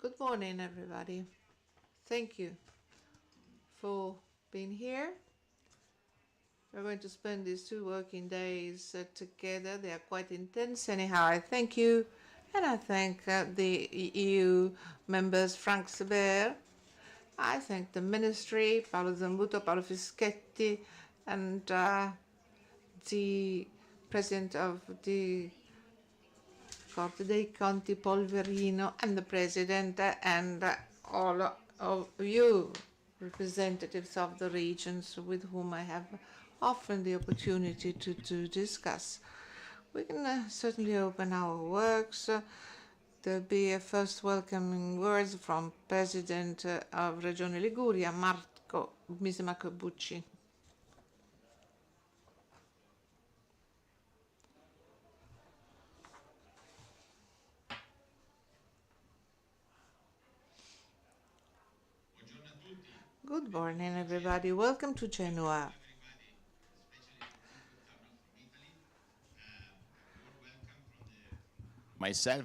Good morning, everybody. Thank you for being here. We're going to spend these 2 working days together. They are quite intense. Anyhow, I thank you, and I thank the EU members, Frank Seber. I thank the Ministry, Paolo Zambuto, Paolo Fischetti, and the President of the Corte dei Conti, Polverino, and the President, and all of you, representatives of the regions with whom I have often the opportunity to discuss. We can certainly open our works. There'll be a first welcoming words from President of Regione Liguria, Mr. Marco Bucci. Good morning, everybody. Welcome to Genoa. Myself,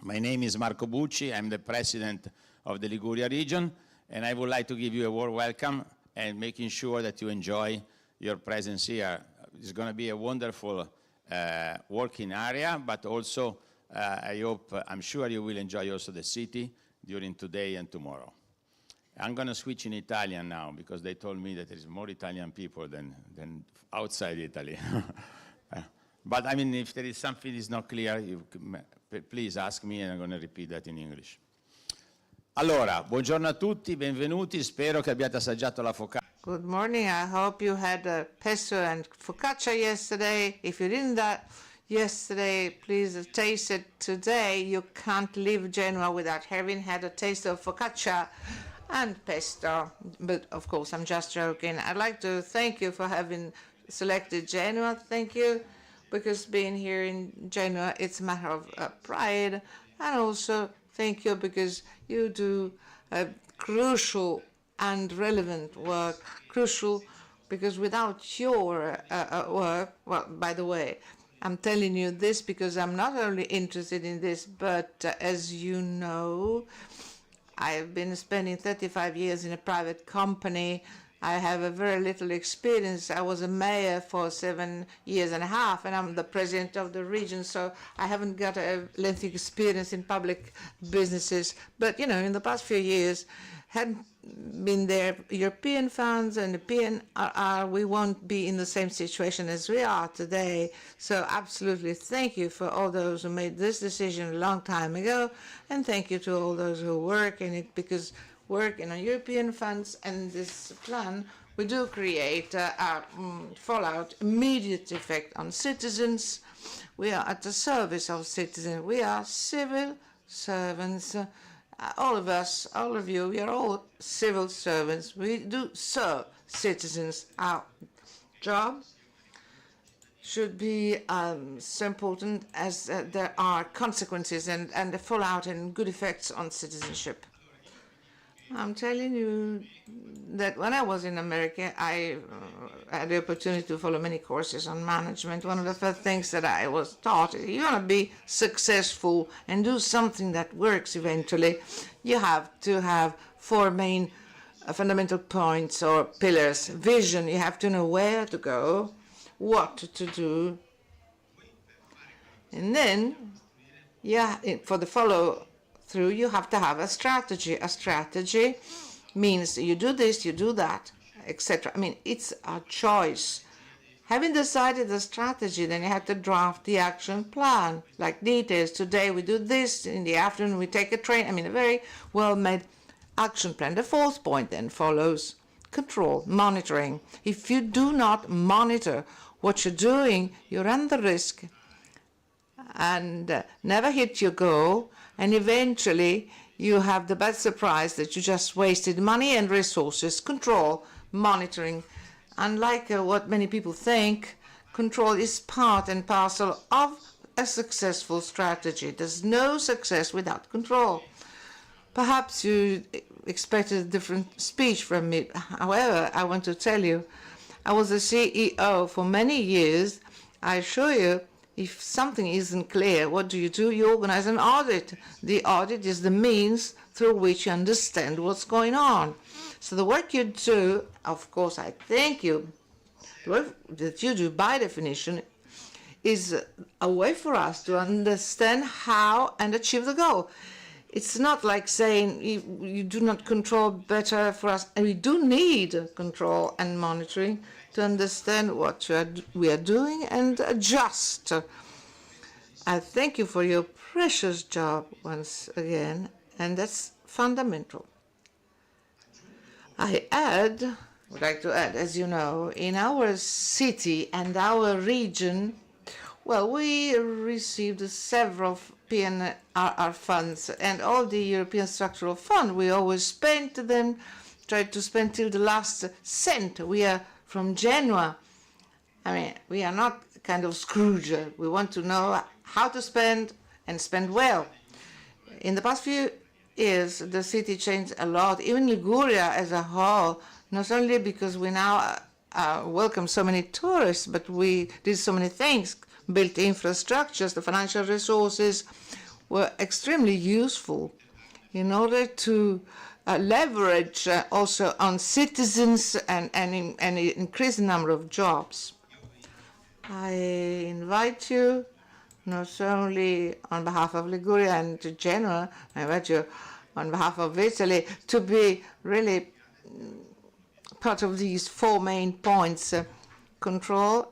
my name is Marco Bucci. I'm the president of the Liguria region, and I would like to give you a warm welcome and making sure that you enjoy your presence here. It's going to be a wonderful working area, but also I'm sure you will enjoy also the city during today and tomorrow. I'm going to switch in Italian now because they told me that there is more Italian people than outside Italy. But I mean, if there is something that is not clear, please ask me and I'm going to repeat that in English. Allora, buongiorno a tutti, benvenuti, spero che abbiate assaggiato la focaccia. Good morning, I hope you had pesto and focaccia yesterday. If you didn't that yesterday, please taste it today. You can't leave Genoa without having had a taste of focaccia and pesto. But of course, I'm just joking. I'd like to thank you for having selected Genoa. Thank you. Because being here in Genoa, it's a matter of pride, and also thank you because you do crucial and relevant work. Crucial because without your work, well, by the way, I'm telling you this because I'm not only interested in this, but as you know, I've been spending 35 years in a private company. I have a very little experience. I was a mayor for 7.5 years, and I'm the president of the region, so I haven't got a lengthy experience in public businesses. But, you know, in the past few years, had been there European funds and the PNRR, we won't be in the same situation as we are today. So absolutely thank you for all those who made this decision a long time ago, and thank you to all those who work in it, because work in European funds and this plan, we do create a fallout, immediate effect on citizens. We are at the service of citizens. We are civil servants. All of us, all of you, we are all civil servants. We do serve citizens. Our job should be so important as there are consequences and the fallout and good effects on citizenship. I'm telling you that when I was in America, I had the opportunity to follow many courses on management. One of the first things that I was taught is you want to be successful and do something that works eventually. You have to have 4 main fundamental points or pillars. Vision, you have to know where to go, what to do. And then, for the follow through, you have to have a strategy. A strategy means you do this, you do that, etc. I mean, it's a choice. Having decided the strategy, then you have to draft the action plan, like details. Today we do this, in the afternoon we take a train. I mean, a very well-made action plan. The 4th point then follows control, monitoring. If you do not monitor what you're doing, you run the risk and never hit your goal, and eventually you have the bad surprise that you just wasted money and resources. Control, monitoring. Unlike what many people think, control is part and parcel of a successful strategy. There's no success without control. Perhaps you expected a different speech from me. However, I want to tell you, I was the CEO for many years. I assure you, if something isn't clear, what do? You organize an audit. The audit is the means through which you understand what's going on. So the work you do, of course, I thank you. The work that you do, by definition, is a way for us to understand how and achieve the goal. It's not like saying you do not control better for us, and we do need control and monitoring to understand what we are doing and adjust. I thank you for your precious job once again, and that's fundamental. I would like to add, as you know, in our city and our region, well, we received several PNRR funds, and all the European structural funds, we always spent them, tried to spend till the last cent. We are from Genoa. I mean, we are not kind of Scrooge. We want to know how to spend and spend well. In the past few years, the city changed a lot, even Liguria as a whole, not only because we now welcome so many tourists, but we did so many things, built infrastructures, the financial resources were extremely useful in order to leverage also on citizens and increase the number of jobs. I invite you, not only on behalf of Liguria and Genoa, I invite you on behalf of Italy to be really part of these four main points. Control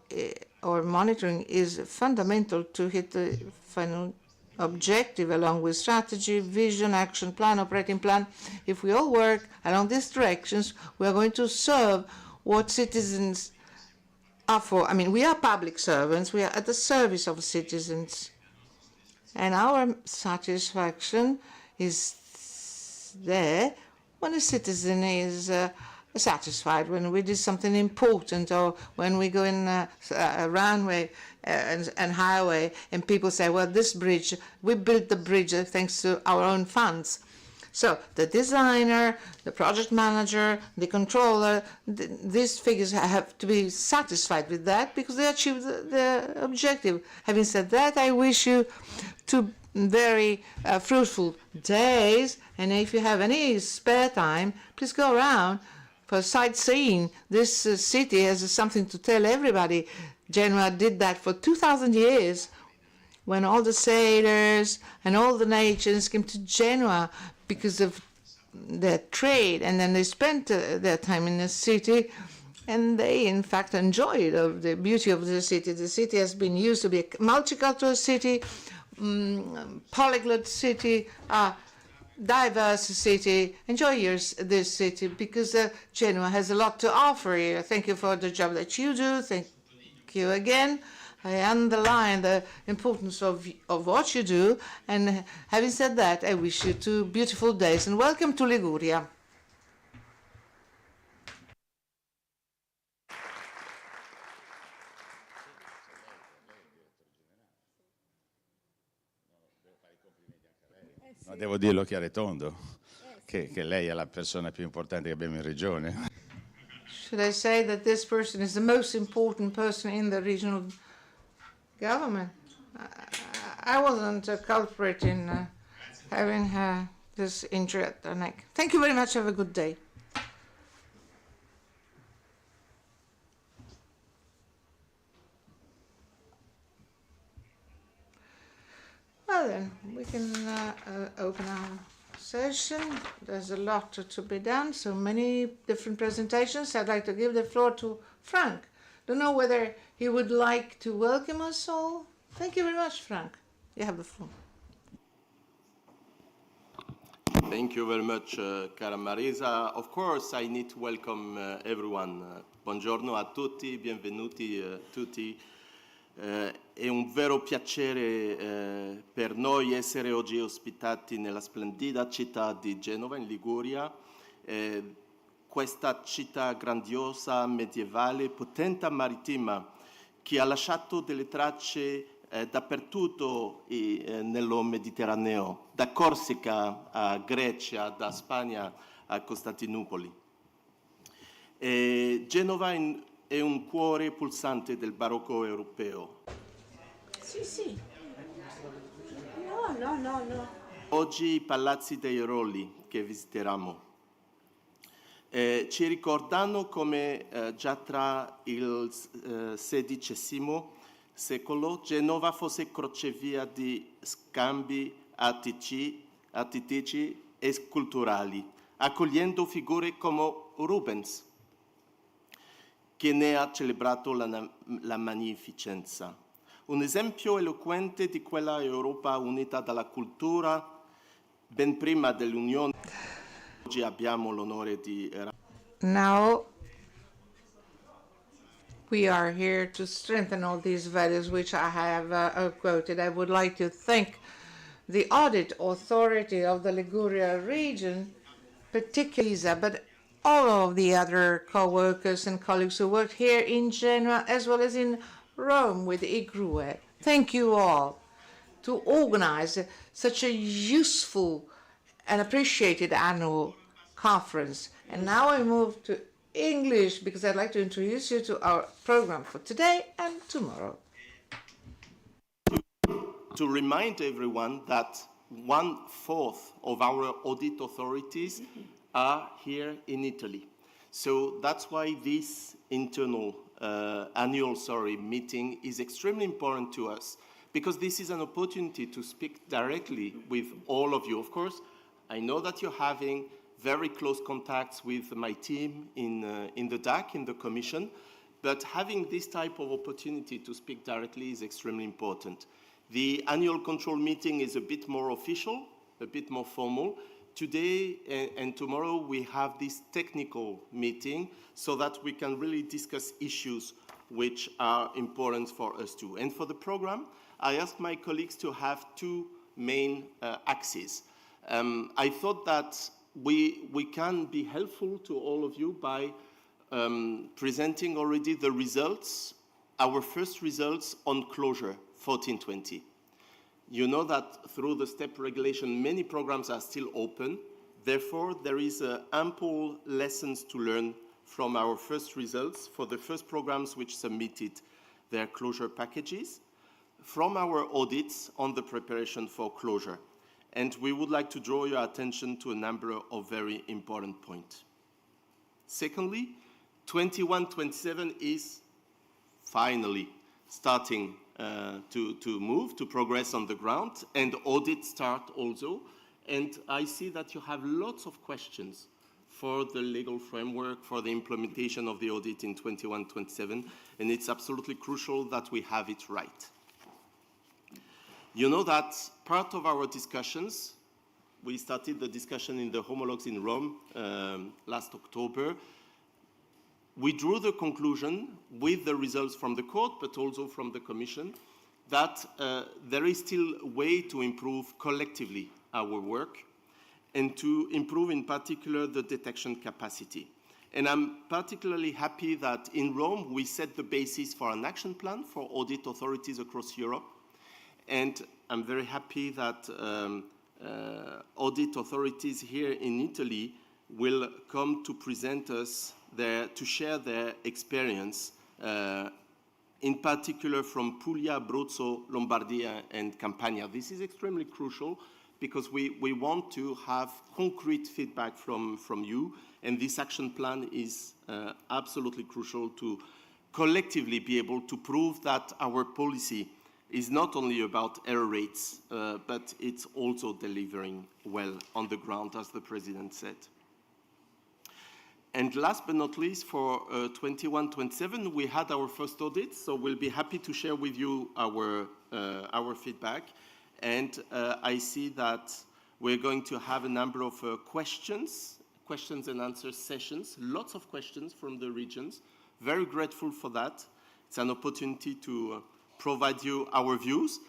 or monitoring is fundamental to hit the final objective, along with strategy, vision, action plan, operating plan. If we all work along these directions, we are going to serve what citizens are for. I mean, we are public servants. We are at the service of citizens. And our satisfaction is there when a citizen is satisfied, when we do something important, or when we go in a runway and highway and people say, well, this bridge, we built the bridge thanks to our own funds. So the designer, the project manager, the controller, these figures have to be satisfied with that because they achieved the objective. Having said that, I wish you 2 very fruitful days, and if you have any spare time, please go around for sightseeing. This city has something to tell everybody. Genoa did that for 2,000 years when all the sailors and all the nations came to Genoa because of their trade, and then they spent their time in the city, and they in fact enjoyed the beauty of the city. The city has been used to be a multicultural city, polyglot city, diverse city. Enjoy this city because Genoa has a lot to offer you. Thank you for the job that you do. Thank you again. I underline the importance of what you do, and having said that, I wish you 2 beautiful days and welcome to Liguria. No, devo dirlo chiaro e tondo, che lei è la persona più importante che abbiamo in regione. Should I say that this person is the most important person in the regional government? I wasn't a culprit in having this injury at the neck. Thank you very much. Have a good day. Well then, we can open our session. There's a lot to be done, so many different presentations. I'd like to give the floor to Frank. Don't know whether he would like to welcome us all. Thank you very much, Frank. You have the floor. Thank you very much, cara Marisa. Of course, I need to welcome everyone. Buongiorno a tutti, benvenuti tutti. È un vero piacere per noi essere oggi ospitati nella splendida città di Genova, in Liguria. Questa città grandiosa, medievale, potente marittima, che ha lasciato delle tracce dappertutto nello Mediterraneo, da Corsica a Grecia, da Spagna a Costantinopoli. Genova è un cuore pulsante del barocco europeo. Sì, sì. No, no, no, no. Oggi i Palazzi dei Rolli che visiteremo ci ricordano come già tra il XVI secolo Genova fosse crocevia di scambi artistici e culturali, accogliendo figure come Rubens, che ne ha celebrato la magnificenza. Un esempio eloquente di quella Europa unita dalla cultura, ben prima dell'Unione. Oggi abbiamo l'onore di... Now we are here to strengthen all these values which I have quoted. I would like to thank the audit authority of the Liguria region, particularly Lisa, but all of the other co-workers and colleagues who worked here in Genoa as well as in Rome with IGRUE. Thank you all to organize such a useful and appreciated annual conference. And now I move to English because I'd like to introduce you to our program for today and tomorrow. To remind everyone that 1/4 of our audit authorities are here in Italy. So that's why this internal annual meeting is extremely important to us, because this is an opportunity to speak directly with all of you. Of course, I know that you're having very close contacts with my team in the DAC, in the Commission, but having this type of opportunity to speak directly is extremely important. The annual control meeting is a bit more official, a bit more formal. Today and tomorrow we have this technical meeting so that we can really discuss issues which are important for us too. And for the program, I asked my colleagues to have two main axes. I thought that we can be helpful to all of you by presenting already the results, our first results on closure 1420. You know that through the STEP regulation, many programs are still open. Therefore, there is ample lessons to learn from our first results for the first programs which submitted their closure packages, from our audits on the preparation for closure. And we would like to draw your attention to a number of very important points. Secondly, 21-27 is finally starting to move, to progress on the ground, and audits start also. And I see that you have lots of questions for the legal framework, for the implementation of the audit in 21-27, and it's absolutely crucial that we have it right. You know that part of our discussions, we started the discussion in the homologues in Rome last October. We drew the conclusion with the results from the court, but also from the Commission, that there is still a way to improve collectively our work and to improve in particular the detection capacity. And I'm particularly happy that in Rome we set the basis for an action plan for audit authorities across Europe. And I'm very happy that audit authorities here in Italy will come to present us to share their experience, in particular from Puglia, Abruzzo, Lombardia, and Campania. This is extremely crucial because we want to have concrete feedback from you, and this action plan is absolutely crucial to collectively be able to prove that our policy is not only about error rates, but it's also delivering well on the ground, as the President said. And last but not least, for 21-27, we had our first audit, so we'll be happy to share with you our feedback. And I see that we're going to have a number of questions and answer sessions, lots of questions from the regions. Very grateful for that. It's an opportunity to provide you our views.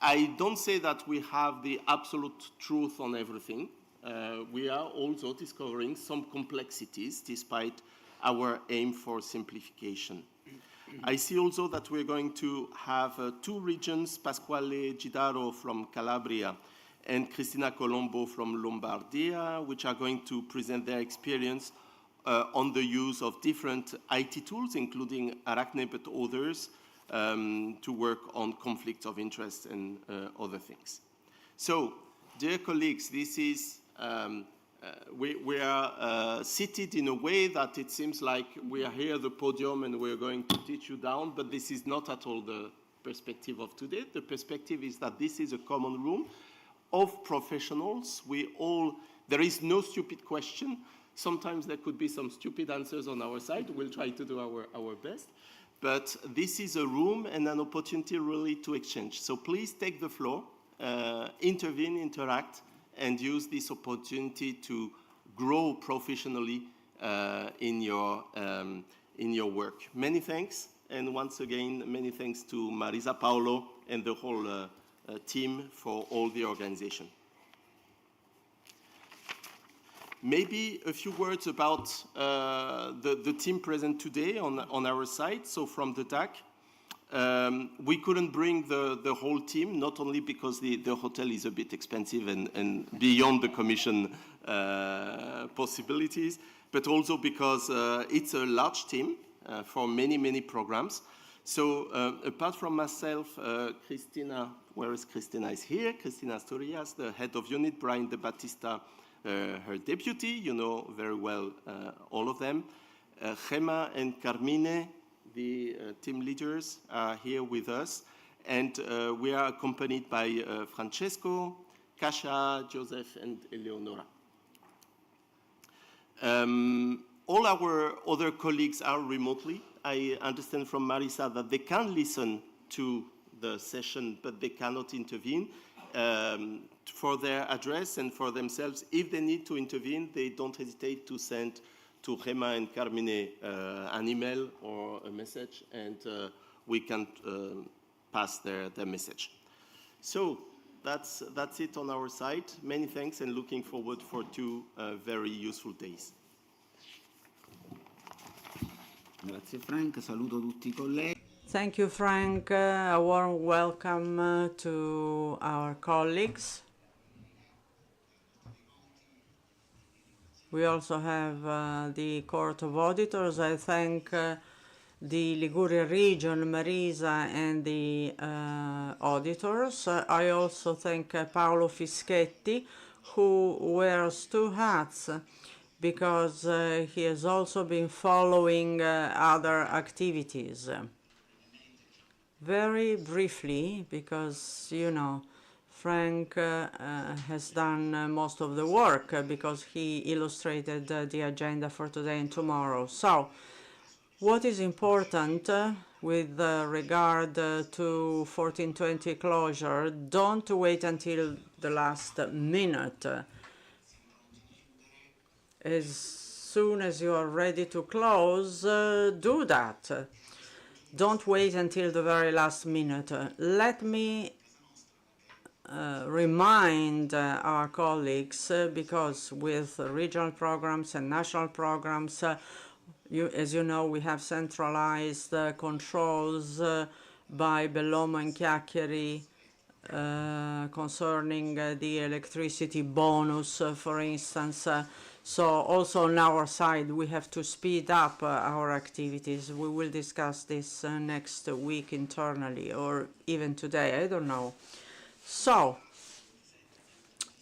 I don't say that we have the absolute truth on everything. We are also discovering some complexities despite our aim for simplification. I see also that we're going to have two regions, Pasquale Gidaro from Calabria and Cristina Colombo from Lombardia, which are going to present their experience on the use of different IT tools, including Arachne, but others, to work on conflict of interest and other things. So, dear colleagues, this is, we are seated in a way that it seems like we are here at the podium and we're going to teach you down, but this is not at all the perspective of today. The perspective is that this is a common room of professionals. There is no stupid question. Sometimes there could be some stupid answers on our side. We'll try to do our best. But this is a room and an opportunity really to exchange. So please take the floor, intervene, interact, and use this opportunity to grow professionally in your work. Many thanks, and once again, many thanks to Marisa, Paolo, and the whole team for all the organization. Maybe a few words about the team present today on our side. So from the DAC, we couldn't bring the whole team, not only because the hotel is a bit expensive and beyond the commission possibilities, but also because it's a large team for many, many programs. So apart from myself, Cristina, where is Cristina? Is here. Cristina Asturias, the head of unit, Brian De Battista, her deputy, you know very well all of them. Gemma and Carmine, the team leaders, are here with us. And we are accompanied by Francesco, Kasia, Joseph, and Eleonora. All our other colleagues are remotely. I understand from Marisa that they can listen to the session, but they cannot intervene. For their address and for themselves, if they need to intervene, they don't hesitate to send to Gemma and Carmine an email or a message, and we can pass their message. So that's it on our side. Many thanks, and looking forward for 2 very useful days. Grazie Frank, saluto tutti i colleghi. Thank you, Frank. A warm welcome to our colleagues. We also have the Court of Auditors. I thank the Liguria region, Marisa, and the auditors. I also thank Paolo Fischetti, who wears 2 hats because he has also been following other activities. Very briefly, because, you know, Frank has done most of the work because he illustrated the agenda for today and tomorrow. So, what is important with regard to 1420 closure, don't wait until the last minute. As soon as you are ready to close, do that. Don't wait until the very last minute. Let me remind our colleagues, because with regional programs and national programs, as you know, we have centralized controls by Bellomo and Chiacchieri concerning the electricity bonus, for instance. So also on our side, we have to speed up our activities. We will discuss this next week internally, or even today, I don't know. So,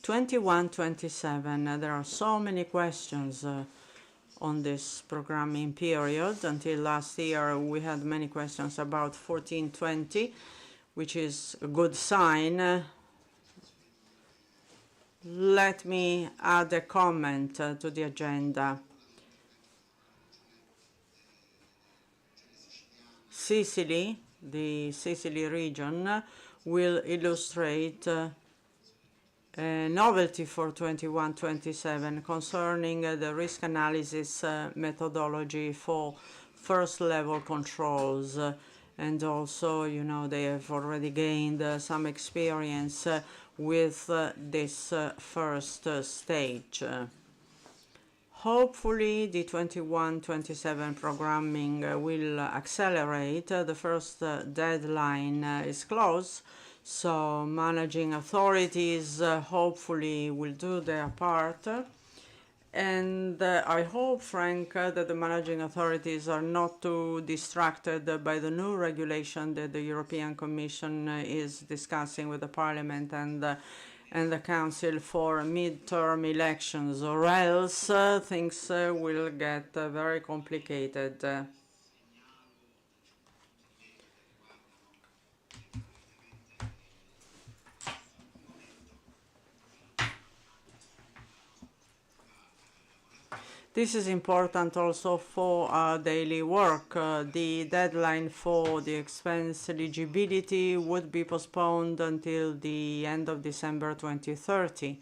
21-27, there are so many questions on this programming period. Until last year, we had many questions about 1420, which is a good sign. Let me add a comment to the agenda. Sicily, the Sicily region, will illustrate a novelty for 21-27 concerning the risk analysis methodology for first level controls. And also, you know, they have already gained some experience with this first stage. Hopefully, the 21-27 programming will accelerate. The first deadline is close, so managing authorities hopefully will do their part. And I hope, Frank, that the managing authorities are not too distracted by the new regulation that the European Commission is discussing with the Parliament and the Council for mid-term elections, or else things will get very complicated. This is important also for our daily work. The deadline for the expense eligibility would be postponed until the end of December 2030.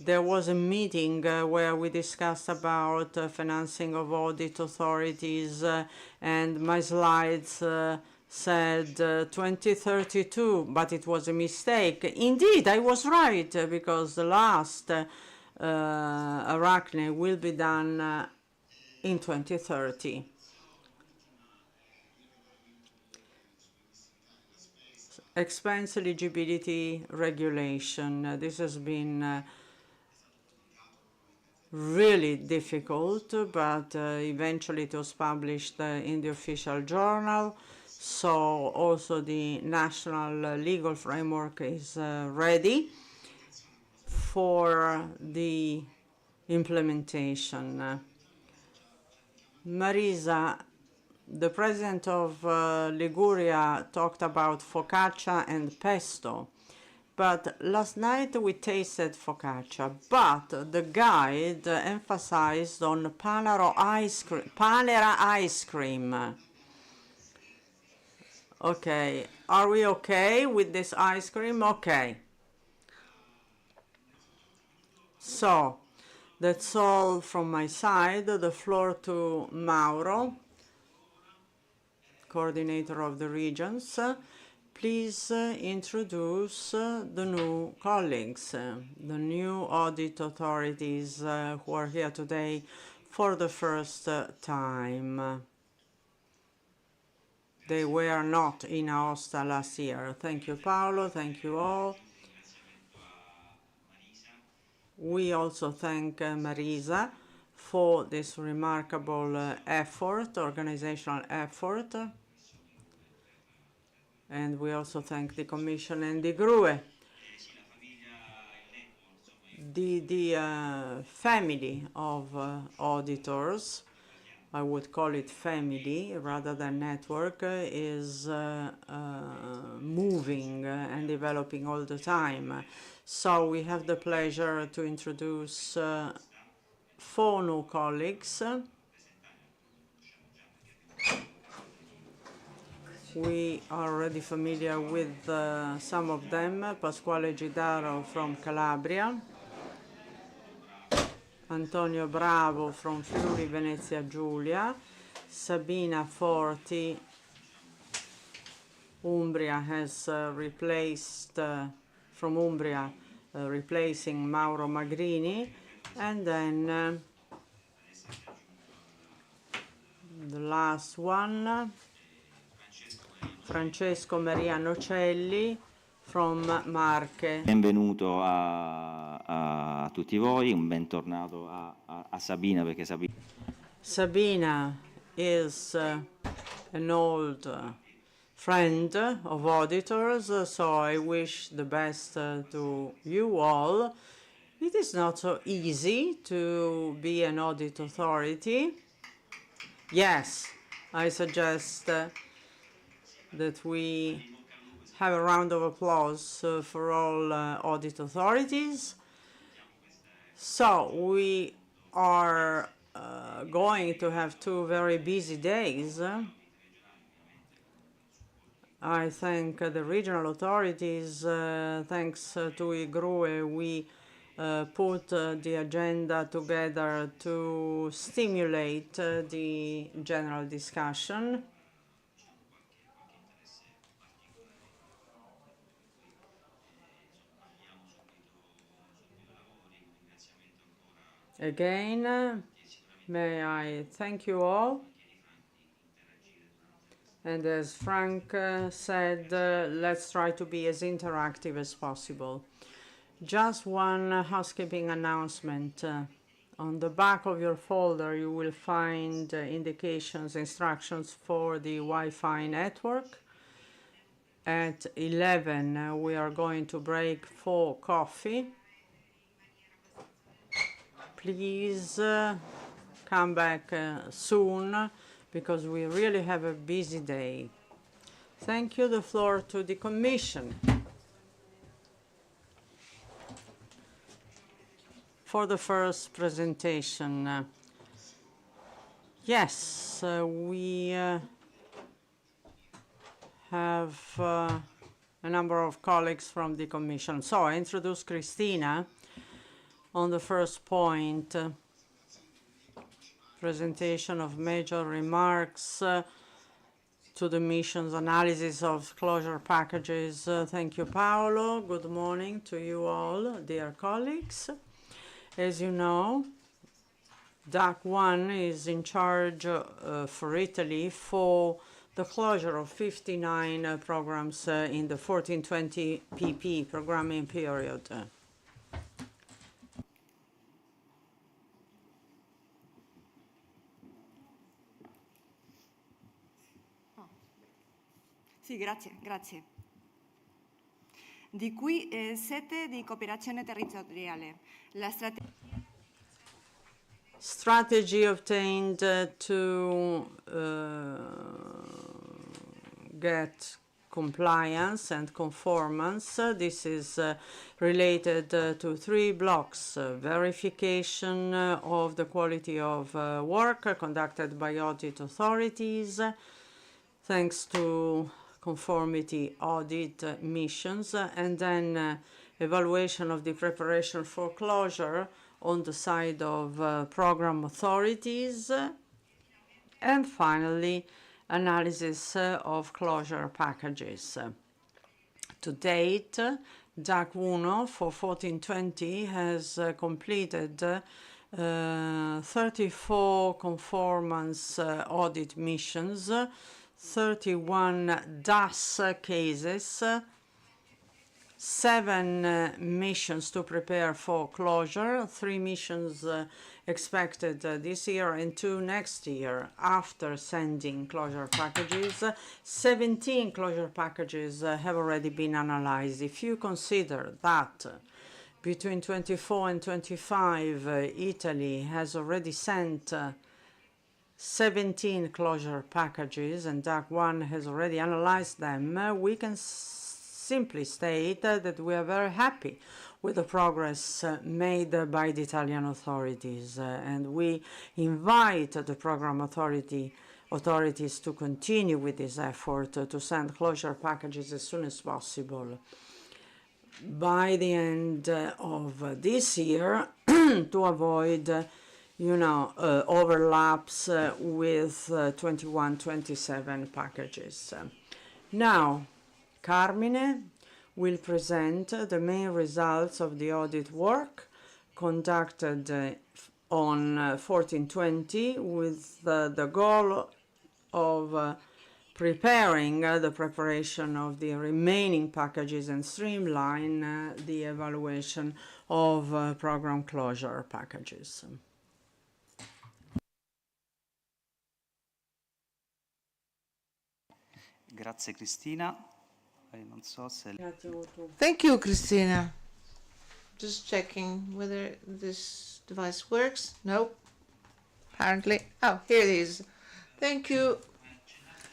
There was a meeting where we discussed about financing of audit authorities, and my slides said 2032, but it was a mistake. Indeed, I was right, because the last Arachne will be done in 2030. Expense eligibility regulation. This has been really difficult, but eventually it was published in the official journal. So also the national legal framework is ready for the implementation. Marisa, the president of Liguria, talked about focaccia and pesto, but last night we tasted focaccia, but the guide emphasized on Panera ice cream. Okay, are we okay with this ice cream? Okay. So, that's all from my side. The floor to Mauro, coordinator of the regions. Please introduce the new colleagues, the new audit authorities who are here today for the first time. They were not in Aosta last year. Thank you, Paolo. Thank you all. We also thank Marisa for this remarkable effort, organizational effort. And we also thank the Commission and the GRUE. The family of auditors, I would call it family rather than network, is moving and developing all the time. So we have the pleasure to introduce 4 new colleagues. We are already familiar with some of them. Pasquale Gidaro from Calabria, Antonio Bravo from Friuli Venezia Giulia, Sabina Forti, Umbria has replaced, from Umbria, replacing Mauro Magrini, and then the last one, Francesco Maria Nocelli from Marche. Benvenuto a tutti voi, un bentornato a Sabina, perché Sabina is an old friend of auditors, so I wish the best to you all. It is not so easy to be an audit authority. Yes, I suggest that we have a round of applause for all audit authorities. So we are going to have 2 very busy days. I thank the regional authorities. Thanks to IGRUE, we put the agenda together to stimulate the general discussion. Again, may I thank you all. And as Frank said, let's try to be as interactive as possible. Just one housekeeping announcement. On the back of your folder, you will find indications, instructions for the Wi-Fi network. At 11, we are going to break for coffee. Please come back soon, because we really have a busy day. Thank you. The floor to the Commission. For the first presentation, yes, we have a number of colleagues from the Commission. So I introduce Christina on the first point, presentation of major remarks to the mission's analysis of closure packages. Thank you, Paolo. Good morning to you all, dear colleagues. As you know, DAC 1 is in charge for Italy for the closure of 59 programs in the 14-20 PP programming period. Sì, grazie. Di cui 7 di cooperazione territoriale. La strategy obtained to get compliance and conformance. This is related to 3 blocks: verification of the quality of work conducted by audit authorities, thanks to conformity audit missions, and then evaluation of the preparation for closure on the side of program authorities, and finally analysis of closure packages. To date, DAC 1 for 14-20 has completed 34 conformance audit missions, 31 DAS cases, 7 missions to prepare for closure, 3 missions expected this year and 2 next year after sending closure packages. 17 closure packages have already been analyzed. If you consider that between 24 and 25, Italy has already sent 17 closure packages and DAC 1 has already analyzed them, we can simply state that we are very happy with the progress made by the Italian authorities, and we invite the program authorities to continue with this effort to send closure packages as soon as possible by the end of this year to avoid overlaps with 21-27 packages. Now, Carmine will present the main results of the audit work conducted on 14-20 with the goal of preparing the preparation of the remaining packages and streamline the evaluation of program closure packages. Grazie Cristina. Non so se... Thank you, Christina. Just checking whether this device works. No, apparently. Oh, here it is. Thank you.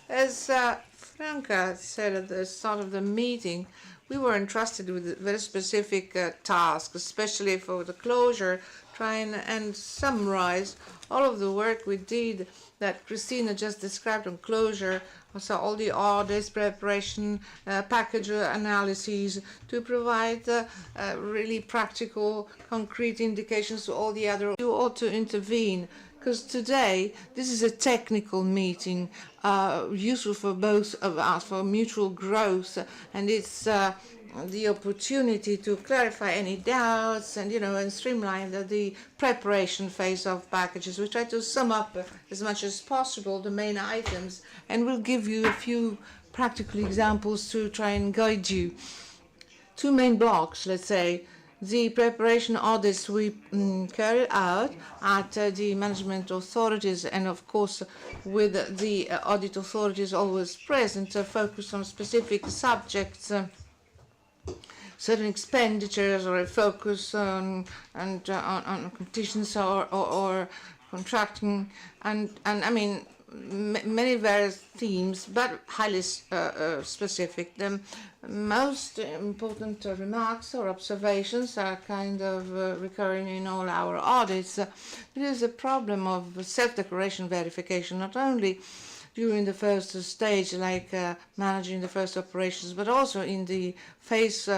As Franca said at the start of the meeting, we were entrusted with a very specific task, especially for the closure, trying and summarize all of the work we did that Christina just described on closure, also all the audits, preparation, package analyses, to provide really practical, concrete indications to all the other. You ought to intervene, because today this is a technical meeting, useful for both of us, for mutual growth, and it's the opportunity to clarify any doubts and, and streamline the preparation phase of packages. We try to sum up as much as possible the main items, and we'll give you a few practical examples to try and guide you. 2 main blocks, let's say, the preparation audits we carry out at the management authorities, and of course with the audit authorities always present, focus on specific subjects, certain expenditures, or a focus on competitions or contracting, and I mean many various themes, but highly specific. The most important remarks or observations are kind of recurring in all our audits. There is a problem of self-declaration verification, not only during the first stage, like managing the first operations, but also in the phase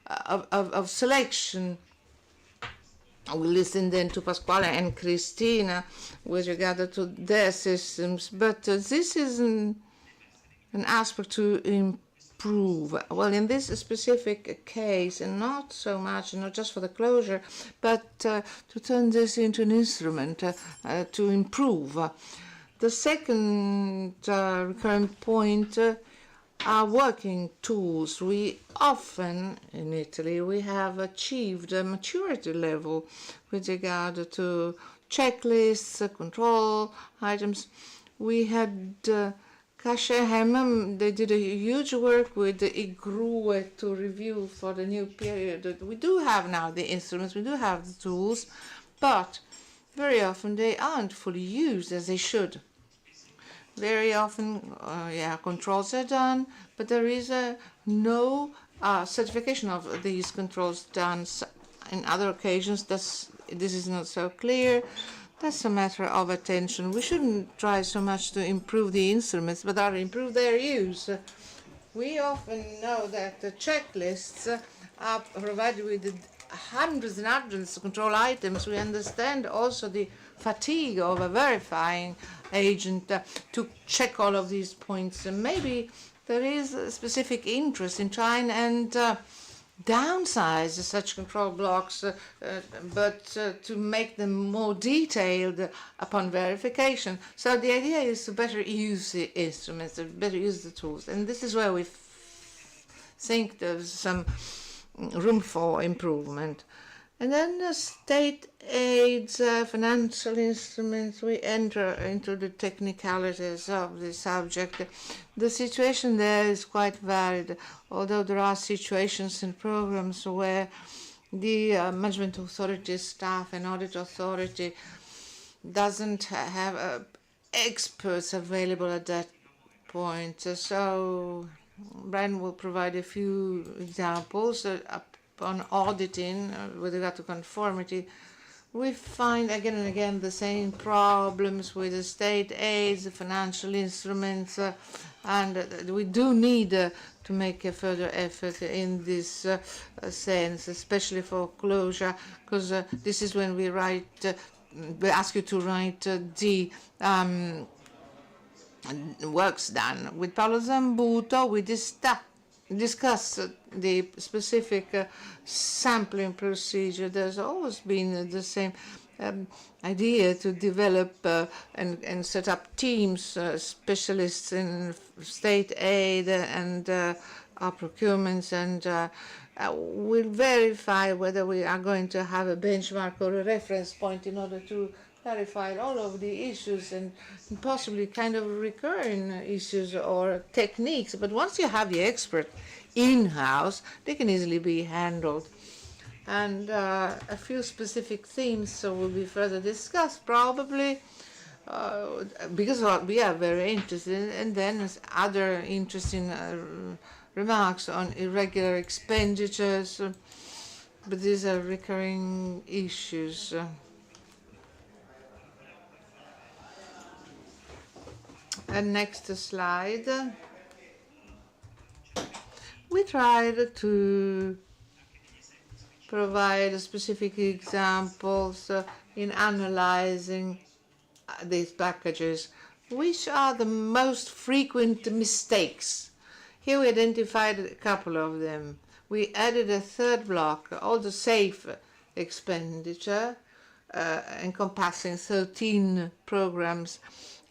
of selection. We listen then to Pasquale and Cristina with regard to their systems, but this is an aspect to improve. Well, in this specific case, and not so much, not just for the closure, but to turn this into an instrument to improve. The second recurrent point are working tools. We often, in Italy, we have achieved a maturity level with regard to checklists, control items. We had Kasha Hemmam, they did a huge work with the IGRUE to review for the new period. We do have now the instruments, we do have the tools, but very often they aren't fully used as they should. Very often, controls are done, but there is no certification of these controls done. In other occasions, this is not so clear. That's a matter of attention. We shouldn't try so much to improve the instruments, but rather improve their use. We often know that the checklists are provided with hundreds and hundreds of control items. We understand also the fatigue of a verifying agent to check all of these points. And maybe there is a specific interest in trying and downsize such control blocks, but to make them more detailed upon verification. So the idea is to better use the instruments, to better use the tools. And this is where we think there's some room for improvement. And then state aids, financial instruments, we enter into the technicalities of the subject. The situation there is quite varied, although there are situations and programs where the management authority staff and audit authority doesn't have experts available at that point. So Brian will provide a few examples. On auditing with regard to conformity, we find again and again the same problems with the state aids, the financial instruments, and we do need to make a further effort in this sense, especially for closure, because this is when we we ask you to write the works done. With Paolo Zambuto, we discuss the specific sampling procedure. There's always been the same idea to develop and set up teams, specialists in state aid and our procurements, and we'll verify whether we are going to have a benchmark or a reference point in order to clarify all of the issues and possibly kind of recurring issues or techniques. But once you have the expert in-house, they can easily be handled. And a few specific themes will be further discussed probably because we are very interested, and then other interesting remarks on irregular expenditures, but these are recurring issues. And next slide. We tried to provide specific examples in analyzing these packages. Which are the most frequent mistakes? Here we identified a couple of them. We added a third block, all the safe expenditure, encompassing 13 programs.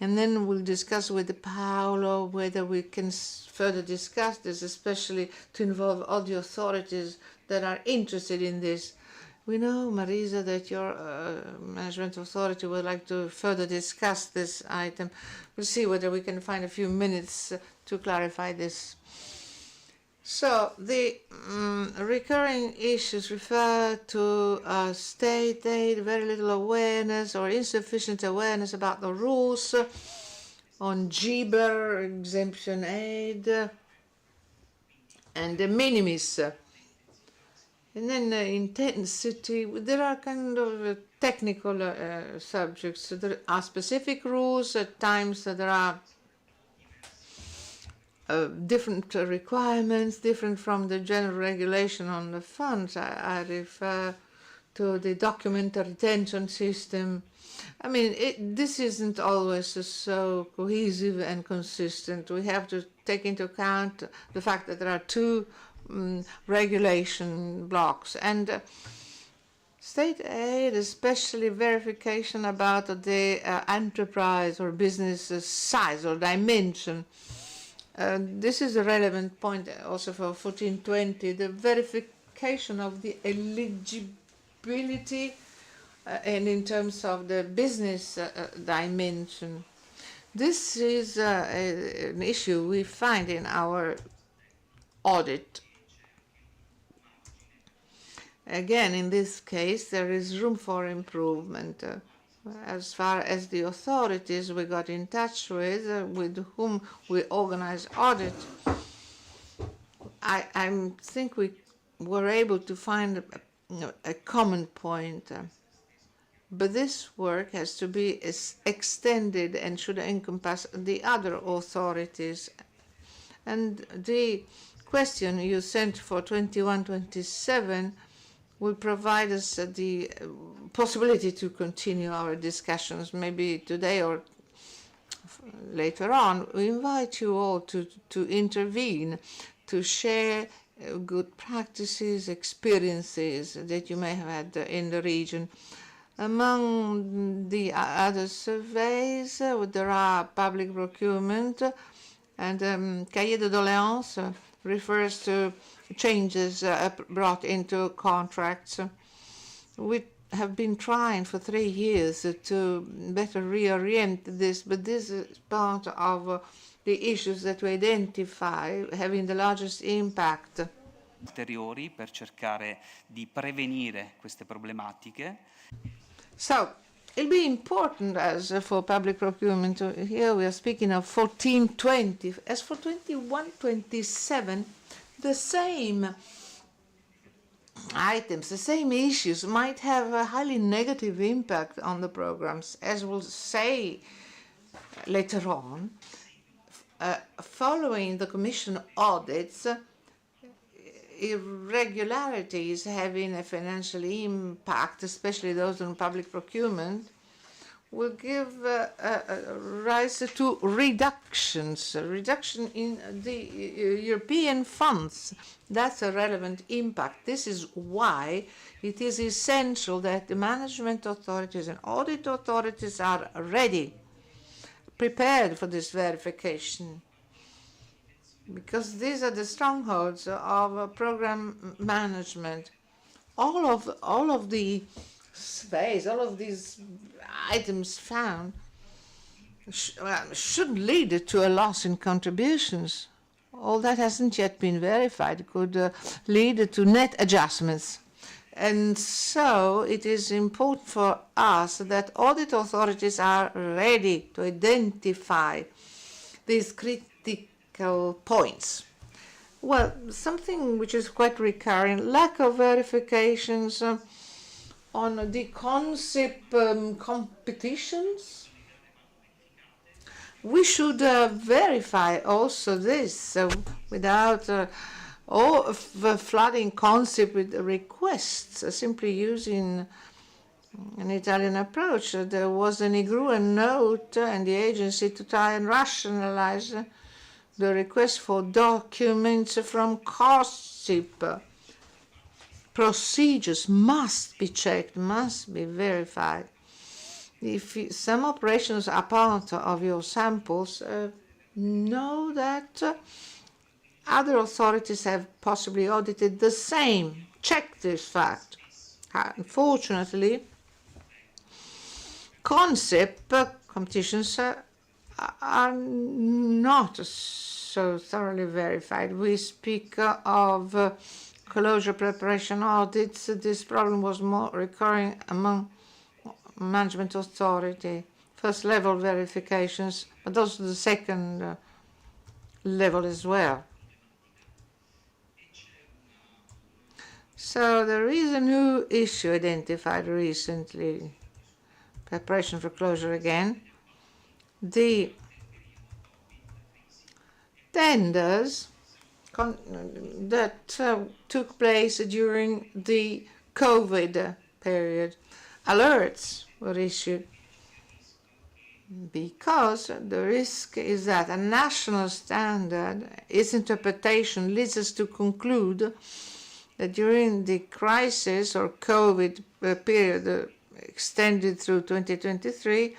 And then we'll discuss with Paolo whether we can further discuss this, especially to involve all the authorities that are interested in this. We know, Marisa, that your management authority would like to further discuss this item. We'll see whether we can find a few minutes to clarify this. So the recurring issues refer to state aid, very little awareness or insufficient awareness about the rules on GBER, exemption aid, and de minimis. And then intensity, there are kind of technical subjects. There are specific rules. At times there are different requirements, different from the general regulation on the funds. I refer to the document retention system. I mean, this isn't always so cohesive and consistent. We have to take into account the fact that there are two regulation blocks, and state aid, especially verification about the enterprise or business size or dimension. This is a relevant point also for 1420, the verification of the eligibility and in terms of the business dimension. This is an issue we find in our audit. Again, in this case, there is room for improvement. As far as the authorities we got in touch with whom we organize audit, I think we were able to find a common point. But this work has to be extended and should encompass the other authorities. And the question you sent for 21-27 will provide us the possibility to continue our discussions, maybe today or later on. We invite you all to intervene, to share good practices, experiences that you may have had in the region. Among the other surveys, there are public procurement, and Cahier de Doléances refers to changes brought into contracts. We have been trying for 3 years to better reorient this, but this is part of the issues that we identify having the largest impact. Ulteriori per cercare di prevenire queste problematiche. So, it'll be important as for public procurement. Here we are speaking of 1420. As for 21-27, the same items, the same issues might have a highly negative impact on the programs, as we'll say later on. Following the Commission audits, irregularities having a financial impact, especially those on public procurement, will give rise to reductions, reduction in the European funds. That's a relevant impact. This is why it is essential that the management authorities and audit authorities are ready, prepared for this verification, because these are the strongholds of program management. All of the space, all of these items found should lead to a loss in contributions. All that hasn't yet been verified. It could lead to net adjustments. And so it is important for us that audit authorities are ready to identify these critical points. Well, something which is quite recurring, lack of verifications on the concept competitions. We should verify also this without flooding concept with requests, simply using an Italian approach. There was an IGRU note and the agency to try and rationalize the request for documents from COSIP. Procedures must be checked, must be verified. If some operations are part of your samples, know that other authorities have possibly audited the same. Check this fact. Unfortunately, competitions are not so thoroughly verified. We speak of closure preparation audits. This problem was more recurring among management authority, first level verifications, but also the second level as well. So there is a new issue identified recently, preparation for closure again. The tenders that took place during the COVID period, alerts were issued because the risk is that a national standard, its interpretation leads us to conclude that during the crisis or COVID period extended through 2023,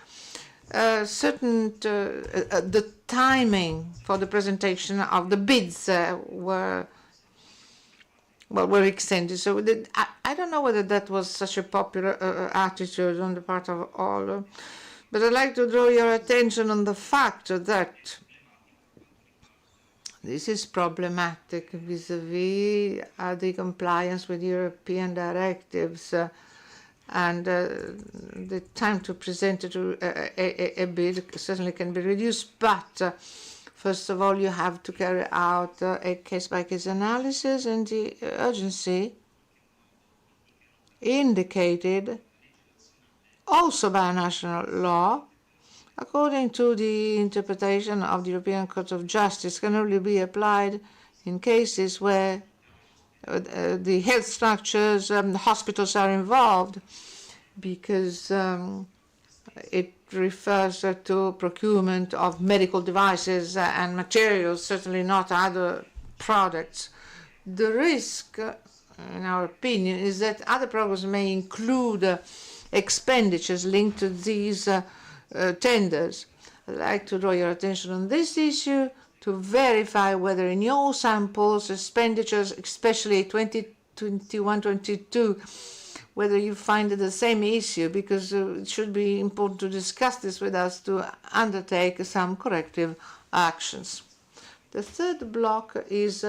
the timing for the presentation of the bids were extended. So I don't know whether that was such a popular attitude on the part of all, but I'd like to draw your attention on the fact that this is problematic vis-a-vis the compliance with European directives and the time to present a bid certainly can be reduced, but first of all you have to carry out a case-by-case analysis, and the urgency indicated also by national law, according to the interpretation of the European Court of Justice, can only be applied in cases where the health structures, the hospitals are involved, because it refers to procurement of medical devices and materials, certainly not other products. The risk, in our opinion, is that other programs may include expenditures linked to these tenders. I'd like to draw your attention on this issue to verify whether in your samples expenditures, especially 2021-22, whether you find it the same issue, because it should be important to discuss this with us to undertake some corrective actions. The third block is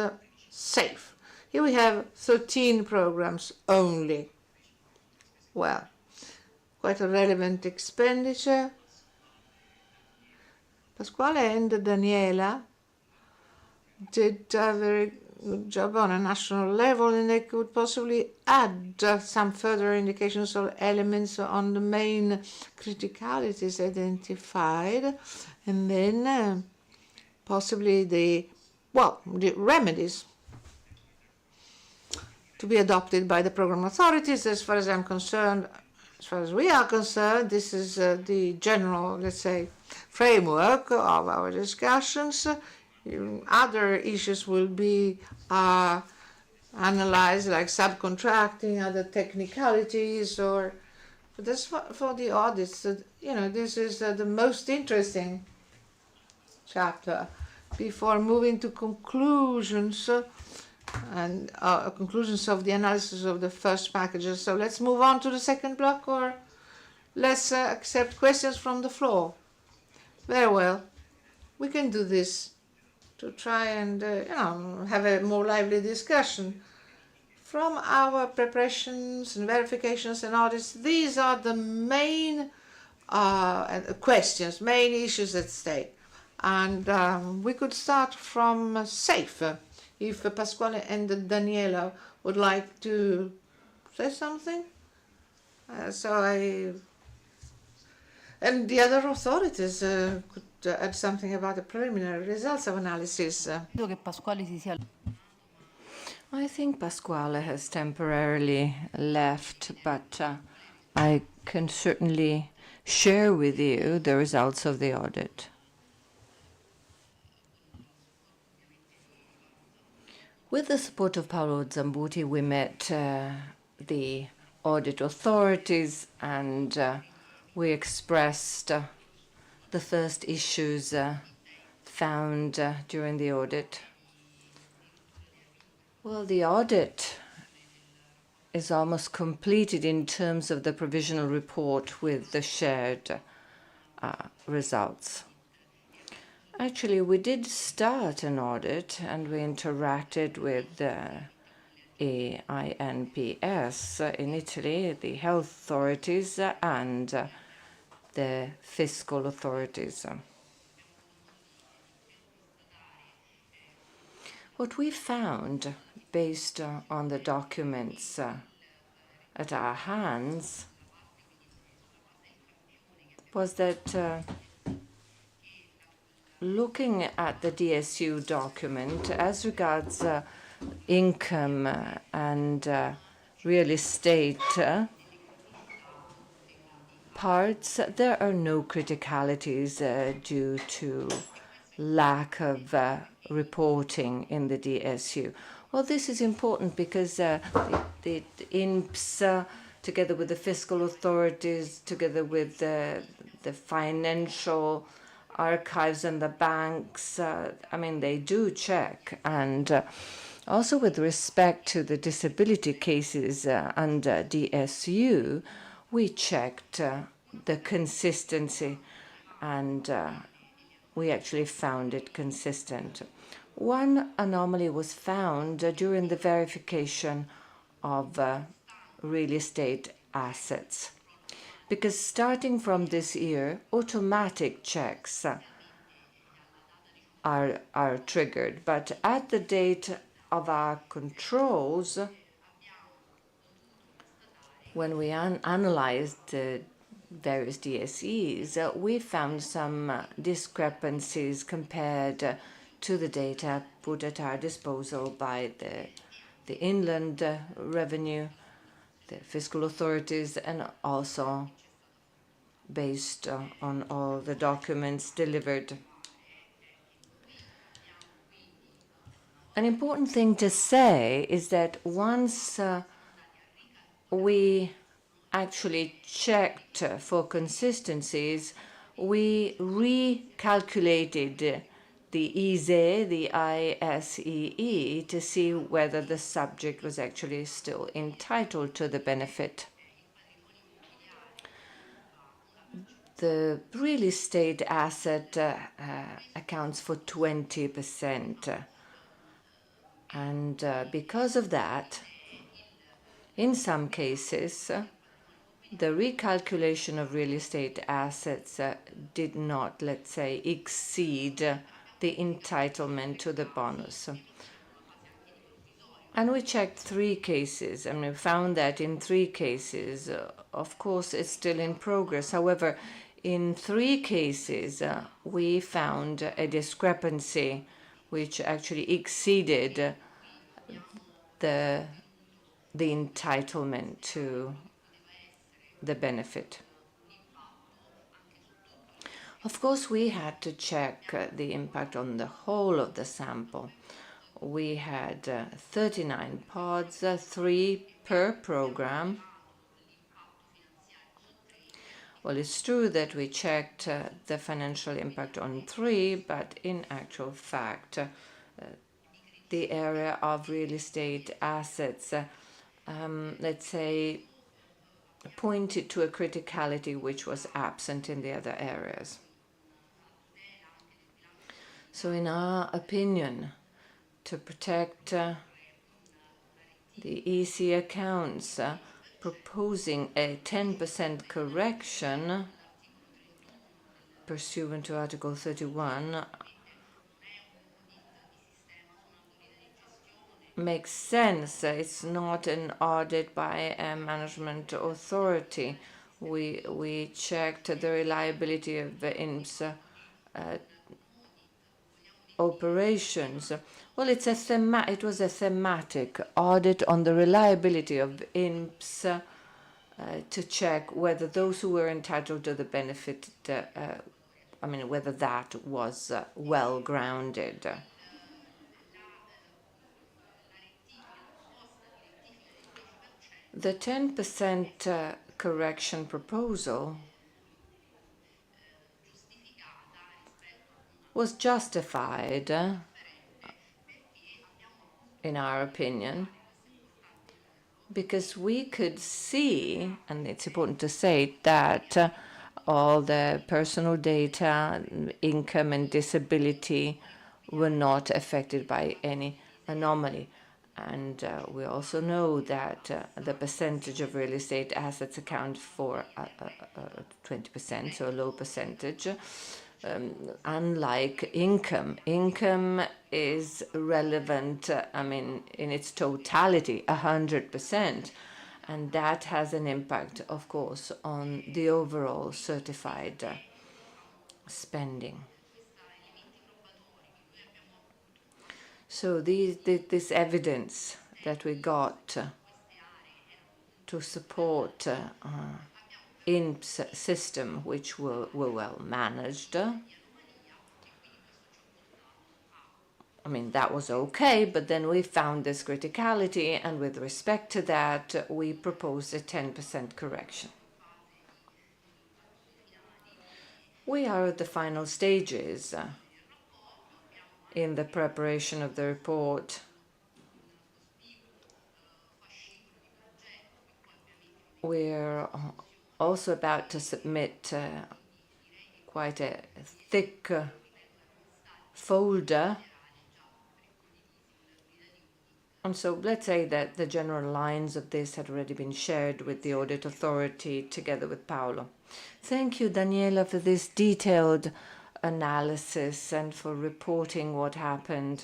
SAFE. Here we have 13 programs only. Well, quite a relevant expenditure. Pasquale and Daniela did a very good job on a national level, and they could possibly add some further indications or elements on the main criticalities identified, and then possibly the remedies to be adopted by the program authorities. As far as I'm concerned, as far as we are concerned, this is the general, let's say, framework of our discussions. Other issues will be analyzed, like subcontracting, other technicalities, but as for the audits, this is the most interesting chapter before moving to conclusions and conclusions of the analysis of the first packages. So let's move on to the second block, or let's accept questions from the floor. Very well, we can do this to try and have a more lively discussion. From our preparations and verifications and audits, these are the main questions, main issues at stake. And we could start from SAFE, if Pasquale and Daniela would like to say something. And the other authorities could add something about the preliminary results of analysis. I think Pasquale has temporarily left, but I can certainly share with you the results of the audit. With the support of Paolo Zambuti, we met the audit authorities, and we expressed the first issues found during the audit. Well, the audit is almost completed in terms of the provisional report with the shared results. Actually, we did start an audit and we interacted with EINPS in Italy, the health authorities and the fiscal authorities. What we found, based on the documents at our hands, was that looking at the DSU document as regards income and real estate parts, there are no criticalities due to lack of reporting in the DSU. Well, this is important because the INPS, together with the fiscal authorities, together with the financial archives and the banks, I mean, they do check. And also with respect to the disability cases under DSU, we checked the consistency and we actually found it consistent. One anomaly was found during the verification of real estate assets, because starting from this year, automatic checks are triggered. But at the date of our controls, when we analyzed the various DSEs, we found some discrepancies compared to the data put at our disposal by the inland revenue, the fiscal authorities, and also based on all the documents delivered. An important thing to say is that once we actually checked for consistencies, we recalculated the ISEE, the ISEE, to see whether the subject was actually still entitled to the benefit. The real estate asset accounts for 20%. And because of that, in some cases, the recalculation of real estate assets did not, let's say, exceed the entitlement to the bonus. And we checked 3 cases, and we found that in 3 cases, of course, it's still in progress. However, in 3 cases, we found a discrepancy which actually exceeded the entitlement to the benefit. Of course, we had to check the impact on the whole of the sample. We had 39 pods, 3 per program. Well, it's true that we checked the financial impact on 3, but in actual fact, the area of real estate assets, let's say, pointed to a criticality which was absent in the other areas. So in our opinion, to protect the EC accounts, proposing a 10% correction pursuant to Article 31 makes sense. It's not an audit by a management authority. We checked the reliability of the INPS operations. Well, it was a thematic audit on the reliability of INPS to check whether those who were entitled to the benefit, whether that was well grounded. The 10% correction proposal was justified, in our opinion, because we could see, and it's important to say that all the personal data, income and disability were not affected by any anomaly. And we also know that the percentage of real estate assets account for 20%, so a low percentage. Unlike income. Income is relevant, in its totality, 100%. And that has an impact, of course, on the overall certified spending. So this evidence that we got to support INPS system, which were well managed. That was okay, but then we found this criticality, and with respect to that, we proposed a 10% correction. We are at the final stages in the preparation of the report. We're also about to submit quite a thick folder. And so let's say that the general lines of this had already been shared with the audit authority together with Paolo. Thank you, Daniela, for this detailed analysis and for reporting what happened.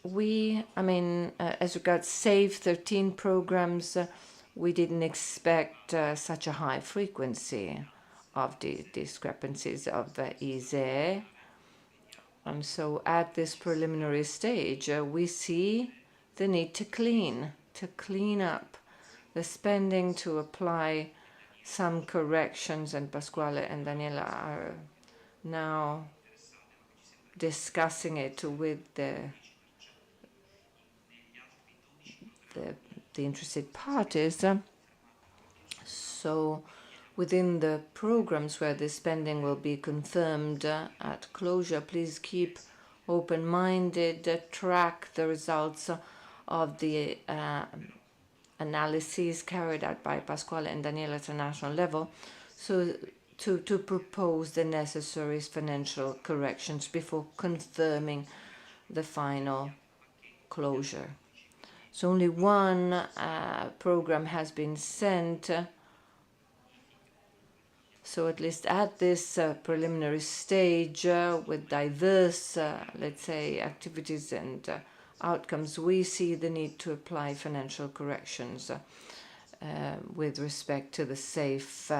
As regards SAVE 13 programs, we didn't expect such a high frequency of the discrepancies of ESI. And so at this preliminary stage, we see the need to clean up the spending, to apply some corrections, and Pasquale and Daniela are now discussing it with the interested parties. So within the programs where the spending will be confirmed at closure, please keep open-minded, track the results of the analyses carried out by Pasquale and Daniela at a national level, so to propose the necessary financial corrections before confirming the final closure. So only one program has been sent. So at least at this preliminary stage, with diverse, let's say, activities and outcomes, we see the need to apply financial corrections with respect to the safe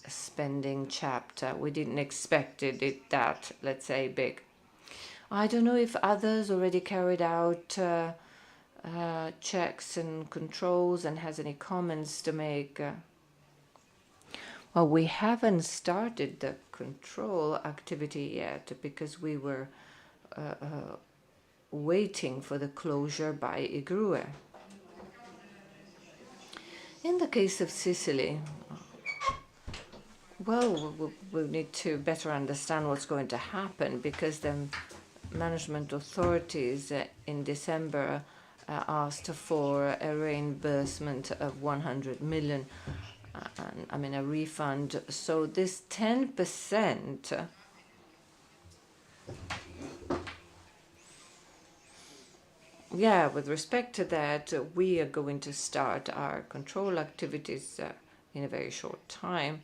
spending chapter. We didn't expect it that, let's say, big. I don't know if others already carried out checks and controls and has any comments to make. Well, we haven't started the control activity yet because we were waiting for the closure by IGRUE. In the case of Sicily, well, we need to better understand what's going to happen, because the management authorities in December asked for a reimbursement of 100 million, a refund. So this 10%, with respect to that, we are going to start our control activities in a very short time.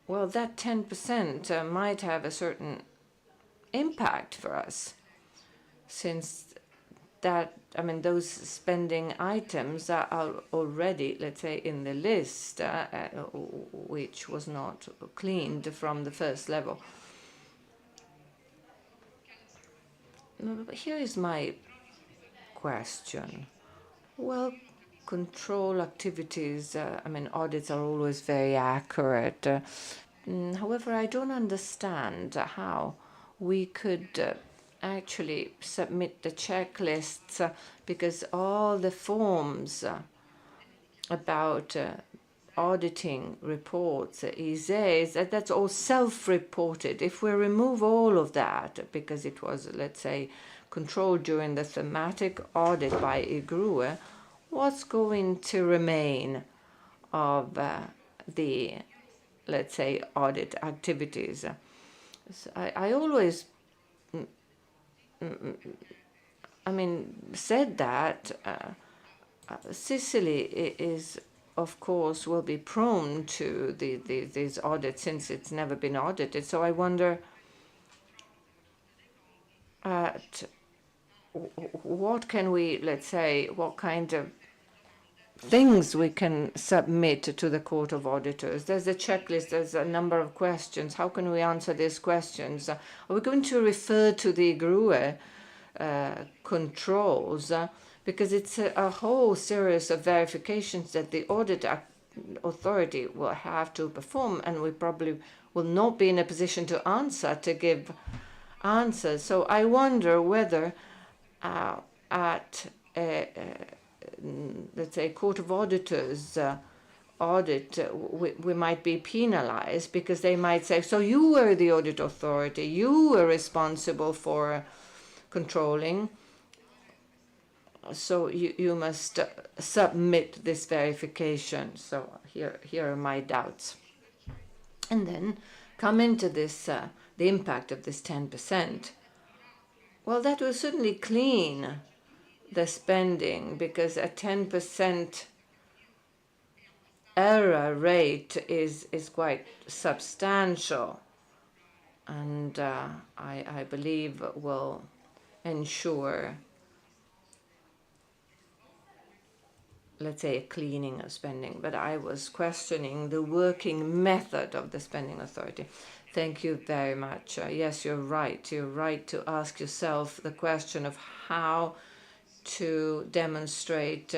Well, that 10% might have a certain impact for us, since that, those spending items are already, let's say, in the list, which was not cleaned from the first level. Here is my question. Well, control activities, audits are always very accurate. However, I don't understand how we could actually submit the checklists, because all the forms about auditing reports, ESAs, that's all self-reported. If we remove all of that, because it was, let's say, control during the thematic audit by IGRUE, what's going to remain of the, let's say, audit activities? So I always, said that Sicily is, of course, will be prone to these audits since it's never been audited. So I wonder at what can we, let's say, what kind of things we can submit to the Court of Auditors. There's a checklist, there's a number of questions. How can we answer these questions? Are we going to refer to the GRUE controls? Because it's a whole series of verifications that the audit authority will have to perform, and we probably will not be in a position to give answers. So I wonder whether at let's say, Court of Auditors audit, we might be penalized because they might say, so you were the audit authority, you were responsible for controlling, so you must submit this verification. So here are my doubts. And then come into this, the impact of this 10%. Well, that will certainly clean the spending, because a 10% error rate is quite substantial, and I believe will ensure, let's say, a cleaning of spending. But I was questioning the working method of the spending authority. Thank you very much. Yes, you're right. You're right to ask yourself the question of how to demonstrate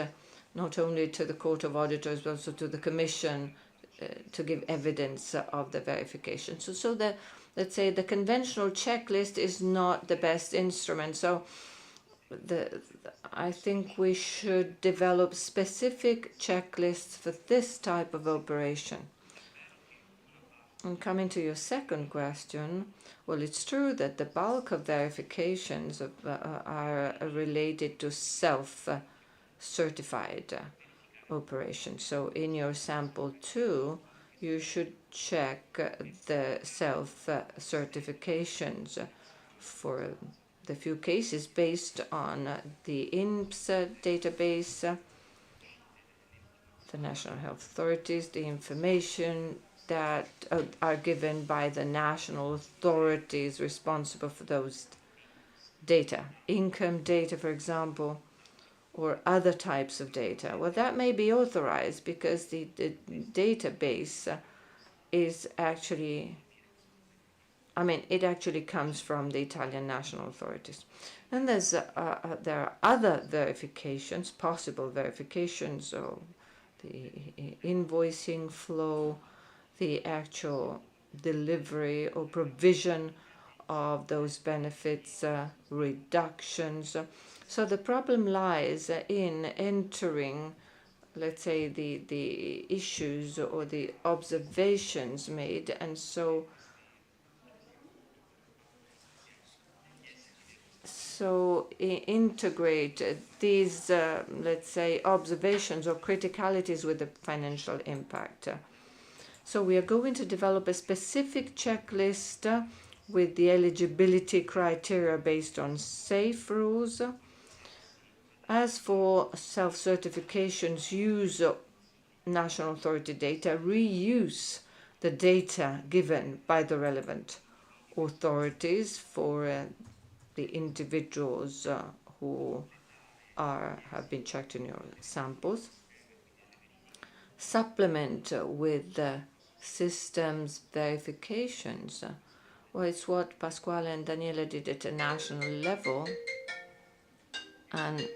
not only to the Court of Auditors but also to the Commission to give evidence of the verification. So the, let's say, the conventional checklist is not the best instrument. So I think we should develop specific checklists for this type of operation. And coming to your second question, well, it's true that the bulk of verifications are related to self-certified operations. So in your sample 2, you should check the self-certifications for the few cases based on the INPS database, the national health authorities, the information that are given by the national authorities responsible for those data, income data, for example, or other types of data. Well, that may be authorized because the database is actually, it actually comes from the Italian national authorities. And there are other verifications, possible verifications of the invoicing flow, the actual delivery or provision of those benefits, reductions. So the problem lies in entering, let's say, the issues or the observations made, and so integrate these, let's say, observations or criticalities with the financial impact. So we are going to develop a specific checklist with the eligibility criteria based on SAFE rules. As for self-certifications, use national authority data, reuse the data given by the relevant authorities for the individuals who have been checked in your samples. Supplement with systems verifications. Well, it's what Pasquale and Daniela did at a national level, and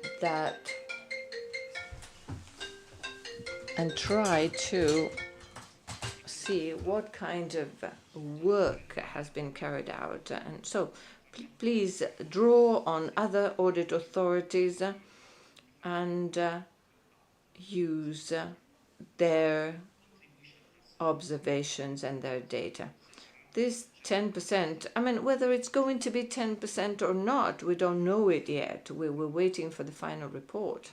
try to see what kind of work has been carried out. And so please draw on other audit authorities and use their observations and their data. This 10%, I mean, whether it's going to be 10% or not, we don't know it yet. We're waiting for the final report.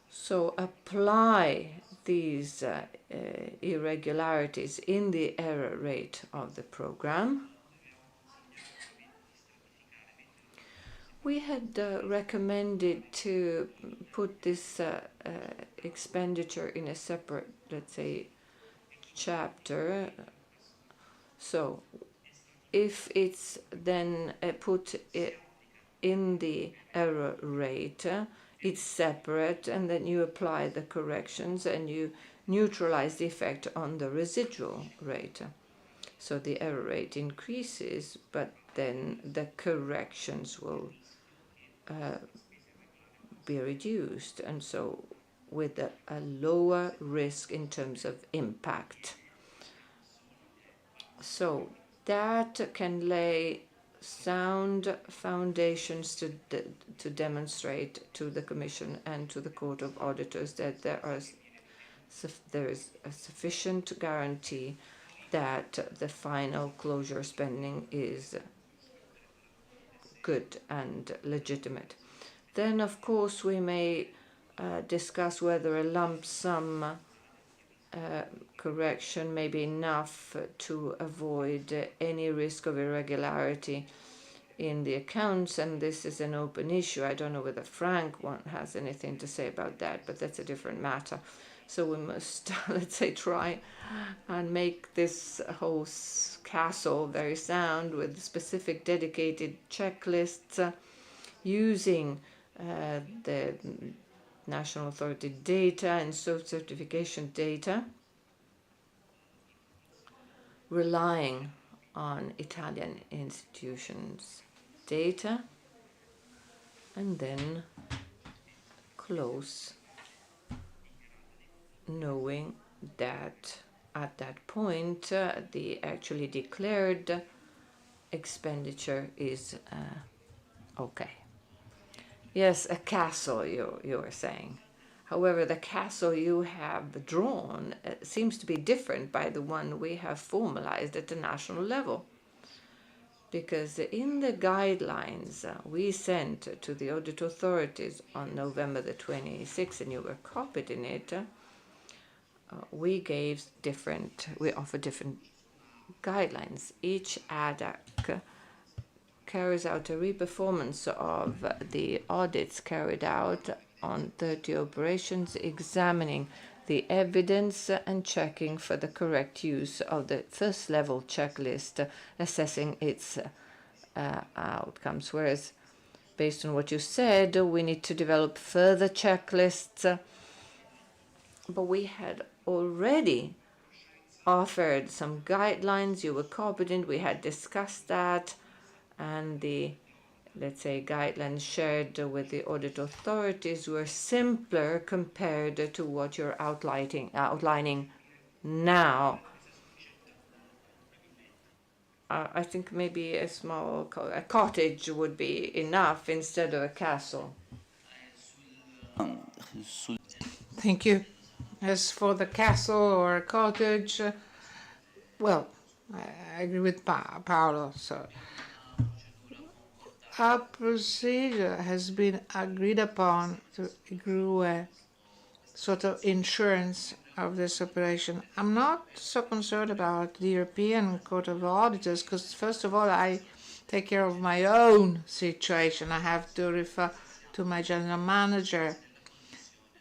So apply these irregularities in the error rate of the program. We had recommended to put this expenditure in a separate, let's say, chapter. So if it's then put in the error rate, it's separate, and then you apply the corrections and you neutralize the effect on the residual rate. So the error rate increases, but then the corrections will be reduced, and so with a lower risk in terms of impact. So that can lay sound foundations to demonstrate to the Commission and to the Court of Auditors that there is a sufficient guarantee that the final closure spending is good and legitimate. Then, of course, we may discuss whether a lump sum correction may be enough to avoid any risk of irregularity in the accounts, and this is an open issue. I don't know whether Frank has anything to say about that, but that's a different matter. So we must, let's say, try and make this whole castle very sound with specific dedicated checklists using the national authority data and certification data, relying on Italian institutions' data, and then close, knowing that at that point the actually declared expenditure is okay. Yes, a castle, you were saying. However, the castle you have drawn seems to be different by the one we have formalized at the national level. Because in the guidelines we sent to the audit authorities on November the 26th, and you were copied in it, we offer different guidelines. Each ADAC carries out a reperformance of the audits carried out on 30 operations, examining the evidence and checking for the correct use of the first level checklist, assessing its outcomes. Whereas, based on what you said, we need to develop further checklists, but we had already offered some guidelines. You were competent, we had discussed that, and the, let's say, guidelines shared with the audit authorities were simpler compared to what you're outlining now. I think maybe a small cottage would be enough instead of a castle. Thank you. As for the castle or a cottage, well, I agree with Paolo. So our procedure has been agreed upon to agree a sort of insurance of this operation. I'm not so concerned about the European Court of Auditors because, first of all, I take care of my own situation. I have to refer to my general manager.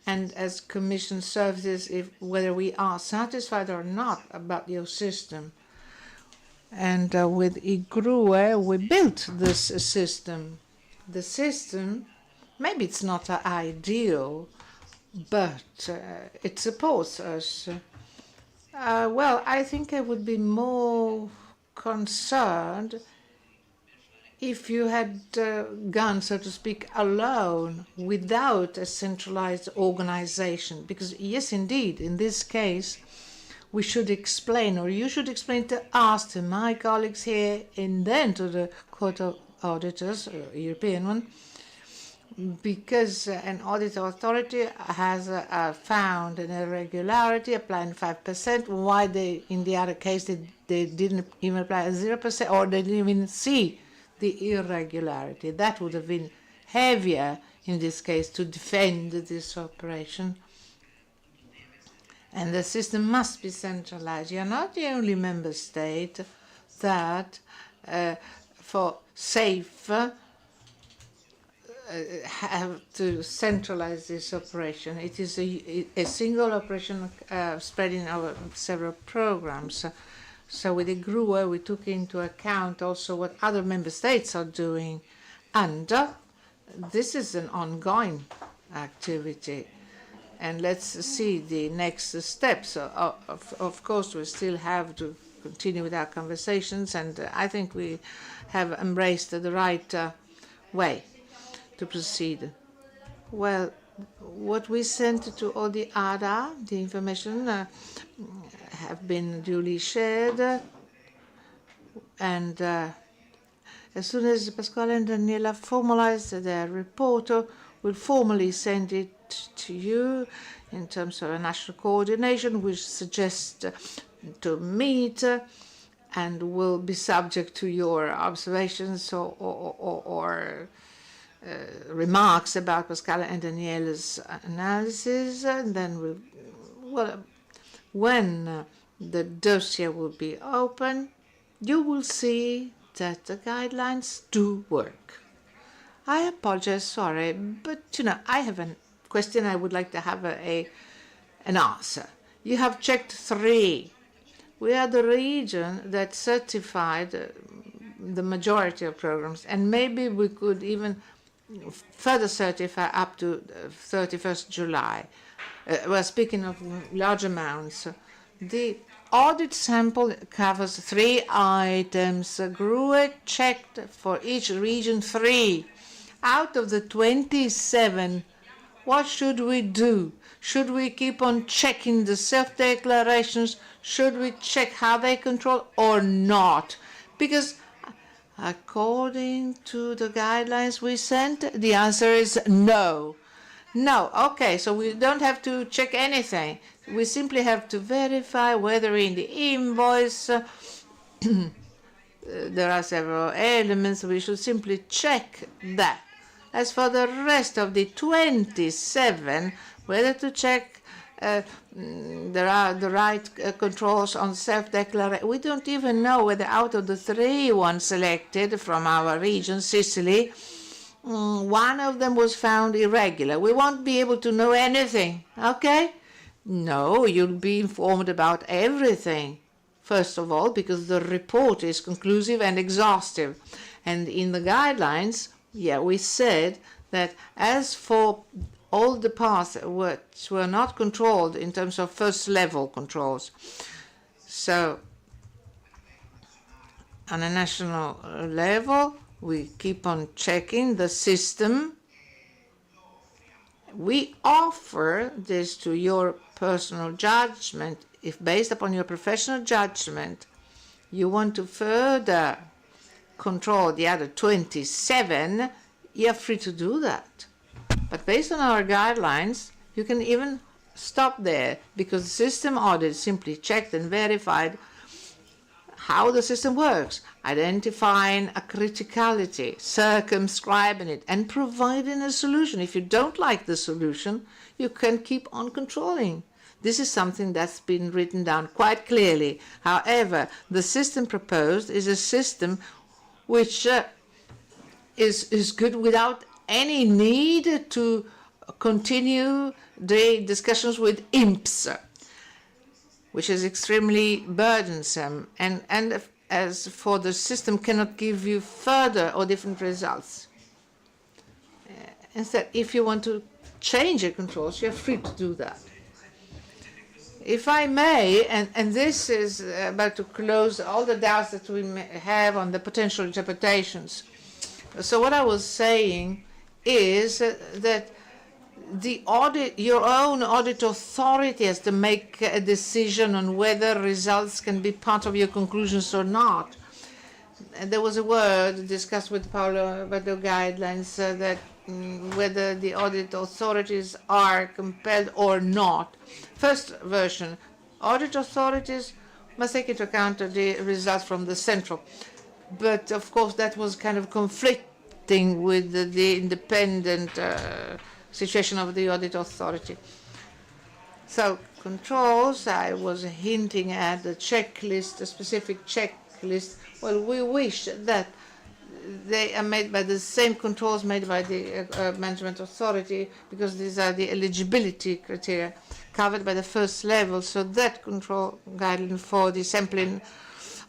And as Commission services, whether we are satisfied or not about your system. And with IGRUE, we built this system. The system, maybe it's not ideal, but it supports us. Well, I think I would be more concerned if you had gone, so to speak, alone, without a centralized organization. Because, yes, indeed, in this case, we should explain, or you should explain to us, to my colleagues here, and then to the Court of Auditors, European one, because an audit authority has found an irregularity, applying 5%, why they, in the other case, they didn't even apply 0%, or they didn't even see the irregularity. That would have been heavier in this case to defend this operation. And the system must be centralized. You're not the only member state that, for safe, have to centralize this operation. It is a single operation spreading over several programs. So with the GRUE, we took into account also what other member states are doing. And this is an ongoing activity. And let's see the next steps. Of course, we still have to continue with our conversations, and I think we have embraced the right way to proceed. Well, what we sent to all the ADA, the information, have been duly shared, and as soon as Pasquale and Daniela formalize their report, we'll formally send it to you in terms of a national coordination, which suggests to meet and will be subject to your observations or remarks about Pasquale and Daniela's analysis. And then when the dossier will be open, you will see that the guidelines do work. I apologize, sorry, but I have a question I would like to have an answer. You have checked 3. We are the region that certified the majority of programs, and maybe we could even further certify up to 31st July. Well, speaking of large amounts, the audit sample covers 3 items. GRUE checked for each region 3. Out of the 27, what should we do? Should we keep on checking the self-declarations? Should we check how they control or not? Because according to the guidelines we sent, the answer is no. No, okay, so we don't have to check anything. We simply have to verify whether in the invoice there are several elements. We should simply check that. As for the rest of the 27, whether to check there are the right controls on self-declaration. We don't even know whether out of the 3 ones selected from our region, Sicily, one of them was found irregular. We won't be able to know anything, okay? No, you'll be informed about everything. First of all, because the report is conclusive and exhaustive. And in the guidelines, we said that as for all the parts which were not controlled in terms of first level controls, so on a national level, we keep on checking the system. We offer this to your personal judgment. If based upon your professional judgment, you want to further control the other 27, you're free to do that. But based on our guidelines, you can even stop there, because the system audit simply checked and verified how the system works, identifying a criticality, circumscribing it, and providing a solution. If you don't like the solution, you can keep on controlling. This is something that's been written down quite clearly. However, the system proposed is a system which is good without any need to continue the discussions with imps, which is extremely burdensome, and as for the system cannot give you further or different results. Instead, if you want to change your controls, you're free to do that. If I may, and this is about to close all the doubts that we may have on the potential interpretations. So what I was saying is that the audit, your own audit authority has to make a decision on whether results can be part of your conclusions or not. And there was a word discussed with Paolo about the guidelines that whether the audit authorities are compelled or not. First version, audit authorities must take into account the results from the central. But of course that was kind of conflicting with the independent situation of the audit authority. So controls, I was hinting at the checklist, a specific checklist. Well, we wish that they are made by the same controls made by the management authority, because these are the eligibility criteria covered by the first level. So that control guideline for the sampling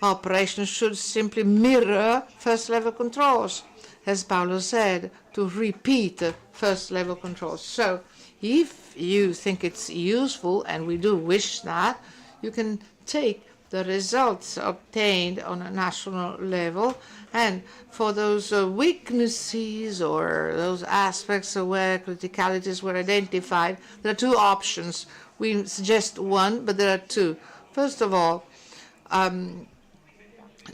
operation should simply mirror first level controls, as Paolo said, to repeat first level controls. So if you think it's useful, and we do wish that, you can take the results obtained on a national level, and for those weaknesses or those aspects where criticalities were identified, there are two options. We suggest one, but there are two. First of all,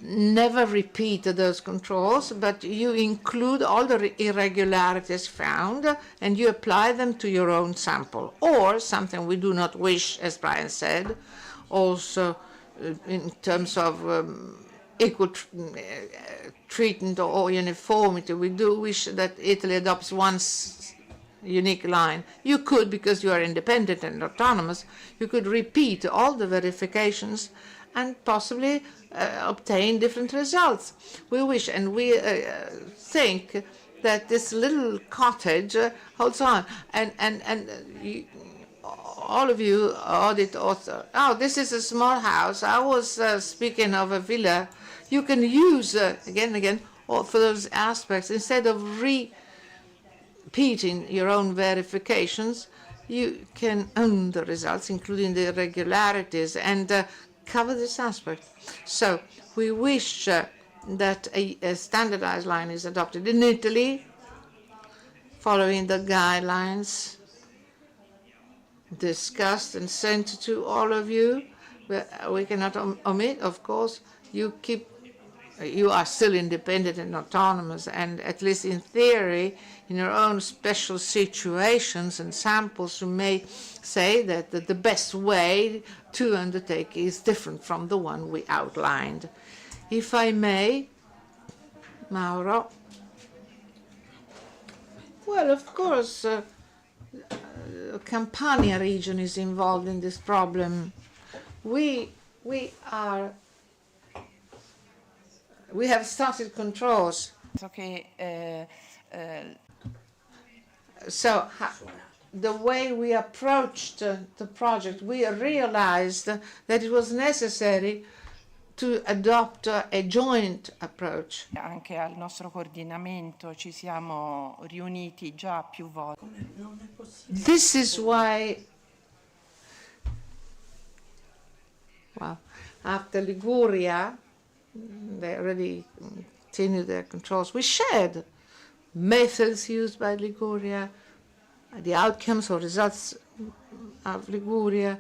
never repeat those controls, but you include all the irregularities found and you apply them to your own sample. Or something we do not wish, as Brian said, also in terms of equal treatment or uniformity, we do wish that Italy adopts one unique line. You could, because you are independent and autonomous, you could repeat all the verifications and possibly obtain different results. We wish, and we think that this little cottage holds on, and all of you audit author. Oh, this is a small house. I was speaking of a villa. You can use again and again for those aspects instead of repeating your own verifications. You can own the results, including the irregularities, and cover this aspect. So we wish that a standardized line is adopted in Italy, following the guidelines discussed and sent to all of you. We cannot omit, of course, you are still independent and autonomous, and at least in theory, in your own special situations and samples, you may say that the best way to undertake is different from the one we outlined. If I may, Mauro. Well, of course, Campania region is involved in this problem. We have started controls. So the way we approached the project, we realized that it was necessary to adopt a joint approach. Anche al nostro coordinamento ci siamo riuniti già più volte. This is why, well, after Liguria, they already continued their controls. We shared methods used by Liguria, the outcomes or results of Liguria,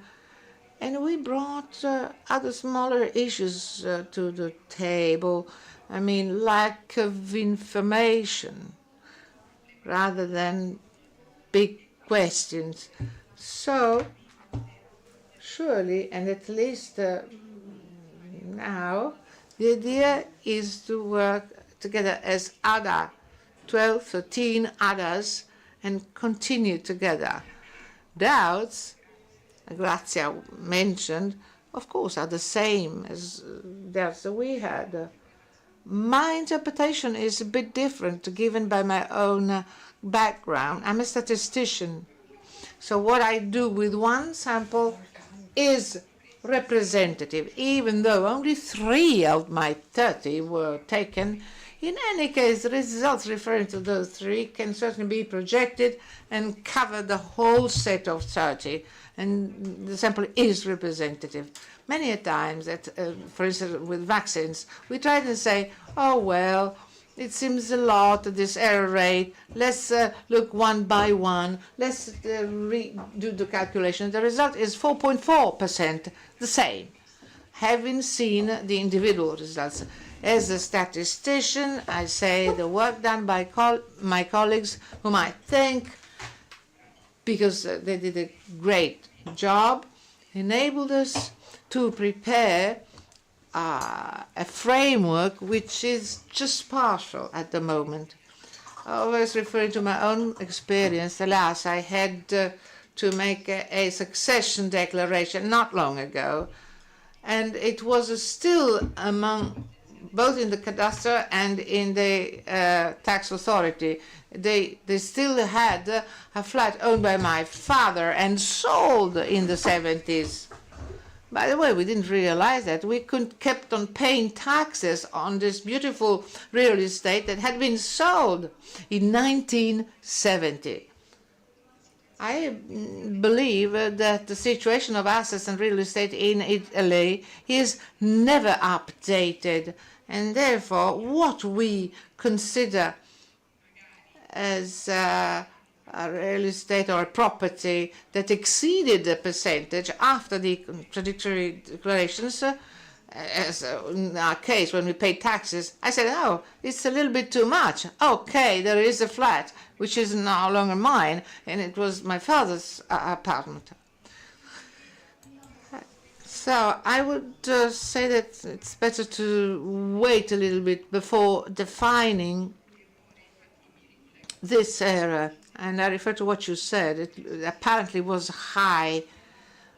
and we brought other smaller issues to the table. I mean, lack of information rather than big questions. So, surely, and at least now, the idea is to work together as ADA, 12, 13 others, and continue together. Doubts, Grazia mentioned, of course, are the same as doubts that we had. My interpretation is a bit different, given by my own background. I'm a statistician, so what I do with one sample is representative, even though only 3 of my 30 were taken. In any case, the results referring to those 3 can certainly be projected and cover the whole set of 30, and the sample is representative. Many a times, for instance, with vaccines, we try to say, oh, well, it seems a lot, this error rate. Let's look one by one. Let's redo the calculation. The result is 4.4%, the same. having seen the individual results. As a statistician, I say the work done by my colleagues, whom I thank because they did a great job, enabled us to prepare a framework which is just partial at the moment. Always referring to my own experience, alas, I had to make a succession declaration not long ago, and it was still among both in the cadastre and in the tax authority. They still had a flat owned by my father and sold in the 70s. By the way, we didn't realize that we kept on paying taxes on this beautiful real estate that had been sold in 1970. I believe that the situation of assets and real estate in Italy is never updated, and therefore what we consider as a real estate or a property that exceeded the percentage after the contradictory declarations, as in our case when we paid taxes, I said, oh, it's a little bit too much. Okay, there is a flat which is no longer mine, and it was my father's apartment. So I would say that it's better to wait a little bit before defining this area. And I refer to what you said. It apparently was high.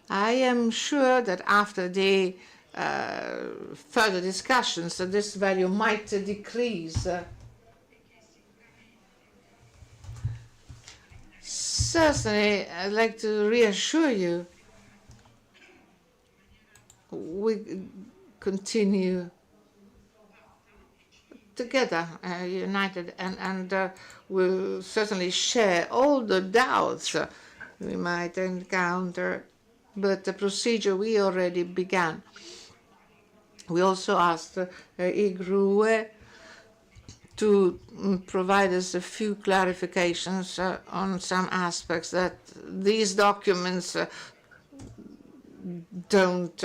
I am sure that after the further discussions, this value might decrease. Certainly, I'd like to reassure you, we continue together, united, and we'll certainly share all the doubts we might encounter, but the procedure we already began. We also asked IGRUE to provide us a few clarifications on some aspects that these documents don't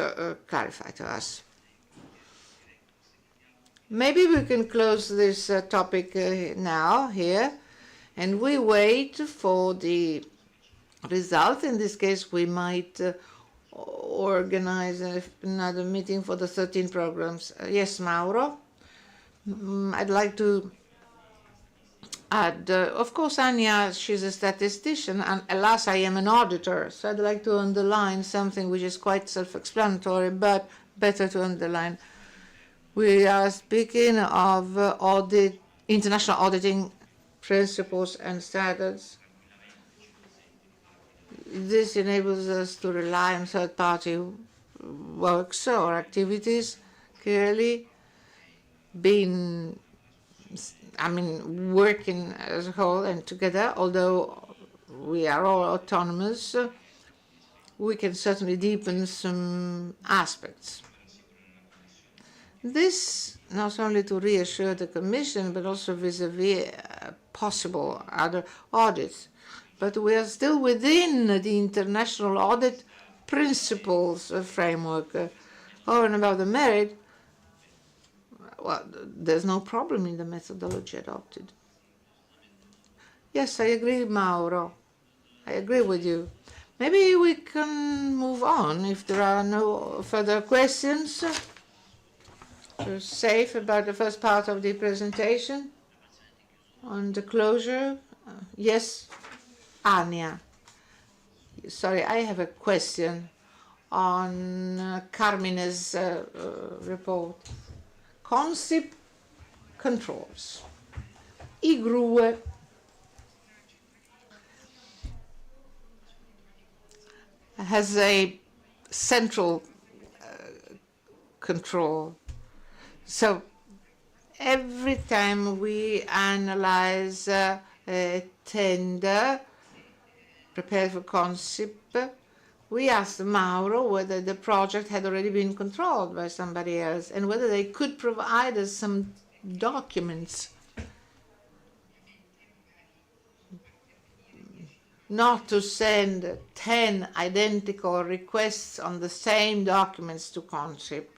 clarify to us. Maybe we can close this topic now, here, and we wait for the result. In this case, we might organize another meeting for the 13 programs. Yes, Mauro? I'd like to add, of course, Anya, she's a statistician, and alas, I am an auditor, so I'd like to underline something which is quite self-explanatory, but better to underline. We are speaking of international auditing principles and standards. This enables us to rely on third-party works or activities, clearly being, working as a whole and together, although we are all autonomous, we can certainly deepen some aspects. This not only to reassure the Commission, but also vis-à-vis possible other audits. But we are still within the international audit principles framework. Over and above the merit, well, there's no problem in the methodology adopted. Yes, I agree, Mauro. I agree with you. Maybe we can move on if there are no further questions. Safe about the first part of the presentation on the closure. Yes, Anya. Sorry, I have a question on Carmine's report. Consip controls. IGRUE has a central control. So every time we analyze a tender prepared for Consip, we asked Mauro whether the project had already been controlled by somebody else and whether they could provide us some documents not to send 10 identical requests on the same documents to CONSIP.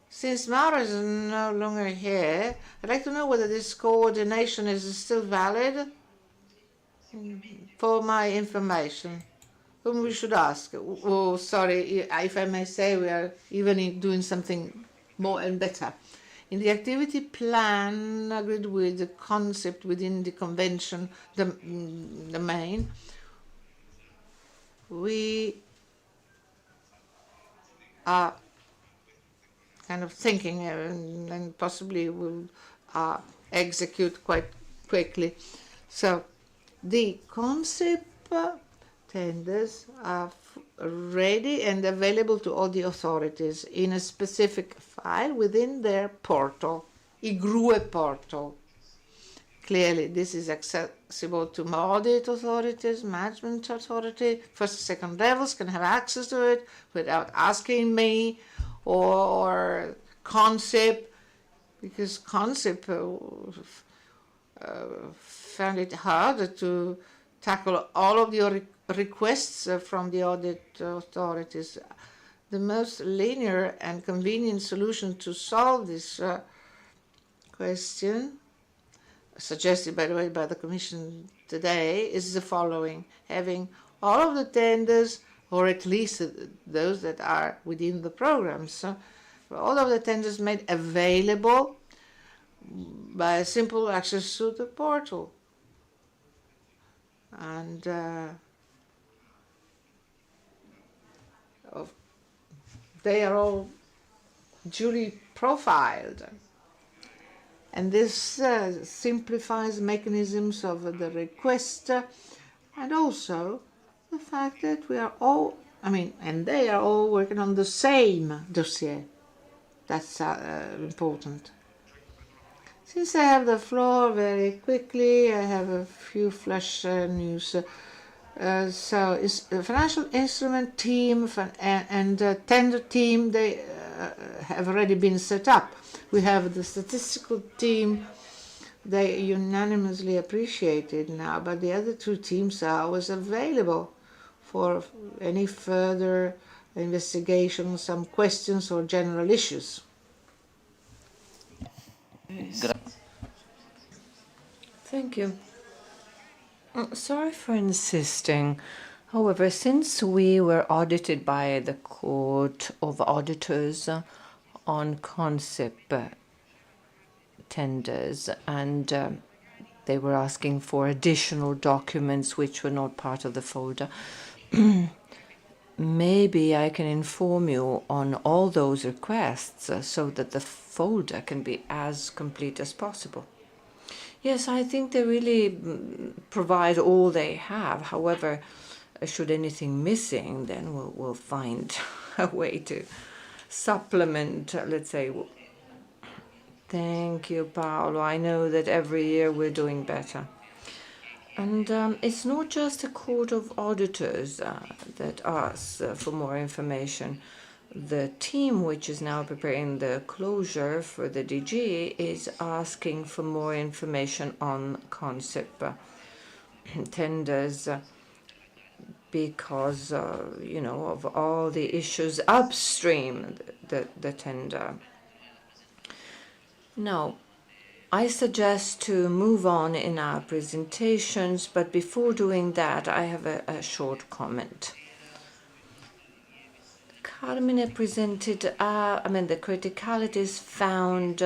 Since Mauro is no longer here, I'd like to know whether this coordination is still valid for my information. Whom we should ask? Oh, sorry, if I may say, we are even doing something more and better. In the activity plan agreed with the concept within the convention, the main, we are kind of thinking and possibly will execute quite quickly. So the concept tenders are ready and available to all the authorities in a specific file within their portal, IGRUE portal. Clearly, this is accessible to audit authorities, management authority, first and second levels can have access to it without asking me or CONSIP, because CONSIP found it harder to tackle all of the requests from the audit authorities. The most linear and convenient solution to solve this question, suggested by the way by the Commission today, is the following: having all of the tenders, or at least those that are within the programs, all of the tenders made available by a simple access to the portal. And they are all duly profiled. And this simplifies mechanisms of the request, and also the fact that we are all, and they are all working on the same dossier. That's important. Since I have the floor very quickly, I have a few flash news. So it's the financial instrument team and tender team, they have already been set up. We have the statistical team, they unanimously appreciated now, but the other two teams are always available for any further investigation, some questions or general issues. Thank you. Sorry for insisting. However, since we were audited by the Court of Auditors on CONSIP tenders, and they were asking for additional documents which were not part of the folder, maybe I can inform you on all those requests so that the folder can be as complete as possible. Yes, I think they really provide all they have. However, should anything missing, then we'll find a way to supplement, let's say. Thank you, Paolo. I know that every year we're doing better. And it's not just the Court of Auditors that asks for more information. The team which is now preparing the closure for the DG is asking for more information on CONSIP tenders because, of all the issues upstream the tender. Now, I suggest to move on in our presentations, but before doing that, I have a short comment. Carmine presented, the criticalities found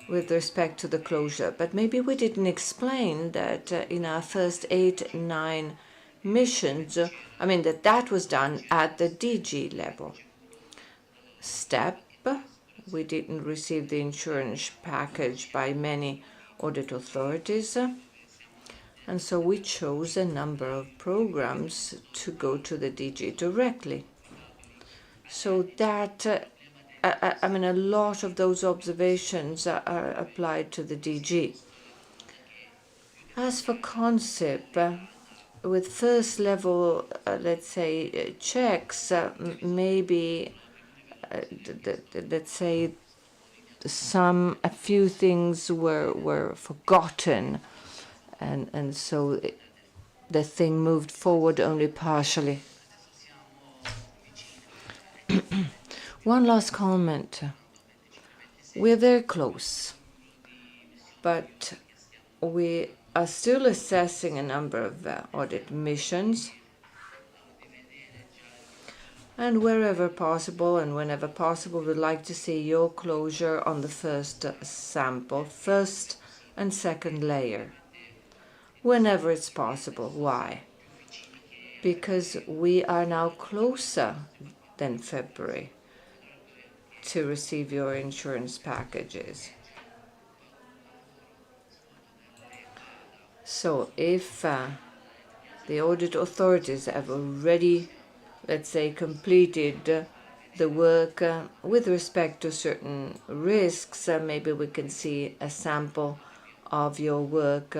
with respect to the closure, but maybe we didn't explain that in our first 8-9 missions, that was done at the DG level. Step, we didn't receive the insurance package by many audit authorities, and so we chose a number of programs to go to the DG directly. So that, a lot of those observations are applied to the DG. As for CONSIP, with first level, let's say, checks, maybe, let's say, a few things were forgotten, and so the thing moved forward only partially. One last comment. We're very close, but we are still assessing a number of audit missions. And wherever possible and whenever possible, we'd like to see your closure on the first sample, first and second layer, whenever it's possible. Why? Because we are now closer than February to receive your insurance packages. So if the audit authorities have already, let's say, completed the work with respect to certain risks, maybe we can see a sample of your work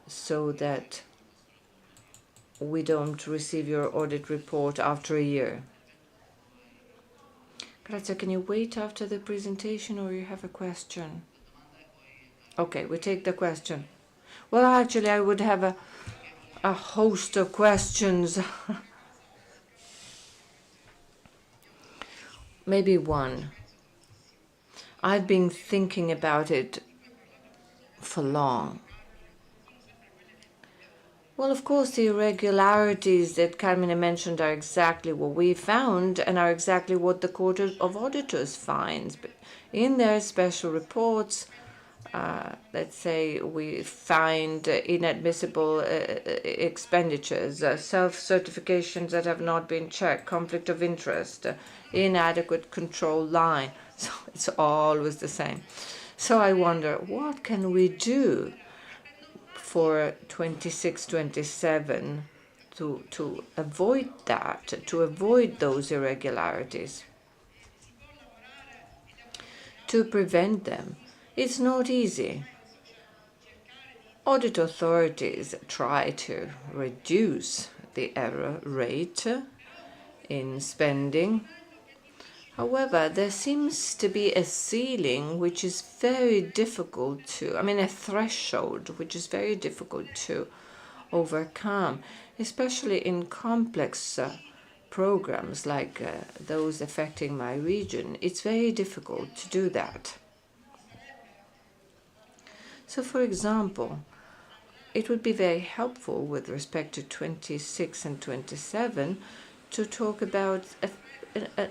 so that we don't receive your audit report after a year. Grazia, can you wait after the presentation or you have a question? Okay, we take the question. Well, actually, I would have a host of questions. Maybe one. I've been thinking about it for long. Well, of course, the irregularities that Carmine mentioned are exactly what we found and are exactly what the Court of Auditors finds. But in their special reports, let's say we find inadmissible expenditures, self-certifications that have not been checked, conflict of interest, inadequate control line. So it's always the same. So I wonder, what can we do for 26-27 to avoid that, to avoid those irregularities, to prevent them? It's not easy. Audit authorities try to reduce the error rate in spending. However, there seems to be a ceiling which is very difficult to, a threshold which is very difficult to overcome, especially in complex programs like those affecting my region. It's very difficult to do that. So, for example, it would be very helpful with respect to 26 and 27 to talk about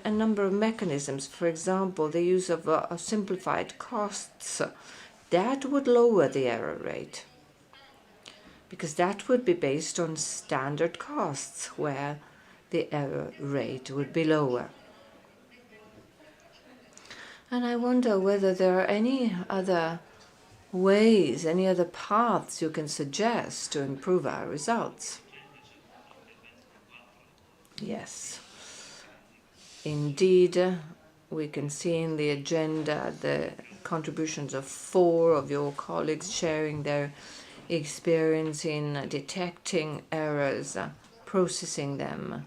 a number of mechanisms. For example, the use of simplified costs. That would lower the error rate, because that would be based on standard costs where the error rate would be lower. And I wonder whether there are any other ways, any other paths you can suggest to improve our results. Yes. Indeed, we can see in the agenda the contributions of 4 of your colleagues sharing their experience in detecting errors, processing them,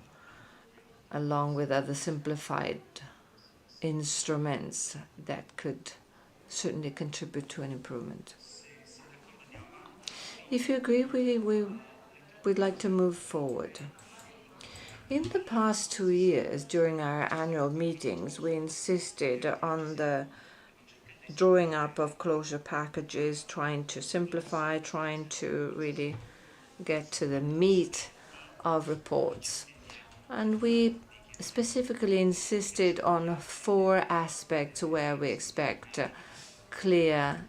along with other simplified instruments that could certainly contribute to an improvement. If you agree, we'd like to move forward. In the past 2 years, during our annual meetings, we insisted on the drawing up of closure packages, trying to simplify, trying to really get to the meat of reports. And we specifically insisted on 4 aspects where we expect clear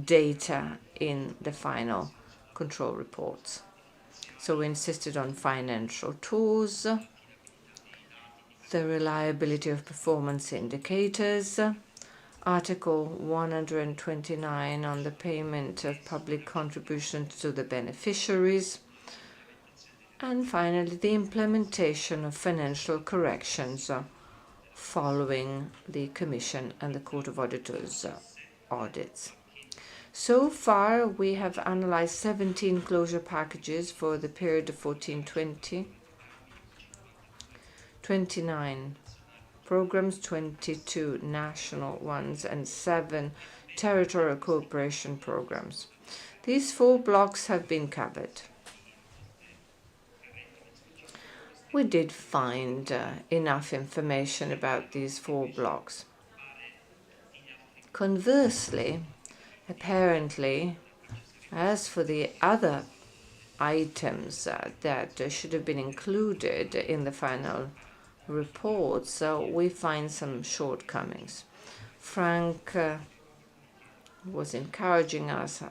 data in the final control reports. So we insisted on financial tools, the reliability of performance indicators, Article 129 on the payment of public contributions to the beneficiaries, and finally the implementation of financial corrections following the Commission and the Court of Auditors audits. So far, we have analyzed 17 closure packages for the period of 14-20, 29 programs, 22 national ones, and 7 territorial cooperation programs. These 4 blocks have been covered. we did find enough information about these 4 blocks. Conversely, apparently, as for the other items that should have been included in the final report, so we find some shortcomings. Frank was encouraging us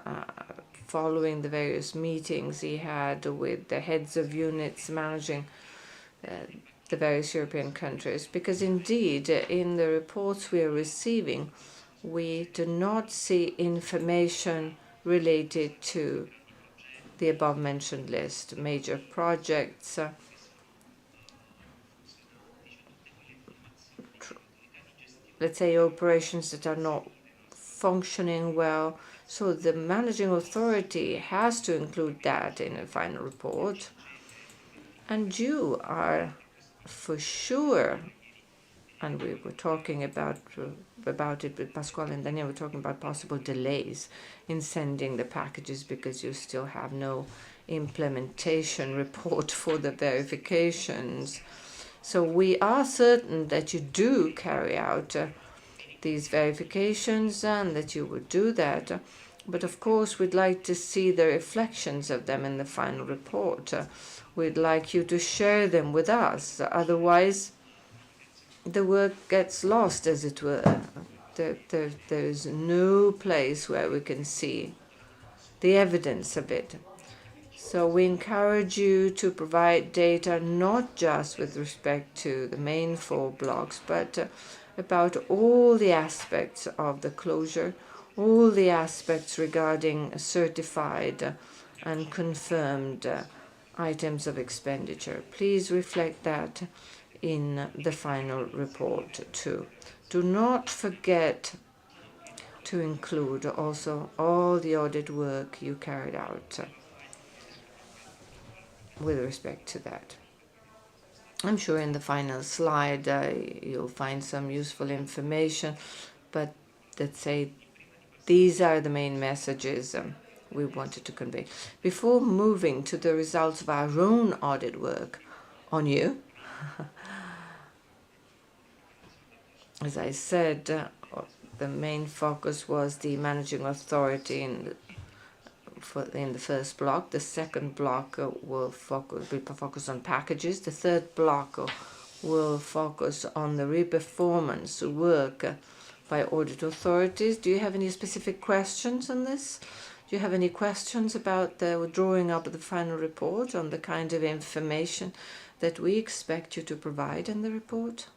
following the various meetings he had with the heads of units managing the various European countries, because indeed in the reports we are receiving, we do not see information related to the above-mentioned list, major projects, let's say operations that are not functioning well. So the managing authority has to include that in a final report. And you are for sure, and we were talking about it with Pasquale and Daniel, we're talking about possible delays in sending the packages because you still have no implementation report for the verifications. So we are certain that you do carry out these verifications and that you would do that. But of course, we'd like to see the reflections of them in the final report. We'd like you to share them with us. Otherwise, the work gets lost, as it were. There's no place where we can see the evidence of it. So we encourage you to provide data not just with respect to the main 4 blocks, but about all the aspects of the closure, all the aspects regarding certified and confirmed items of expenditure. Please reflect that in the final report too. Do not forget to include also all the audit work you carried out with respect to that. I'm sure in the final slide you'll find some useful information, but let's say these are the main messages we wanted to convey. Before moving to the results of our own audit work on you, as I said, the main focus was the managing authority in the first block. The second block will focus on packages. The third block will focus on the re-performance work by audit authorities. Do you have any specific questions on this? Do you have any questions about the drawing up of the final report, on the kind of information that we expect you to provide in the report?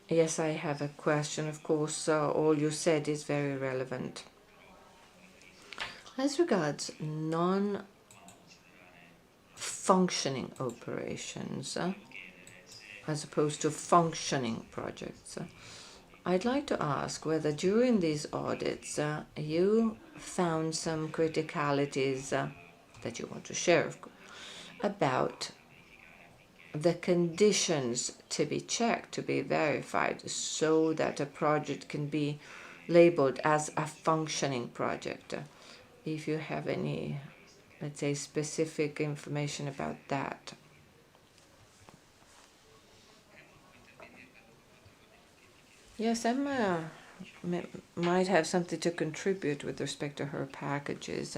Yes, I have a question. Of course, all you said is very relevant. As regards non-functioning operations, as opposed to functioning projects, I'd like to ask whether during these audits you found some criticalities that you want to share, of course, about the conditions to be checked, to be verified, so that a project can be labeled as a functioning project. If you have any, let's say, specific information about that. Yes, Emma might have something to contribute with respect to her packages.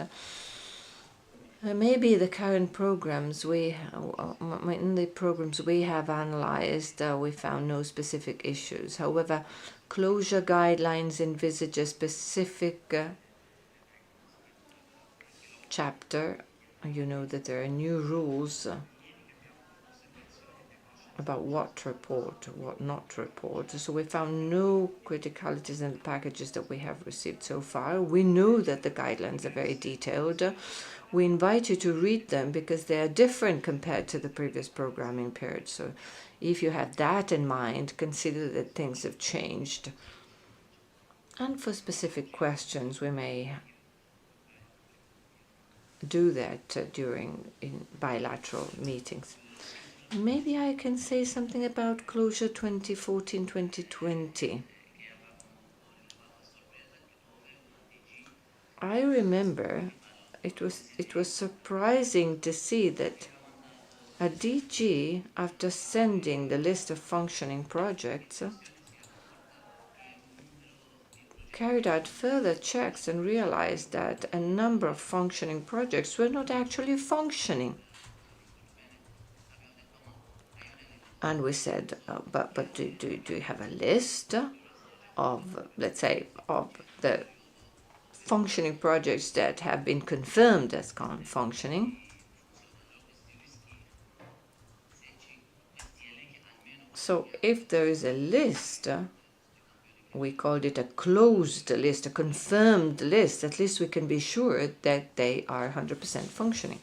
Maybe the current programs in the programs we have analyzed, we found no specific issues. However, closure guidelines envisage a specific chapter. You know that there are new rules about what to report, what not to report. So we found no criticalities in the packages that we have received so far. We know that the guidelines are very detailed. We invite you to read them because they are different compared to the previous programming period. So if you have that in mind, consider that things have changed. And for specific questions, we may do that in bilateral meetings. Maybe I can say something about closure 2014-2020. I remember it was surprising to see that a DG, after sending the list of functioning projects, carried out further checks and realized that a number of functioning projects were not actually functioning. And we said, but do you have a list of, let's say, of the functioning projects that have been confirmed as functioning? So if there is a list, we called it a closed list, a confirmed list, at least we can be sure that they are 100% functioning.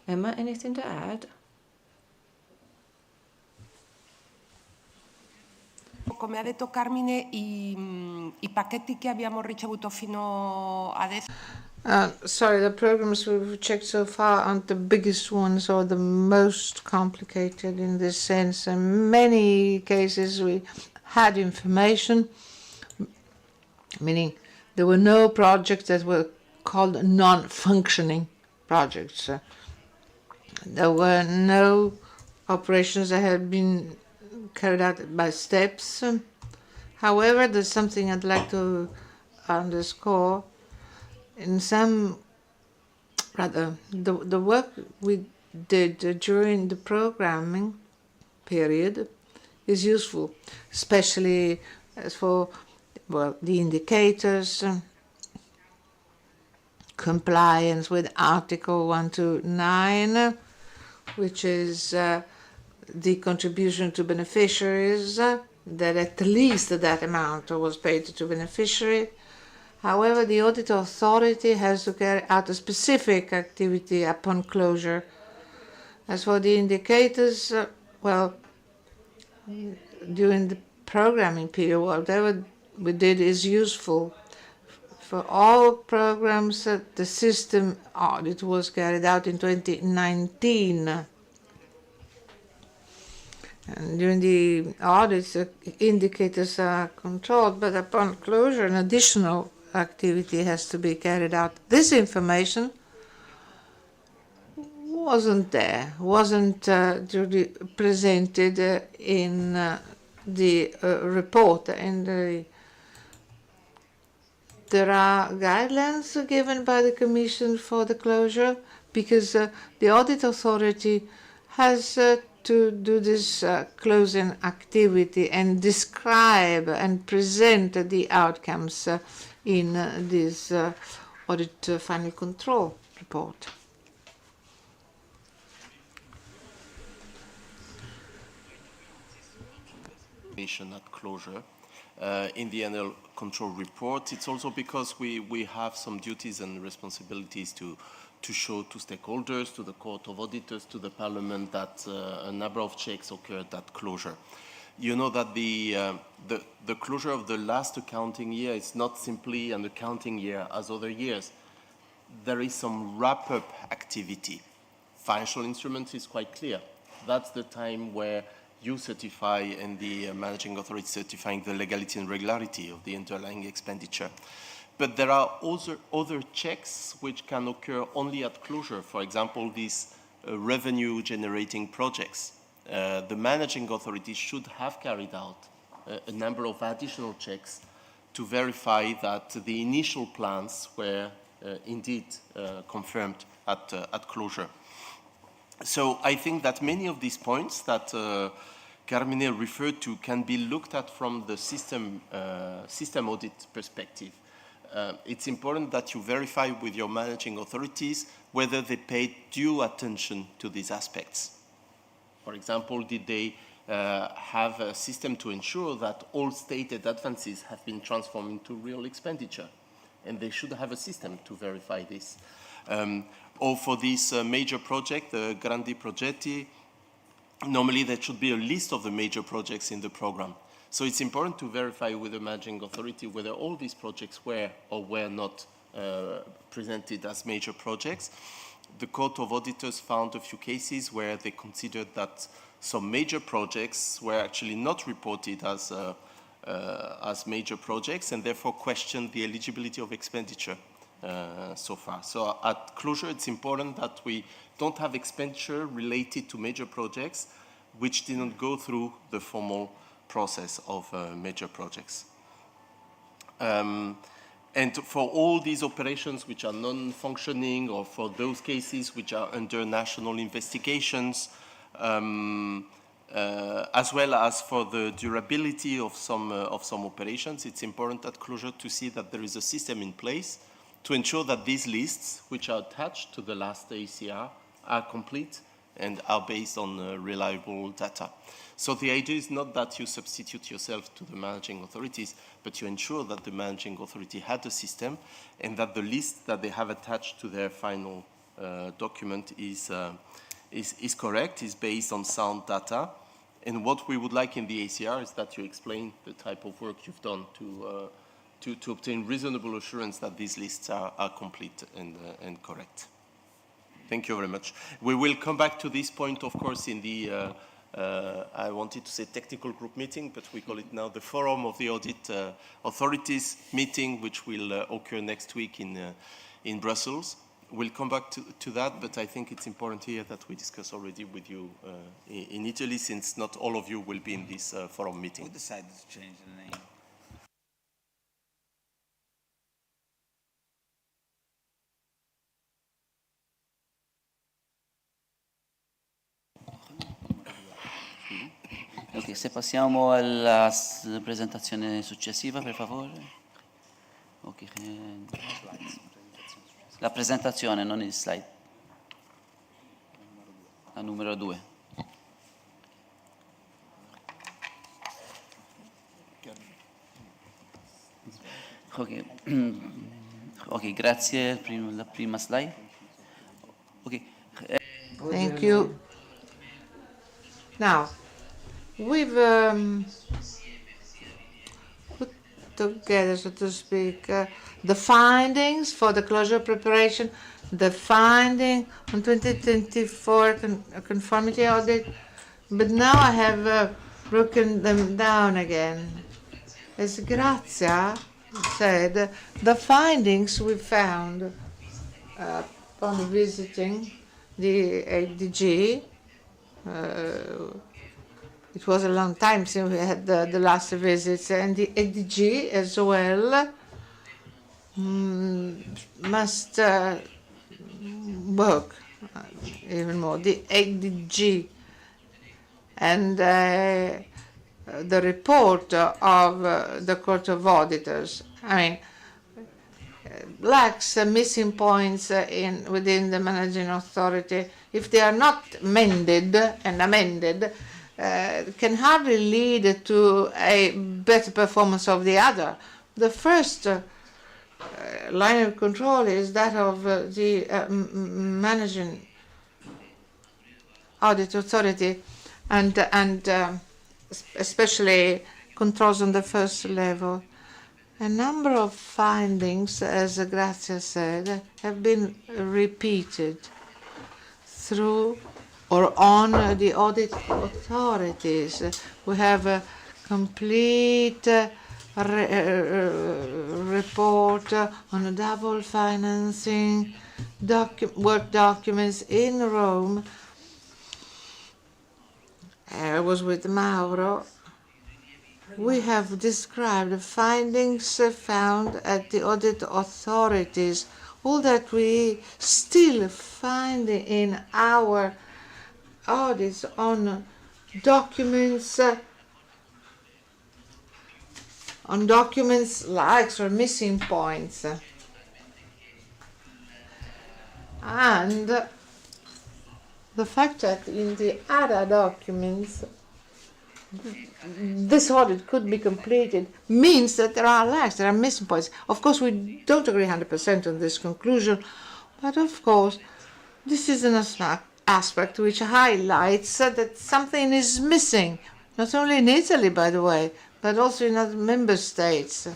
Emma, anything to add? Come ha detto Carmine, i pacchetti che abbiamo ricevuto fino adesso. Sorry, the programs we've checked so far aren't the biggest ones or the most complicated in this sense. In many cases, we had information, meaning there were no projects that were called non-functioning projects. There were no operations that had been carried out by steps. However, there's something I'd like to underscore. In some, rather, the work we did during the programming period is useful, especially as for, well, the indicators, compliance with Article 129, which is the contribution to beneficiaries, that at least that amount was paid to beneficiary. However, the audit authority has to carry out a specific activity upon closure. As for the indicators, well, during the programming period, whatever we did is useful. For all programs, the system audit was carried out in 2019. And during the audits, indicators are controlled, but upon closure, an additional activity has to be carried out. This information wasn't there, wasn't duly presented in the report. And there are guidelines given by the Commission for the closure, because the audit authority has to do this closing activity and describe and present the outcomes in this audit final control report. At closure in the annual control report. It's also because we have some duties and responsibilities to show to stakeholders, to the Court of Auditors, to the Parliament that a number of checks occurred at closure. You know that the closure of the last accounting year is not simply an accounting year as other years. There is some wrap-up activity. Financial instruments is quite clear. That's the time where you certify and the managing authority certifying the legality and regularity of the underlying expenditure. But there are also other checks which can occur only at closure. For example, these revenue-generating projects. The managing authority should have carried out a number of additional checks to verify that the initial plans were indeed confirmed at closure. So I think that many of these points that Carmine referred to can be looked at from the system audit perspective. It's important that you verify with your managing authorities whether they paid due attention to these aspects. For example, did they have a system to ensure that all stated advances have been transformed into real expenditure? And they should have a system to verify this. Or for this major project, the Grandi Progetti, normally there should be a list of the major projects in the program. So it's important to verify with the managing authority whether all these projects were or were not presented as major projects. The Court of Auditors found a few cases where they considered that some major projects were actually not reported as major projects and therefore questioned the eligibility of expenditure so far. So at closure, it's important that we don't have expenditure related to major projects which didn't go through the formal process of major projects. And for all these operations which are non-functioning, or for those cases which are under national investigations, as well as for the durability of some operations, it's important at closure to see that there is a system in place to ensure that these lists, which are attached to the last ACR, are complete and are based on reliable data. So the idea is not that you substitute yourself to the managing authorities, but you ensure that the managing authority had a system and that the list that they have attached to their final document is correct, is based on sound data. And what we would like in the ACR is that you explain the type of work you've done to obtain reasonable assurance that these lists are complete and correct. Thank you very much. We will come back to this point, of course, in the, I wanted to say technical group meeting, but we call it now the Forum of the Audit Authorities meeting, which will occur next week in Brussels. We'll come back to that, but I think it's important here that we discuss already with you in Italy, since not all of you will be in this forum meeting. Who decided to change the name? Ok, se passiamo alla presentazione successiva, per favore. Ok. La presentazione, non il slide. La numero 2. Ok, ok, grazie. La prima slide. Ok. Thank you. Now, we've put together, so to speak, the findings for the closure preparation, the finding on 2024 conformity audit, but now I have broken them down again. As Grazia said, the findings we found upon visiting the ADG, it was a long time since we had the last visits, and the ADG as well must work even more. The ADG and the report of the Court of Auditors, I mean, lacks missing points within the managing authority. If they are not mended and amended, can hardly lead to a better performance of the other. The first line of control is that of the managing audit authority, and especially controls on the first level. A number of findings, as Grazia said, have been repeated through or on the audit authorities. We have a complete report on double financing, work documents in Rome. I was with Mauro. We have described the findings found at the audit authorities, all that we still find in our audits on documents likes or missing points. And the fact that in the other documents this audit could be completed means that there are lacks, there are missing points. Of course, we don't agree 100% on this conclusion, but of course, this is an aspect which highlights that something is missing, not only in Italy, by the way, but also in other member states.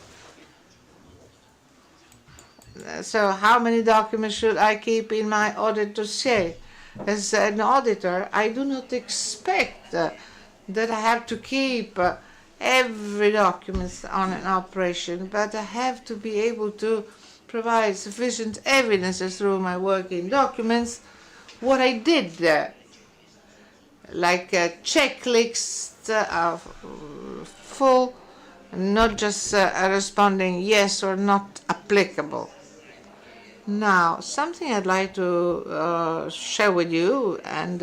So how many documents should I keep in my audit dossier? As an auditor, I do not expect that I have to keep every document on an operation, but I have to be able to provide sufficient evidence through my working documents what I did there, like a checklist of full, not just responding yes or not applicable. Now, something I'd like to share with you, and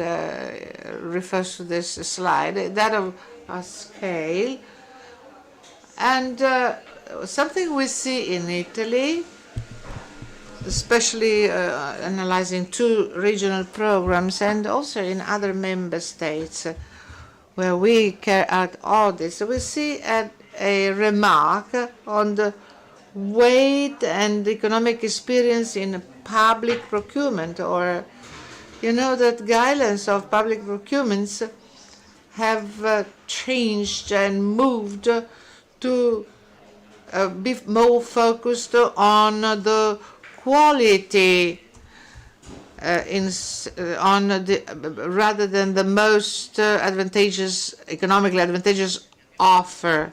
refers to this slide, that of a scale, and something we see in Italy, especially analyzing 2 regional programs, and also in other member states where we carry out audits. We see a remark on the weight and economic experience in public procurement, or you know that guidelines of public procurements have changed and moved to be more focused on the quality rather than the most economically advantageous offer.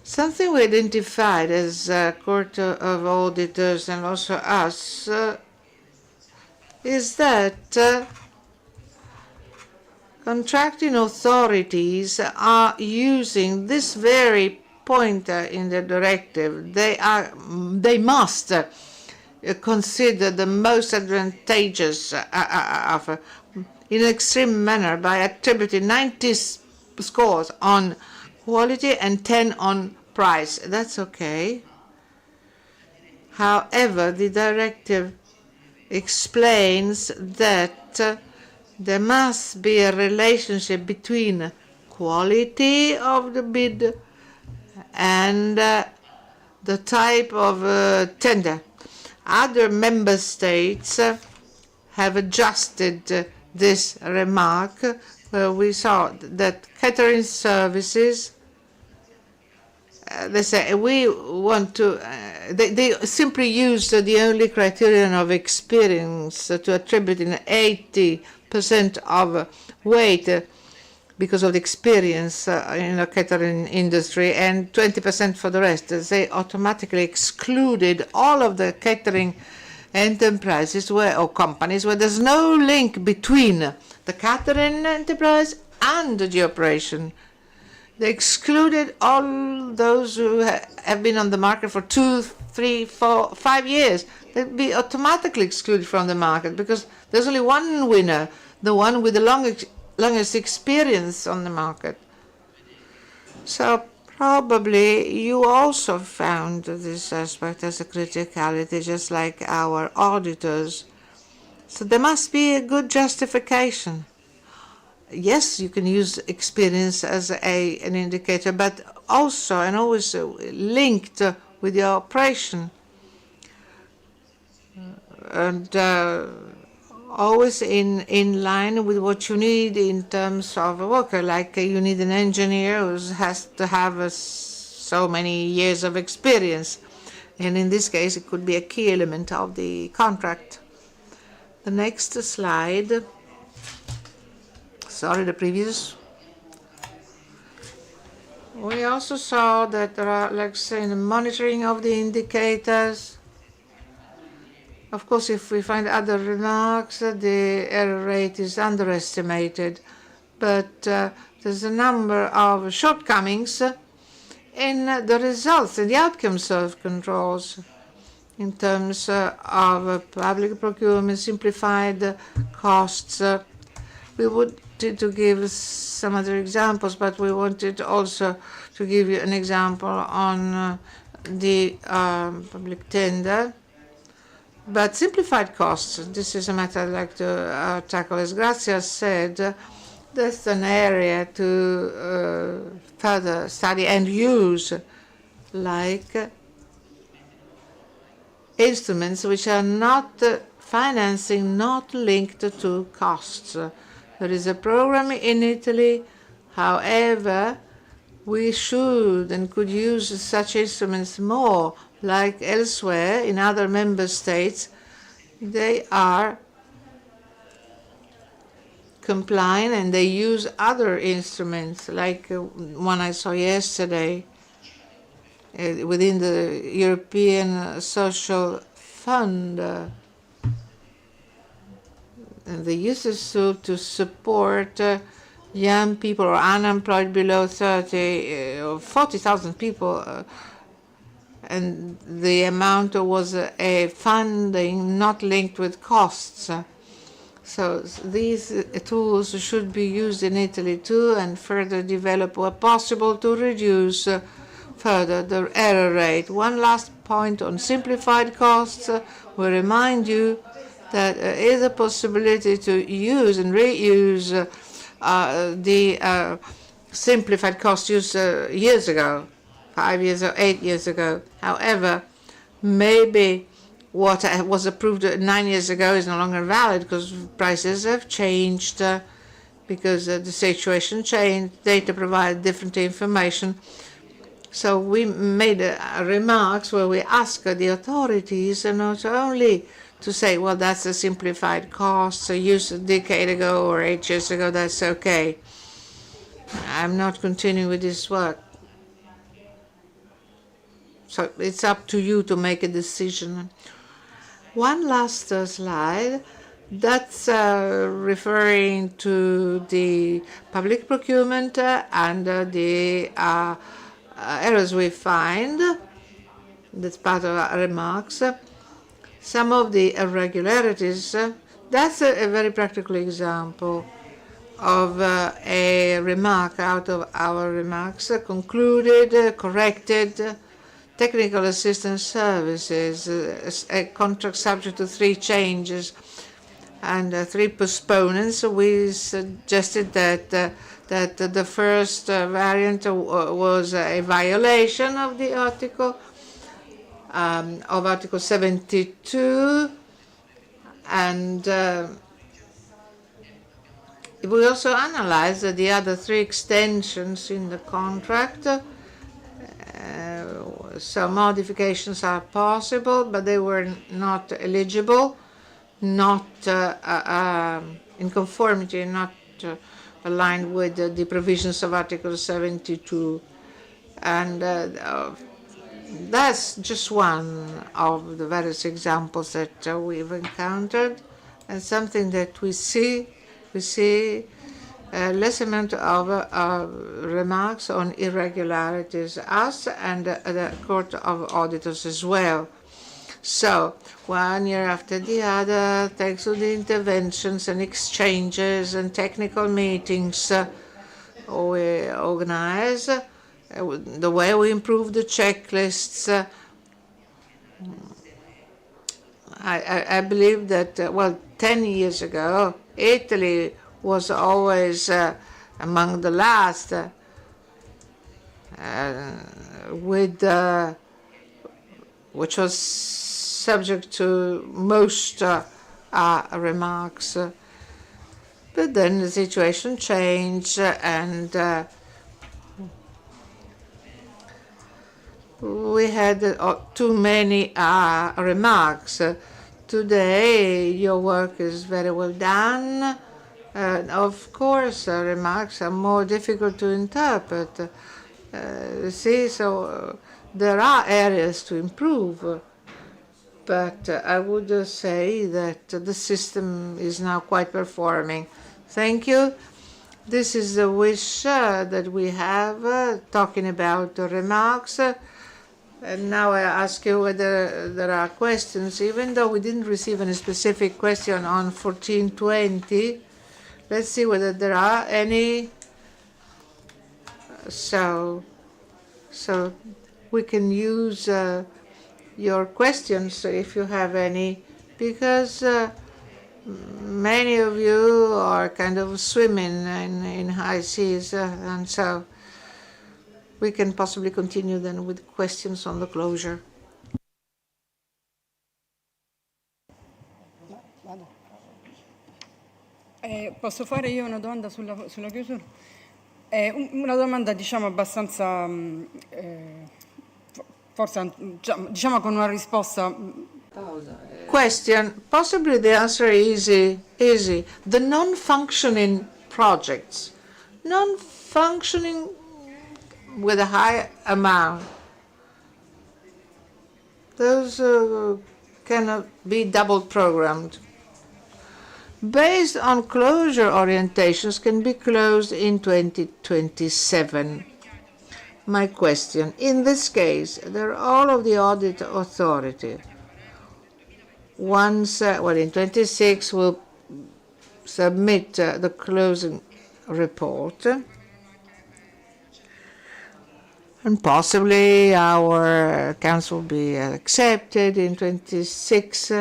Something we identified as Court of Auditors and also us is that contracting authorities are using this very point in the directive. They must consider the most advantageous offer in an extreme manner by attributing 90 scores on quality and 10 on price. That's okay. However, the directive explains that there must be a relationship between quality of the bid and the type of tender. Other member states have adjusted this remark, where we saw that catering services, they say we want to, they simply used the only criterion of experience to attribute in 80% of weight because of the experience in the catering industry, and 20% for the rest. They automatically excluded all of the catering enterprises or companies where there's no link between the catering enterprise and the operation. They excluded all those who have been on the market for 2, 3, 4, 5 years. They'd be automatically excluded from the market because there's only one winner, the one with the longest experience on the market. So probably you also found this aspect as a criticality, just like our auditors. So there must be a good justification. Yes, you can use experience as an indicator, but also and always linked with your operation. And always in line with what you need in terms of a worker. Like you need an engineer who has to have so many years of experience. And in this case, it could be a key element of the contract. The next slide. Sorry, the previous. We also saw that there are, like say, the monitoring of the indicators. Of course, if we find other remarks, the error rate is underestimated, but there's a number of shortcomings in the results and the outcomes of controls in terms of public procurement, simplified costs. We wanted to give some other examples, but we wanted also to give you an example on the public tender. But simplified costs, this is a matter I'd like to tackle. As Grazia said, that's an area to further study and use, like instruments which are not financing, not linked to costs. There is a program in Italy, however, we should and could use such instruments more. Like elsewhere in other member states, they are complying and they use other instruments, like one I saw yesterday within the European Social Fund. And they use this to support young people or unemployed below 30 or 40,000 people. And the amount was a funding not linked with costs. So these tools should be used in Italy too and further developed where possible to reduce further the error rate. One last point on simplified costs. We remind you that there is a possibility to use and reuse the simplified costs used years ago, 5 years or 8 years ago. However, maybe what was approved 9 years ago is no longer valid because prices have changed, because the situation changed, data provide different information. So we made remarks where we asked the authorities not only to say, well, that's a simplified cost, used a decade ago or 8 years ago, that's okay. I'm not continuing with this work. So it's up to you to make a decision. One last slide. That's referring to the public procurement and the errors we find. That's part of our remarks. Some of the irregularities, that's a very practical example of a remark out of our remarks, concluded, corrected, technical assistance services, a contract subject to 3 changes and 3 postponements. We suggested that the first variant was a violation of the article, of Article 72, and we also analyzed the other 3 extensions in the contract. Some modifications are possible, but they were not eligible, not in conformity, not aligned with the provisions of Article 72. And that's just one of the various examples that we've encountered, and something that we see less amount of remarks on irregularities, us and the Court of Auditors as well. So, one year after the other, thanks to the interventions and exchanges and technical meetings we organize, the way we improve the checklists, I believe that, well, 10 years ago, Italy was always among the last with which was subject to most remarks. But then the situation changed and we had too many remarks. Today, your work is very well done. Of course, remarks are more difficult to interpret. See, so there are areas to improve, but I would say that the system is now quite performing. Thank you. This is the wish that we have, talking about the remarks. And now I ask you whether there are questions, even though we didn't receive any specific question on 1420. Let's see whether there are any. So we can use your questions if you have any, because many of you are kind of swimming in high seas, and so we can possibly continue then with questions on the closure. Posso fare io una domanda sulla chiusura? Una domanda diciamo abbastanza, forse diciamo con una risposta. Question. Possibly the answer is easy. The non-functioning projects, non-functioning with a high amount, Those cannot be double programmed. Based on closure orientations can be closed in 2027. My question, in this case, the role of the audit authority, once, in 26 we'll submit the closing report, and possibly our accounts will be accepted in 26,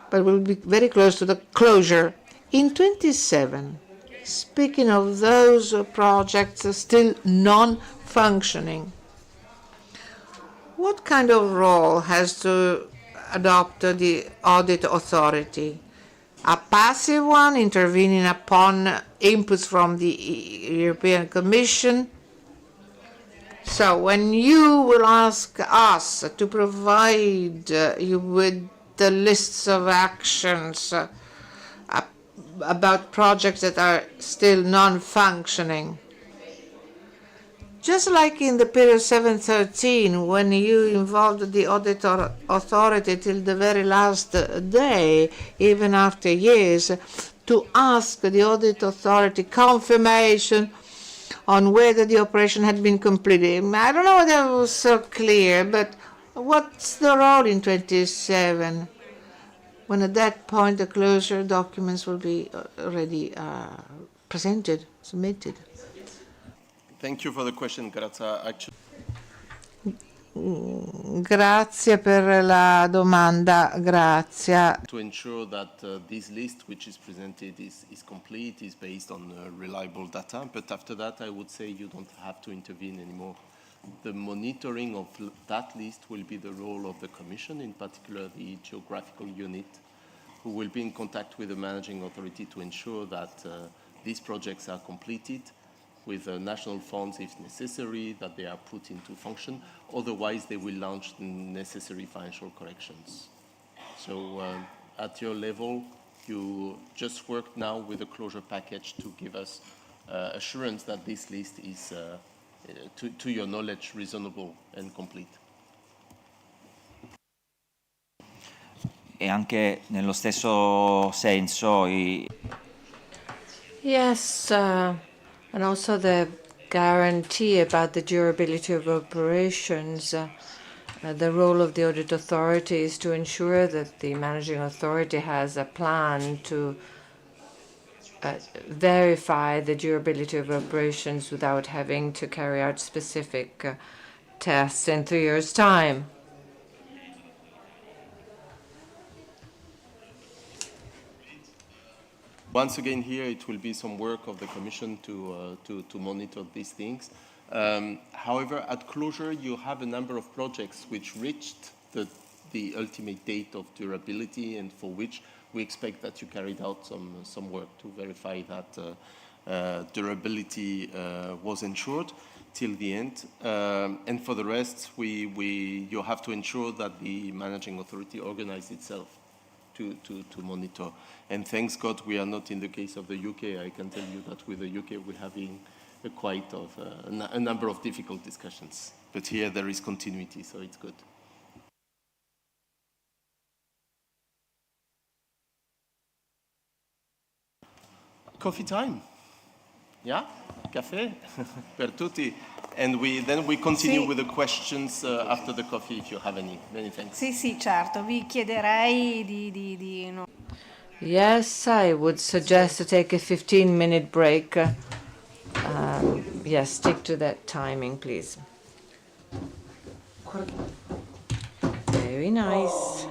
but we'll be very close to the closure. In 27, speaking of those projects still non-functioning, what kind of role has to adopt the audit authority? A passive one, intervening upon inputs from the European Commission? So when you will ask us to provide you with the lists of actions about projects that are still non-functioning, just like in the period 713, when you involved the audit authority till the very last day, even after years, to ask the audit authority confirmation on whether the operation had been completed. I don't know whether it was so clear, but what's the role in 27? When at that point the closure documents will be already presented, submitted. Thank you for the question, Grazia. Actually, Grazie per la domanda, grazie. to ensure that this list, which is presented, is complete, is based on reliable data. But after that, I would say you don't have to intervene anymore. The monitoring of that list will be the role of the Commission, in particular the geographical unit, who will be in contact with the managing authority to ensure that these projects are completed with national funds if necessary, that they are put into function. Otherwise, they will launch the necessary financial corrections. So at your level, you just work now with the closure package to give us assurance that this list is, to your knowledge, reasonable and complete. E anche nello stesso senso Yes, and also the guarantee about the durability of operations. The role of the audit authority is to ensure that the managing authority has a plan to verify the durability of operations without having to carry out specific tests in 3 years' time. Once again, here it will be some work of the Commission to monitor these things. However, at closure, you have a number of projects which reached the ultimate date of durability, and for which we expect that you carried out some work to verify that durability was ensured till the end. And for the rest, you have to ensure that the managing authority organizes itself to monitor. And thanks God we are not in the case of the UK. I can tell you that with the UK we're having a number of difficult discussions. But here there is continuity, so it's good. Coffee time. Yeah? Caffè? Per tutti. And then we continue with the questions after the coffee if you have any. Many thanks. Sì, certo. Vi chiederei di Yes, I would suggest to take a 15-minute break. Yes, stick to that timing, please. Very nice.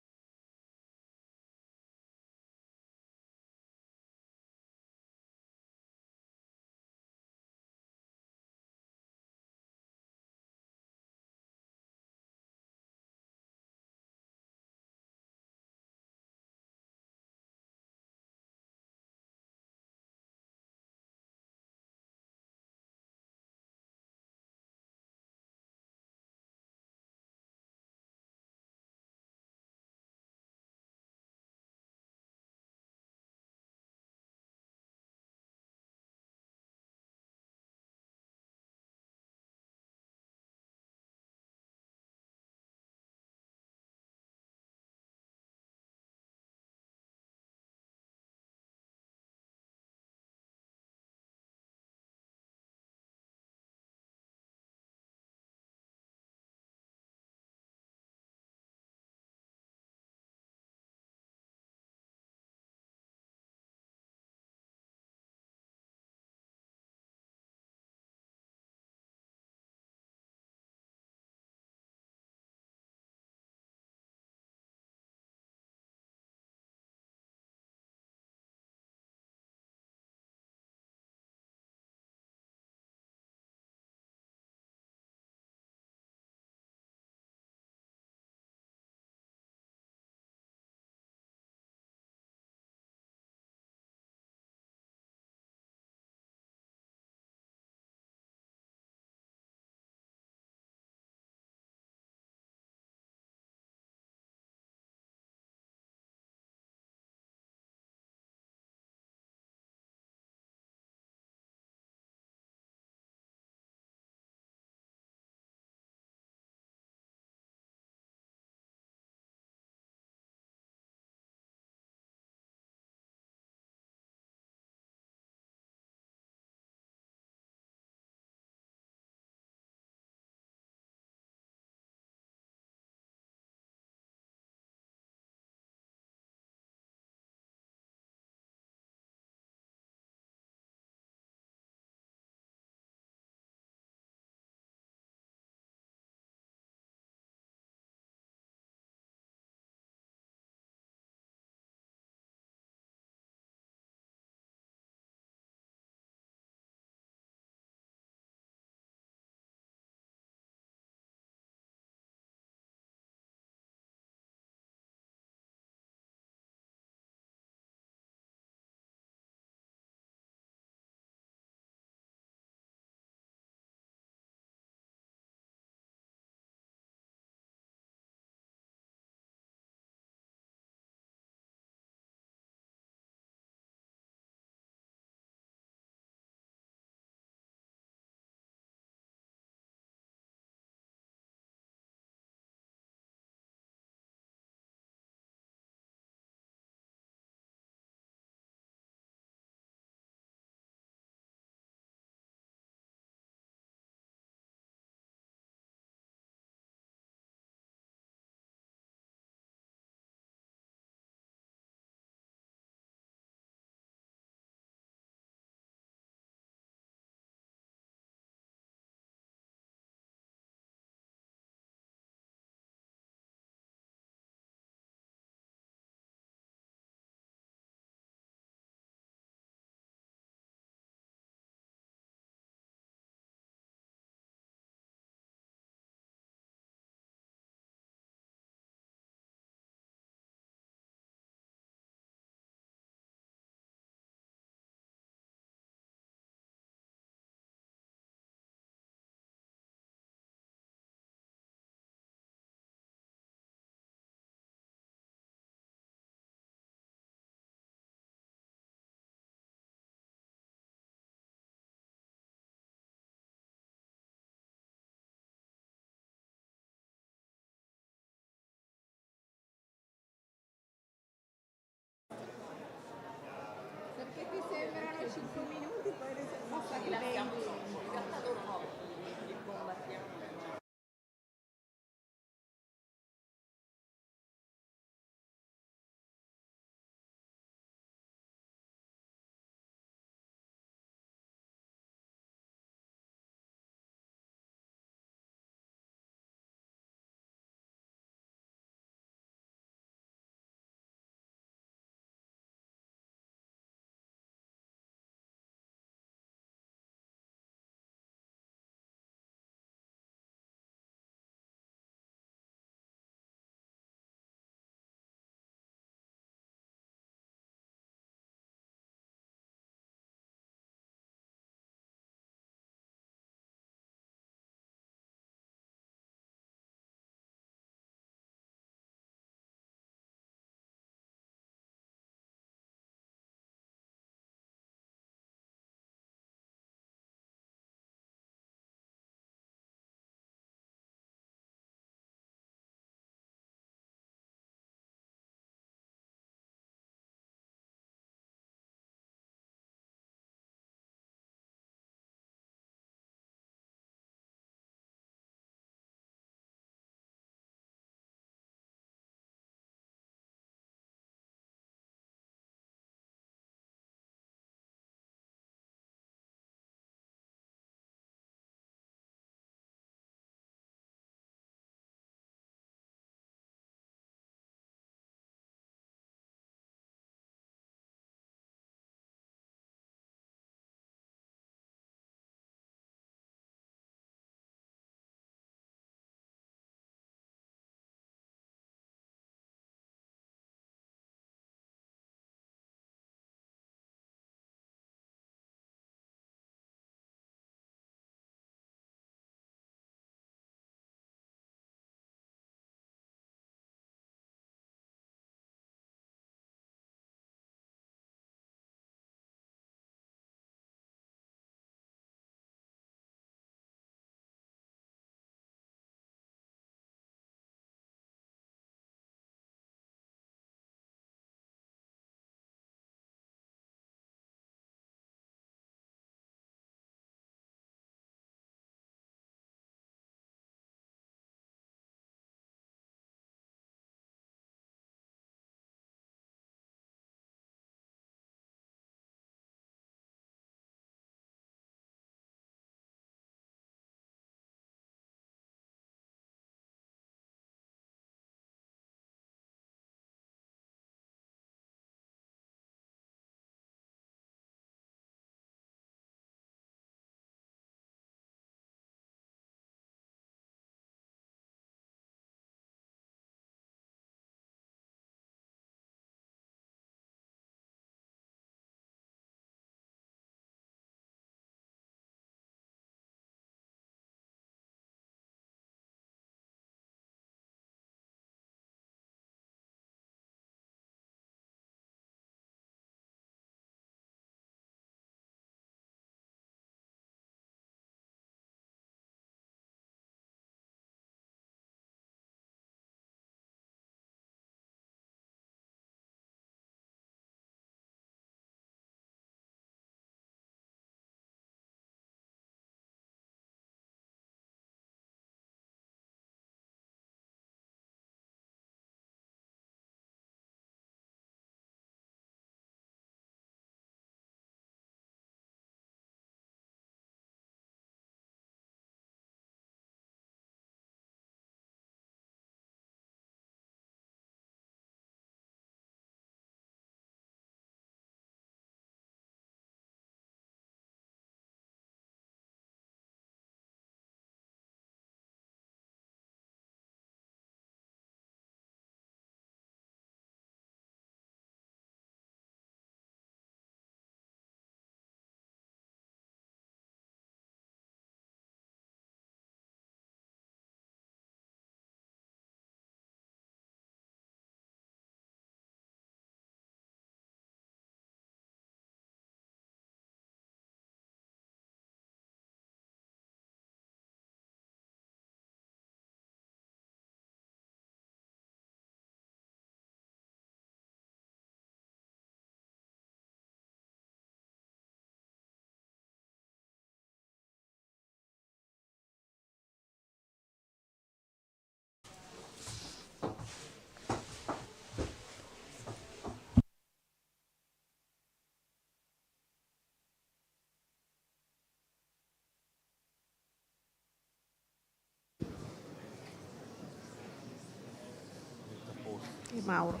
E Mauro.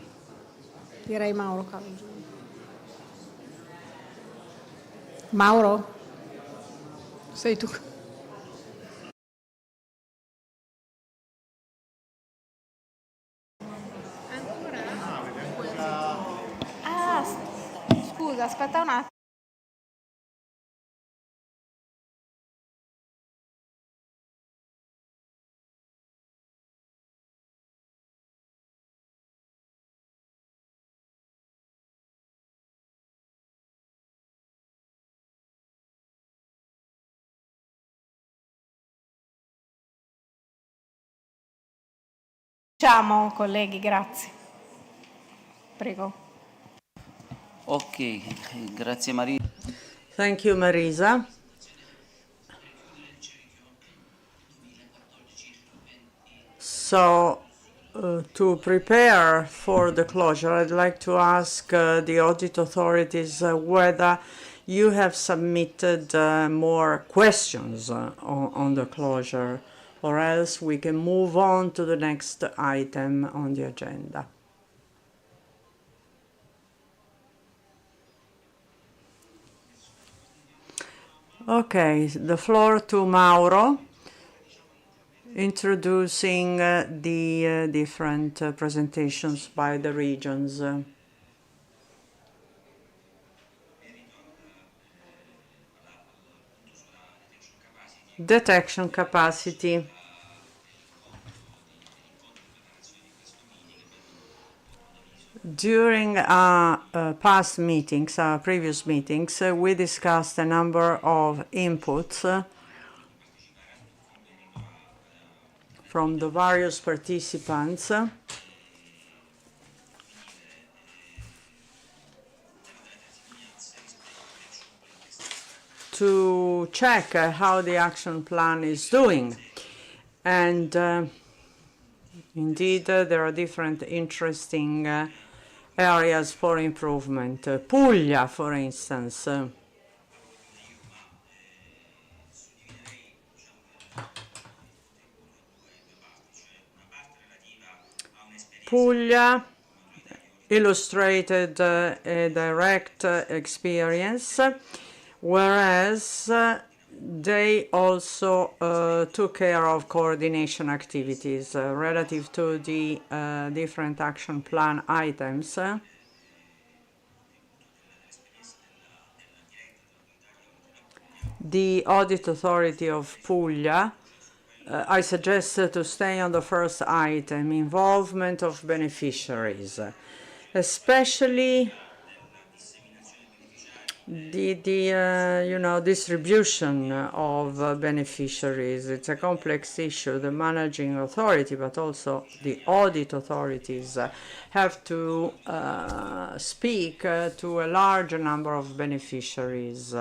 Direi Mauro Calogero. Mauro? Sei tu. Ah, scusa, aspetta un attimo. Ciao colleghi, grazie. Prego. Ok, grazie Maria. Thank you, Marisa. So, to prepare for the closure, I'd like to ask the audit authorities whether you have submitted more questions on the closure, or else we can move on to the next item on the agenda. Okay, the floor to Mauro, introducing the different presentations by the regions. Detection capacity. During our past meetings, our previous meetings, we discussed a number of inputs from the various participants to check how the action plan is doing. And indeed, there are different interesting areas for improvement. Puglia, for instance. Puglia illustrated a direct experience, whereas they also took care of coordination activities relative to the different action plan items. The audit authority of Puglia, I suggest to stay on the first item, involvement of beneficiaries, especially the distribution of beneficiaries. It's a complex issue. The managing authority, but also the audit authorities, have to speak to a large number of beneficiaries.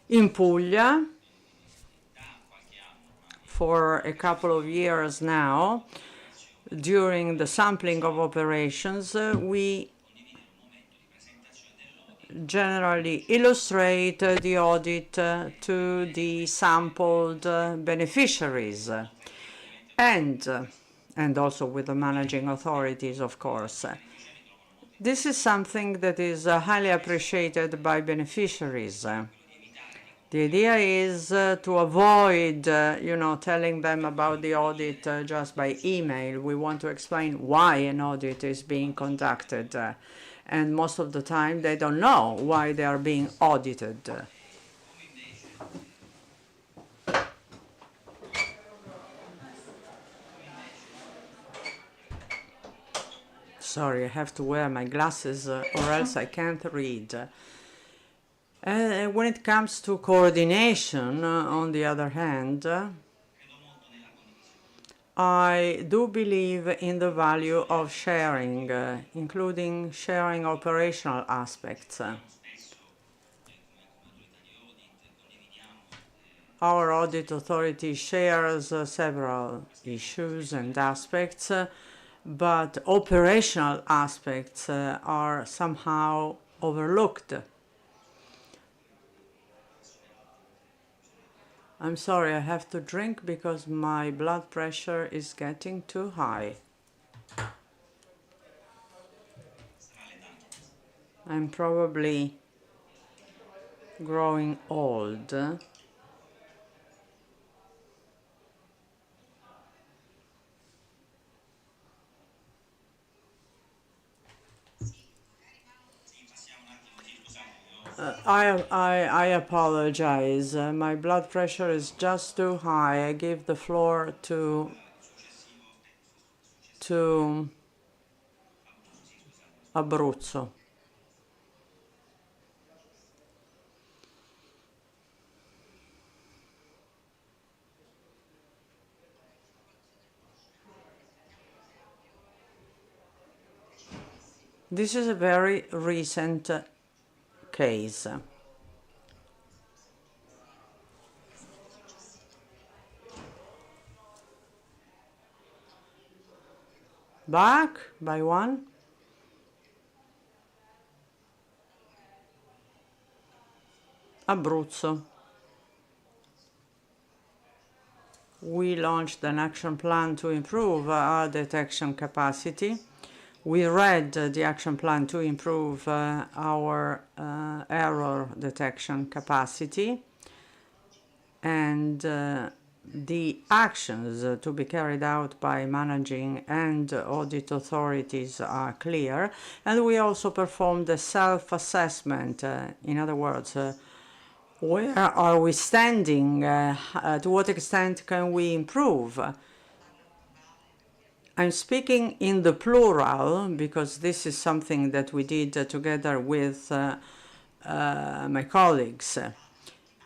In Puglia, for a couple of years now, during the sampling of operations, we generally illustrate the audit to the sampled beneficiaries and also with the managing authorities, of course. This is something that is highly appreciated by beneficiaries. The idea is to avoid, telling them about the audit just by email. We want to explain why an audit is being conducted. And most of the time, they don't know why they are being audited. Sorry, I have to wear my glasses or else I can't read. When it comes to coordination, on the other hand, I do believe in the value of sharing, including sharing operational aspects. Our audit authority shares several issues and aspects, but operational aspects are somehow overlooked. I'm sorry, I have to drink because my blood pressure is getting too high. I'm probably growing old. I apologize. My blood pressure is just too high. I give the floor to Abruzzo. This is a very recent case. Back by one. Abruzzo. We launched an action plan to improve our detection capacity. We read the action plan to improve our error detection capacity, and the actions to be carried out by managing and audit authorities are clear. And we also performed a self-assessment. In other words, where are we standing? To what extent can we improve? I'm speaking in the plural because this is something that we did together with my colleagues.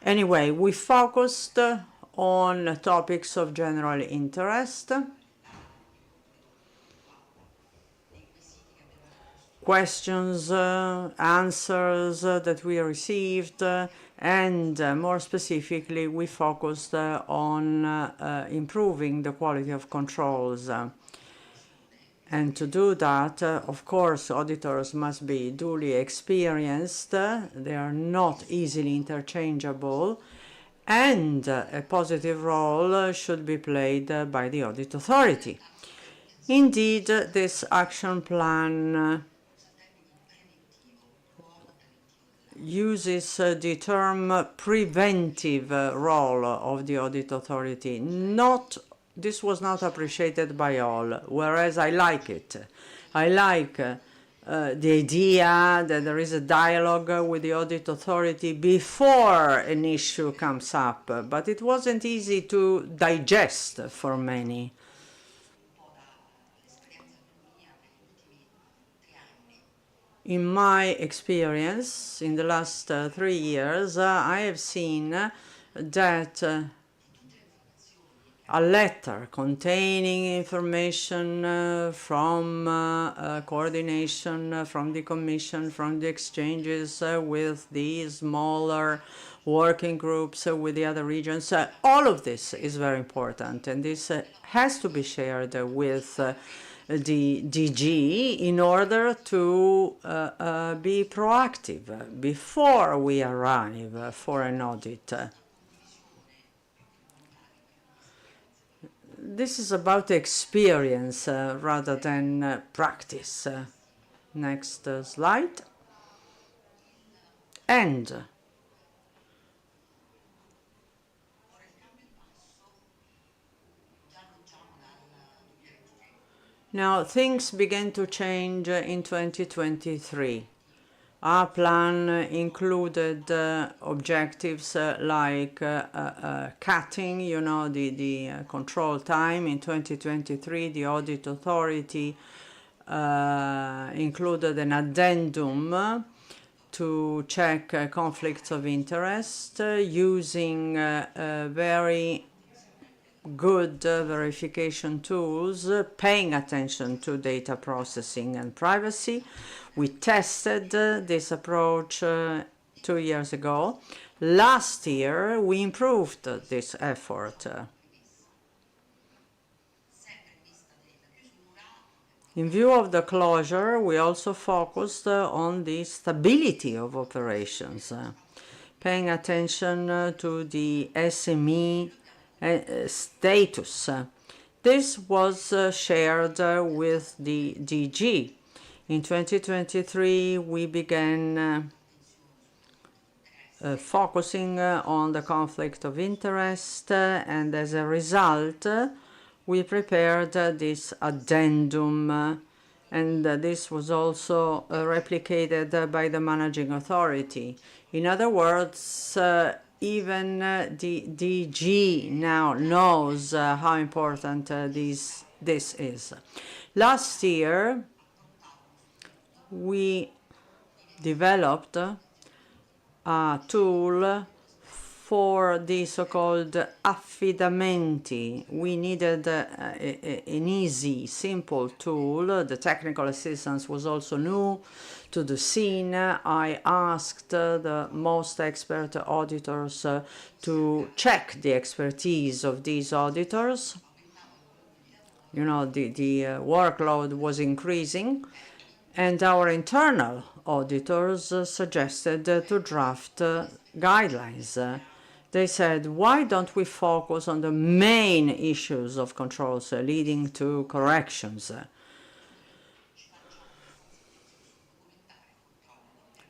Anyway, we focused on topics of general interest, questions, answers that we received, and more specifically, we focused on improving the quality of controls. And to do that, of course, auditors must be duly experienced. They are not easily interchangeable. And a positive role should be played by the audit authority. Indeed, this action plan uses the term preventive role of the audit authority. This was not appreciated by all, whereas I like it. I like the idea that there is a dialogue with the audit authority before an issue comes up, but it wasn't easy to digest for many. In my experience, in the last 3 years, I have seen that a letter containing information from coordination, from the Commission, from the exchanges with the smaller working groups with the other regions, all of this is very important, and this has to be shared with the DG in order to be proactive before we arrive for an audit. This is about experience rather than practice. Next slide. And now things began to change in 2023. Our plan included objectives like cutting, the control time. In 2023, the audit authority included an addendum to check conflicts of interest using very good verification tools, paying attention to data processing and privacy. We tested this approach 2 years ago. Last year, we improved this effort. In view of the closure, we also focused on the stability of operations, paying attention to the SME status. This was shared with the DG. In 2023, we began focusing on the conflict of interest, and as a result, we prepared this addendum, and this was also replicated by the managing authority. In other words, even the DG now knows how important this is. Last year, we developed a tool for the so-called affidamenti. We needed an easy, simple tool. The technical assistance was also new to the scene. I asked the most expert auditors to check the expertise of these auditors. You know, the workload was increasing, and our internal auditors suggested to draft guidelines. They said, why don't we focus on the main issues of controls leading to corrections?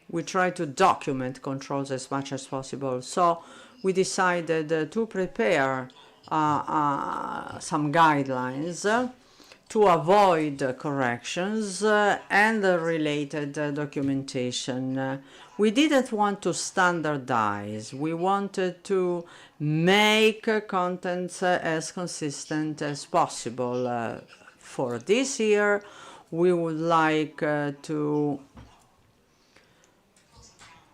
We try to document controls as much as possible. So we decided to prepare some guidelines to avoid corrections and the related documentation. We didn't want to standardize. We wanted to make contents as consistent as possible. For this year, we would like to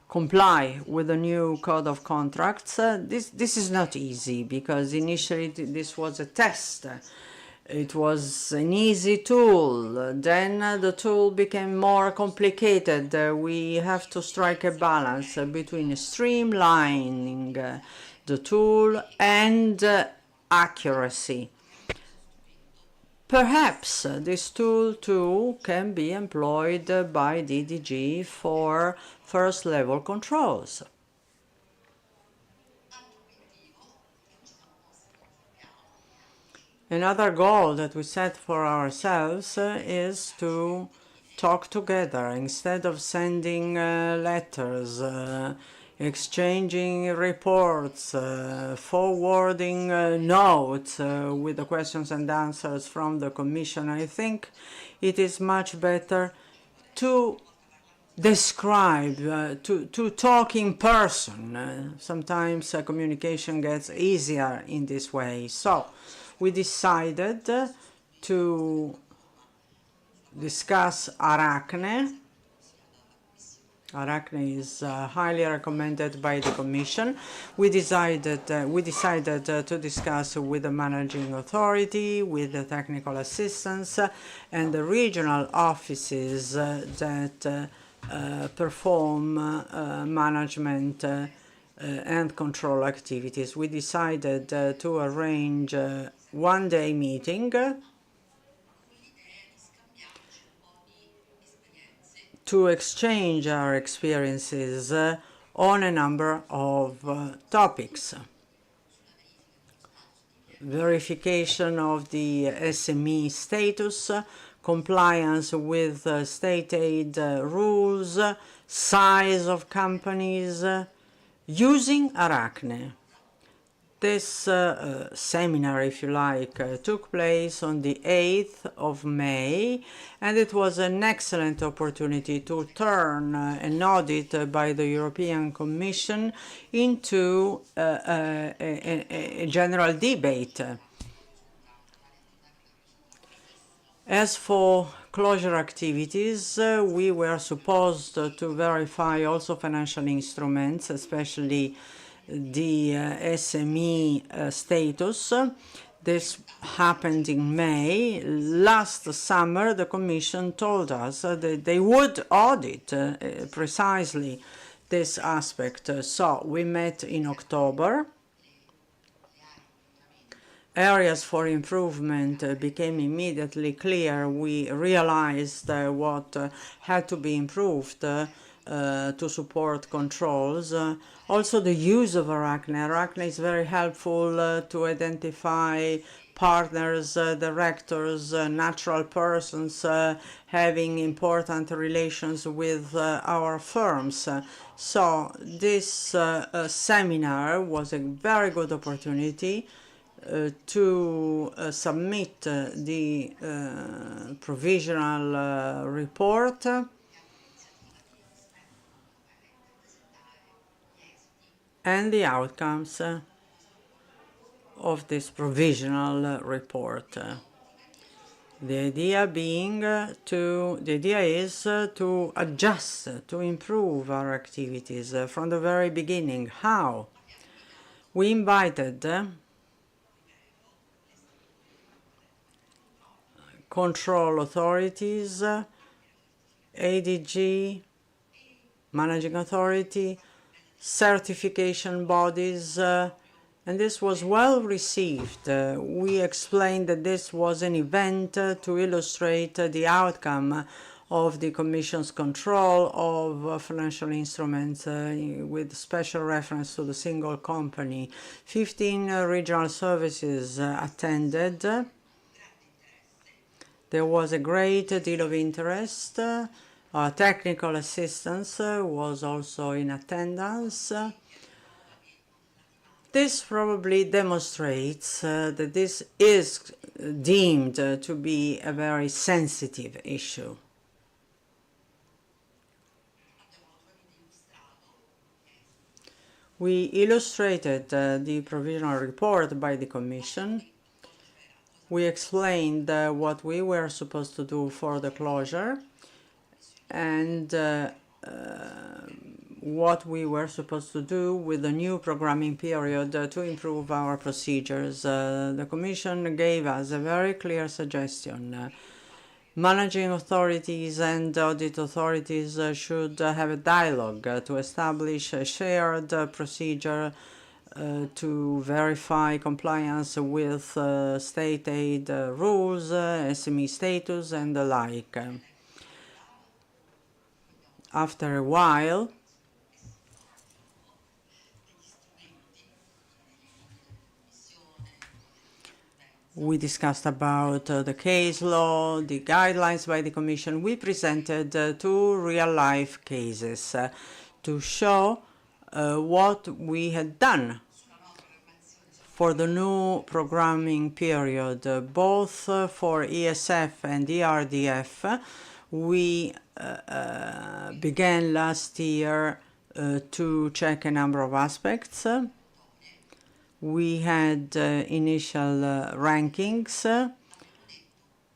comply with the new code of contracts. This is not easy because initially this was a test. It was an easy tool, then the tool became more complicated. We have to strike a balance between streamlining the tool and accuracy. Perhaps this tool too can be employed by DDG for first-level controls. Another goal that we set for ourselves is to talk together instead of sending letters, exchanging reports, forwarding notes with the questions and answers from the Commission. I think it is much better to describe, to talk in person. Sometimes communication gets easier in this way. So we decided to discuss Arachne. Arachne is highly recommended by the Commission. We decided to discuss with the managing authority, with the technical assistance, and the regional offices that perform management and control activities. We decided to arrange a one-day meeting to exchange our experiences on a number of topics. Verification of the SME status, compliance with state aid rules, size of companies, using Arachne. This seminar, if you like, took place on the 8th of May, and it was an excellent opportunity to turn an audit by the European Commission into a general debate. As for closure activities, we were supposed to verify also financial instruments, especially the SME status. This happened in May. Last summer, the Commission told us that they would audit precisely this aspect. So we met in October. Areas for improvement became immediately clear. We realized what had to be improved to support controls. Also the use of Arachne. Arachne is very helpful to identify partners, directors, natural persons having important relations with our firms. So this seminar was a very good opportunity to submit the provisional report and the outcomes of this provisional report. The idea is to adjust, to improve our activities from the very beginning. How? We invited control authorities, ADG, managing authority, certification bodies, and this was well received. We explained that this was an event to illustrate the outcome of the Commission's control of financial instruments with special reference to the single company. 15 regional services attended. There was a great deal of interest. Technical assistance was also in attendance. This probably demonstrates that this is deemed to be a very sensitive issue. We illustrated the provisional report by the Commission. We explained what we were supposed to do for the closure and what we were supposed to do with the new programming period to improve our procedures. The Commission gave us a very clear suggestion. Managing authorities and audit authorities should have a dialogue to establish a shared procedure to verify compliance with state aid rules, SME status, and the like. After a while, we discussed about the case law, the guidelines by the Commission. We presented 2 real-life cases to show what we had done for the new programming period, both for ESF and ERDF. We began last year to check a number of aspects. We had initial rankings,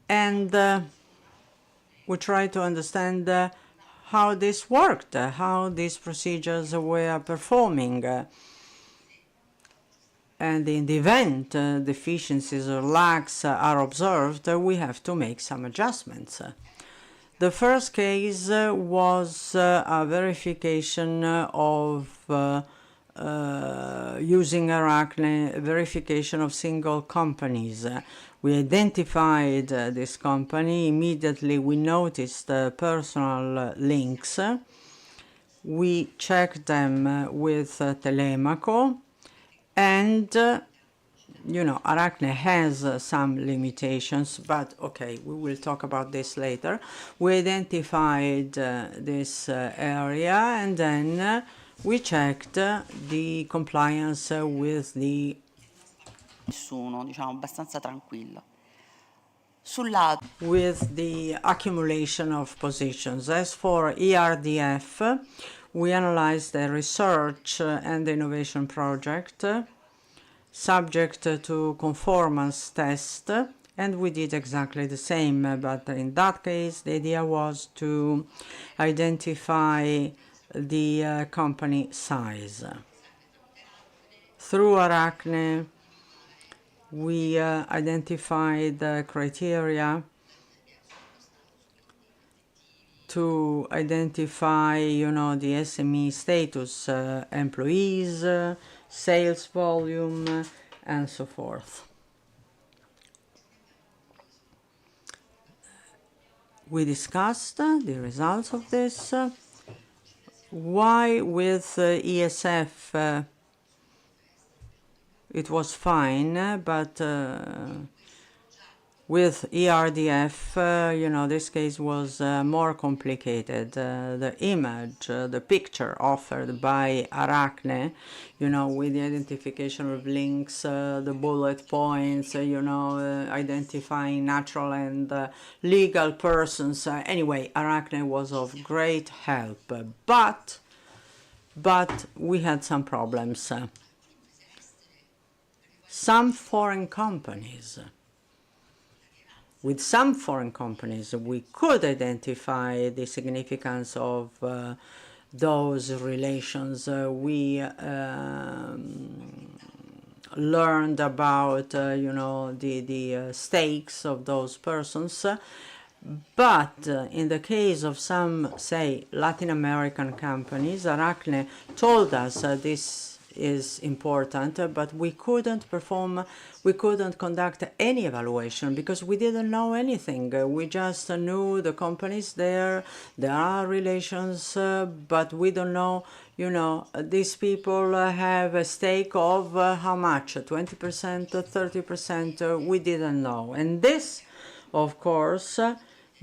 and we tried to understand how this worked, how these procedures were performing. And in the event deficiencies or lacks are observed, we have to make some adjustments. The first case was a verification of using Arachne, verification of single companies. We identified this company. Immediately we noticed personal links. We checked them with Telemaco, and Arachne has some limitations, but okay, we will talk about this later. We identified this area, and then we checked the compliance with the abbastanza tranquillo. With the accumulation of positions. As for ERDF, we analyzed the research and innovation project subject to conformance test, and we did exactly the same, but in that case the idea was to identify the company size. Through Arachne, we identified the criteria to identify, the SME status, employees, sales volume, and so forth. We discussed the results of this. Why with ESF it was fine, but with ERDF, you know, this case was more complicated. The image, the picture offered by Arachne, you know, with the identification of links, the bullet points, you know, identifying natural and legal persons. Anyway, Arachne was of great help, but we had some problems. Some foreign companies, with some foreign companies, we could identify the significance of those relations. We learned about, you know, the stakes of those persons. But in the case of some, say, Latin American companies, Arachne told us this is important, but we couldn't conduct any evaluation because we didn't know anything. We just knew the companies there are relations, but we don't know, you know, these people have a stake of how much, 20%, 30%, we didn't know. And this, of course,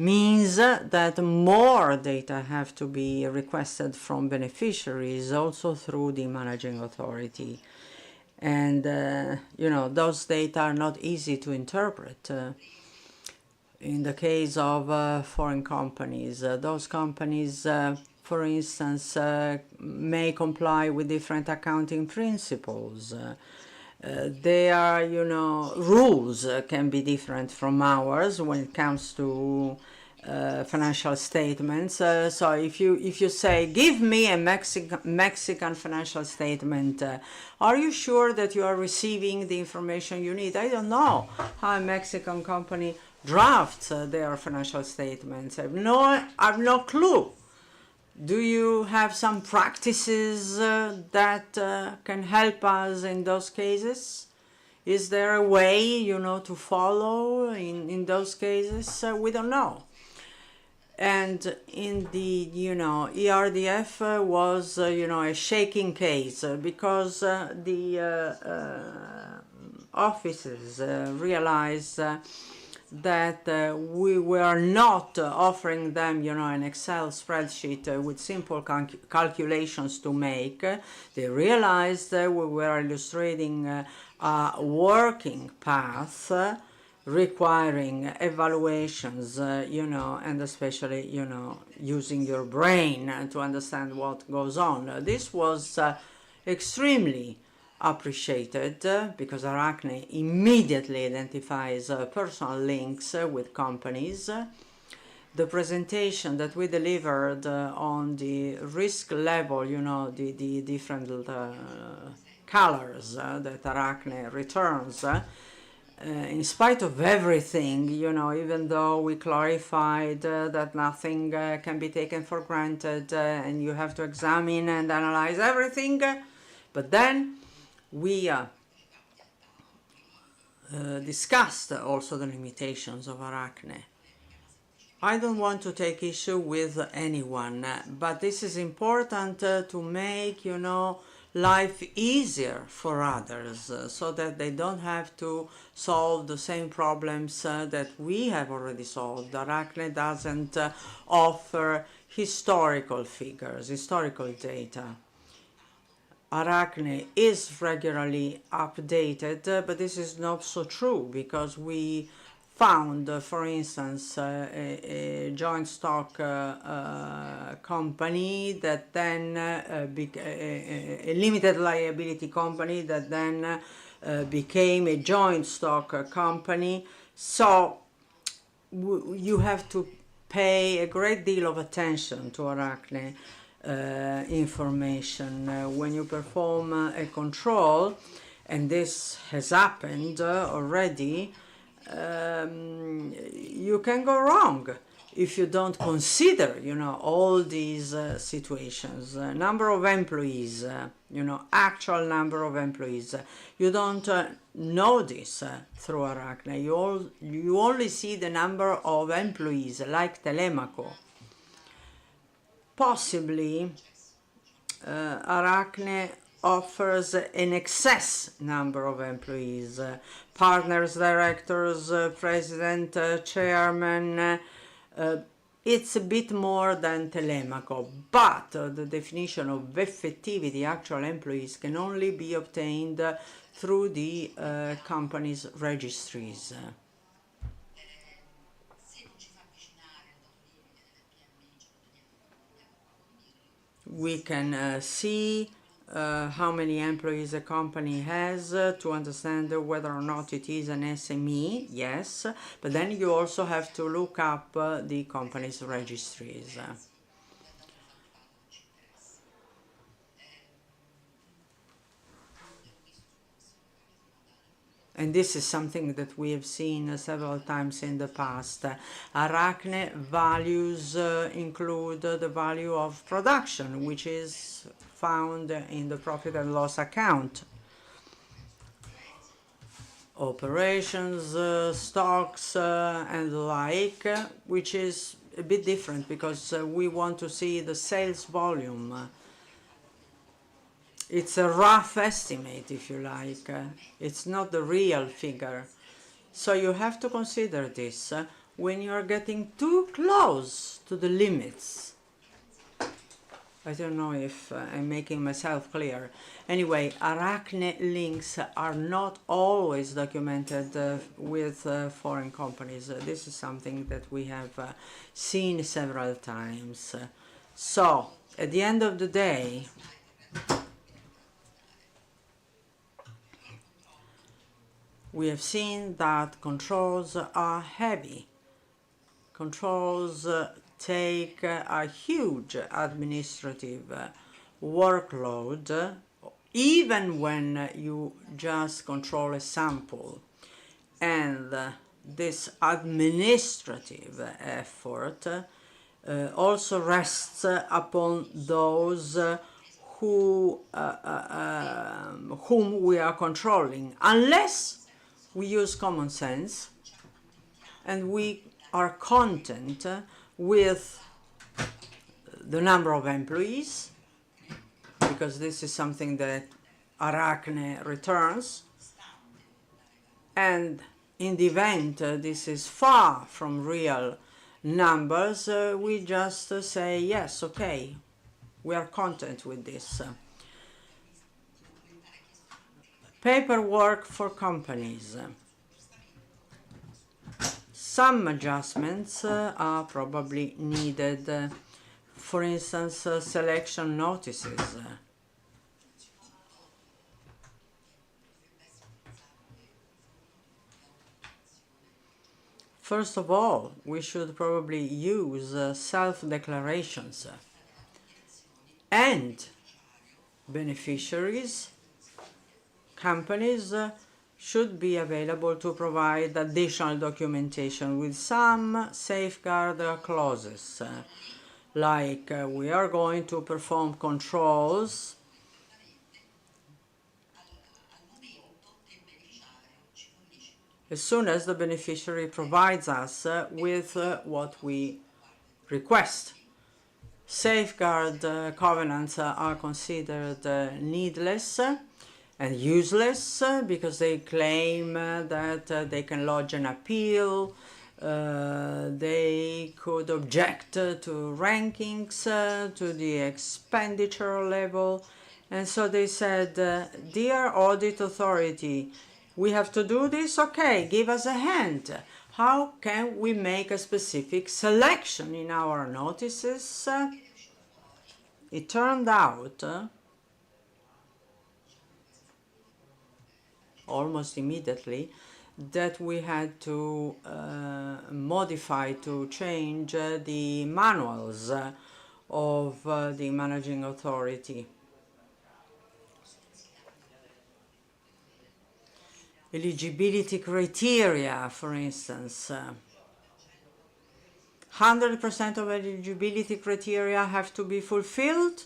means that more data have to be requested from beneficiaries, also through the managing authority. And, you know, those data are not easy to interpret. In the case of foreign companies, those companies, for instance, may comply with different accounting principles. Their, you know, rules can be different from ours when it comes to financial statements. So if you say, give me a Mexican financial statement, are you sure that you are receiving the information you need? I don't know how a Mexican company drafts their financial statements. I've no clue. Do you have some practices that can help us in those cases? Is there a way, you know, to follow in those cases? We don't know. And in the, you know, ERDF was, you know, a shaking case because the offices realized that we were not offering them, you know, an Excel spreadsheet with simple calculations to make. They realized we were illustrating a working path requiring evaluations, you know, and especially, you know, using your brain to understand what goes on. This was extremely appreciated because Arachne immediately identifies personal links with companies. The presentation that we delivered on the risk level, you know, the different colors that Arachne returns, in spite of everything, you know, even though we clarified that nothing can be taken for granted and you have to examine and analyze everything, but then we discussed also the limitations of Arachne. I don't want to take issue with anyone, but this is important to make, you know, life easier for others so that they don't have to solve the same problems that we have already solved. Arachne doesn't offer historical figures, historical data. Arachne is regularly updated, but this is not so true because we found, for instance, a joint stock company that then a limited liability company that then became a joint stock company. So you have to pay a great deal of attention to Arachne information when you perform a control, and this has happened already. You can go wrong if you don't consider, you know, all these situations. Number of employees, you know, actual number of employees. You don't know this through Arachne. You only see the number of employees, like Telemaco. Possibly Arachne offers an excess number of employees, partners, directors, president, chairman. It's a bit more than Telemaco, but the definition of effectivity, actual employees, can only be obtained through the company's registries. We can see how many employees a company has to understand whether or not it is an SME, yes, but then you also have to look up the company's registries. And this is something that we have seen several times in the past. Arachne values include the value of production, which is found in the profit and loss account. Operations, stocks, and the like, which is a bit different because we want to see the sales volume. It's a rough estimate, if you like. It's not the real figure. So you have to consider this when you are getting too close to the limits. I don't know if I'm making myself clear. Anyway, Arachne links are not always documented with foreign companies. This is something that we have seen several times. So, at the end of the day, we have seen that controls are heavy. Controls take a huge administrative workload, even when you just control a sample. And this administrative effort also rests upon those whom we are controlling, unless we use common sense and we are content with the number of employees, because this is something that Arachne returns, and in the event this is far from real numbers, we just say yes, okay, we are content with this. Paperwork for companies. Some adjustments are probably needed. For instance, selection notices. First of all, we should probably use self-declarations and beneficiaries. Companies should be available to provide additional documentation with some safeguard clauses, like we are going to perform controls as soon as the beneficiary provides us with what we request. Safeguard covenants are considered needless and useless because they claim that they can lodge an appeal, they could object to rankings, to the expenditure level, and so they said, dear audit authority, we have to do this? Okay, give us a hand. How can we make a specific selection in our notices? It turned out almost immediately that we had to modify, to change the manuals of the managing authority. Eligibility criteria, for instance. 100% of eligibility criteria have to be fulfilled.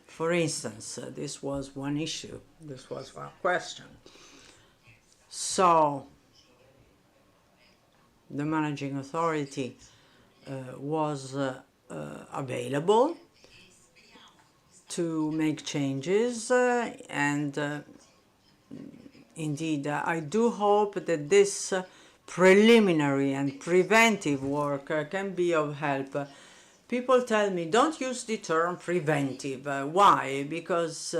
For instance, this was one issue, this was one question. So, the managing authority was available to make changes and indeed I do hope that this preliminary and preventive work can be of help. People tell me don't use the term preventive. Why? Because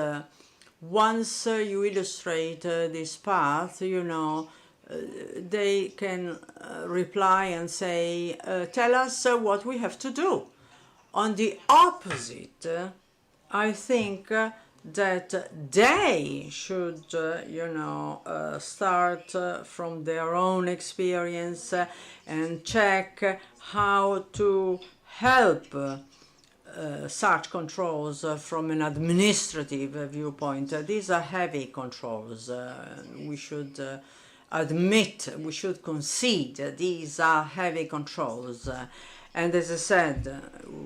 once you illustrate this path, they can reply and say, tell us what we have to do. On the opposite, I think that they should, start from their own experience and check how to help such controls from an administrative viewpoint. These are heavy controls. We should admit, we should concede these are heavy controls. And as I said,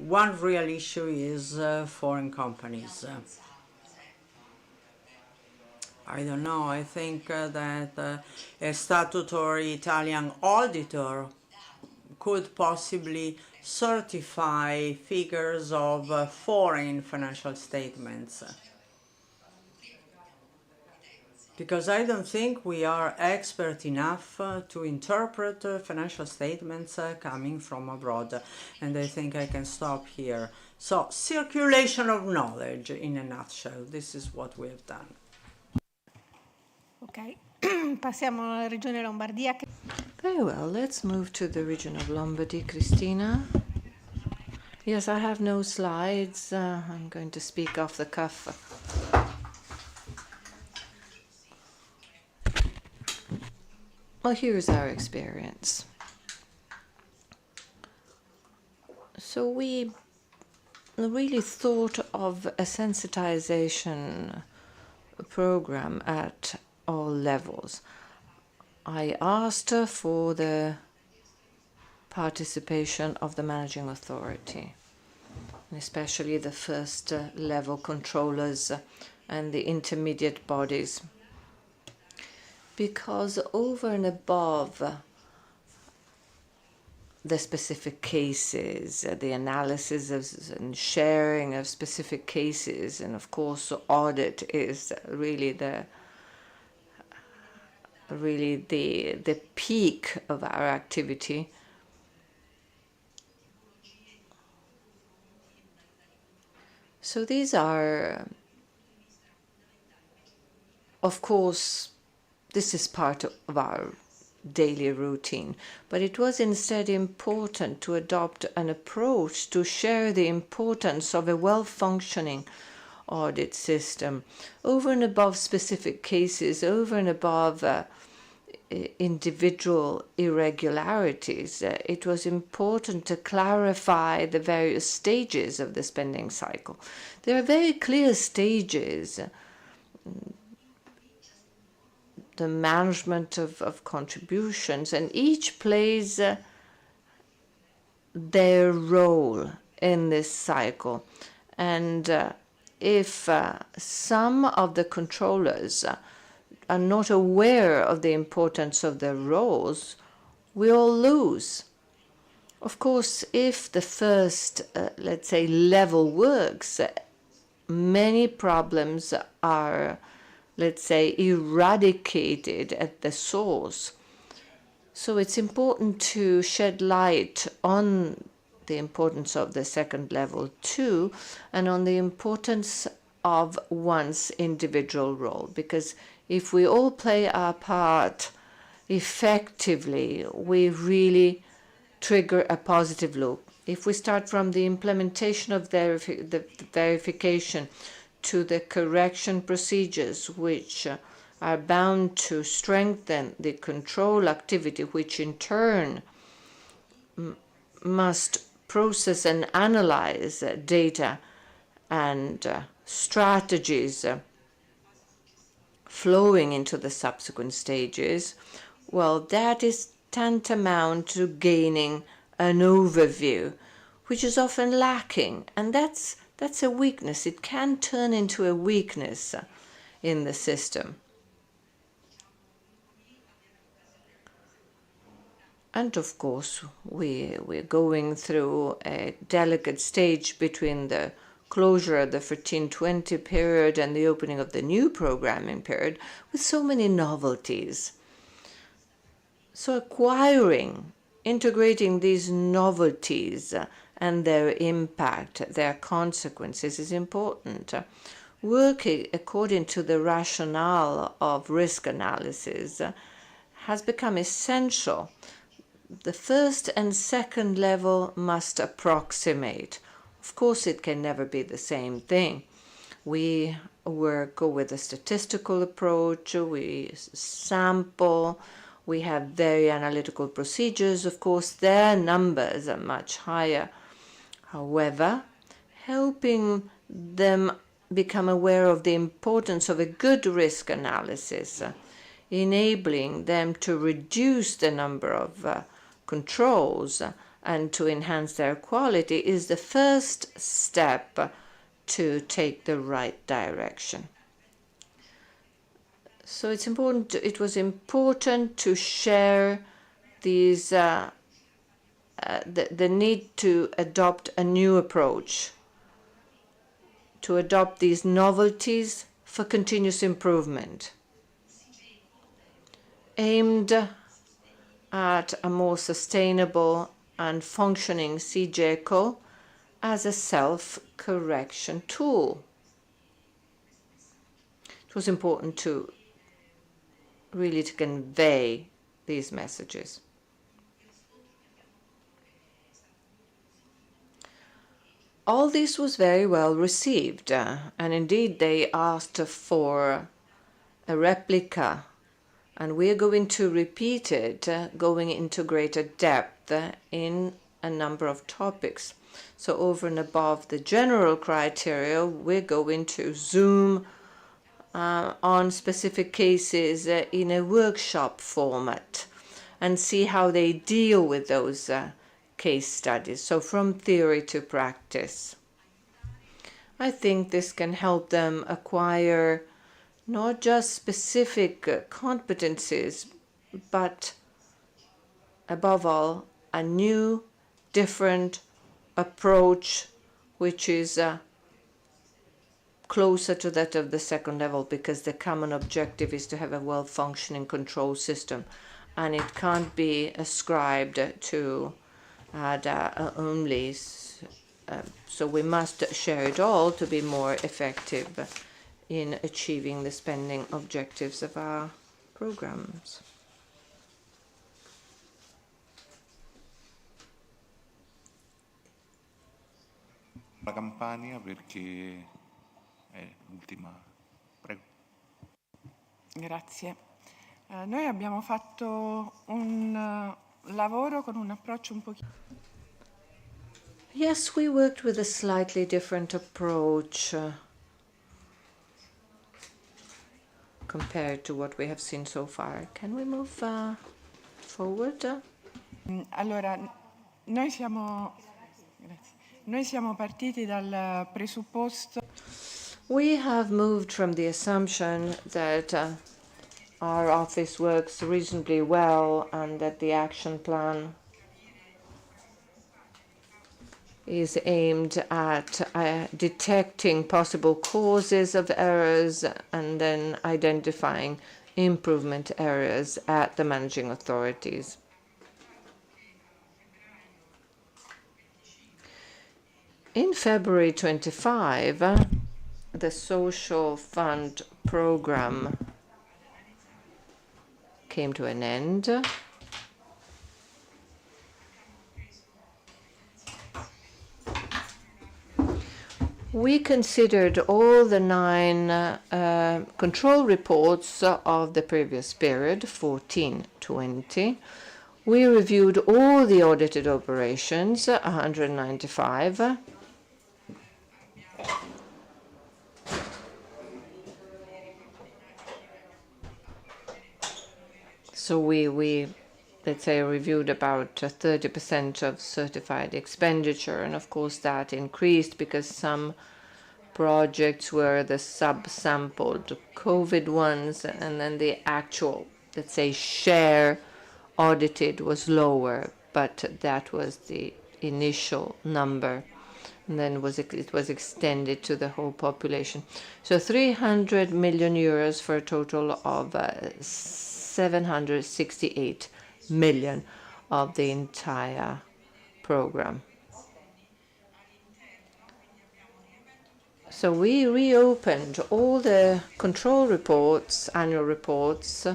one real issue is foreign companies. I don't know, I think that a statutory Italian auditor could possibly certify figures of foreign financial statements. Because I don't think we are expert enough to interpret financial statements coming from abroad. And I think I can stop here. So, circulation of knowledge in a nutshell. This is what we have done. Ok, passiamo alla regione Lombardia. Very well, let's move to the region of Lombardy. Cristina? Yes, I have no slides. I'm going to speak off the cuff. Well, here's our experience. So we really thought of a sensitization program at all levels. I asked for the participation of the managing authority, especially the first level controllers and the intermediate bodies, because over and above the specific cases, the analysis and sharing of specific cases, and of course audit is really the peak of our activity. So these are, of course, this is part of our daily routine, but it was instead important to adopt an approach to share the importance of a well-functioning audit system over and above specific cases, over and above individual irregularities. It was important to clarify the various stages of the spending cycle. There are very clear stages. The management of contributions, and each plays their role in this cycle. And if some of the controllers are not aware of the importance of their roles, we all lose. Of course, if the first, let's say, level works, many problems are, let's say, eradicated at the source. So it's important to shed light on the importance of the second level too, and on the importance of one's individual role. Because if we all play our part effectively, we really trigger a positive loop. If we start from the implementation of the verification to the correction procedures, which are bound to strengthen the control activity, which in turn must process and analyze data and strategies flowing into the subsequent stages, well, that is tantamount to gaining an overview, which is often lacking, and that's a weakness. It can turn into a weakness in the system. And of course, we're going through a delicate stage between the closure of the 14-20 period and the opening of the new programming period with so many novelties. So integrating these novelties and their impact, their consequences is important. Working according to the rationale of risk analysis has become essential. The first and second level must approximate. Of course, it can never be the same thing. We work with a statistical approach, we sample, we have very analytical procedures. Of course, their numbers are much higher. However, helping them become aware of the importance of a good risk analysis, enabling them to reduce the number of controls and to enhance their quality is the first step to take the right direction. So it was important to share these, the need to adopt a new approach, to adopt these novelties for continuous improvement, aimed at a more sustainable and functioning CGECO as a self-correction tool. It was important to really convey these messages. All this was very well received, and indeed they asked for a replica, and we are going to repeat it, going into greater depth in a number of topics. So over and above the general criteria, we're going to zoom on specific cases in a workshop format and see how they deal with those case studies, so from theory to practice. I think this can help them acquire not just specific competencies, but above all, a new, different approach which is closer to that of the second level, because the common objective is to have a well-functioning control system, and it can't be ascribed to only. So we must share it all to be more effective in achieving the spending objectives of our programs. La Campania perché è l'ultima. Prego. Grazie. Noi abbiamo fatto un lavoro con un approccio un pochino. Yes, we worked with a slightly different approach compared to what we have seen so far. Can we move forward? Allora, noi siamo partiti dal presupposto. We have moved from the assumption that our office works reasonably well and that the action plan is aimed at detecting possible causes of errors and then identifying improvement areas at the managing authorities. In February 25, the Social Fund program came to an end. We considered all the 9 control reports of the previous period, 14-20. We reviewed all the audited operations, 195. So we let's say, reviewed about 30% of certified expenditure. And of course, that increased because some projects were the sub-sampled COVID ones, and then the actual, let's say, share audited was lower, but that was the initial number and then it was extended to the whole population. So 300 million euros for a total of 768 million of the entire program. So we reopened all the control reports, annual reports,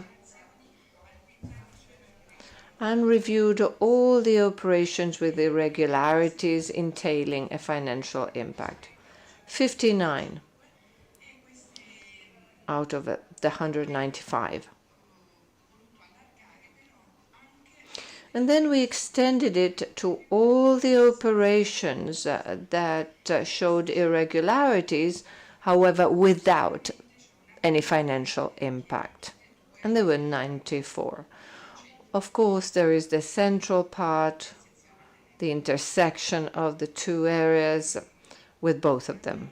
and reviewed all the operations with irregularities entailing a financial impact. 59 out of the 195. And then we extended it to all the operations that showed irregularities, however, without any financial impact. And there were 94. Of course, there is the central part, the intersection of the two areas with both of them.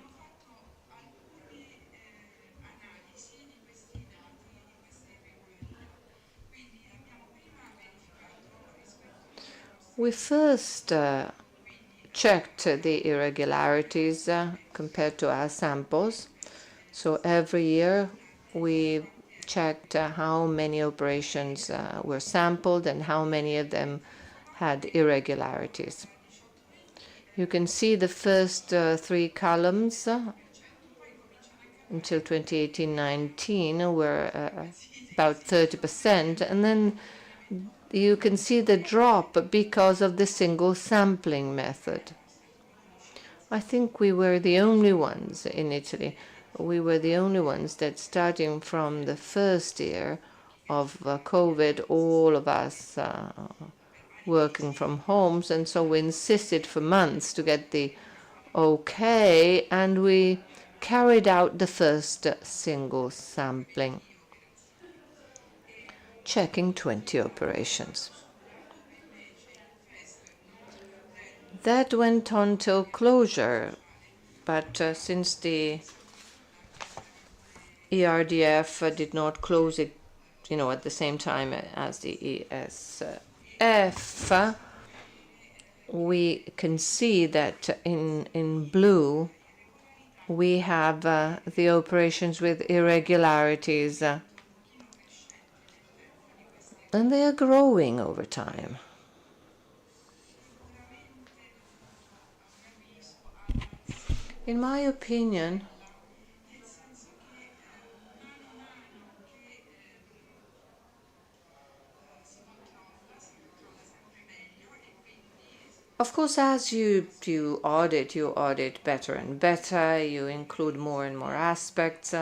We first checked the irregularities compared to our samples. So every year we checked how many operations were sampled and how many of them had irregularities. You can see the first three columns until 2018-19 were about 30%, and then you can see the drop because of the single sampling method. I think we were the only ones in Italy. We were the only ones that, starting from the first year of COVID, all of us working from homes, and so we insisted for months to get the okay, and we carried out the first single sampling, checking 20 operations. That went on till closure, but since the ERDF did not close it, at the same time as the ESF, we can see that in blue we have the operations with irregularities, and they are growing over time. In my opinion, of course, as you audit better and better, you include more and more aspects.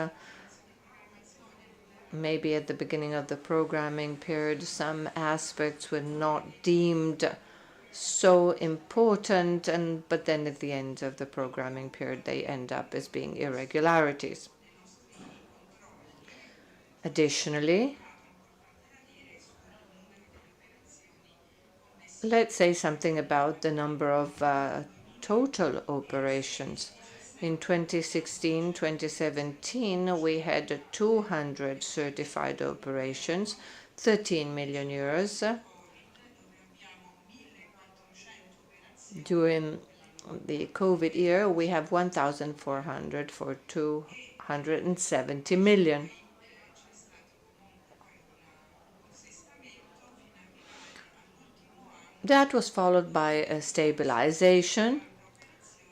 Maybe at the beginning of the programming period, some aspects were not deemed so important, but then at the end of the programming period, they end up as being irregularities. Additionally, let's say something about the number of total operations. In 2016-2017, we had 200 certified operations, 13 million euros. During the COVID year, we have 1,400 for 270 million. That was followed by a stabilization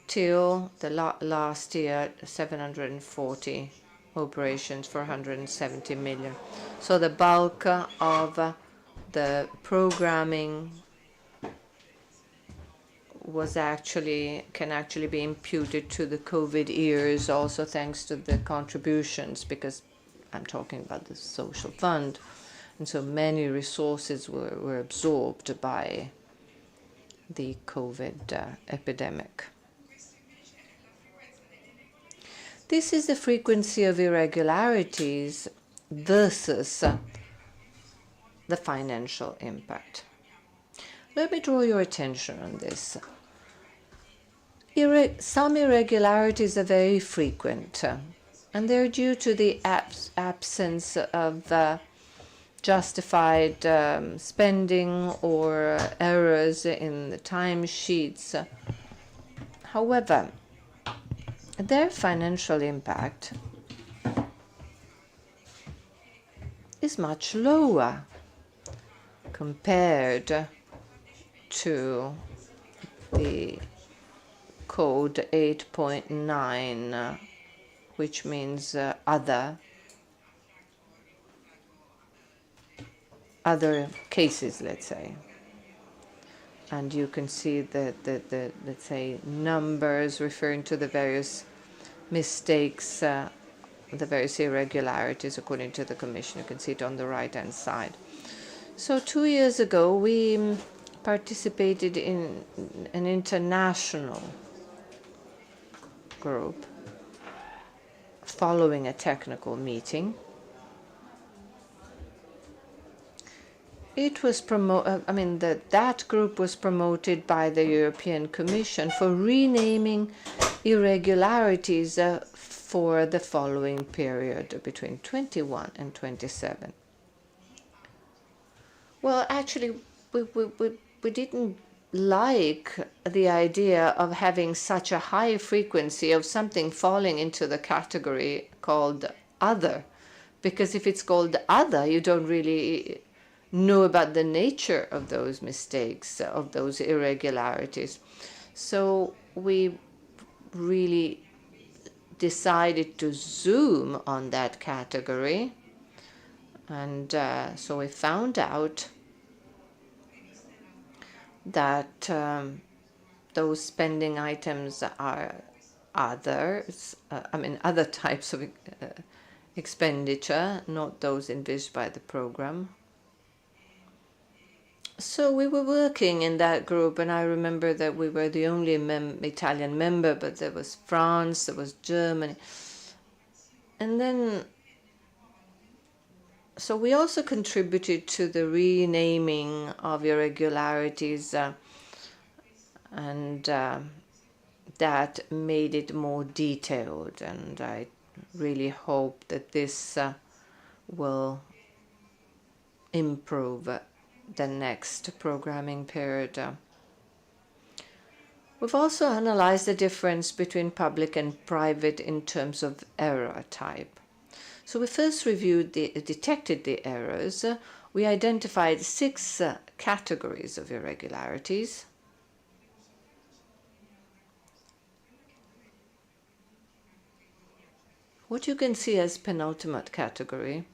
till the last year, 740 operations for 170 million. So the bulk of the programming can actually be imputed to the COVID years, also thanks to the contributions, because I'm talking about the social fund, and so many resources were absorbed by the COVID epidemic. This is the frequency of irregularities versus the financial impact. Let me draw your attention on this. Some irregularities are very frequent, and they're due to the absence of justified spending or errors in the timesheets. However, their financial impact is much lower compared to the code 8.9, which means other cases, let's say. And you can see the let's say, numbers referring to the various mistakes, the various irregularities according to the Commission. You can see it on the right-hand side. So 2 years ago, we participated in an international group following a technical meeting. It was that group was promoted by the European Commission for renaming irregularities for the following period between 21 and 27. Well, actually, we didn't like the idea of having such a high frequency of something falling into the category called other, because if it's called other, you don't really know about the nature of those mistakes, of those irregularities. So we really decided to zoom on that category, and so we found out that those spending items are others, other types of expenditure, not those envisaged by the program. So we were working in that group, and I remember that we were the only Italian member, but there was France, there was Germany. And then, so we also contributed to the renaming of irregularities, and that made it more detailed. And I really hope that this will improve the next programming period. We've also analyzed the difference between public and private in terms of error type. So we first detected the errors. We identified 6 categories of irregularities. What you can see as penultimate category,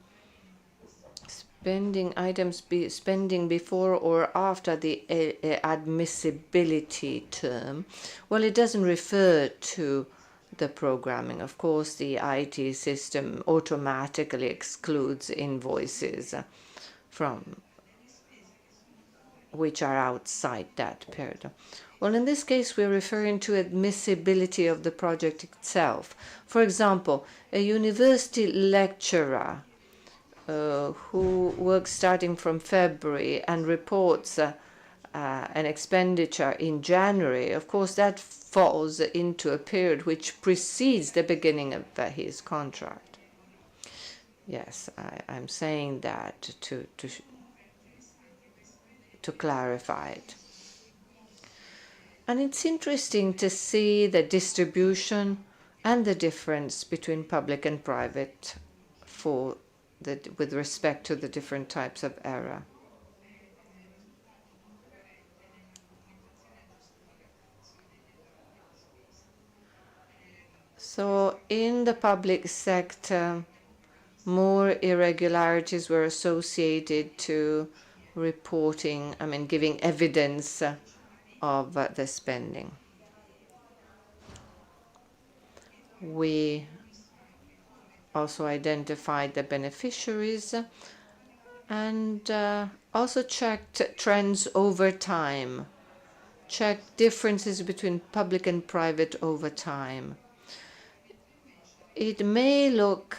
spending before or after the admissibility term. Well, it doesn't refer to the programming. Of course, the IT system automatically excludes invoices from which are outside that period. Well, in this case, we're referring to admissibility of the project itself. For example, a university lecturer who works starting from February and reports an expenditure in January, of course that falls into a period which precedes the beginning of his contract. Yes, I'm saying that to clarify it. And it's interesting to see the distribution and the difference between public and private with respect to the different types of error. So in the public sector, more irregularities were associated to reporting, giving evidence of the spending. We also identified the beneficiaries and also checked trends over time, checked differences between public and private over time. It may look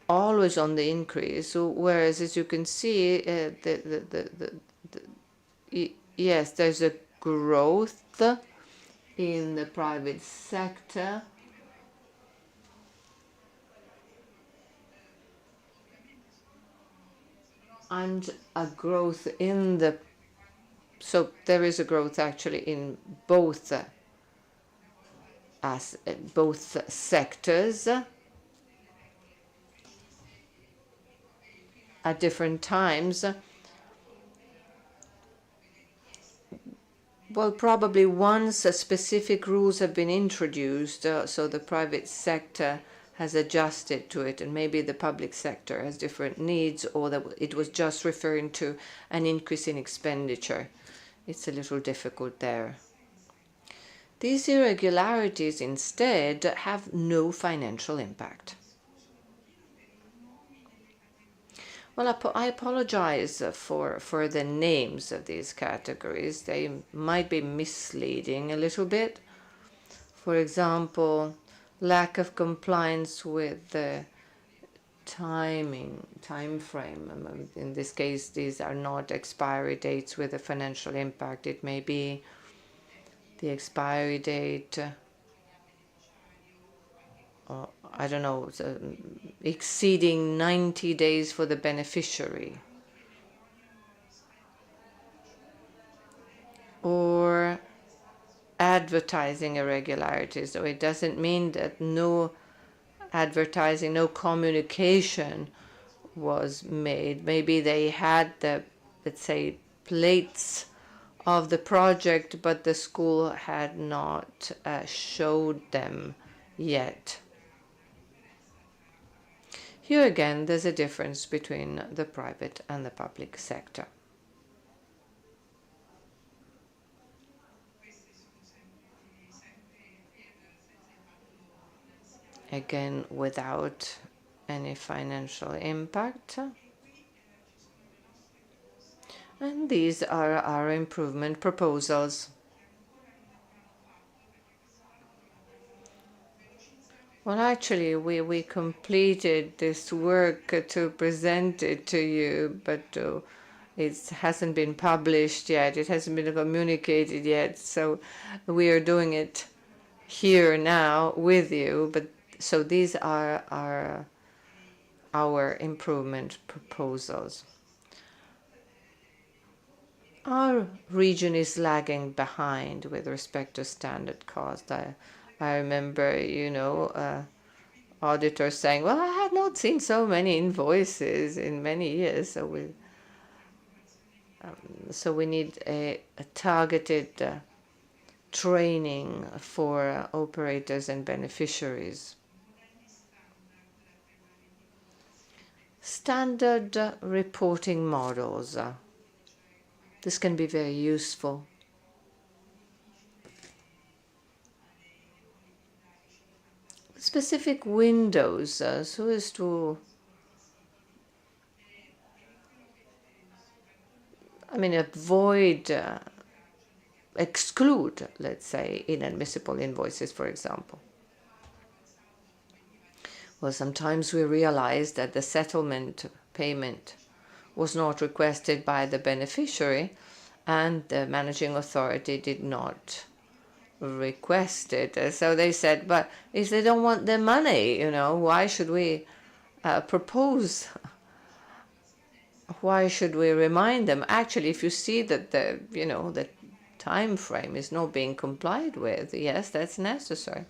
always on the increase, whereas as you can see, yes, there's a growth in the private sector. And a growth in the So there is a growth actually in both both sectors at different times. Well, probably once specific rules have been introduced, so the private sector has adjusted to it, and maybe the public sector has different needs, or that it was just referring to an increase in expenditure. It's a little difficult there. These irregularities instead have no financial impact. Well, I apologize for the names of these categories. They might be misleading a little bit. For example, lack of compliance with the time frame. In this case, these are not expiry dates with a financial impact. It may be the expiry date, I don't know, exceeding 90 days for the beneficiary. Or advertising irregularities. So it doesn't mean that no advertising, no communication was made. Maybe they had the, let's say, plates of the project, but the school had not showed them yet. Here again, there's a difference between the private and the public sector. Again, without any financial impact. And these are our improvement proposals. Well, actually, we completed this work to present it to you, but it hasn't been published yet. It hasn't been communicated yet. So we are doing it here now with you. But so these are our improvement proposals. Our region is lagging behind with respect to standard cost. I remember, auditors saying, well, I had not seen so many invoices in many years. So we need a targeted training for operators and beneficiaries. Standard reporting models. This can be very useful. Specific windows so as to, avoid, exclude, let's say, inadmissible invoices, for example. Well, sometimes we realize that the settlement payment was not requested by the beneficiary, and the managing authority did not request it. So they said, but if they don't want their money, why should we propose? Why should we remind them? Actually, if you see that the time frame is not being complied with, yes, that's necessary.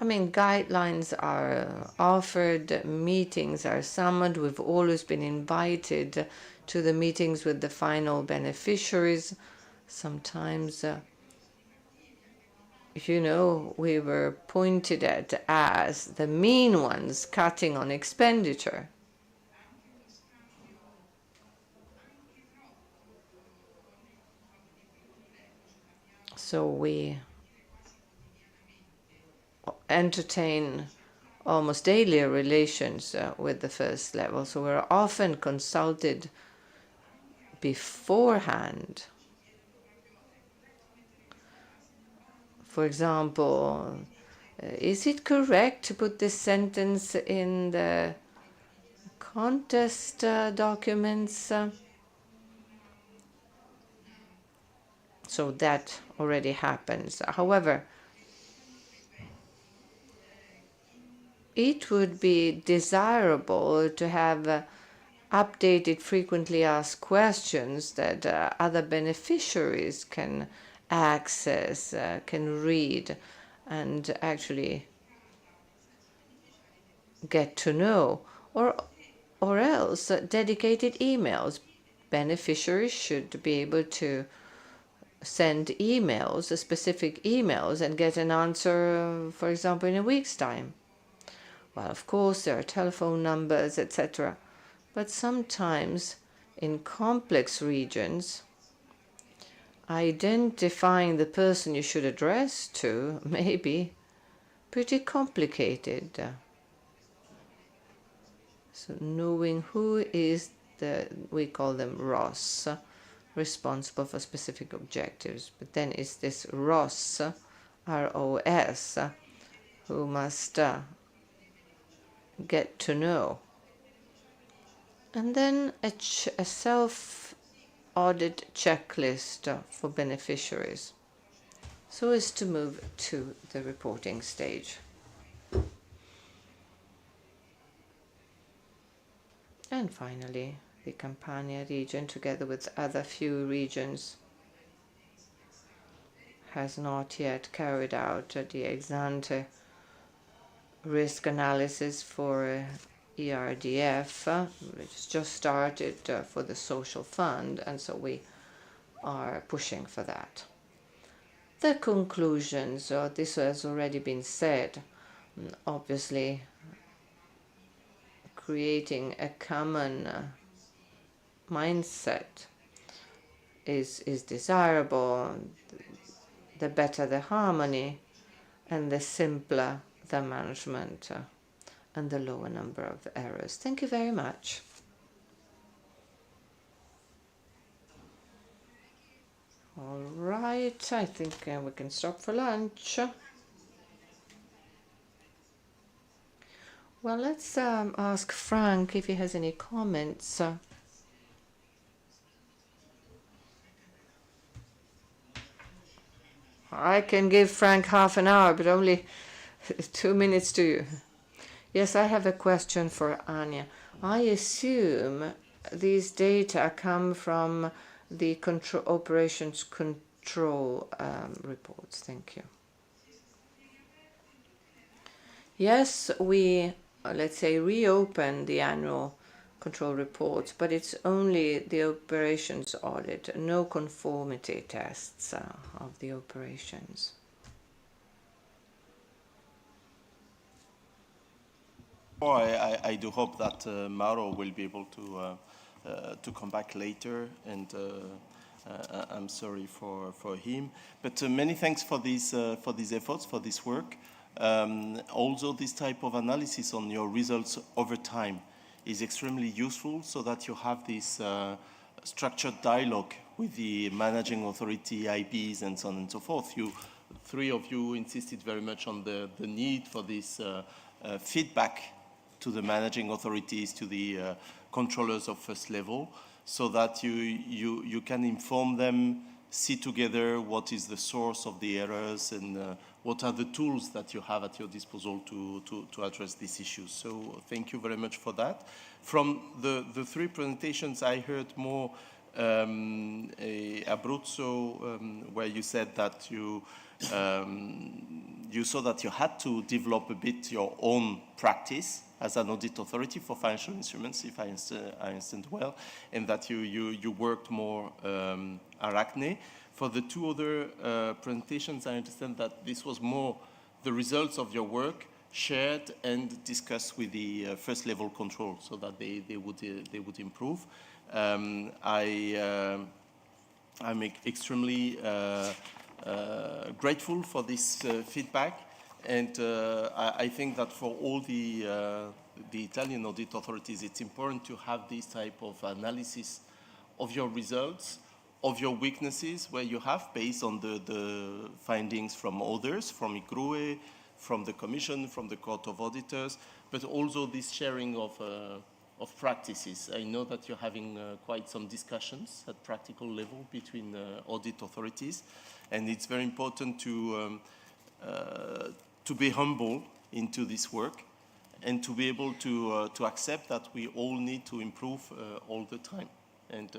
Guidelines are offered, meetings are summoned. We've always been invited to the meetings with the final beneficiaries. Sometimes, we were pointed at as the mean ones cutting on expenditure. So we entertain almost daily relations with the first level. So we're often consulted beforehand. For example, is it correct to put this sentence in the contest documents? So that already happens. However, it would be desirable to have updated frequently asked questions that other beneficiaries can access, can read, and actually get to know, or else dedicated emails. Beneficiaries should be able to send emails, specific emails, and get an answer, for example, in a week's time. Well, of course, there are telephone numbers, etc. But sometimes in complex regions, identifying the person you should address to may be pretty complicated. So knowing who is we call them ROS, responsible for specific objectives. But then is this ROS, R-O-S, who must get to know. And then a self-audit checklist for beneficiaries, so as to move to the reporting stage. And finally, the Campania region, together with other few regions, has not yet carried out the ex-ante risk analysis for ERDF, which just started for the social fund, and so we are pushing for that. The conclusions, this has already been said, obviously creating a common mindset is desirable. The better the harmony, and the simpler the management, and the lower number of errors. Thank you very much. All right, I think we can stop for lunch. Well, let's ask Frank if he has any comments. I can give Frank half an hour, but only 2 minutes to you. Yes, I have a question for Anja. I assume these data come from the operations control reports. Thank you. Yes, we, let's say, reopen the annual control reports, but it's only the operations audit, no conformity tests of the operations. I do hope that Mauro will be able to come back later, and I'm sorry for him. But many thanks for these efforts, for this work. Also, this type of analysis on your results over time is extremely useful, so that you have this structured dialogue with the managing authority, IBs, and so on and so forth. Three of you insisted very much on the need for this feedback to the managing authorities, to the controllers of first level, so that you can inform them, see together what is the source of the errors, and what are the tools that you have at your disposal to address these issues. So thank you very much for that. From the three presentations, I heard more Abruzzo, where you said that you saw that you had to develop a bit your own practice as an audit authority for financial instruments, if I understand well, and that you worked more Arachne. For the two other presentations, I understand that this was more the results of your work shared and discussed with the first level control, so that they would improve. I'm extremely grateful for this feedback, and I think that for all the Italian audit authorities, it's important to have this type of analysis of your results, of your weaknesses, where you have, based on the findings from others, from ICRUE, from the Commission, from the Court of Auditors, but also this sharing of practices. I know that you're having quite some discussions at practical level between audit authorities, and it's very important to be humble into this work, and to be able to accept that we all need to improve all the time, and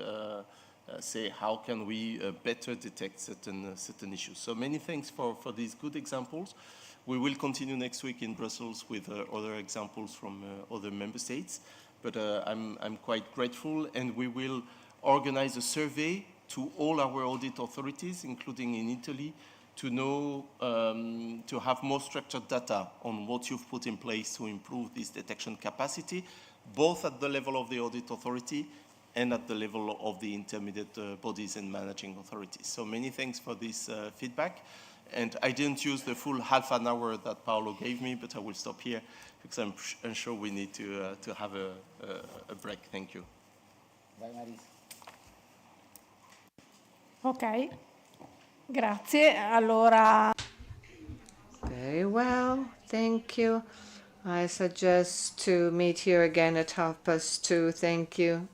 say how can we better detect certain issues. So many thanks for these good examples. We will continue next week in Brussels with other examples from other member states, but I'm quite grateful, and we will organize a survey to all our audit authorities, including in Italy, to know, to have more structured data on what you've put in place to improve this detection capacity, both at the level of the audit authority and at the level of the intermediate bodies and managing authorities. So many thanks for this feedback. And I didn't use the full half an hour that Paolo gave me, but I will stop here because I'm sure we need to have a break. Thank you. Vai Marisa. Ok, grazie. Allora. Very well, thank you. I suggest to meet here again at 2:30. Thank you.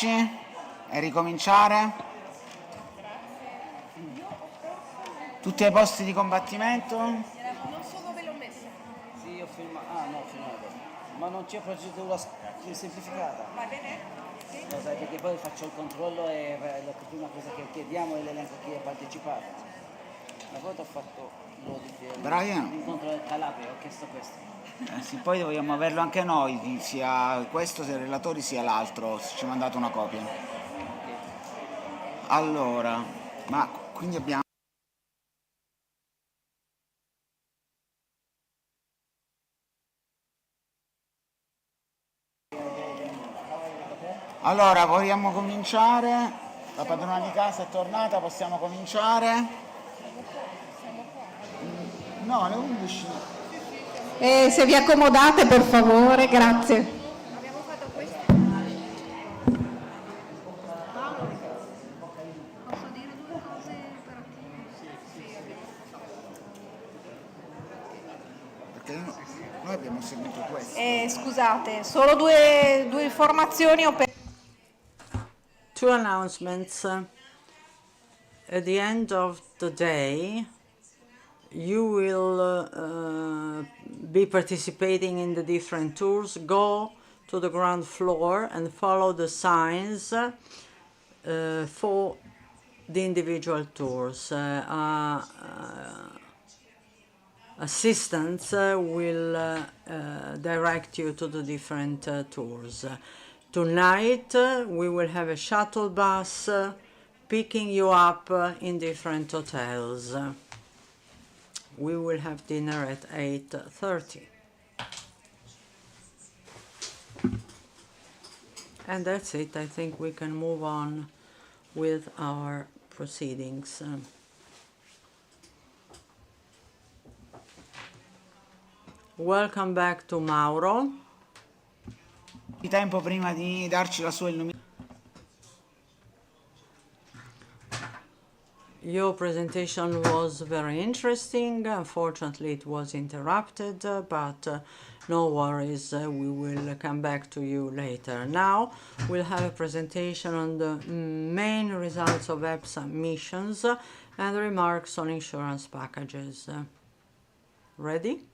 sederci e ricominciare? Tutti ai posti di combattimento? Non so dove l'ho messa. Sì, ho filmato. Ah, no, ho filmato. Ma non c'è procedura semplificata. Va bene? Sì. Lo sai, perché poi faccio il controllo e la prima cosa che chiediamo è l'elenco chi ha partecipato. Una volta ho fatto l'audit, Brian? l'incontro del Calabria, ho chiesto questo. Sì, poi dobbiamo averlo anche noi, sia questo, sia i relatori, sia l'altro, se ci mandate una copia. Allora, ma quindi abbiamo... Allora, vogliamo cominciare? La padrona di casa è tornata, possiamo cominciare? No, alle 11. Se vi accomodate, per favore, grazie. Abbiamo fatto questo. Posso dire due cose per Sì, abbiamo Perché noi abbiamo seguito questo. Scusate, solo due informazioni. Two announcements. At the end of the day, you will be participating in the different tours. Go to the ground floor and follow the signs for the individual tours. Assistants will direct you to the different tours. Tonight we will have a shuttle bus picking you up in different hotels. We will have dinner at 8:30. And that's it. I think we can move on with our proceedings. Welcome back to Mauro. Di tempo prima di darci la sua illuminazione. Your presentation was very interesting. Unfortunately, it was interrupted, but no worries, we will come back to you later. Now, we'll have a presentation on the main results of EPSA missions and remarks on insurance packages. Ready?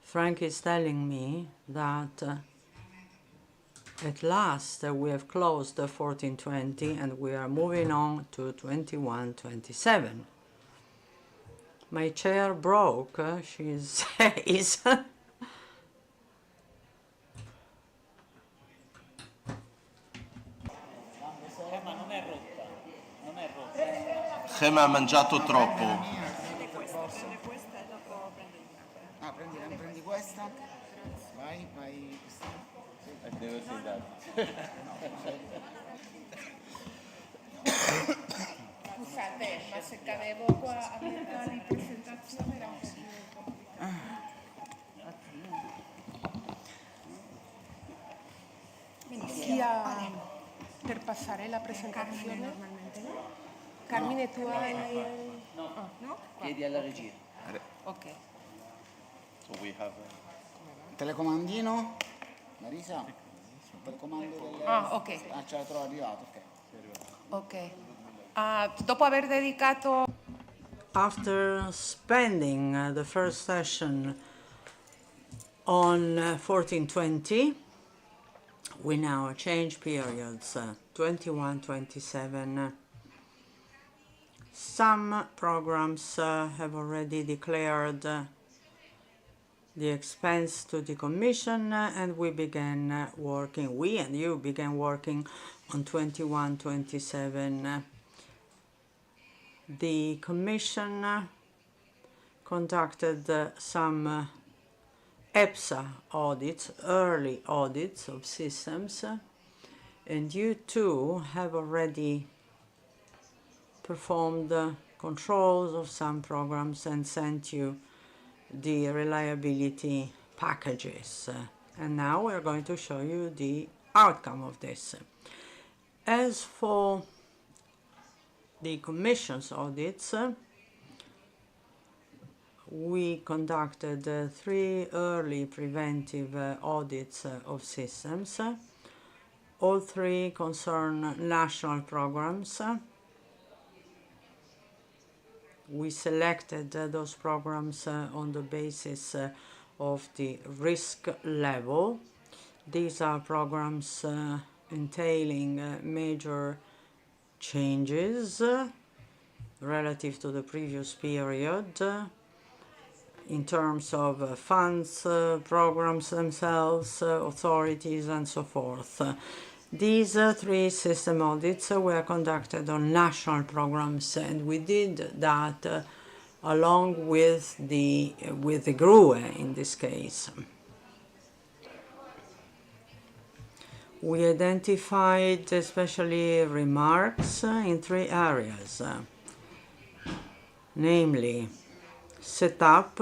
Frank is telling me that at last we have closed the 1420 and we are moving on to 2127. My chair broke, she says. Gemma ha mangiato troppo. Ah, prendi questa. Vai. I've never seen that. Scusate, ma se cadevo qua a metà di presentazione era un po' più... Sia per passare la presentazione normalmente. Carmine, tu hai... No? Chiedi alla regia. Ok. So we have Telecomandino? Marisa? Telecomando del... Ok. Ce la trovo arrivato, ok. Dopo aver dedicato... After spending the first session on 1420, we now change periods, 21-27. Some programs have already declared the expense to decommission, and we and you began working on 21-27. The Commission conducted some EPSA audits, early audits of systems, and you too have already performed controls of some programs and sent you the reliability packages. And now we're going to show you the outcome of this. As for the Commission's audits, we conducted 3 early preventive audits of systems. All 3 concern national programs. We selected those programs on the basis of the risk level. These are programs entailing major changes relative to the previous period in terms of funds, programs themselves, authorities, and so forth. These 3 system audits were conducted on national programs, and we did that along with the GRUE in this case. We identified especially remarks in 3 areas, namely setup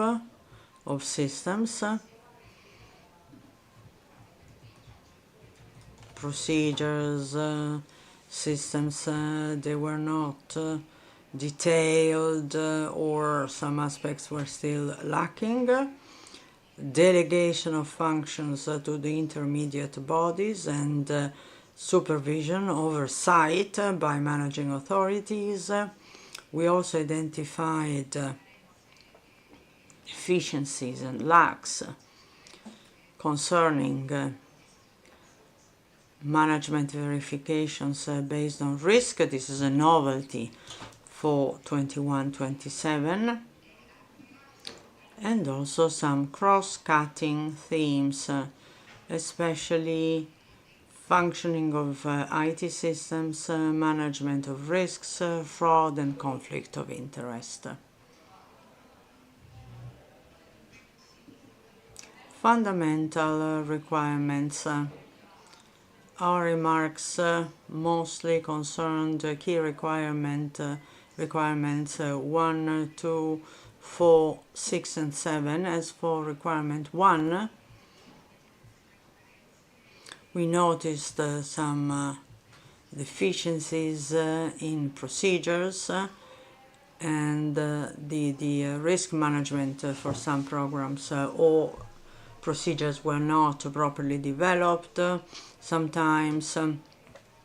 of systems, procedures, systems, they were not detailed or some aspects were still lacking. Delegation of functions to the intermediate bodies and supervision, oversight by managing authorities. We also identified deficiencies and lacks concerning management verifications based on risk. This is a novelty for 21-27. And also some cross-cutting themes, especially functioning of IT systems, management of risks, fraud and conflict of interest. Fundamental requirements. Our remarks mostly concerned key requirements 1, 2, 4, 6 and 7. As for requirement 1, we noticed some deficiencies in procedures and the risk management for some programs or procedures were not properly developed. Sometimes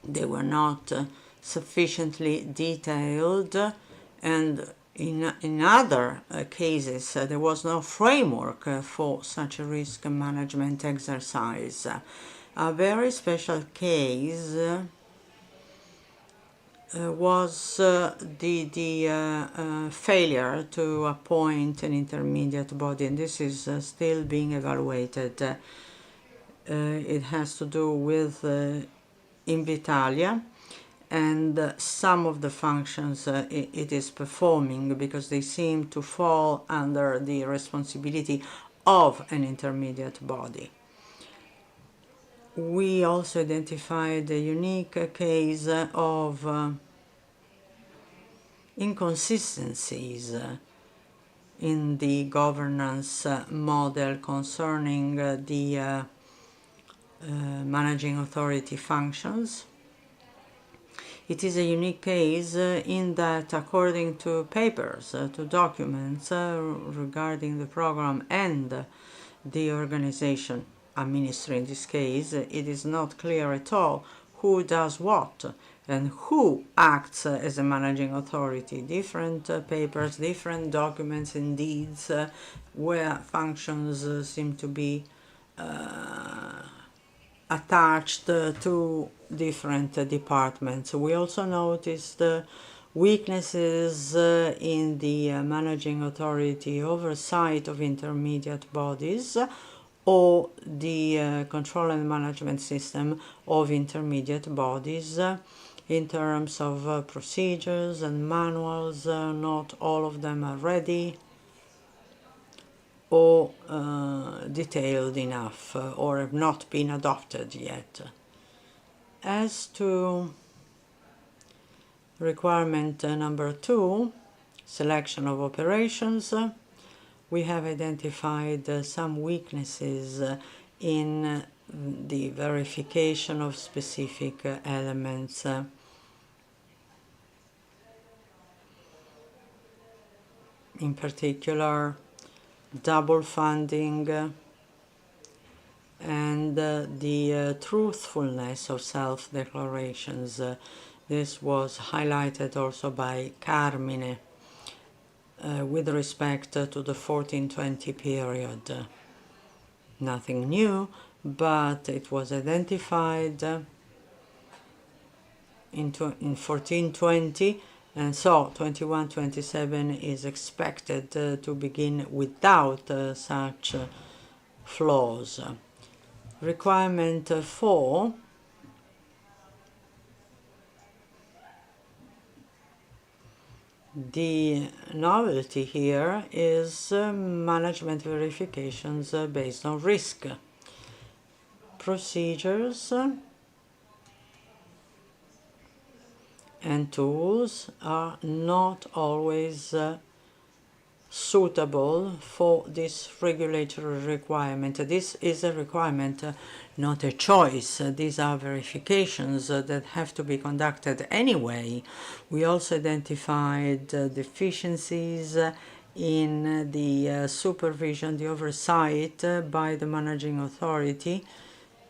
they were not sufficiently detailed, and in other cases there was no framework for such a risk management exercise. A very special case was the failure to appoint an intermediate body, and this is still being evaluated. It has to do with Invitalia and some of the functions it is performing, because they seem to fall under the responsibility of an intermediate body. We also identified a unique case of inconsistencies in the governance model concerning the managing authority functions. It is a unique case in that, according to papers, to documents regarding the program and the organization administering this case, it is not clear at all who does what and who acts as a managing authority. Different papers, different documents and deeds where functions seem to be attached to different departments. We also noticed weaknesses in the managing authority oversight of intermediate bodies or the control and management system of intermediate bodies in terms of procedures and manuals. Not all of them are ready or detailed enough or have not been adopted yet. As to requirement number 2, selection of operations, we have identified some weaknesses in the verification of specific elements. In particular, double funding, and the truthfulness of self-declarations. This was highlighted also by Carmine with respect to the 1420 period. Nothing new, but it was identified in 1420, and so 2127 is expected to begin without such flaws. Requirement 4, the novelty here is management verifications based on risk. Procedures and tools are not always suitable for this regulatory requirement. This is a requirement, not a choice. These are verifications that have to be conducted anyway. We also identified deficiencies in the supervision, the oversight by the managing authority,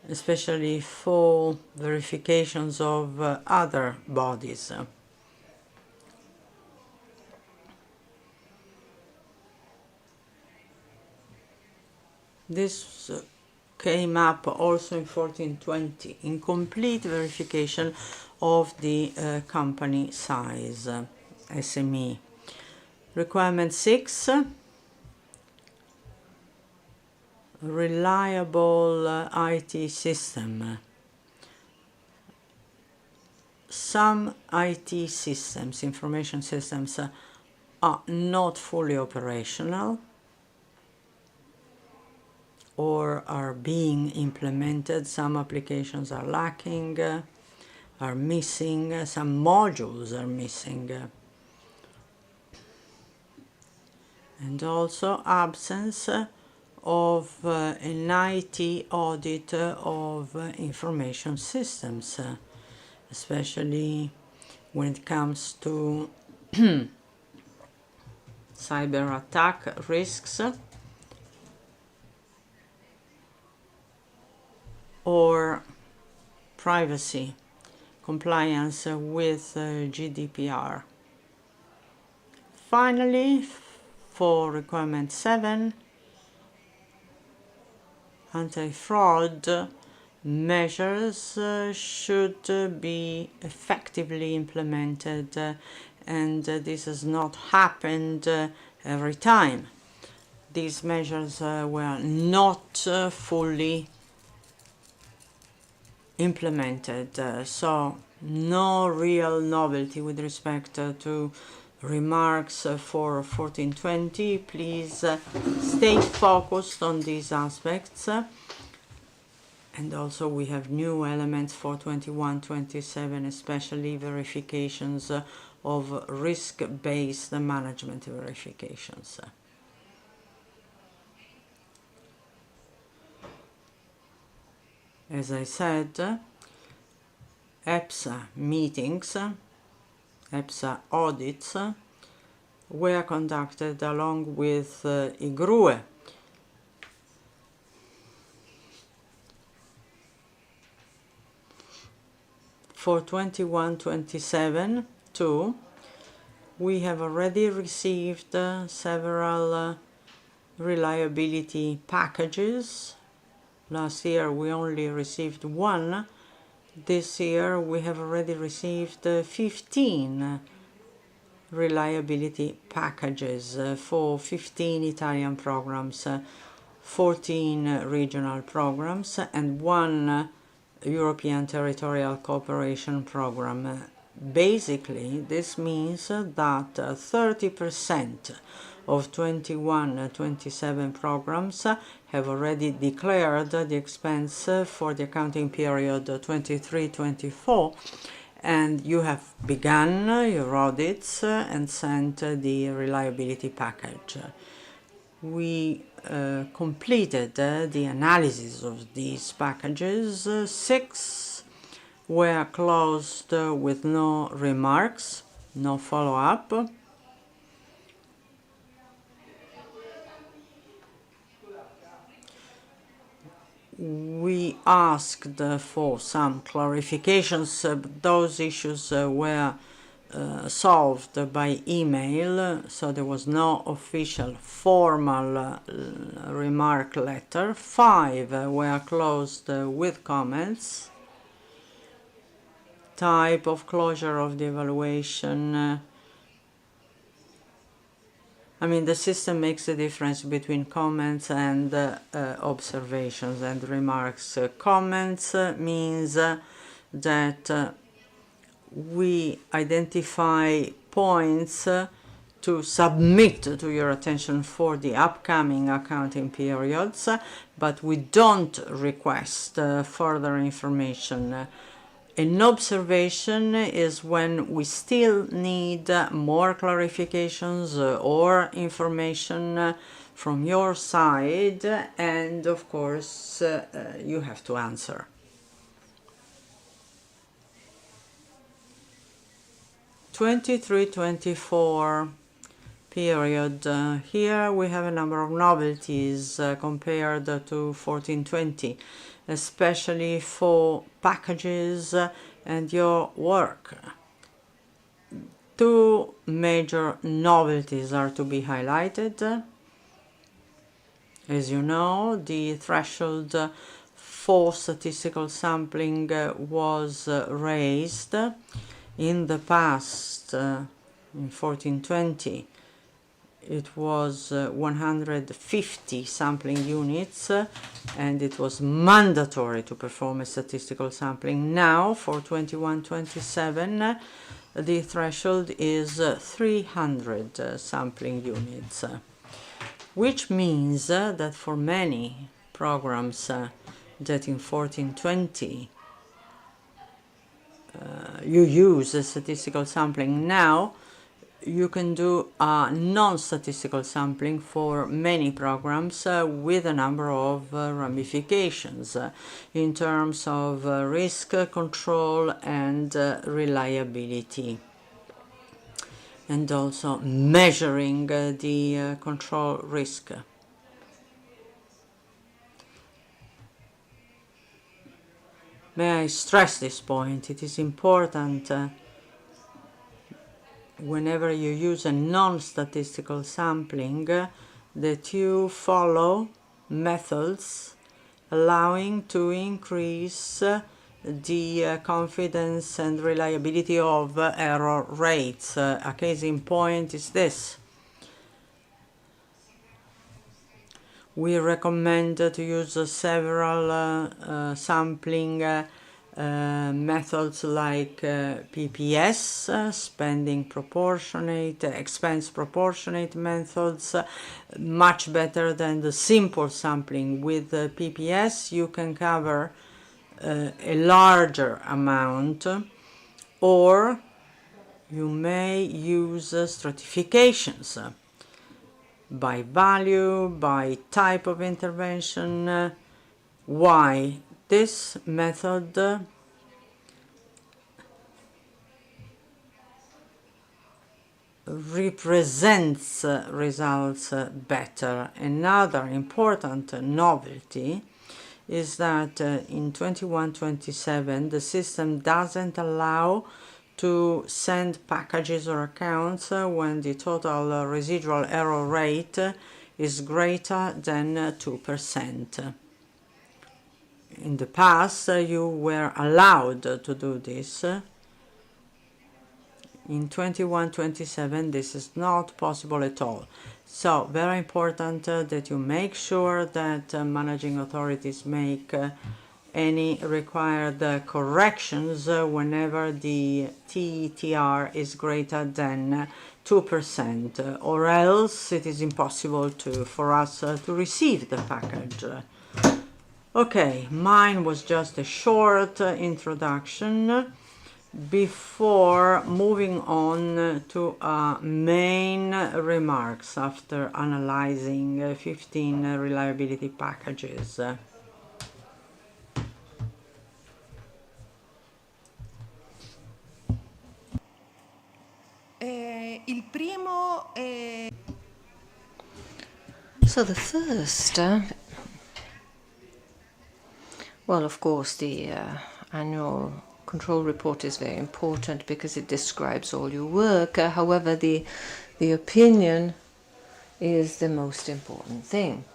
especially for verifications of other bodies. This came up also in 1420, incomplete verification of the company size, SME. Requirement 6, reliable IT system. Some IT systems, information systems, are not fully operational or are being implemented. Some applications are lacking, are missing, some modules are missing. And also absence of an IT audit of information systems, especially when it comes to cyber attack risks or privacy compliance with GDPR. Finally, for requirement 7, anti-fraud measures should be effectively implemented, and this has not happened every time. These measures were not fully implemented, so no real novelty with respect to remarks for 1420. Please stay focused on these aspects. And also we have new elements for 2127, especially verifications of risk-based management verifications. As I said, EPSA meetings, EPSA audits were conducted along with IGRUE. For 2127 too, we have already received several reliability packages. Last year we only received one. This year we have already received 15 reliability packages for 15 Italian programs, 14 regional programs, and 1 European Territorial Cooperation Program. Basically, this means that 30% of 21-27 programs have already declared the expense for the accounting period 23-24, and you have begun your audits and sent the reliability package. We completed the analysis of these packages. 6 were closed with no remarks, no follow-up. we asked for some clarifications. Those issues were solved by email, so there was no official formal remark letter. 5 were closed with comments. Type of closure of the evaluation. I mean, the system makes a difference between comments and observations and remarks. Comments means that we identify points to submit to your attention for the upcoming accounting periods, but we don't request further information. An observation is when we still need more clarifications or information from your side, and of course you have to answer. '23-24 period. Here we have a number of novelties compared to 14-20. Especially for packages and your work. 2 major novelties are to be highlighted. As you know, the threshold for statistical sampling was raised. In the past, in 14-20, it was 150 sampling units, and it was mandatory to perform a statistical sampling. Now, for 21-27, the threshold is 300 sampling units, which means that for many programs that in 14-20 you use a statistical sampling, now you can do non-statistical sampling for many programs with a number of ramifications in terms of risk control and reliability, and also measuring the control risk. May I stress this point? It is important whenever you use a non-statistical sampling that you follow methods allowing to increase the confidence and reliability of error rates. A case in point is this. We recommend to use several sampling methods like PPS, spending proportionate, expense proportionate methods, much better than the simple sampling. With PPS you can cover a larger amount, or you may use stratifications by value, by type of intervention. Why? This method represents results better. Another important novelty is that in 21-27 the system doesn't allow to send packages or accounts when the total residual error rate is greater than 2%. In the past, you were allowed to do this. In 21-27, this is not possible at all. So, very important that you make sure that managing authorities make any required corrections whenever the TETR is greater than 2%, or else it is impossible for us to receive the package. Okay, mine was just a short introduction before moving on to main remarks after analyzing 15 reliability packages. So the first Well, of course, the annual control report is very important because it describes all your work. However, the opinion is the most important thing.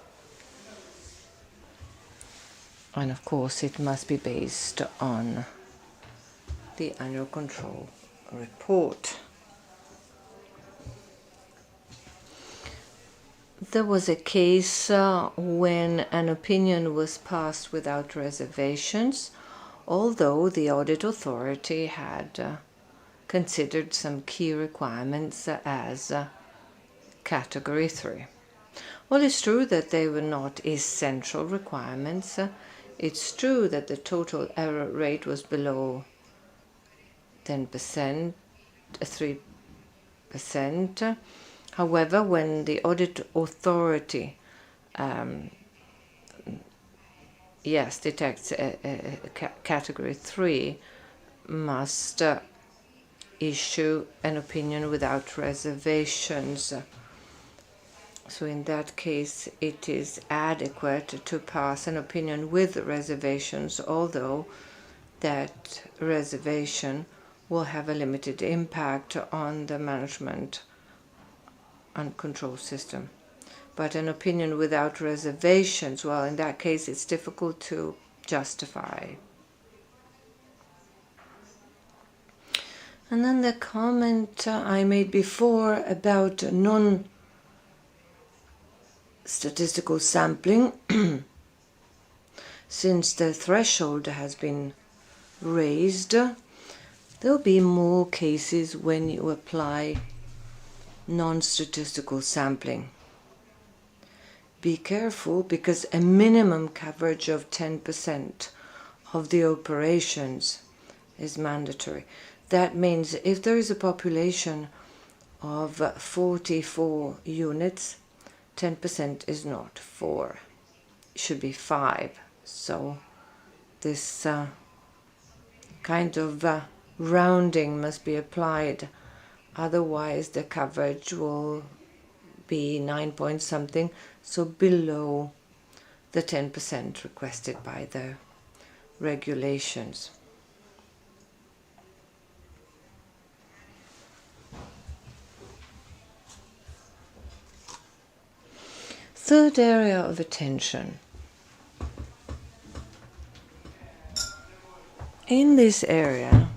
And of course, it must be based on the annual control report. There was a case when an opinion was passed without reservations, although the audit authority had considered some key requirements as category 3. Well, it's true that they were not essential requirements. It's true that the total error rate was below 10%, 3%. However, when the audit authority detects a category 3, must issue an opinion without reservations. So in that case, it is adequate to pass an opinion with reservations, although that reservation will have a limited impact on the management and control system. But an opinion without reservations, well, in that case, it's difficult to justify. And then the comment I made before about non-statistical sampling, since the threshold has been raised, there'll be more cases when you apply non-statistical sampling. Be careful, because a minimum coverage of 10% of the operations is mandatory. That means if there is a population of 44 units, 10% is not 4, it should be 5. So this kind of rounding must be applied, otherwise the coverage will be 9 point something, so below the 10% requested by the regulations. Third area of attention. In this area,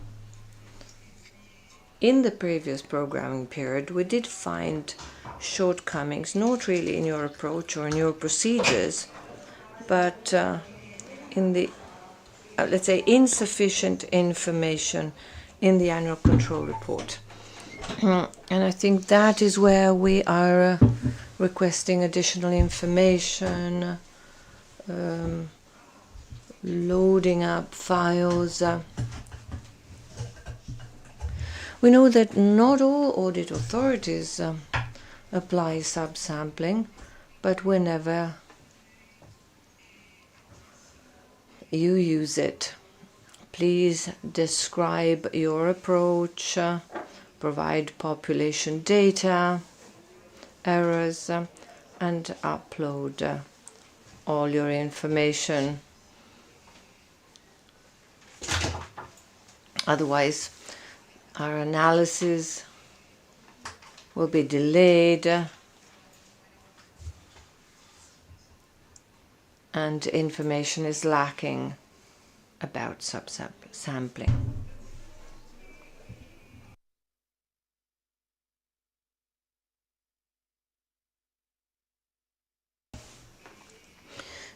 in the previous programming period, we did find shortcomings, not really in your approach or in your procedures, but in the, let's say, insufficient information in the annual control report. And I think that is where we are requesting additional information, loading up files. We know that not all audit authorities apply subsampling, but whenever you use it, please describe your approach, provide population data, errors, and upload all your information. Otherwise, our analysis will be delayed and information is lacking about subsampling.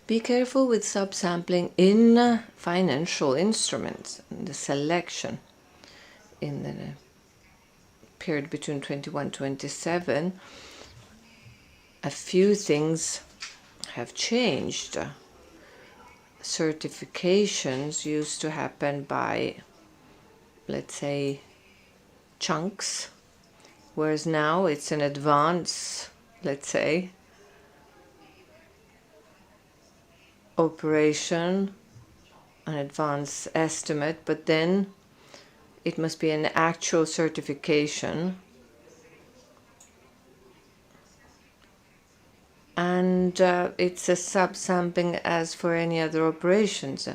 Be careful with subsampling in financial instruments, in the selection. In the period between 21 and 27, a few things have changed. Certifications used to happen by, let's say, chunks, whereas now it's an advance, let's say, operation, an advance estimate, but then it must be an actual certification. And And it's a subsampling as for any other operations.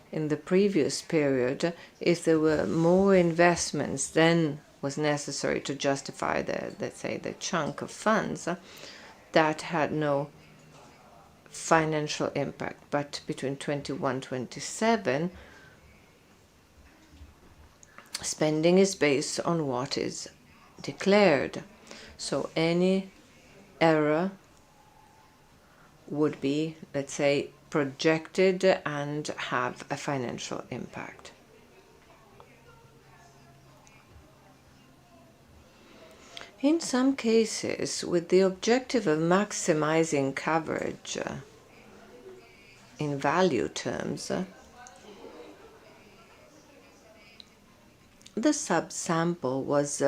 In the previous period, if there were more investments than was necessary to justify let's say, the chunk of funds, that had no financial impact. But between 21-27, spending is based on what is declared. So any error would be, let's say, projected and have a financial impact. In some cases, with the objective of maximizing coverage in value terms, the subsample was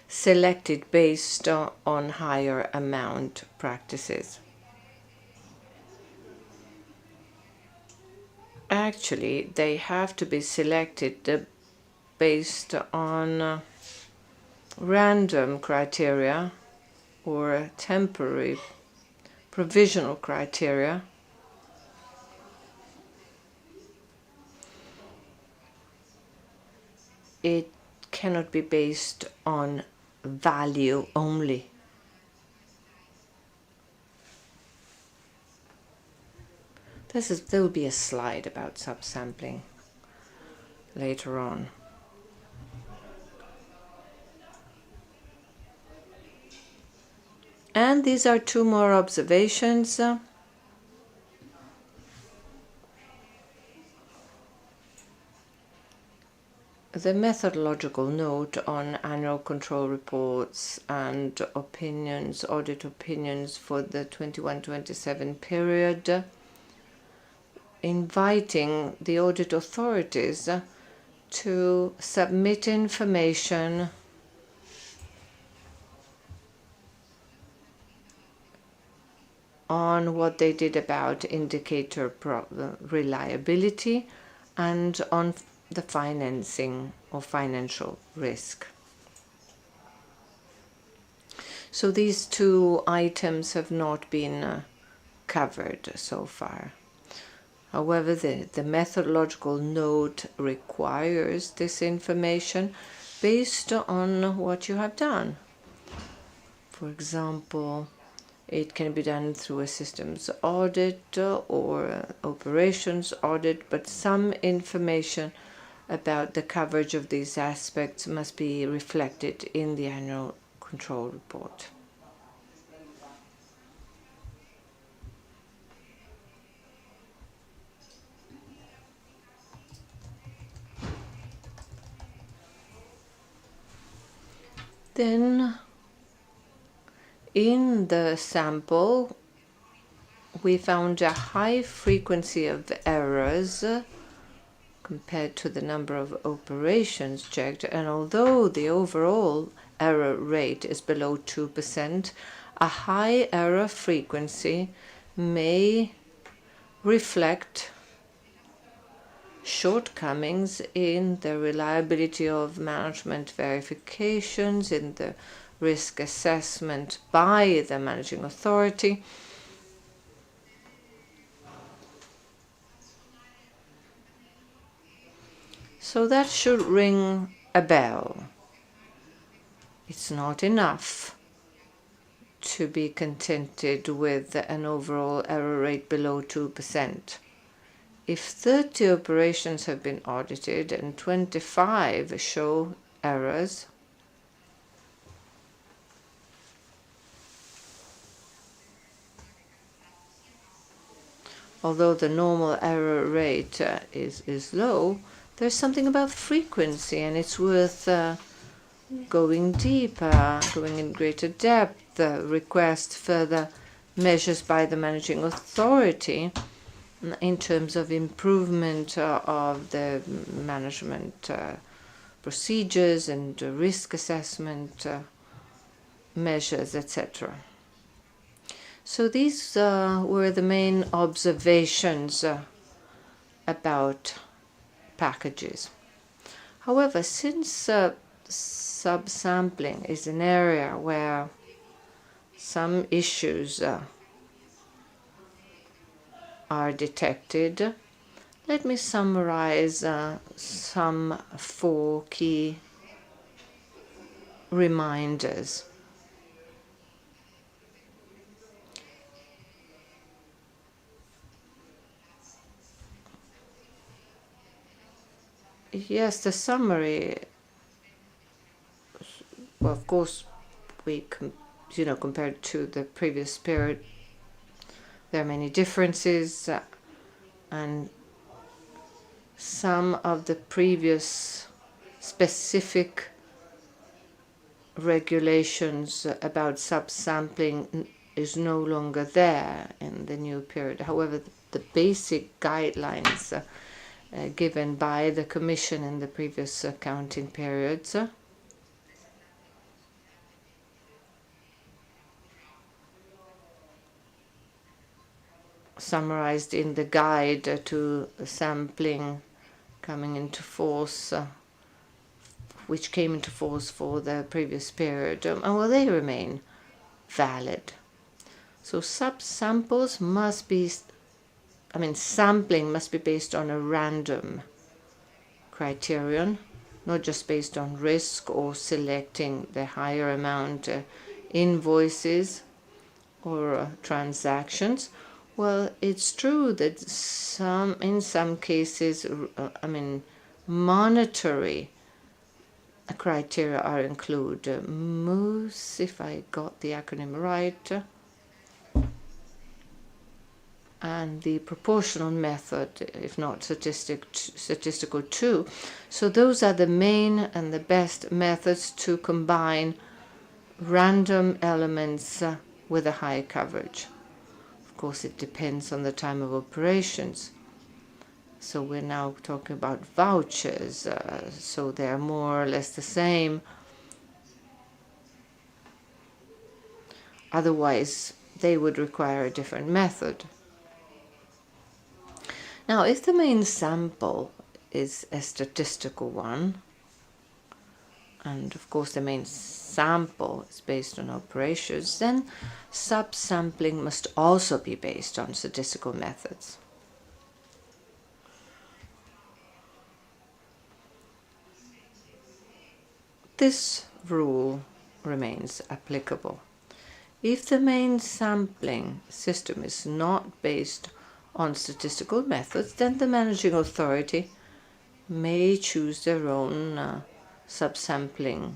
selected based on higher amount practices. Actually, they have to be selected based on random criteria or temporary provisional criteria. It cannot be based on value only. There will be a slide about subsampling later on. And these are two more observations. The methodological note on annual control reports and opinions, audit opinions for the 21-27 period, inviting the audit authorities to submit information on what they did about indicator reliability and on the financing or financial risk. So these two items have not been covered so far. However, the methodological note requires this information based on what you have done. For example, it can be done through a systems audit or operations audit, but some information about the coverage of these aspects must be reflected in the annual control report. Then, in the sample, we found a high frequency of errors compared to the number of operations checked, and although the overall error rate is below 2%, a high error frequency may reflect shortcomings in the reliability of management verifications, in the risk assessment by the managing authority. So that should ring a bell. It's not enough to be contented with an overall error rate below 2%. If 30 operations have been audited and 25 show errors, although the normal error rate is low, there's something about frequency, and it's worth going deeper, going in greater depth, request further measures by the managing authority in terms of improvement of the management procedures and risk assessment measures, etc. So these were the main observations about packages. However, since subsampling is an area where some issues are detected. Let me summarize some 4 key reminders. Yes, the summary, well, of course, we compared to the previous period, there are many differences, and some of the previous specific regulations about subsampling is no longer there in the new period. However, the basic guidelines given by the Commission in the previous accounting periods summarized in the guide to sampling coming into force, which came into force for the previous period, well, they remain valid. So subsamples must be, sampling must be based on a random criterion, not just based on risk or selecting the higher amount invoices or transactions. Well, it's true that in some cases, monetary criteria are included. MOOS, if I got the acronym right, and the proportional method, if not statistical too. So those are the main and the best methods to combine random elements with a high coverage. Of course, it depends on the time of operations. So we're now talking about vouchers, so they're more or less the same. Otherwise, they would require a different method. Now, if the main sample is a statistical one, and of course the main sample is based on operations, then subsampling must also be based on statistical methods. This rule remains applicable. If the main sampling system is not based on statistical methods, then the managing authority may choose their own subsampling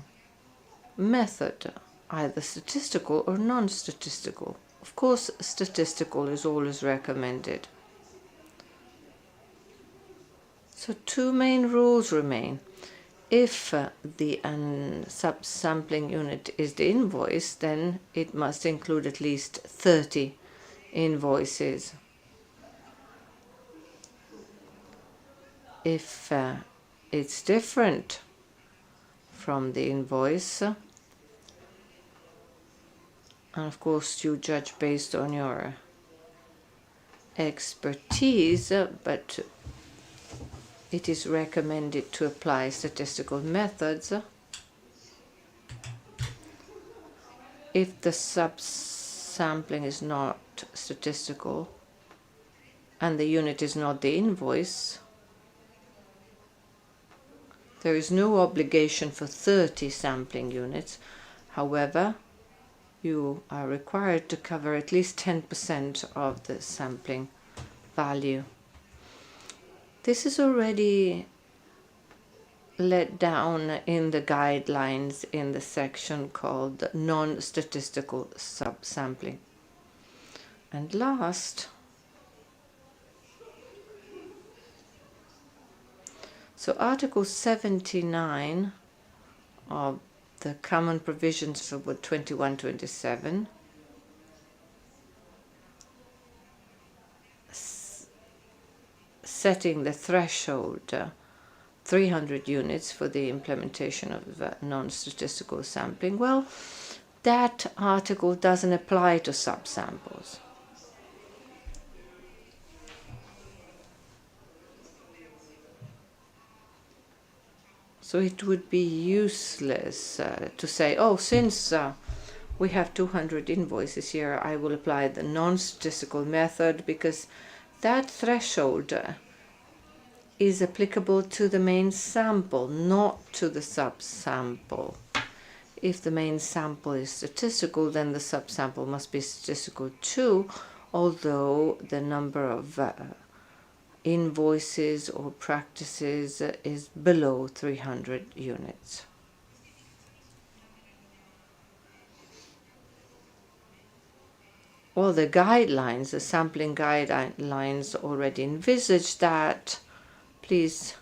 method, either statistical or non-statistical. Of course, statistical is always recommended. So 2 main rules remain. If the subsampling unit is the invoice, then it must include at least 30 invoices. If it's different from the invoice, and of course you judge based on your expertise, but it is recommended to apply statistical methods. If the subsampling is not statistical and the unit is not the invoice, there is no obligation for 30 sampling units. However, you are required to cover at least 10% of the sampling value. This is already let down in the guidelines in the section called non-statistical subsampling. And last, so Article 79 of the Common Provisions for 21-27 setting the threshold 300 units for the implementation of non-statistical sampling. Well, that article doesn't apply to subsamples. So it would be useless to say, oh, since we have 200 invoices here, I will apply the non-statistical method, because that threshold is applicable to the main sample, not to the subsample. If the main sample is statistical, then the subsample must be statistical too, although the number of invoices or practices is below 300 units. Well, the guidelines, the sampling guidelines already envisage that. Please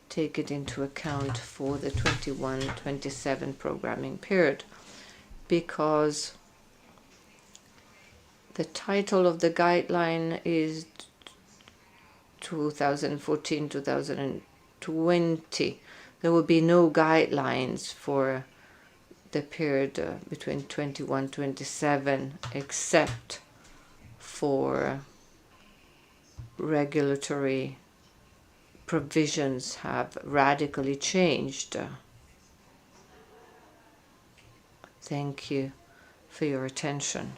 take it into account for the 21-27 programming period, because the title of the guideline is 2014-2020. There will be no guidelines for the period between 21-27 except for regulatory provisions have radically changed. Thank you for your attention.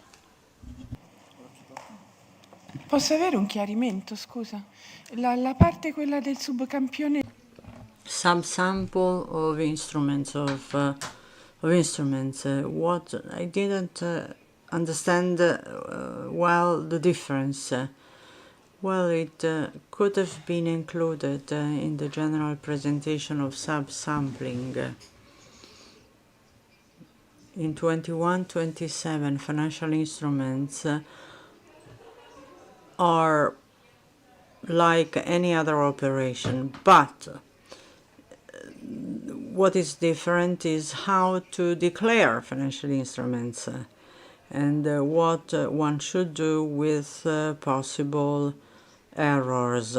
Posso avere un chiarimento, scusa? La parte quella del subcampione. Subsample of instruments what I didn't understand well the difference. Well, it could have been included in the general presentation of subsampling. In 21-27, financial instruments are like any other operation, but what is different is how to declare financial instruments and what one should do with possible errors.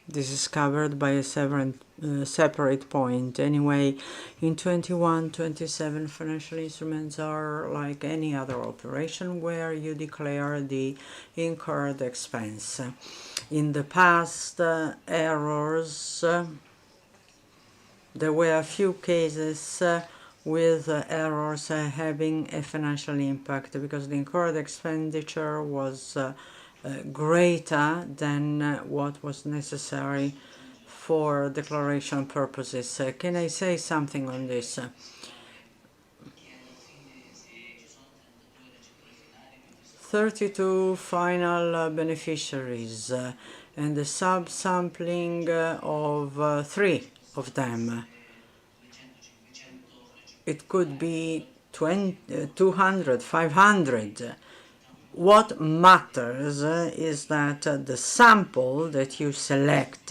This is covered by a separate point. Anyway, in 21-27, financial instruments are like any other operation where you declare the incurred expense. In the past, errors, there were a few cases with errors having a financial impact because the incurred expenditure was greater than what was necessary for declaration purposes. Can I say something on this? 32 final beneficiaries and the subsampling of 3 of them. It could be 200, 500. What matters is that the sample that you select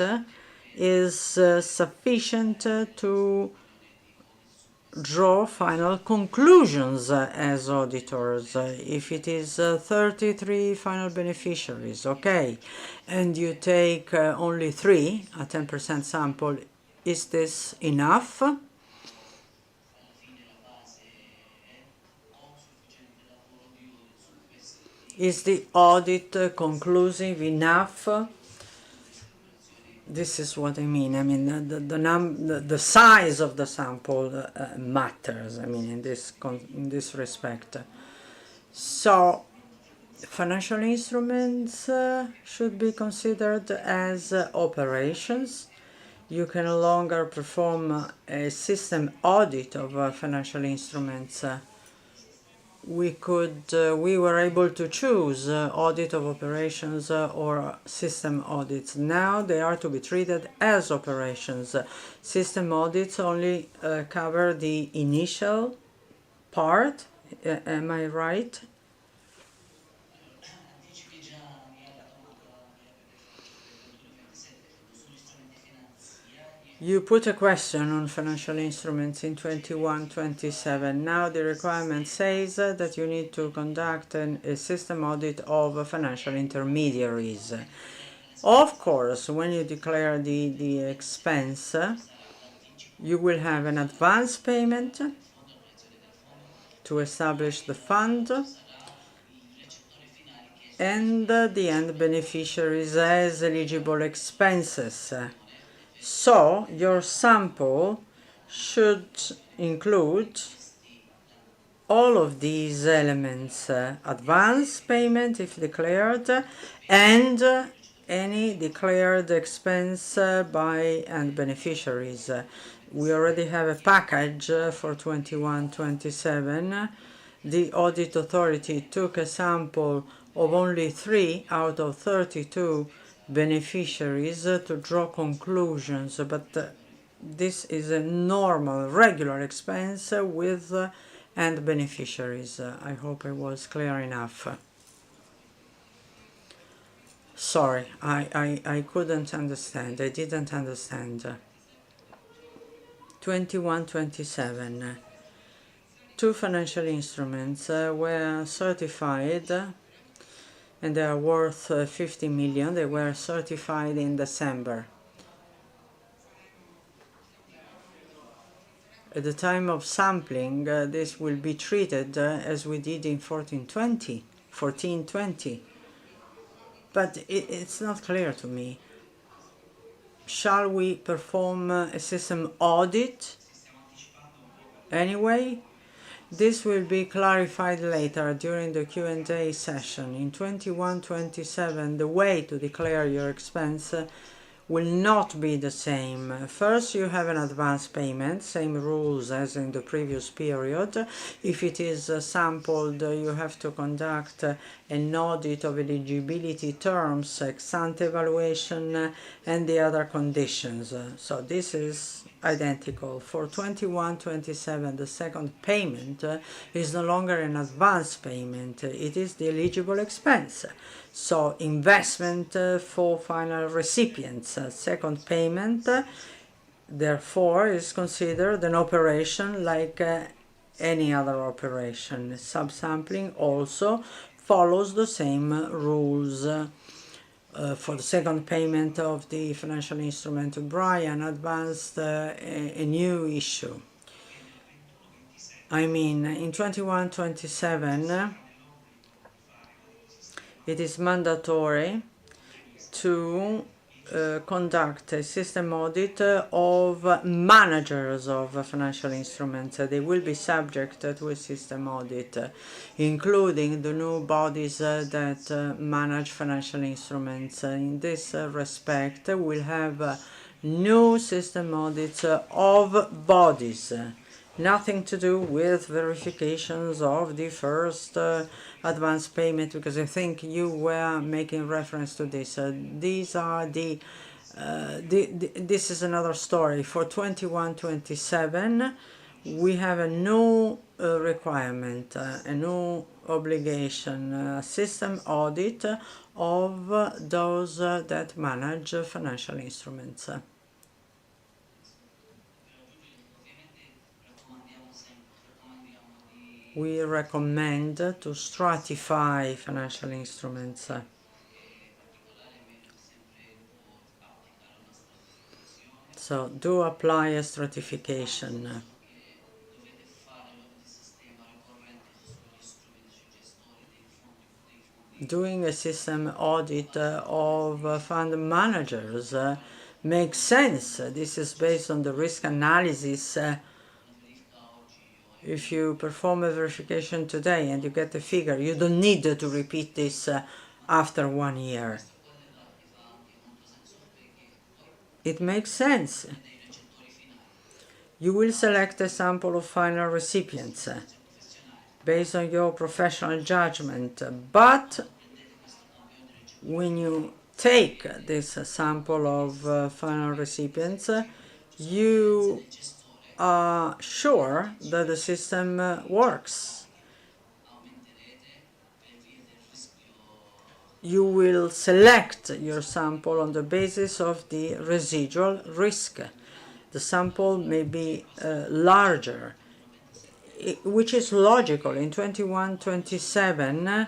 is sufficient to draw final conclusions as auditors. If it is 33 final beneficiaries, okay, and you take only 3, a 10% sample, is this enough? Is the audit conclusive enough? This is what I mean. I mean, the size of the sample matters. I mean, in this respect. So, financial instruments should be considered as operations. You can no longer perform a system audit of financial instruments. We were able to choose audit of operations or system audits. Now they are to be treated as operations. System audits only cover the initial part. Am I right? You put a question on financial instruments in 21-27. Now the requirement says that you need to conduct a system audit of financial intermediaries. Of course, when you declare the expense, you will have an advance payment to establish the fund and the end beneficiaries as eligible expenses. So, your sample should include all of these elements, advance payment if declared, and any declared expense by and beneficiaries. We already have a package for 21-27. The audit authority took a sample of only 3 out of 32 beneficiaries to draw conclusions, but this is a normal, regular expense with and beneficiaries. I hope I was clear enough. Sorry, I couldn't understand. I didn't understand. 21-27. 2 financial instruments were certified and they are worth 50 million. They were certified in December. At the time of sampling, this will be treated as we did in 1420. But it's not clear to me. Shall we perform a system audit anyway? This will be clarified later during the Q&A session. In 21-27, the way to declare your expense will not be the same. First, you have an advance payment, same rules as in the previous period. If it is sampled, you have to conduct an audit of eligibility terms, ex-ante evaluation, and the other conditions. So this is identical. For 21-27, the second payment is no longer an advance payment, it is the eligible expense. So investment for final recipients. Second payment, therefore, is considered an operation like any other operation. Subsampling also follows the same rules. For the second payment of the financial instrument, Brian advanced a new issue. I mean, in 21-27, it is mandatory to conduct a system audit of managers of financial instruments. They will be subject to a system audit, including the new bodies that manage financial instruments. In this respect, we'll have new system audits of bodies. Nothing to do with verifications of the first advance payment, because I think you were making reference to this. These are this is another story. For 21-27, we have a new requirement, a new obligation, system audit of those that manage financial instruments. We recommend to stratify financial instruments. So do apply a stratification. Doing a system audit of fund managers makes sense. This is based on the risk analysis. If you perform a verification today and you get a figure, you don't need to repeat this after 1 year. It makes sense. You will select a sample of final recipients based on your professional judgment, but when you take this sample of final recipients, you are sure that the system works. You will select your sample on the basis of the residual risk. The sample may be larger, which is logical. In 21-27,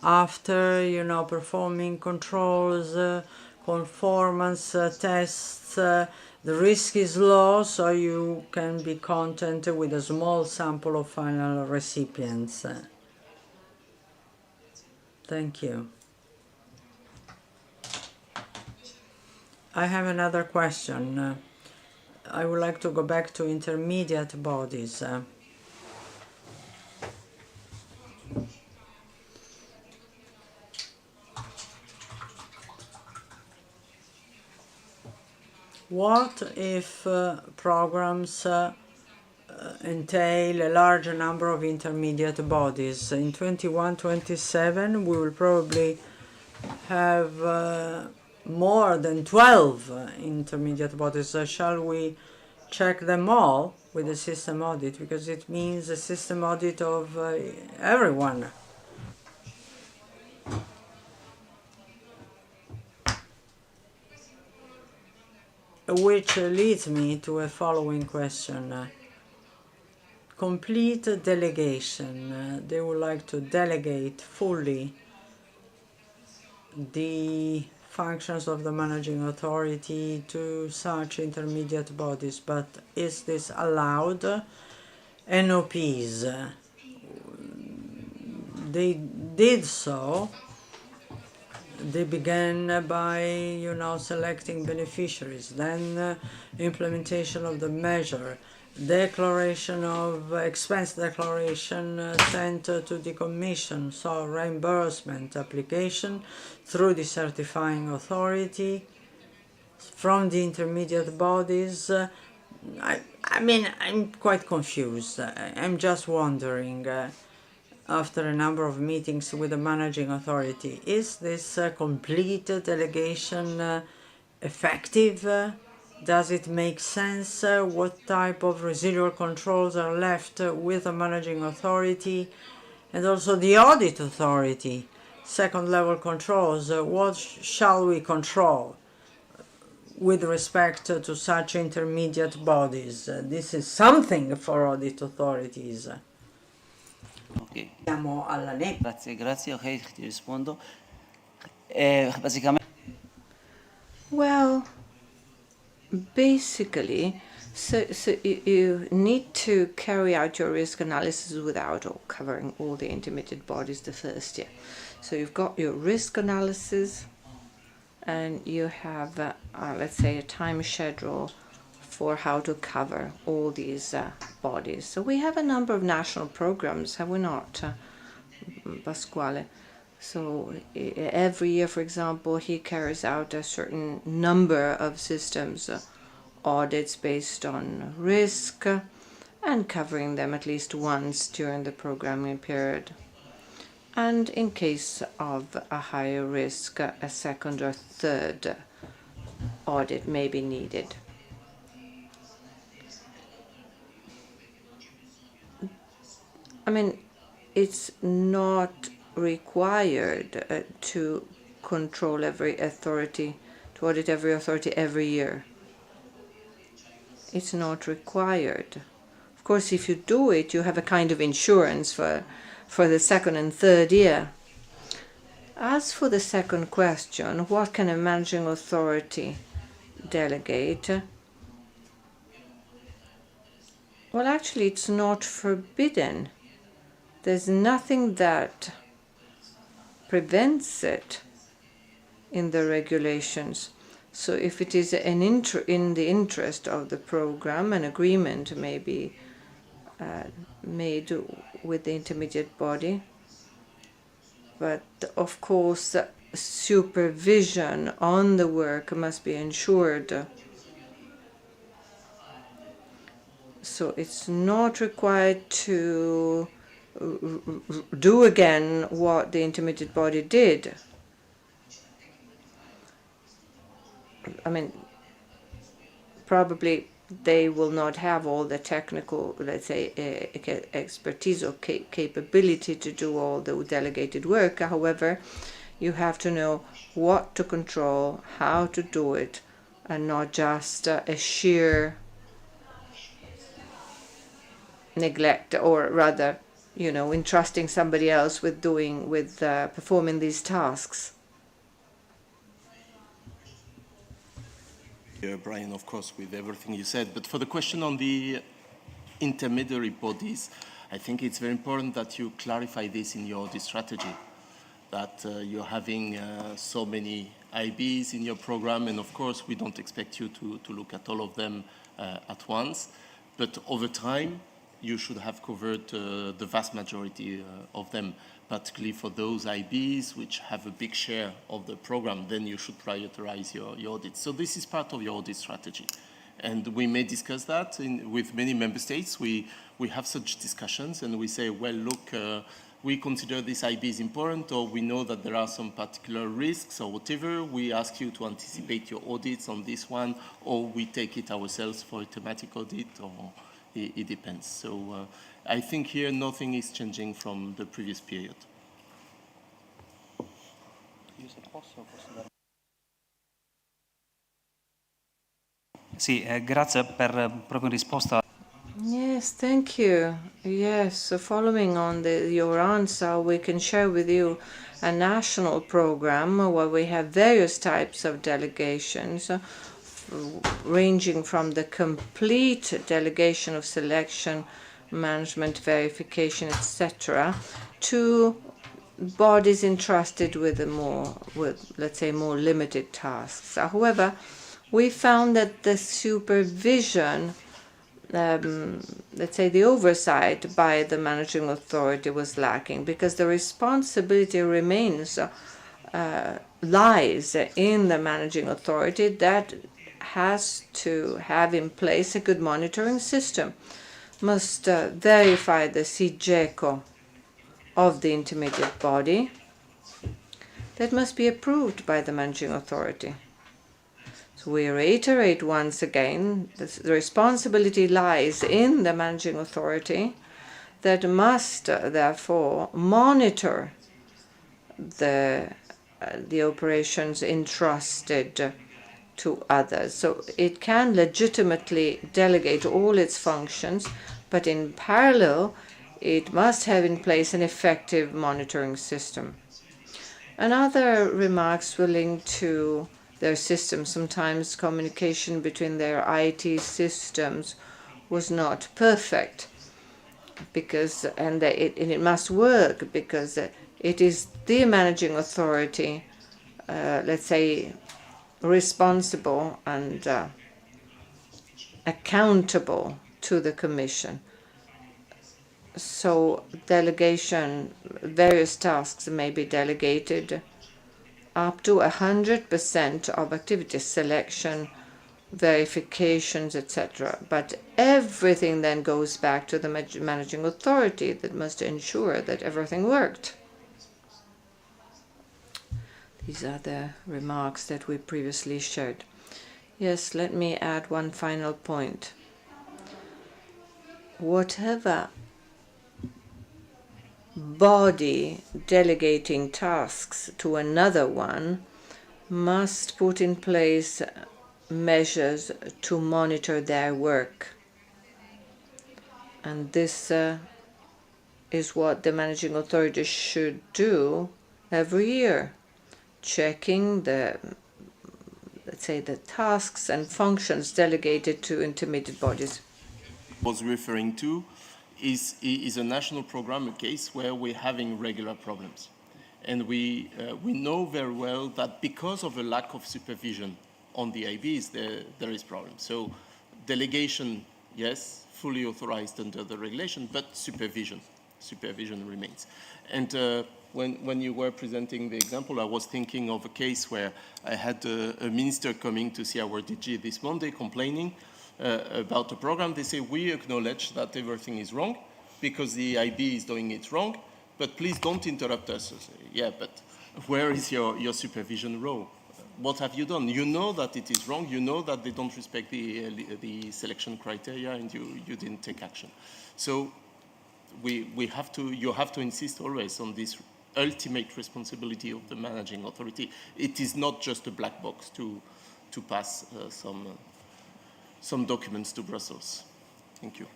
after performing controls, conformance tests, the risk is low, so you can be content with a small sample of final recipients. Thank you. I have another question. I would like to go back to intermediate bodies. What if programs entail a large number of intermediate bodies? In 21-27 we will probably have more than 12 intermediate bodies. Shall we check them all with a system audit? Because it means a system audit of everyone. Which leads me to a following question. Complete delegation. They would like to delegate fully the functions of the managing authority to such intermediate bodies, but is this allowed? NOPs, they did so. They began by, selecting beneficiaries, then implementation of the measure, declaration of expense declaration sent to the commission, so reimbursement application through the certifying authority from the intermediate bodies. I'm quite confused. I'm just wondering, after a number of meetings with the managing authority, is this complete delegation effective? Does it make sense? What type of residual controls are left with the managing authority and also the audit authority? Second level controls, what shall we control with respect to such intermediate bodies? This is something for audit authorities. Ok. Siamo alla Grazie, ok, ti rispondo. Basicamente. Well, basically, so you need to carry out your risk analysis without covering all the intermediate bodies the first year. So you've got your risk analysis, and you have, let's say, a time schedule for how to cover all these bodies. So we have a number of national programs, have we not, Pasquale? So every year, for example, he carries out a certain number of systems audits based on risk and covering them at least once during the programming period. And in case of a higher risk, a second or third audit may be needed. It's not required to control every authority, to audit every authority every year. It's not required. Of course, if you do it, you have a kind of insurance for the second and third year. As for the second question, what can a managing authority delegate? Well, actually, it's not forbidden. There's nothing that prevents it in the regulations. So if it is in the interest of the program, an agreement may be made with the intermediate body. But of course, supervision on the work must be ensured. So it's not required to do again what the intermediate body did. Probably they will not have all the technical, let's say, expertise or capability to do all the delegated work. However, you have to know what to control, how to do it, and not just a sheer neglect, or rather, entrusting somebody else with performing these tasks. Brian, of course, with everything you said. But for the question on the intermediary bodies, I think it's very important that you clarify this in your audit strategy, that you're having so many IBs in your program, and of course, we don't expect you to look at all of them at once. But over time, you should have covered the vast majority of them, particularly for those IBs which have a big share of the program. Then you should prioritize your audits. So this is part of your audit strategy. And we may discuss that with many member states. We have such discussions and we say, well, look, we consider this IB is important, or we know that there are some particular risks or whatever. We ask you to anticipate your audits on this one, or we take it ourselves for a thematic audit, or it depends. So I think here nothing is changing from the previous period. Sì, grazie per proprio in risposta. Yes, thank you. Yes, so following on your answer, we can share with you a national program where we have various types of delegations, ranging from the complete delegation of selection, management, verification, etc., to bodies entrusted with let's say, more limited tasks. However, we found that the supervision, let's say the oversight by the managing authority was lacking, because the responsibility remains, lies in the managing authority that has to have in place a good monitoring system, must verify the CGECO of the intermediate body, that must be approved by the managing authority. So we reiterate once again, the responsibility lies in the managing authority that must therefore monitor the operations entrusted to others. So it can legitimately delegate all its functions, but in parallel, it must have in place an effective monitoring system. Another remarks were linked to their systems. Sometimes communication between their IT systems was not perfect, and it must work because it is the managing authority, let's say, responsible and accountable to the Commission. So delegation, various tasks may be delegated up to 100% of activities, selection, verifications, etc. But everything then goes back to the managing authority that must ensure that everything worked. These are the remarks that we previously shared. Yes, let me add one final point. Whatever body delegating tasks to another one must put in place measures to monitor their work. And this is what the managing authority should do every year, checking let's say, the tasks and functions delegated to intermediate bodies. Was referring to is a national program, a case where we're having regular problems. And we know very well that because of a lack of supervision on the IBs, there is problem. So delegation, yes, fully authorized under the regulation, but supervision remains. And when you were presenting the example, I was thinking of a case where I had a minister coming to see our DG this Monday complaining about the program. They say, we acknowledge that everything is wrong because the IB is doing it wrong, but please don't interrupt us. I say, yeah, but where is your supervision role? What have you done? You know that it is wrong. You know that they don't respect the selection criteria, and you didn't take action. So you have to insist always on this ultimate responsibility of the managing authority. It is not just a black box to pass some documents to Brussels. Thank you.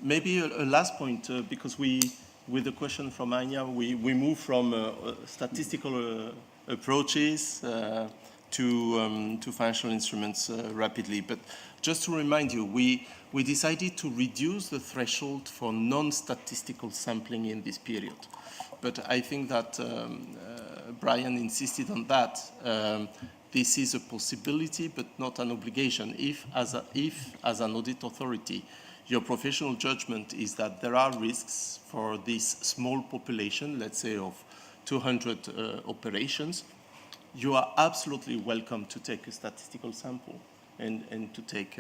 Maybe a last point, because with the question from Anya, we move from statistical approaches to financial instruments rapidly. But just to remind you, we decided to reduce the threshold for non-statistical sampling in this period. But I think that Brian insisted on that. This is a possibility, but not an obligation. If, as an audit authority, your professional judgment is that there are risks for this small population, let's say of 200 operations, you are absolutely welcome to take a statistical sample and to take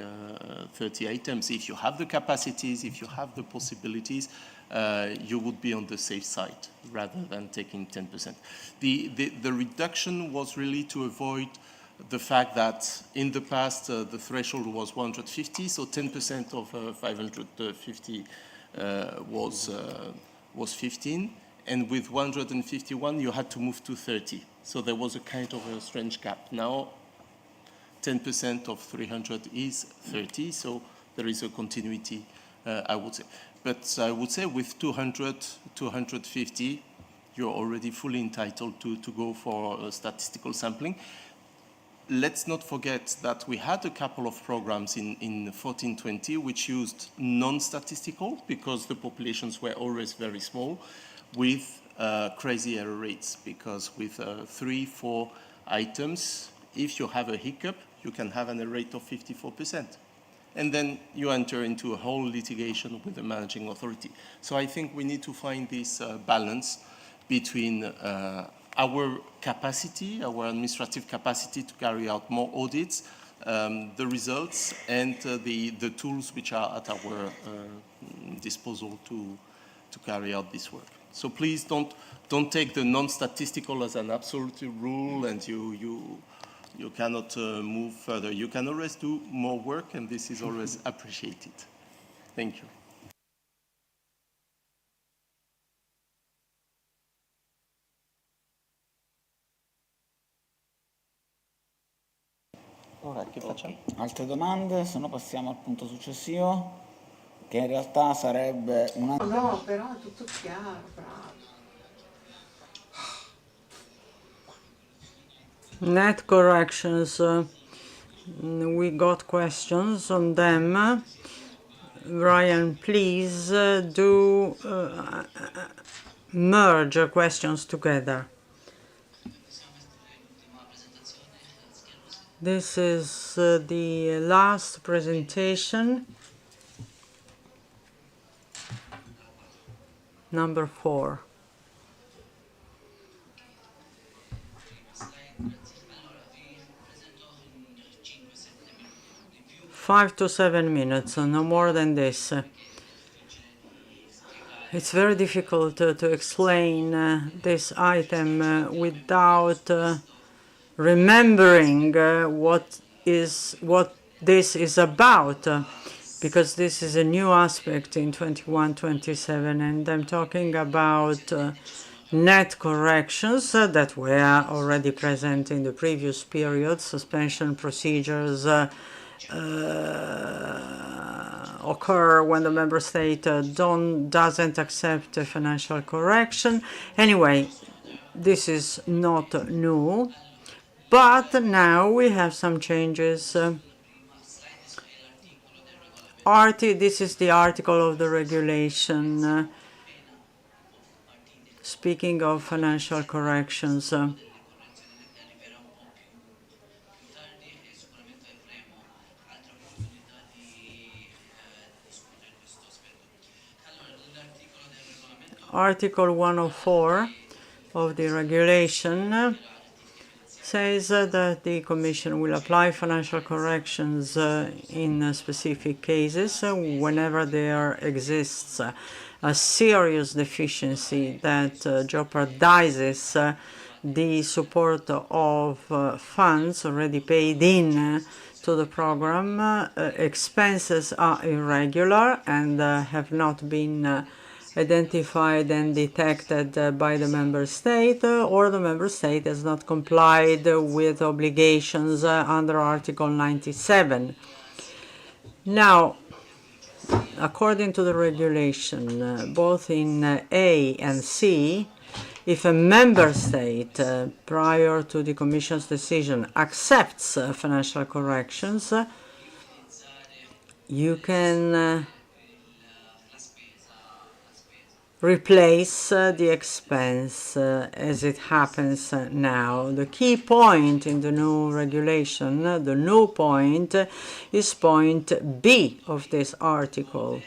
30 items. If you have the capacities, if you have the possibilities, you would be on the safe side rather than taking 10%. The reduction was really to avoid the fact that in the past the threshold was 150, so 10% of 550 was 15, and with 151 you had to move to 30. So there was a kind of a strange gap. Now 10% of 300 is 30, so there is a continuity, I would say. But I would say with 200, 250, you're already fully entitled to go for statistical sampling. Let's not forget that we had a couple of programs in 14-20 which used non-statistical because the populations were always very small, with crazy error rates, because with 3-4 items, if you have a hiccup, you can have an error rate of 54%. And then you enter into a whole litigation with the managing authority. So I think we need to find this balance between our capacity, our administrative capacity to carry out more audits, the results, and the tools which are at our disposal to carry out this work. So please don't take the non-statistical as an absolute rule, and you cannot move further. You can always do more work, and this is always appreciated. Thank you. Ora che facciamo? Altre domande? Se no passiamo al punto successivo, che in realtà sarebbe una... No, però è tutto chiaro, bravo. Net corrections, we got questions on them. Brian, please do merge questions together. This is the last presentation, number 4. Five to 7 minutes, no more than this. It's very difficult to explain this item without remembering what this is about, because this is a new aspect in 21-27, and I'm talking about net corrections that were already present in the previous period. Suspension procedures occur when the member state doesn't accept a financial correction. Anyway, this is not new, but now we have some changes. This is the article of the regulation speaking of financial corrections. Article 104 of the regulation says that the Commission will apply financial corrections in specific cases whenever there exists a serious deficiency that jeopardizes the support of funds already paid in to the program. Expenses are irregular and have not been identified and detected by the member state, or the member state has not complied with obligations under Article 97. Now, according to the regulation, both in A and C, if a member state, prior to the Commission's decision, accepts financial corrections, you can replace the expense as it happens now. The key point in the new regulation, the new point, is point B of this article.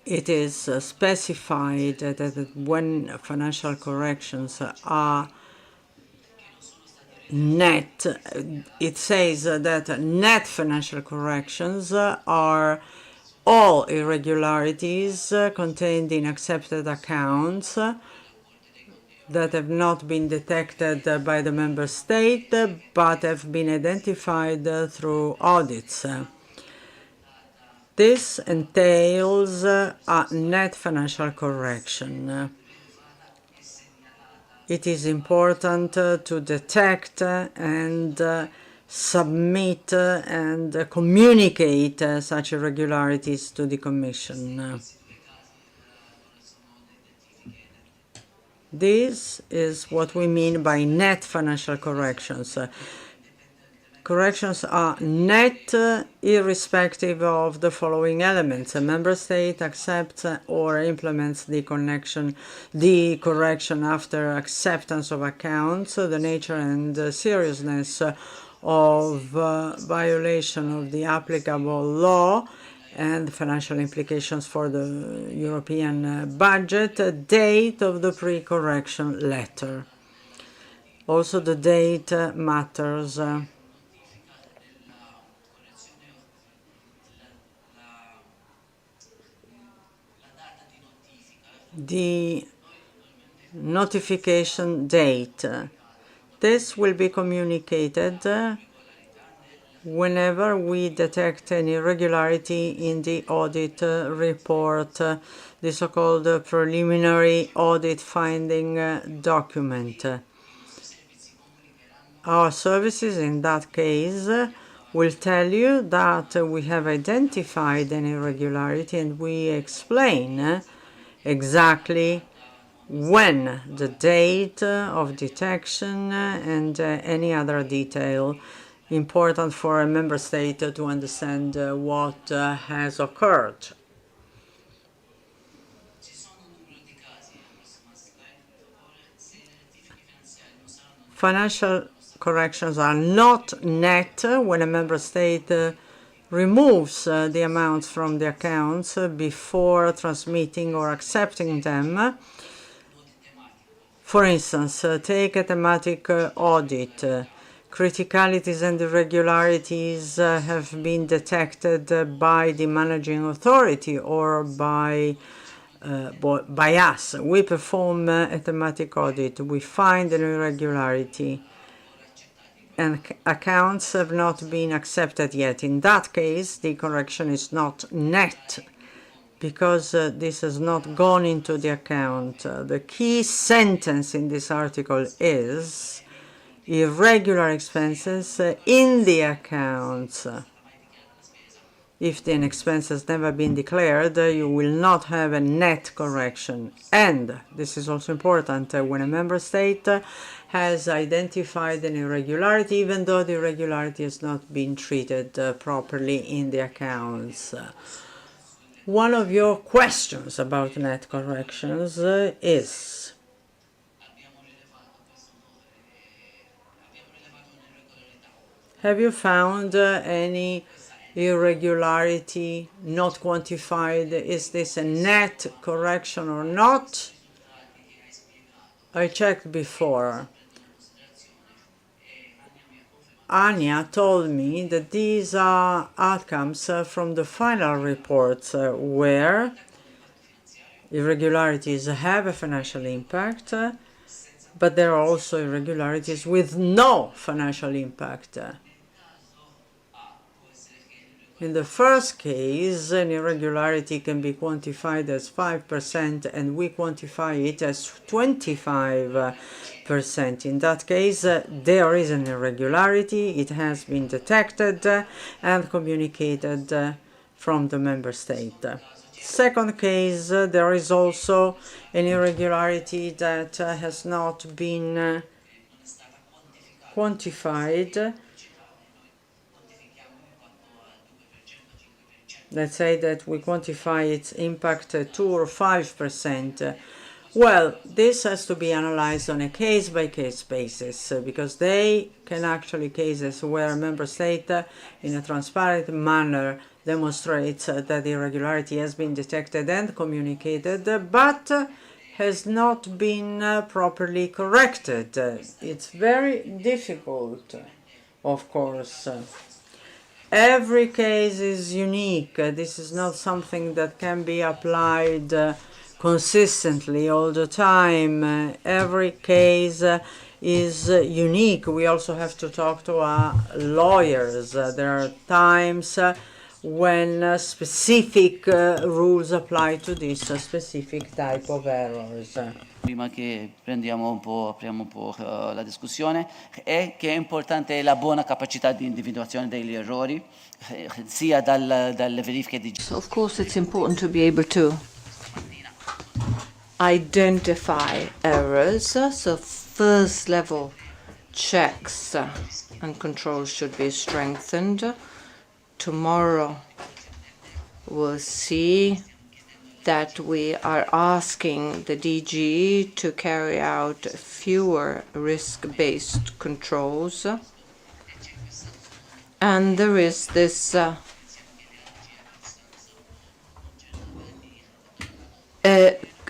It is specified that when financial corrections are net, it says that net financial corrections are all irregularities contained in accepted accounts that have not been detected by the member state but have been identified through audits. This entails a net financial correction. It is important to detect and submit and communicate such irregularities to the Commission. This is what we mean by net financial corrections. Corrections are net irrespective of the following elements. A member state accepts or implements the correction after acceptance of accounts, the nature and seriousness of violation of the applicable law and financial implications for the European budget, date of the pre-correction letter. Also, the date matters. The notification date. This will be communicated whenever we detect an irregularity in the audit report, the so-called preliminary audit finding document. Our services in that case will tell you that we have identified an irregularity and we explain exactly when, the date of detection, and any other detail important for a member state to understand what has occurred. Financial corrections are not net when a member state removes the amounts from the accounts before transmitting or accepting them. For instance, take a thematic audit. Criticalities and irregularities have been detected by the managing authority or by us. We perform a thematic audit. We find an irregularity and accounts have not been accepted yet. In that case, the correction is not net because this has not gone into the account. The key sentence in this article is irregular expenses in the accounts. If the expense has never been declared, you will not have a net correction. And this is also important when a member state has identified an irregularity, even though the irregularity has not been treated properly in the accounts. One of your questions about net corrections is: have you found any irregularity not quantified? Is this a net correction or not? I checked before. Anya told me that these are outcomes from the final reports where irregularities have a financial impact, but there are also irregularities with no financial impact. In the first case, an irregularity can be quantified as 5% and we quantify it as 25%. In that case, there is an irregularity, it has been detected and communicated from the member state. Second case, there is also an irregularity that has not been quantified let's say that we quantify its impact at 2 or 5%. Well, this has to be analyzed on a case-by-case basis because they can actually cases where a member state in a transparent manner demonstrates that the irregularity has been detected and communicated, but has not been properly corrected. It's very difficult, of course. Every case is unique. This is not something that can be applied consistently all the time. Every case is unique. We also have to talk to our lawyers. There are times when specific rules apply to this specific type of errors. Prima che apriamo un po' la discussione, è che è importante la buona capacità di individuazione degli errori, sia dalle verifiche di... So of course it's important to be able to identify errors, so first level checks and controls should be strengthened. Tomorrow we'll see that we are asking the DG to carry out fewer risk-based controls. And there is this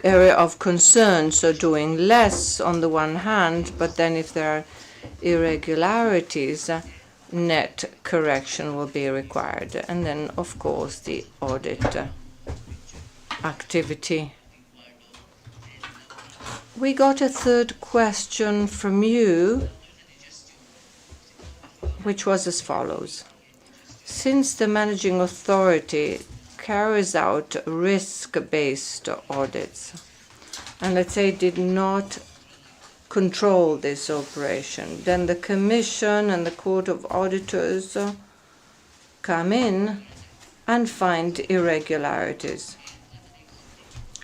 area of concern, so doing less on the one hand, but then if there are irregularities, net correction will be required. And then, of course, the audit activity. We got a third question from you, which was as follows. Since the managing authority carries out risk-based audits, and let's say did not control this operation, then the Commission and the Court of Auditors come in and find irregularities.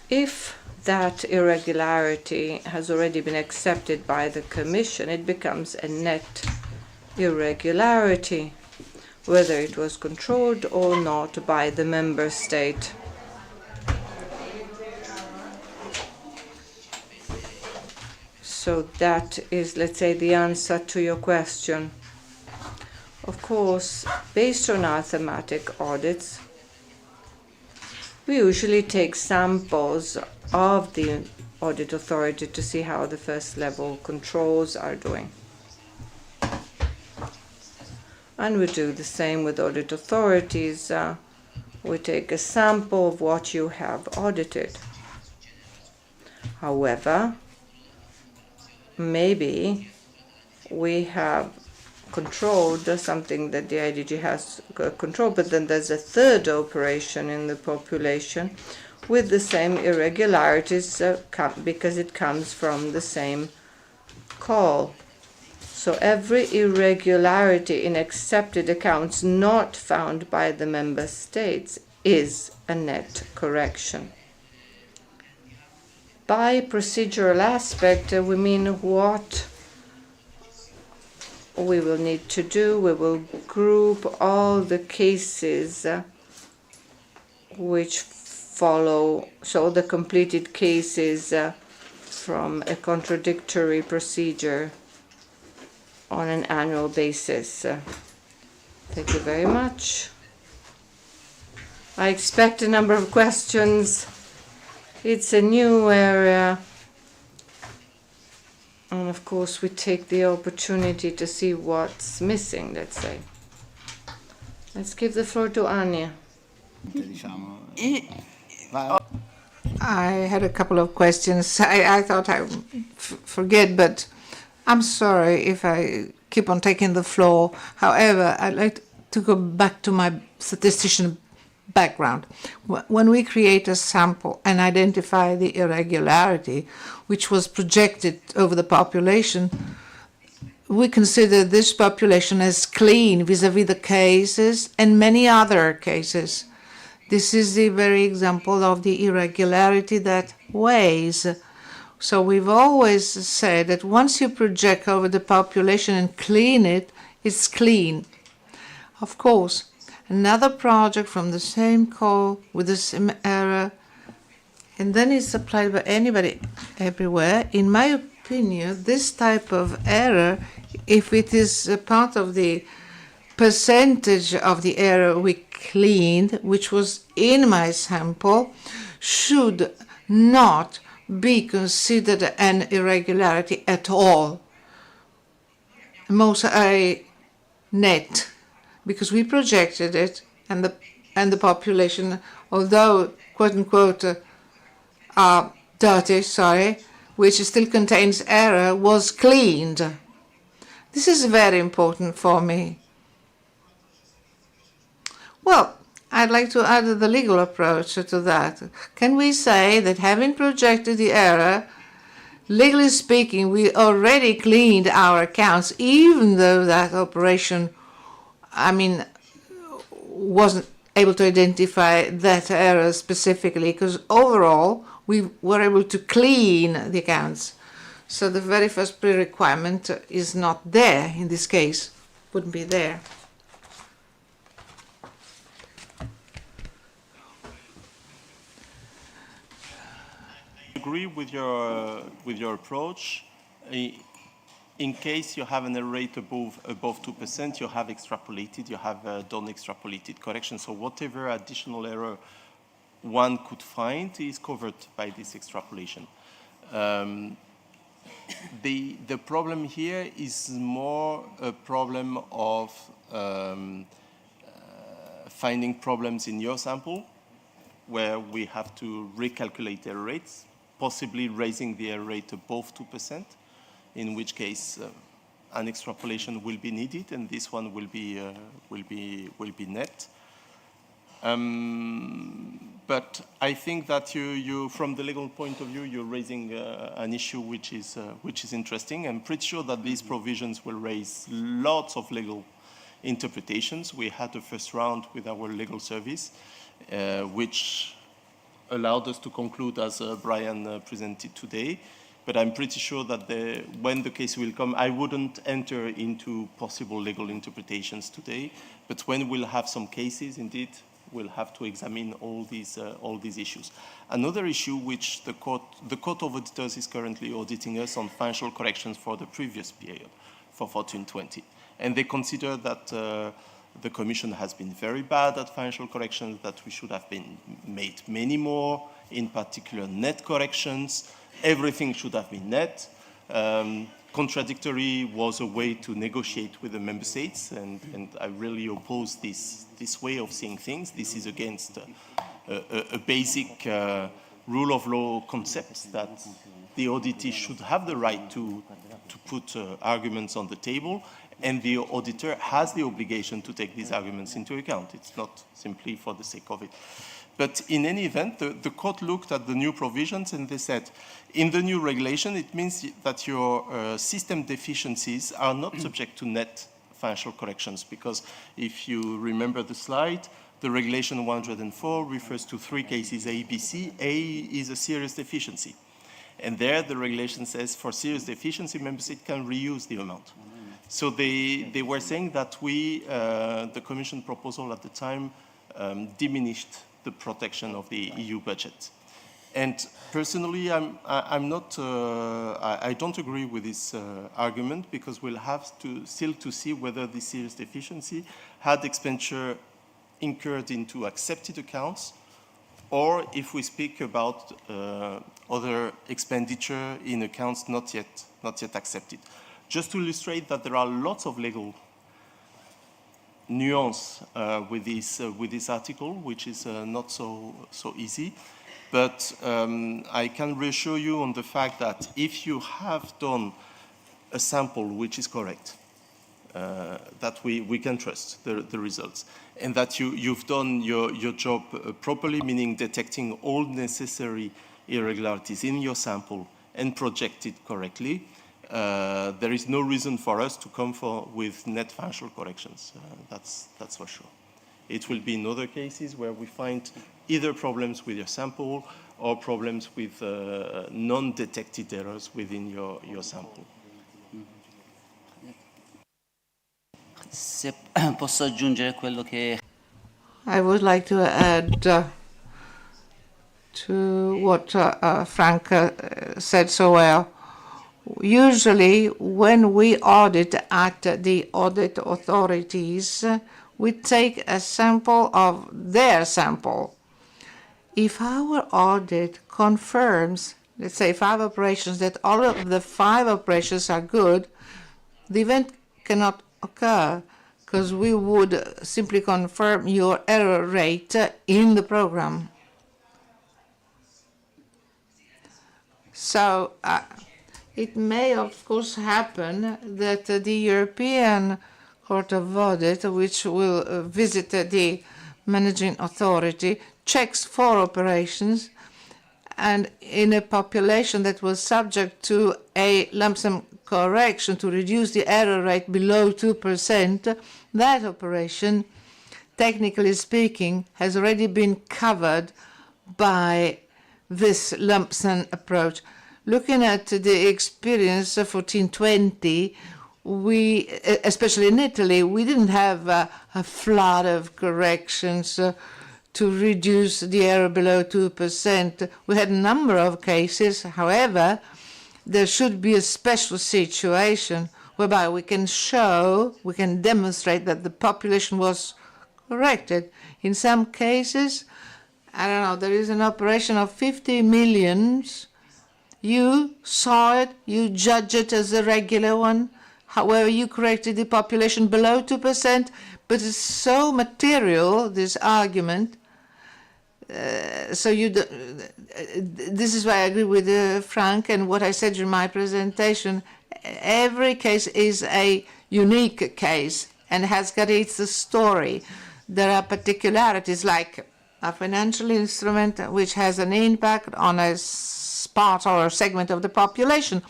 If that irregularity has already been accepted by the Commission, it becomes a net irregularity, whether it was controlled or not by the member state. So that is, let's say, the answer to your question. Of course, based on our thematic audits, we usually take samples of the audit authority to see how the first level controls are doing. And we do the same with audit authorities. We take a sample of what you have audited. However, maybe we have controlled something that the IDG has controlled, but then there's a third operation in the population with the same irregularities because it comes from the same call. So every irregularity in accepted accounts not found by the member states is a net correction. By procedural aspect, we mean what we will need to do. We will group all the cases which follow, so the completed cases from a contradictory procedure on an annual basis. Thank you very much. I expect a number of questions. It's a new area. And of course, we take the opportunity to see what's missing, let's say. Let's give the floor to Anya. I had a couple of questions. I thought I would forget, but I'm sorry if I keep on taking the floor. However, I'd like to go back to my statistician background. When we create a sample and identify the irregularity, which was projected over the population, we consider this population as clean vis-à-vis the cases and many other cases. This is the very example of the irregularity that weighs. So we've always said that once you project over the population and clean it, it's clean. Of course, another project from the same call with the same error, and then it's applied by anybody everywhere. In my opinion, this type of error, if it is a part of the percentage of the error we cleaned, which was in my sample, should not be considered an irregularity at all. Most net, because we projected it, and the population, although quote unquote dirty, which still contains error, was cleaned. This is very important for me. Well, I'd like to add the legal approach to that. Can we say that having projected the error, legally speaking, we already cleaned our accounts, even though that operation, wasn't able to identify that error specifically, because overall we were able to clean the accounts. So the very first pre-requirement is not there in this case, wouldn't be there. I agree with your approach. In case you have an error rate above 2%, you have extrapolated, you have done extrapolated correction. So whatever additional error one could find is covered by this extrapolation. The problem here is more a problem of finding problems in your sample, where we have to recalculate error rates, possibly raising the error rate above 2%, in which case an extrapolation will be needed, and this one will be net. But I think that you, from the legal point of view, you're raising an issue which is interesting. I'm pretty sure that these provisions will raise lots of legal interpretations. We had the first round with our legal service, which allowed us to conclude as Brian presented today. But I'm pretty sure that when the case will come, I wouldn't enter into possible legal interpretations today. But when we'll have some cases, indeed, we'll have to examine all these issues. Another issue which the Court of Auditors is currently auditing us on financial corrections for the previous period, for 14-20. And they consider that the Commission has been very bad at financial corrections, that we should have been made many more, in particular net corrections. Everything should have been net. Contradictory was a way to negotiate with the member states, and I really oppose this way of seeing things. This is against a basic rule of law concept that the auditee should have the right to put arguments on the table, and the auditor has the obligation to take these arguments into account. It's not simply for the sake of it. But in any event, the court looked at the new provisions and they said, in the new regulation, it means that your system deficiencies are not subject to net financial corrections, because if you remember the slide, the regulation 104 refers to 3 cases A, B, C. A is a serious deficiency. And there the regulation says for serious deficiency, member state can reuse the amount. So they were saying that the Commission proposal at the time diminished the protection of the EU budget. And personally, I don't agree with this argument, because we'll have still to see whether the serious deficiency had expenditure incurred into accepted accounts, or if we speak about other expenditure in accounts not yet accepted. Just to illustrate that there are lots of legal nuance with this article, which is not so easy. But I can reassure you on the fact that if you have done a sample which is correct, that we can trust the results, and that you've done your job properly, meaning detecting all necessary irregularities in your sample and projected correctly, there is no reason for us to come with net financial corrections. That's for sure. It will be in other cases where we find either problems with your sample or problems with non-detected errors within your sample. Se posso aggiungere quello che... I would like to add to what Frank said so well. Usually, when we audit at the audit authorities, we take a sample of their sample. If our audit confirms, let's say, 5 operations, that all of the 5 operations are good, the event cannot occur because we would simply confirm your error rate in the program. So it may, of course, happen that the European Court of Audit, which will visit the managing authority, checks 4 operations, and in a population that was subject to a lump sum correction to reduce the error rate below 2%, that operation, technically speaking, has already been covered by this lump sum approach. Looking at the experience of 1420, we, especially in Italy, we didn't have a flood of corrections to reduce the error below 2%. We had a number of cases. However, there should be a special situation whereby we can show, we can demonstrate that the population was corrected. In some cases, I don't know, there is an operation of 50 millions. You saw it, you judge it as a regular one. However, you corrected the population below 2%, but it's so material, this argument. So this is why I agree with Frank and what I said in my presentation. Every case is a unique case and has got its story. There are particularities like a financial instrument which has an impact on a part or a segment of the population.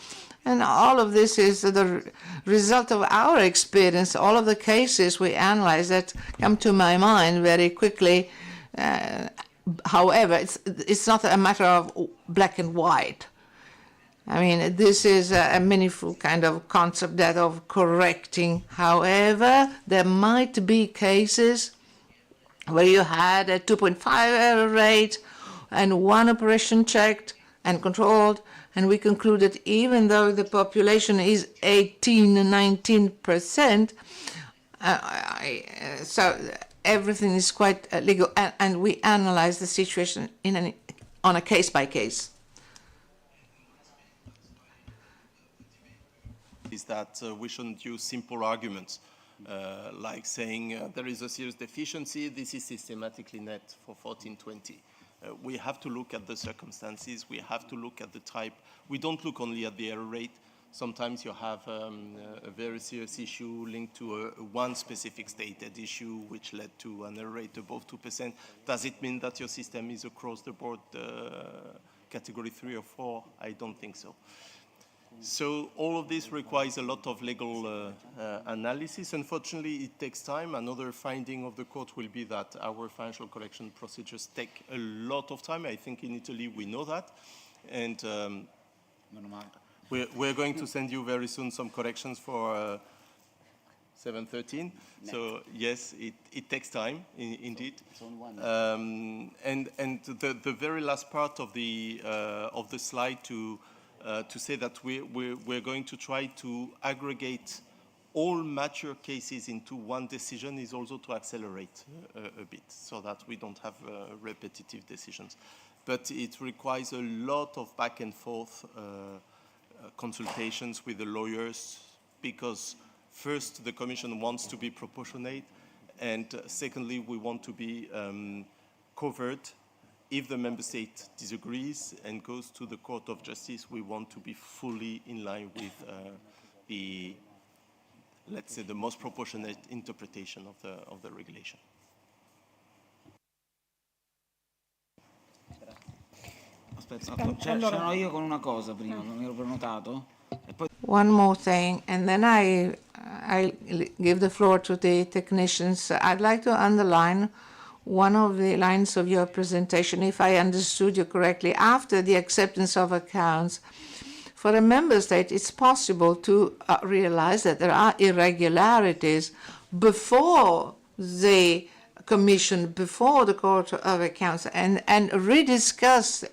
And all of this is the result of our experience. All of the cases we analyze that come to my mind very quickly. However, it's not a matter of black and white. I mean, this is a meaningful kind of concept, that of correcting. However, there might be cases where you had a 2.5 error rate and 1 operation checked and controlled, and we conclude that even though the population is 18-19%, so everything is quite legal, and we analyze the situation on a case-by-case. Is that we shouldn't use simple arguments, like saying there is a serious deficiency, this is systematically net for 1420. We have to look at the circumstances, we have to look at the type. We don't look only at the error rate. Sometimes you have a very serious issue linked to one specific stated issue which led to an error rate above 2%. Does it mean that your system is across the board category 3 or 4? I don't think so. So all of this requires a lot of legal analysis. Unfortunately, it takes time. Another finding of the court will be that our financial correction procedures take a lot of time. I think in Italy we know that. And we're going to send you very soon some corrections for 713. So yes, it takes time, indeed. And the very last part of the slide to say that we're going to try to aggregate all mature cases into one decision is also to accelerate a bit so that we don't have repetitive decisions. But it requires a lot of back and forth consultations with the lawyers, because first the Commission wants to be proportionate, and secondly we want to be covered. If the member state disagrees and goes to the Court of Justice, we want to be fully in line with the, let's say, the most proportionate interpretation of the regulation. C'erano io con una cosa prima, non ero prenotato. One more thing, and then I give the floor to the technicians. I'd like to underline one of the lines of your presentation, if I understood you correctly. After the acceptance of accounts, for a member state, it's possible to realize that there are irregularities before the Commission before the Court of Accounts and rediscuss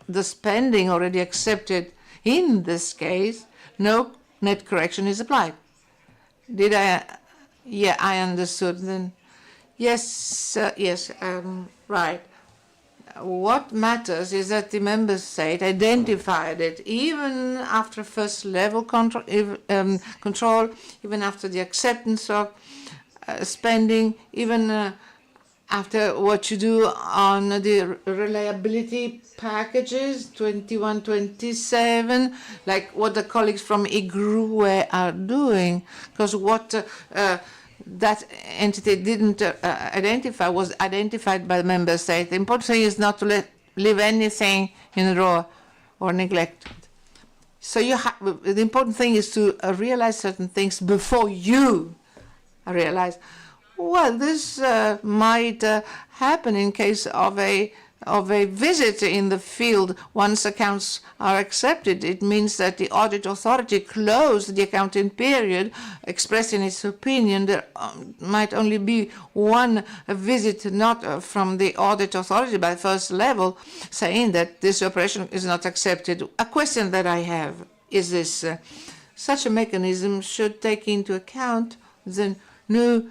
the spending already accepted, in this case, no net correction is applied. Did I? Yeah, I understood then. Yes, yes, right. What matters is that the member state identified it, even after first level control, even after the acceptance of spending, even after what you do on the reliability packages, 21, 27, like what the colleagues from IGRUE are doing, because what that entity didn't identify was identified by the member state. The important thing is not to leave anything in the drawer or neglected. So the important thing is to realize certain things before you realize. Well, this might happen in case of a visit in the field. Once accounts are accepted, it means that the audit authority closed the accounting period, expressing its opinion. There might only be one visit, not from the audit authority, by first level, saying that this operation is not accepted. A question that I have is this. Such a mechanism should take into account the new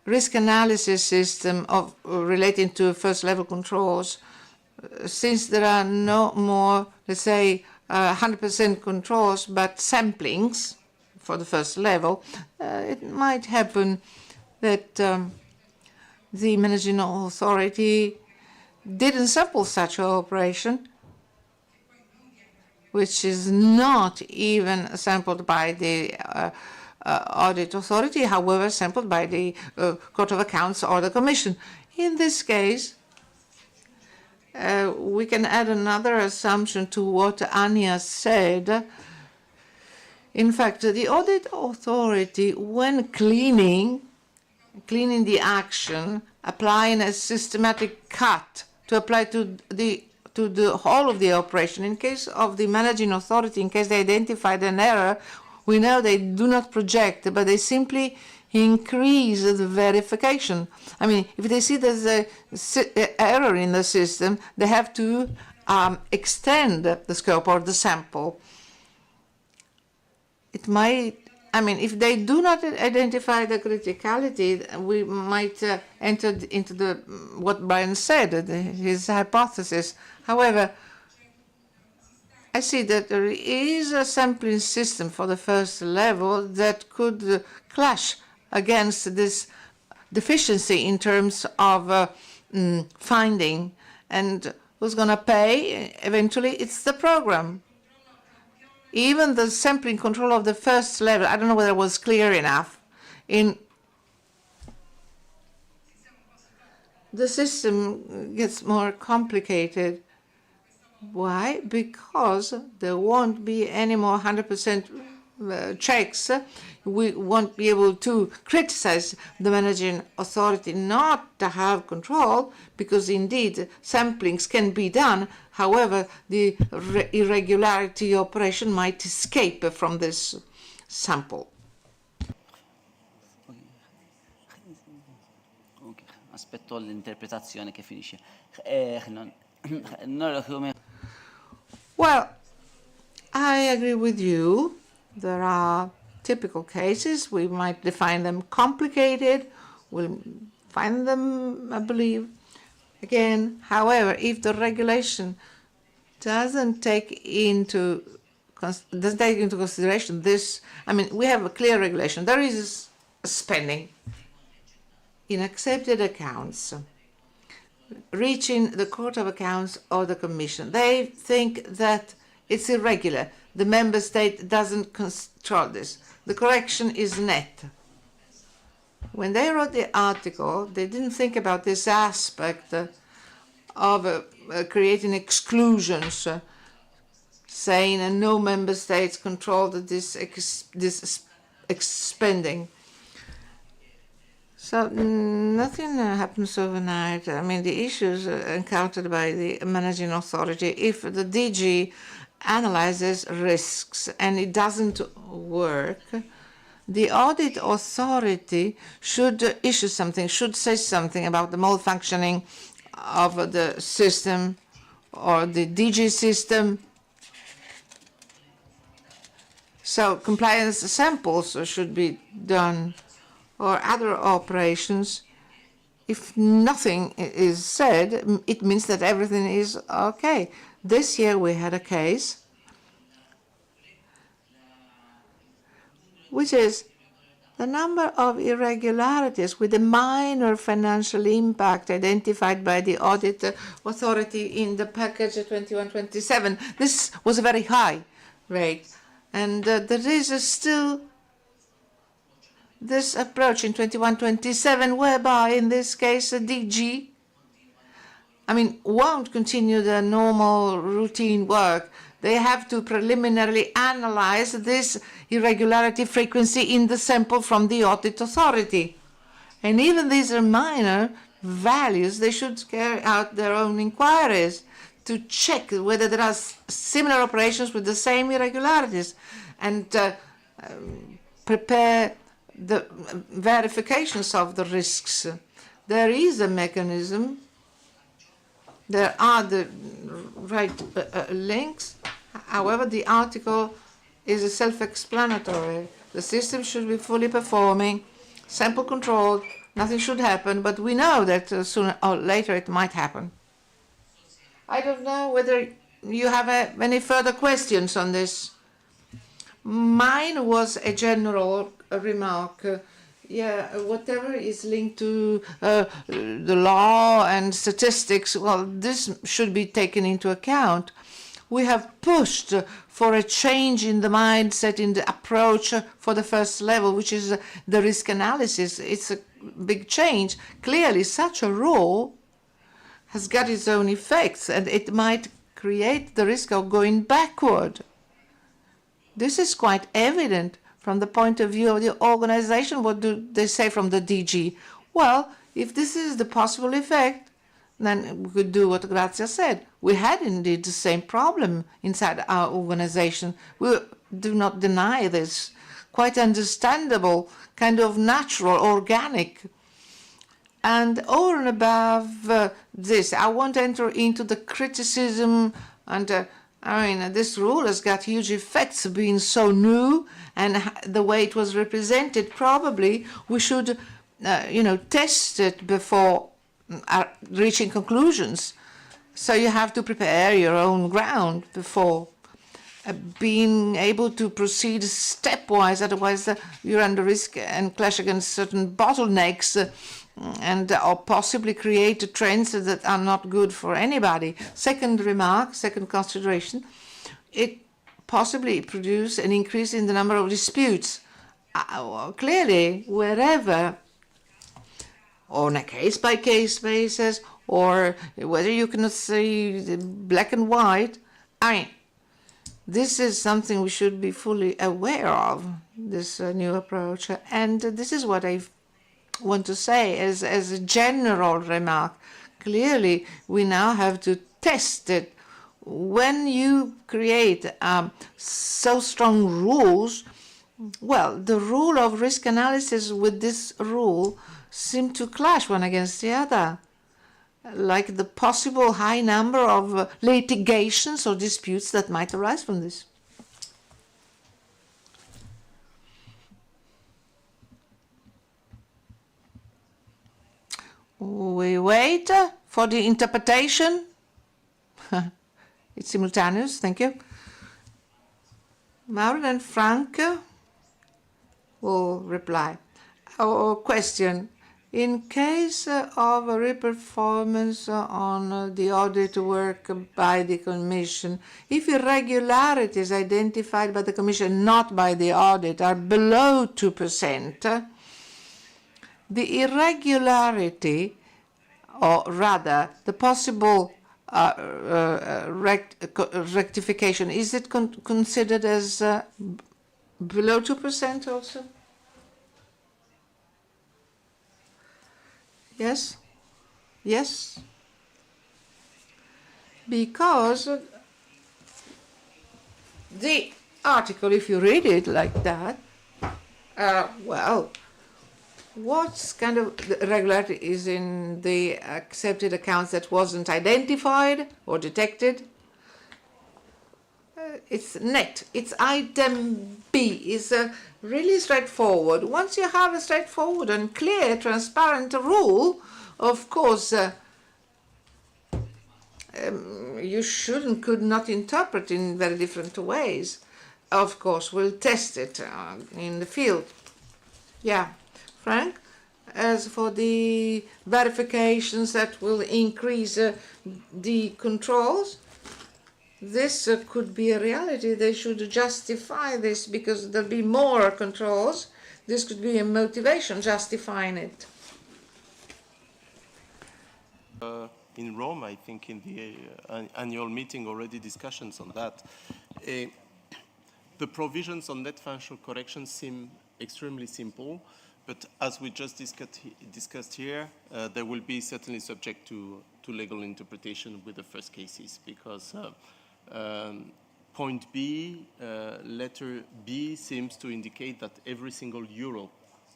risk analysis system of relating to first level controls. Since there are no more, let's say, 100% controls, but samplings for the first level, it might happen that the managing authority didn't sample such an operation, which is not even sampled by the audit authority, however, sampled by the Court of Accounts or the Commission. In this case, we can add another assumption to what Anya said. In fact, the audit authority, when cleaning the action, applying a systematic cut to apply to the whole of the operation. In case of the managing authority, in case they identified an error, we know they do not project, but they simply increase the verification. I mean, if they see there's an error in the system, they have to extend the scope or the sample. It might, I mean, if they do not identify the criticality, we might enter into what Brian said, his hypothesis. However, I see that there is a sampling system for the first level that could clash against this deficiency in terms of finding. And who's going to pay? Eventually, it's the program. Even the sampling control of the first level, I don't know whether it was clear enough. The system gets more complicated. Why? Because there won't be any more 100% checks. We won't be able to criticize the managing authority not to have control, because indeed samplings can be done. However, the irregularity operation might escape from this sample. Aspetto l'interpretazione che finisce. Well, I agree with you. There are typical cases. We might define them complicated. We'll find them, I believe. Again, however, if the regulation doesn't take into consideration this, I mean, we have a clear regulation. There is spending in accepted accounts reaching the Court of Accounts or the Commission. They think that it's irregular. The member state doesn't control this. The correction is net. When they wrote the article, they didn't think about this aspect of creating exclusions, saying no member states controlled this spending. So nothing happens overnight. I mean, the issues encountered by the managing authority, if the DG analyzes risks and it doesn't work, the audit authority should issue something, should say something about the malfunctioning of the system or the DG system. So compliance samples should be done or other operations. If nothing is said, it means that everything is okay. This year we had a case which is the number of irregularities with a minor financial impact identified by the audit authority in the package 2127. This was a very high rate. And there is still this approach in 2127 whereby, in this case, DG, won't continue the normal routine work. They have to preliminarily analyze this irregularity frequency in the sample from the audit authority. And even these are minor values, they should carry out their own inquiries to check whether there are similar operations with the same irregularities and prepare the verifications of the risks. There is a mechanism. There are the right links. However, the article is self-explanatory. The system should be fully performing, sample controlled, nothing should happen, but we know that sooner or later it might happen. I don't know whether you have any further questions on this. Mine was a general remark. Whatever is linked to the law and statistics, well, this should be taken into account. We have pushed for a change in the mindset, in the approach for the first level, which is the risk analysis. It's a big change. Clearly, such a rule has got its own effects, and it might create the risk of going backward. This is quite evident from the point of view of the organization. What do they say from the DG? Well, if this is the possible effect, then we could do what Grazia said. We had indeed the same problem inside our organization. We do not deny this. Quite understandable, kind of natural, organic. And over and above this, I won't enter into the criticism and this rule has got huge effects being so new and the way it was represented. Probably we should, test it before reaching conclusions. So you have to prepare your own ground before being able to proceed stepwise. Otherwise, you're under risk and clash against certain bottlenecks or possibly create trends that are not good for anybody. Second remark, second consideration, it possibly produce an increase in the number of disputes. Clearly, wherever, on a case-by-case basis, or whether you can see black and white, this is something we should be fully aware of, this new approach. And this is what I want to say as a general remark. Clearly, we now have to test it. When you create so strong rules, well, the rule of risk analysis with this rule seem to clash one against the other, like the possible high number of litigations or disputes that might arise from this. We wait for the interpretation. It's simultaneous, thank you. Mauro and Frank will reply. Our question, in case of a reperformance on the audit work by the Commission, if irregularities identified by the Commission, not by the audit, are below 2%, the irregularity, or rather the possible rectification, is it considered as below 2% also? Yes? Yes? Because the article, if you read it like that, Well, what kind of irregularity is in the accepted accounts that wasn't identified or detected? It's net. It's item B. It's really straightforward. Once you have a straightforward and clear, transparent rule, of course, you could not interpret in very different ways. Of course, we'll test it in the field. Yeah, Frank? As for the verifications that will increase the controls, this could be a reality. They should justify this because there'll be more controls. This could be a motivation justifying it. In Rome, I think in the annual meeting already discussions on that. The provisions on net financial corrections seem extremely simple, but as we just discussed here, they will be certainly subject to legal interpretation with the first cases, because point B, letter B seems to indicate that every single euro,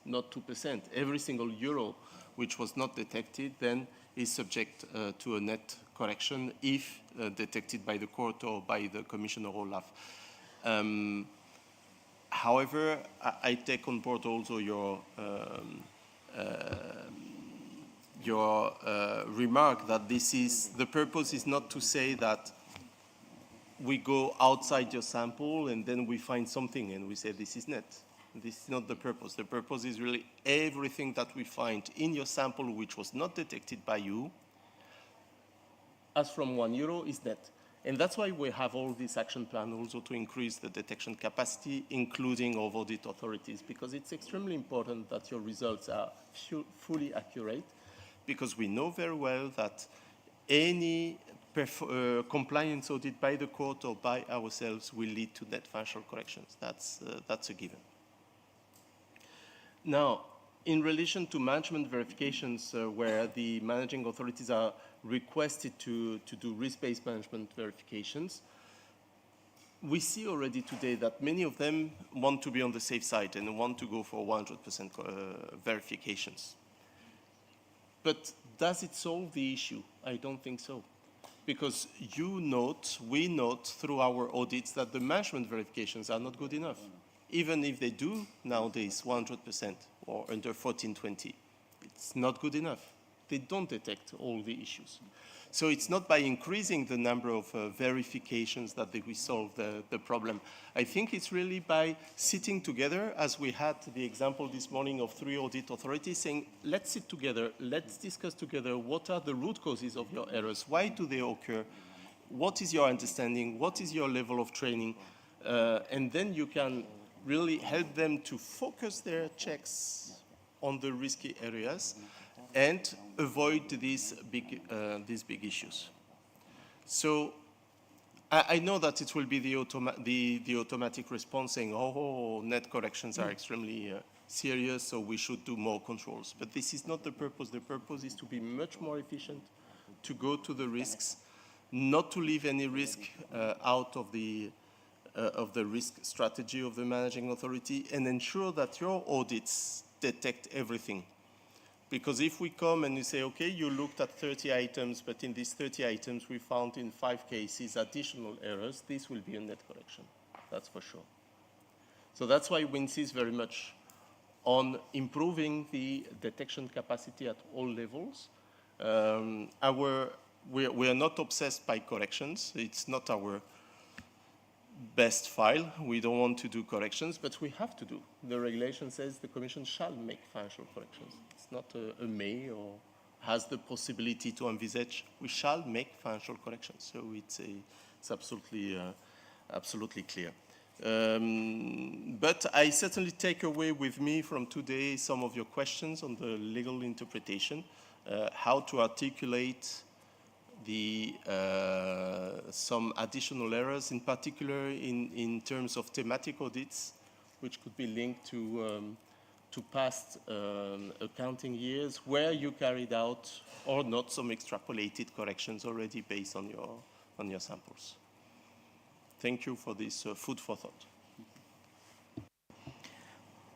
not 2%, every single euro which was not detected then is subject to a net correction if detected by the court or by the Commissioner Olaf. However, I take on board also your remark that the purpose is not to say that we go outside your sample and then we find something and we say this is net. This is not the purpose. The purpose is really everything that we find in your sample which was not detected by you, as from €1 is net. And that's why we have all this action plan also to increase the detection capacity, including of audit authorities, because it's extremely important that your results are fully accurate, because we know very well that any compliance audit by the court or by ourselves will lead to net financial corrections. That's a given. Now, in relation to management verifications, where the managing authorities are requested to do risk-based management verifications, we see already today that many of them want to be on the safe side and want to go for 100% verifications. But does it solve the issue? I don't think so. Because we note through our audits that the management verifications are not good enough. Even if they do nowadays 100% or under 1420, it's not good enough. They don't detect all the issues. So it's not by increasing the number of verifications that we solve the problem. I think it's really by sitting together, as we had the example this morning of 3 audit authorities saying, let's sit together, let's discuss together what are the root causes of your errors, why do they occur, what is your understanding, what is your level of training, and then you can really help them to focus their checks on the risky areas and avoid these big issues. So I know that it will be the automatic response saying, oh, net corrections are extremely serious, so we should do more controls. But this is not the purpose. The purpose is to be much more efficient, to go to the risks, not to leave any risk out of the risk strategy of the managing authority, and ensure that your audits detect everything. Because if we come and you say, okay, you looked at 30 items, but in these 30 items we found in 5 cases additional errors, this will be a net correction, that's for sure. So that's why we insist very much on improving the detection capacity at all levels. We are not obsessed by corrections. It's not our best file. We don't want to do corrections, but we have to do. The regulation says the Commission shall make financial corrections. It's not a may or has the possibility to envisage. We shall make financial corrections. So it's absolutely clear. But I certainly take away with me from today some of your questions on the legal interpretation, how to articulate some additional errors, in particular in terms of thematic audits, which could be linked to past accounting years, where you carried out or not some extrapolated corrections already based on your samples. Thank you for this food for thought.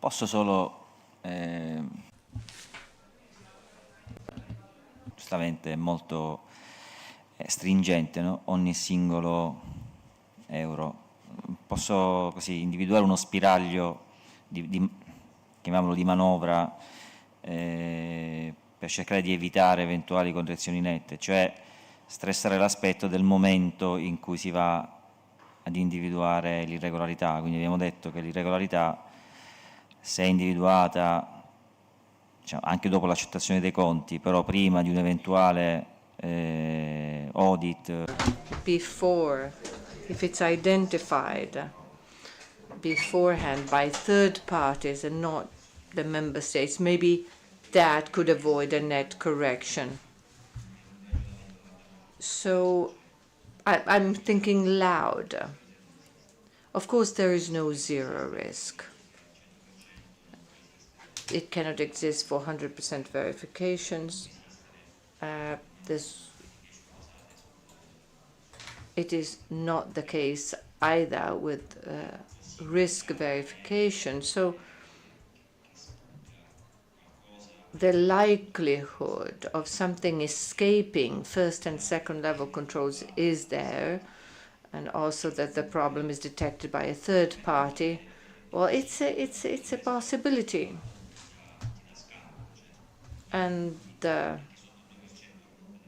Posso solo, giustamente è molto stringente, no? Ogni singolo euro. Posso così individuare uno spiraglio chiamiamolo di manovra, per cercare di evitare eventuali correzioni nette, cioè stressare l'aspetto del momento in cui si va ad individuare l'irregolarità. Quindi abbiamo detto che l'irregolarità, se è individuata, diciamo, anche dopo l'accettazione dei conti, però prima di un eventuale audit. Before, if it's identified beforehand by third parties and not the member states, maybe that could avoid a net correction. So I'm thinking loud. Of course, there is no zero risk. It cannot exist for 100% verifications. It is not the case either with risk verification. So the likelihood of something escaping first and second level controls is there, and also that the problem is detected by a third party. Well, it's a possibility, and there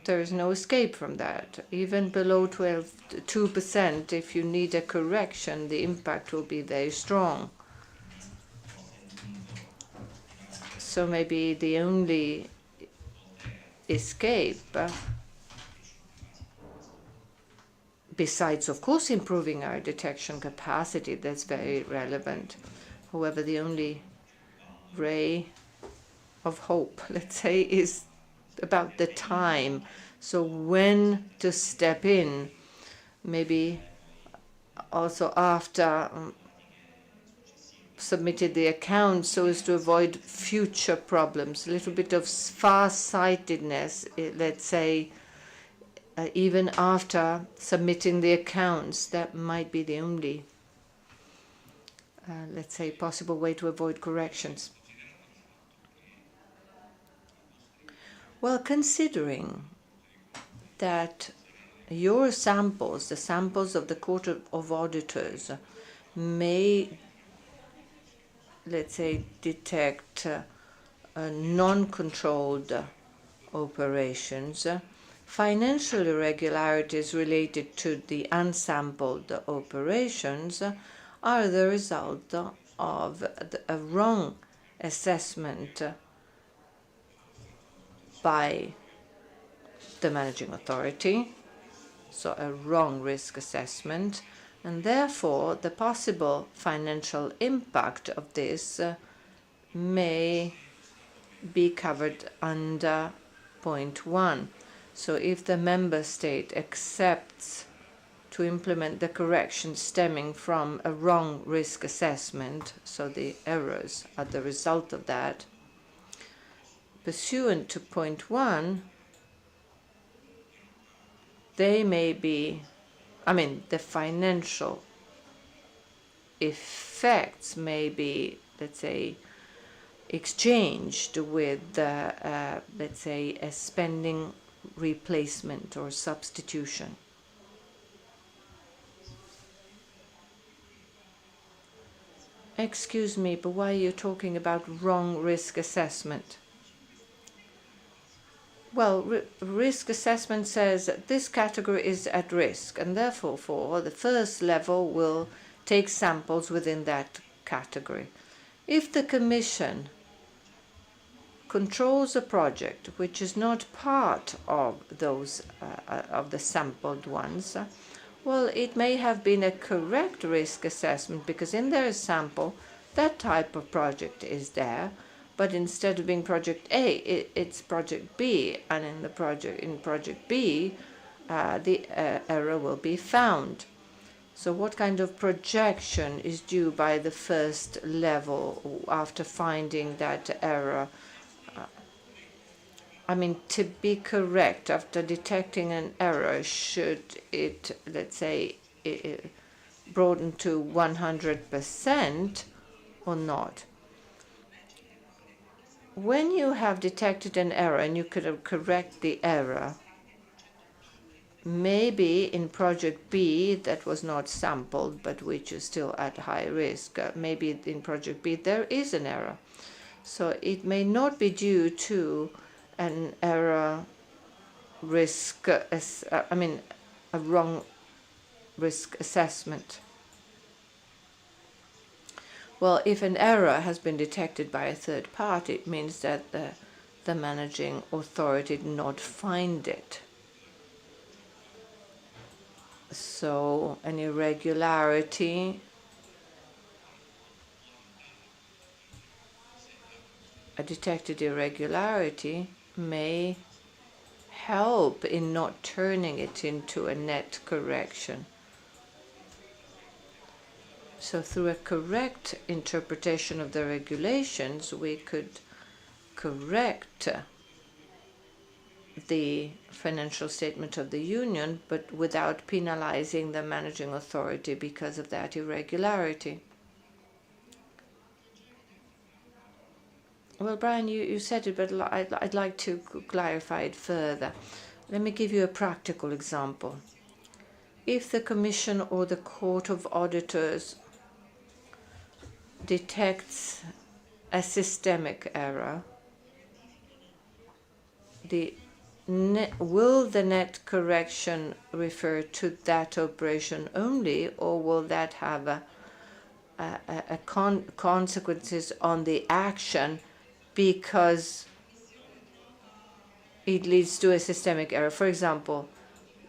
is no escape from that. Even below 2%, if you need a correction, the impact will be very strong. So maybe the only escape, besides, of course, improving our detection capacity, that's very relevant. However, the only ray of hope, let's say, is about the time. So when to step in, maybe also after submitted the account, so as to avoid future problems. A little bit of far-sightedness, let's say, even after submitting the accounts. That might be the only, let's say, possible way to avoid corrections. Well, considering that your samples, the samples of the Court of Auditors, may, let's say, detect non-controlled operations, financial irregularities related to the unsampled operations are the result of a wrong assessment by the managing authority, so a wrong risk assessment, and therefore the possible financial impact of this may be covered under point 1. So if the member state accepts to implement the corrections stemming from a wrong risk assessment, so the errors are the result of that, pursuant to point 1, they may be, the financial effects may be, let's say, exchanged with, let's say, a spending replacement or substitution. Excuse me, but why are you talking about wrong risk assessment? Well, risk assessment says that this category is at risk, and therefore for the first level will take samples within that category. If the Commission controls a project which is not part of those of the sampled ones, well, it may have been a correct risk assessment because in their sample that type of project is there, but instead of being project A, it's project B, and in project B, the error will be found. So what kind of projection is due by the first level after finding that error? To be correct after detecting an error, should it, let's say, broaden to 100% or not? when you have detected an error and you could correct the error, maybe in project B that was not sampled but which is still at high risk, maybe in project B there is an error. So it may not be due to an error risk, a wrong risk assessment. Well, if an error has been detected by a third party, it means that the managing authority did not find it. So an irregularity, a detected irregularity may help in not turning it into a net correction. So through a correct interpretation of the regulations, we could correct the financial statement of the union, but without penalizing the managing authority because of that irregularity. Well, Brian, you said it, but I'd like to clarify it further. Let me give you a practical example. If the Commission or the Court of Auditors detects a systemic error, will the net correction refer to that operation only, or will that have consequences on the action because it leads to a systemic error? For example,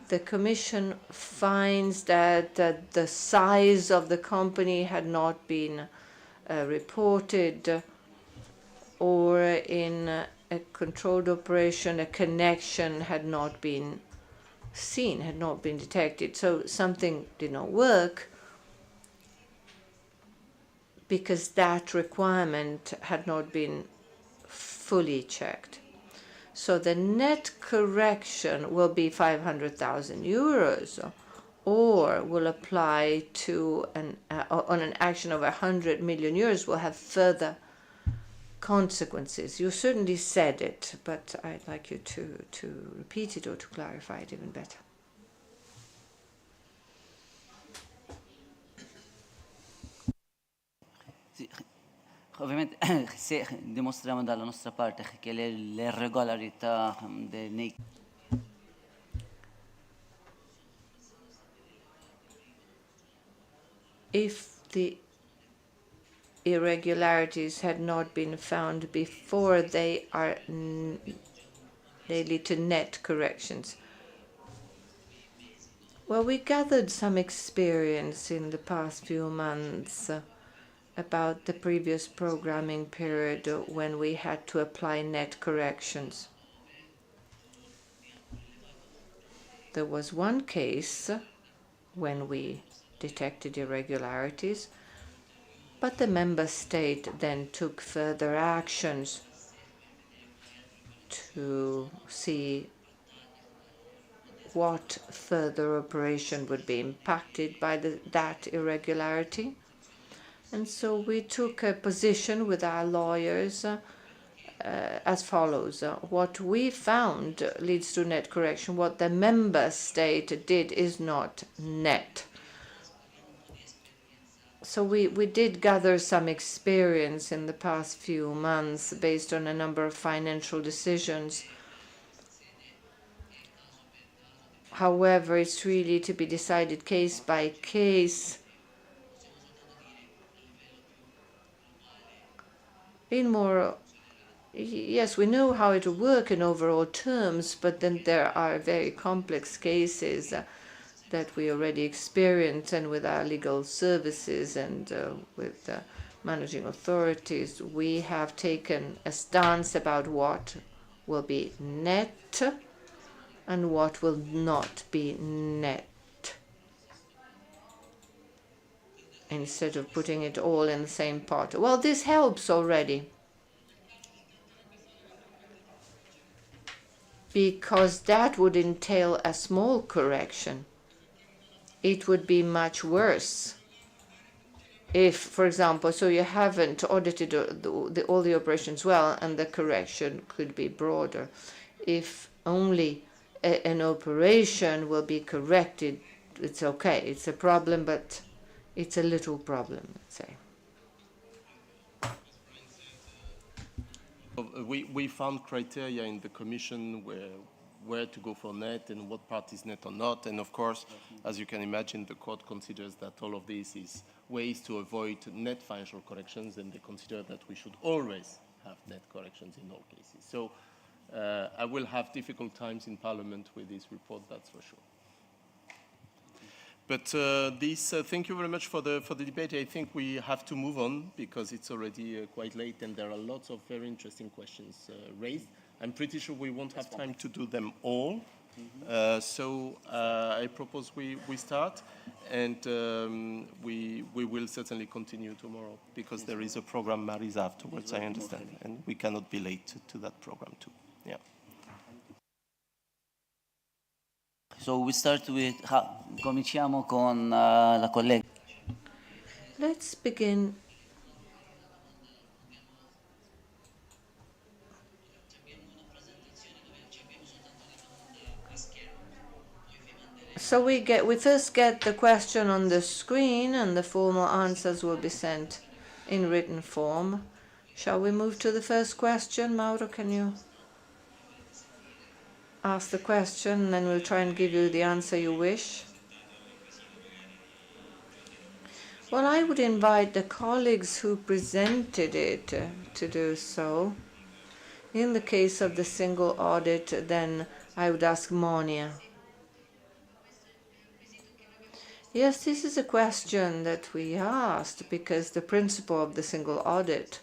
the Commission finds that the size of the company had not been reported, or in a controlled operation a connection had not been seen, had not been detected. So something did not work because that requirement had not been fully checked. So the net correction will be 500,000 euros, or will apply to on an action of 100 million euros, will have further consequences. You certainly said it, but I'd like you to repeat it or to clarify it even better. Sì, ovviamente se dimostriamo dalla nostra parte che le irregolarità nei If the irregularities had not been found before, they lead to net corrections. Well, we gathered some experience in the past few months about the previous programming period when we had to apply net corrections. There was one case when we detected irregularities, but the member state then took further actions to see what further operation would be impacted by that irregularity. And so we took a position with our lawyers as follows. What we found leads to net correction. What the member state did is not net. So we did gather some experience in the past few months based on a number of financial decisions. However, it's really to be decided case by case. Yes, we know how it will work in overall terms, but then there are very complex cases that we already experience, and with our legal services and with managing authorities, we have taken a stance about what will be net and what will not be net, instead of putting it all in the same pot. Well, this helps already, because that would entail a small correction. It would be much worse if, for example, so you haven't audited all the operations well, and the correction could be broader. If only an operation will be corrected, it's okay. It's a problem, but it's a little problem, let's say. We found criteria in the Commission where to go for net and what part is net or not. And of course, as you can imagine, the court considers that all of this is ways to avoid net financial corrections, and they consider that we should always have net corrections in all cases. So I will have difficult times in Parliament with this report, that's for sure. But thank you very much for the debate. I think we have to move on because it's already quite late and there are lots of very interesting questions raised. I'm pretty sure we won't have time to do them all. So I propose we start, and we will certainly continue tomorrow because there is a program, Marisa, afterwards, I understand, and we cannot be late to that program too. Yeah. So we start with, cominciamo con la collega. Let's begin. So we first get the question on the screen, and the formal answers will be sent in written form. Shall we move to the first question? Mauro, can you ask the question, and then we'll try and give you the answer you wish. Well, I would invite the colleagues who presented it to do so. In the case of the single audit, then I would ask Monia. Yes, this is a question that we asked because the principle of the single audit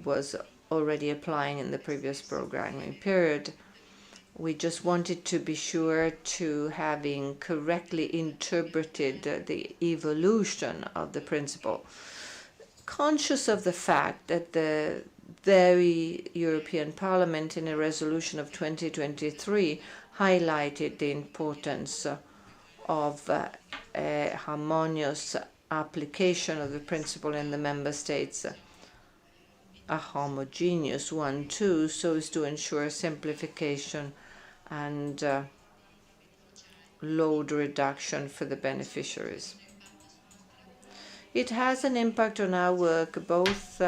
was already applying in the previous programming period. We just wanted to be sure to having correctly interpreted the evolution of the principle, conscious of the fact that the very European Parliament in a resolution of 2023 highlighted the importance of a harmonious application of the principle in the member states, a homogeneous one too, so as to ensure simplification and load reduction for the beneficiaries. It has an impact on our work both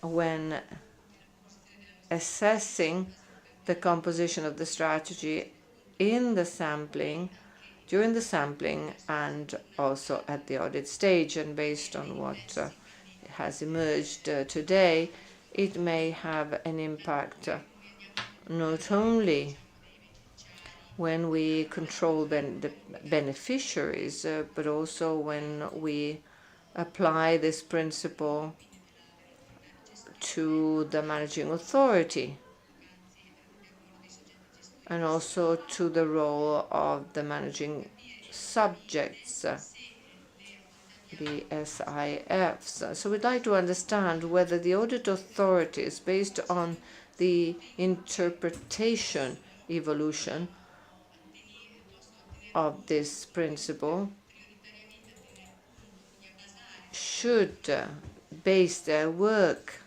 when assessing the composition of the strategy in the sampling, during the sampling, and also at the audit stage. And based on what has emerged today, it may have an impact not only when we control the beneficiaries, but also when we apply this principle to the managing authority, and also to the role of the managing subjects, the SIFs. So we'd like to understand whether the audit authorities, based on the interpretation evolution of this principle, should base their work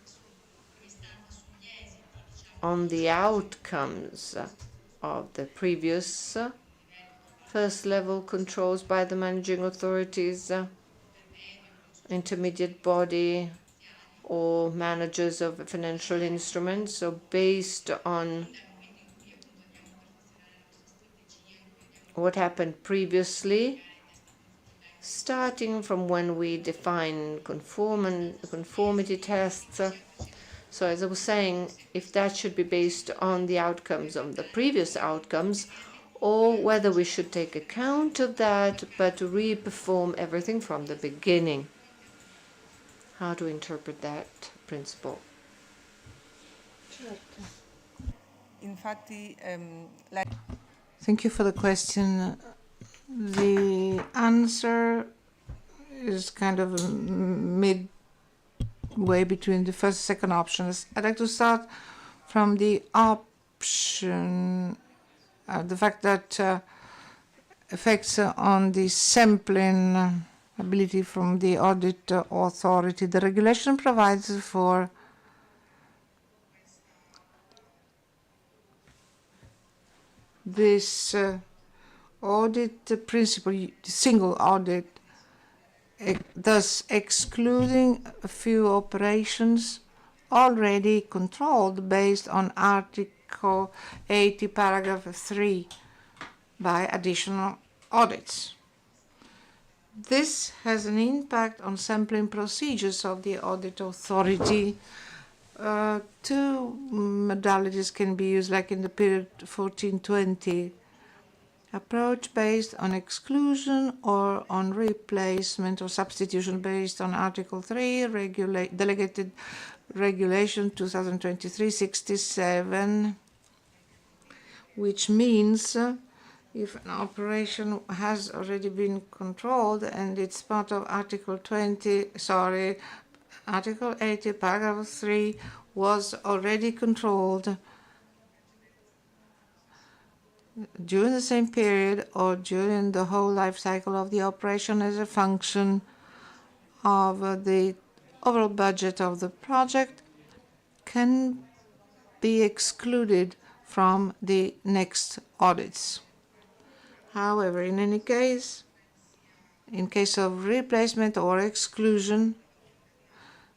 on the outcomes of the previous first-level controls by the managing authorities, intermediate body, or managers of financial instruments, so based on what happened previously, starting from when we define conformity tests. So as I was saying, if that should be based on the outcomes of the previous outcomes, or whether we should take account of that, but re-perform everything from the beginning. How to interpret that principle? Infatti, Thank you for the question. The answer is kind of midway between the first and second options. I'd like to start from the option, the fact that effects on the sampling ability from the audit authority. The regulation provides for this audit principle, single audit, thus excluding a few operations already controlled based on Article 80, paragraph 3 by additional audits. This has an impact on sampling procedures of the audit authority. Two modalities can be used, like in the period 1420, approach based on exclusion or on replacement or substitution based on Article 3, Delegated Regulation 2023-67, which means if an operation has already been controlled and it's part of Article 80, paragraph 3 was already controlled during the same period or during the whole life cycle of the operation as a function of the overall budget of the project, can be excluded from the next audits. However, in any case, in case of replacement or exclusion,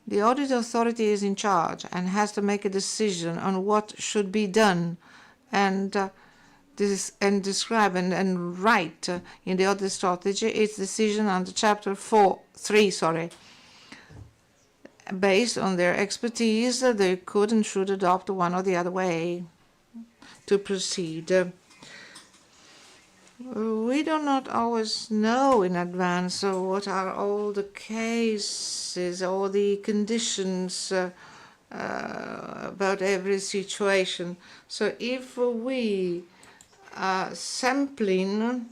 the audit authority is in charge and has to make a decision on what should be done and describe and write in the audit strategy its decision under Chapter 3, based on their expertise. They could and should adopt one or the other way to proceed. We do not always know in advance what are all the cases or the conditions about every situation. So if we sampling,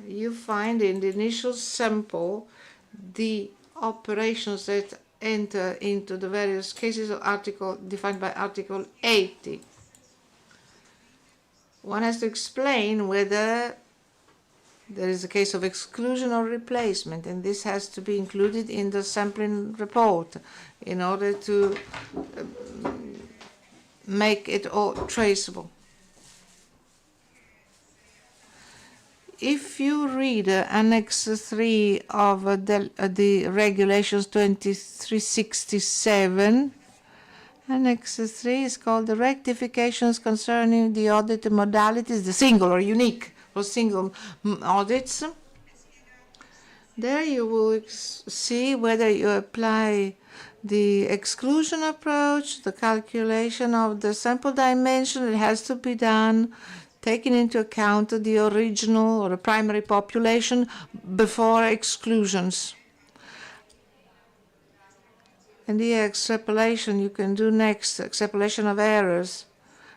you find in the initial sample the operations that enter into the various cases of article defined by Article 80. One has to explain whether there is a case of exclusion or replacement, and this has to be included in the sampling report in order to make it all traceable. If you read Annex 3 of the Regulations 2367, Annex 3 is called the rectifications concerning the audit modalities, the single or unique or single audits. There you will see whether you apply the exclusion approach, the calculation of the sample dimension. It has to be done taking into account the original or the primary population before exclusions. And the extrapolation you can do next, extrapolation of errors,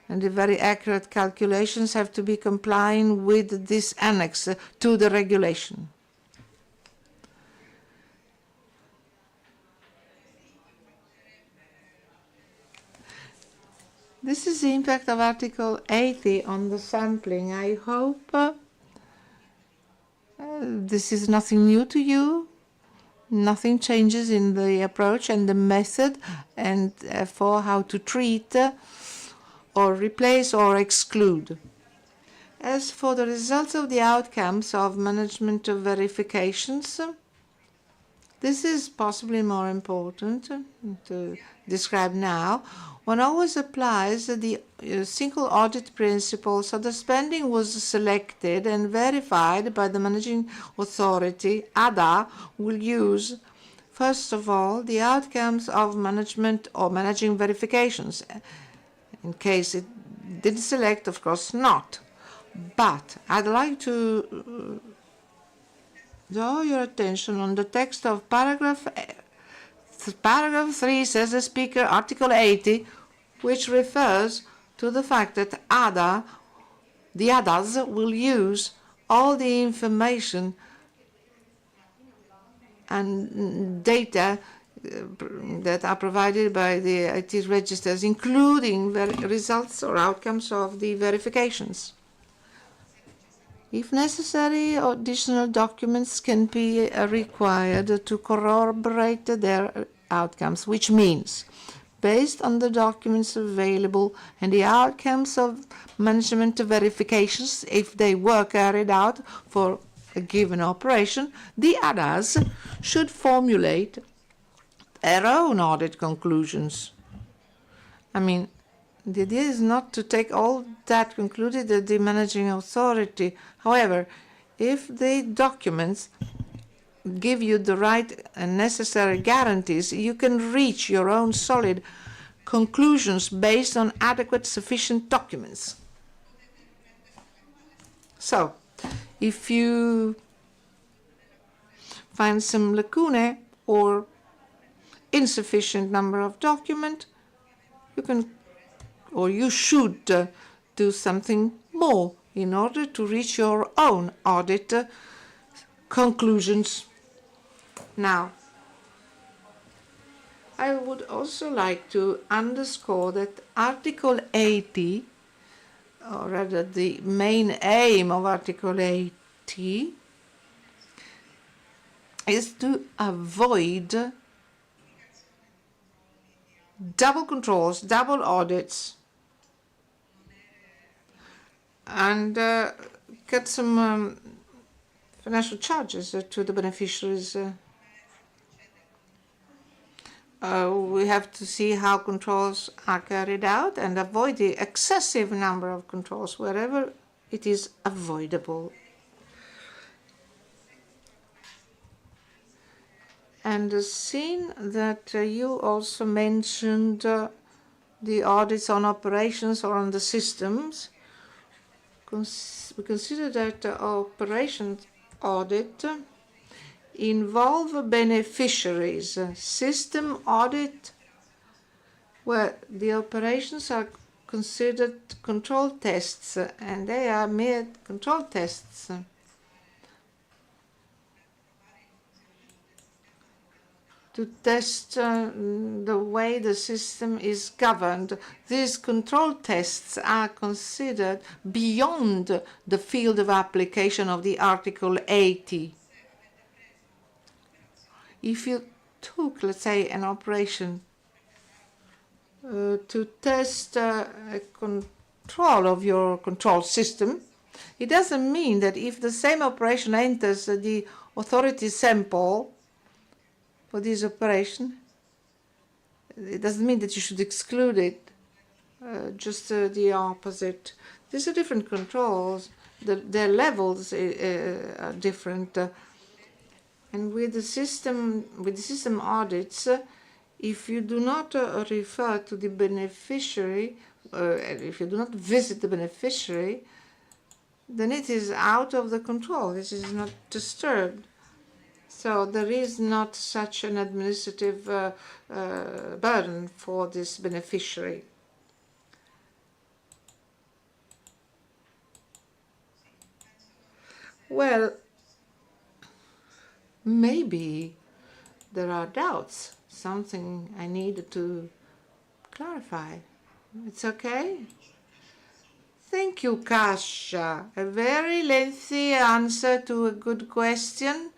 and the very accurate calculations have to be complying with this annex to the regulation. This is the impact of Article 80 on the sampling. I hope this is nothing new to you. Nothing changes in the approach and the method and for how to treat or replace or exclude. As for the results of the outcomes of management verifications, this is possibly more important to describe now. One always applies the single audit principle, so the spending was selected and verified by the managing authority. ADA will use, first of all, the outcomes of management or managing verifications. In case it didn't select, of course not. But I'd like to draw your attention on the text of paragraph 3, says the speaker, Article 80, which refers to the fact that the ADAs will use all the information and data that are provided by the IT registers, including results or outcomes of the verifications. If necessary, additional documents can be required to corroborate their outcomes, which means, based on the documents available and the outcomes of management verifications, if they were carried out for a given operation, the others should formulate their own audit conclusions. I mean, the idea is not to take all that concluded at the managing authority. However, if the documents give you the right and necessary guarantees, you can reach your own solid conclusions based on adequate, sufficient documents. So, if you find some lacunae or insufficient number of documents, you can or you should do something more in order to reach your own audit conclusions. Now, I would also like to underscore that Article 80, or rather the main aim of Article 80, is to avoid double controls, double audits, and get some financial charges to the beneficiaries. We have to see how controls are carried out and avoid the excessive number of controls wherever it is avoidable. And seeing that you also mentioned the audits on operations or on the systems, we consider that operations audit involve beneficiaries. System audit, where the operations are considered control tests, and they are mere control tests. To test the way the system is governed. These control tests are considered beyond the field of application of the Article 80. If you took, let's say, an operation to test a control of your control system, it doesn't mean that if the same operation enters the authority sample for this operation, it doesn't mean that you should exclude it, just the opposite. These are different controls, their levels are different. And with the system audits, if you do not refer to the beneficiary, if you do not visit the beneficiary, then it is out of the control. This is not disturbed. So there is not such an administrative burden for this beneficiary. Well, maybe there are doubts, something I need to clarify. It's okay? Thank you, Kasia. A very lengthy answer to a good question.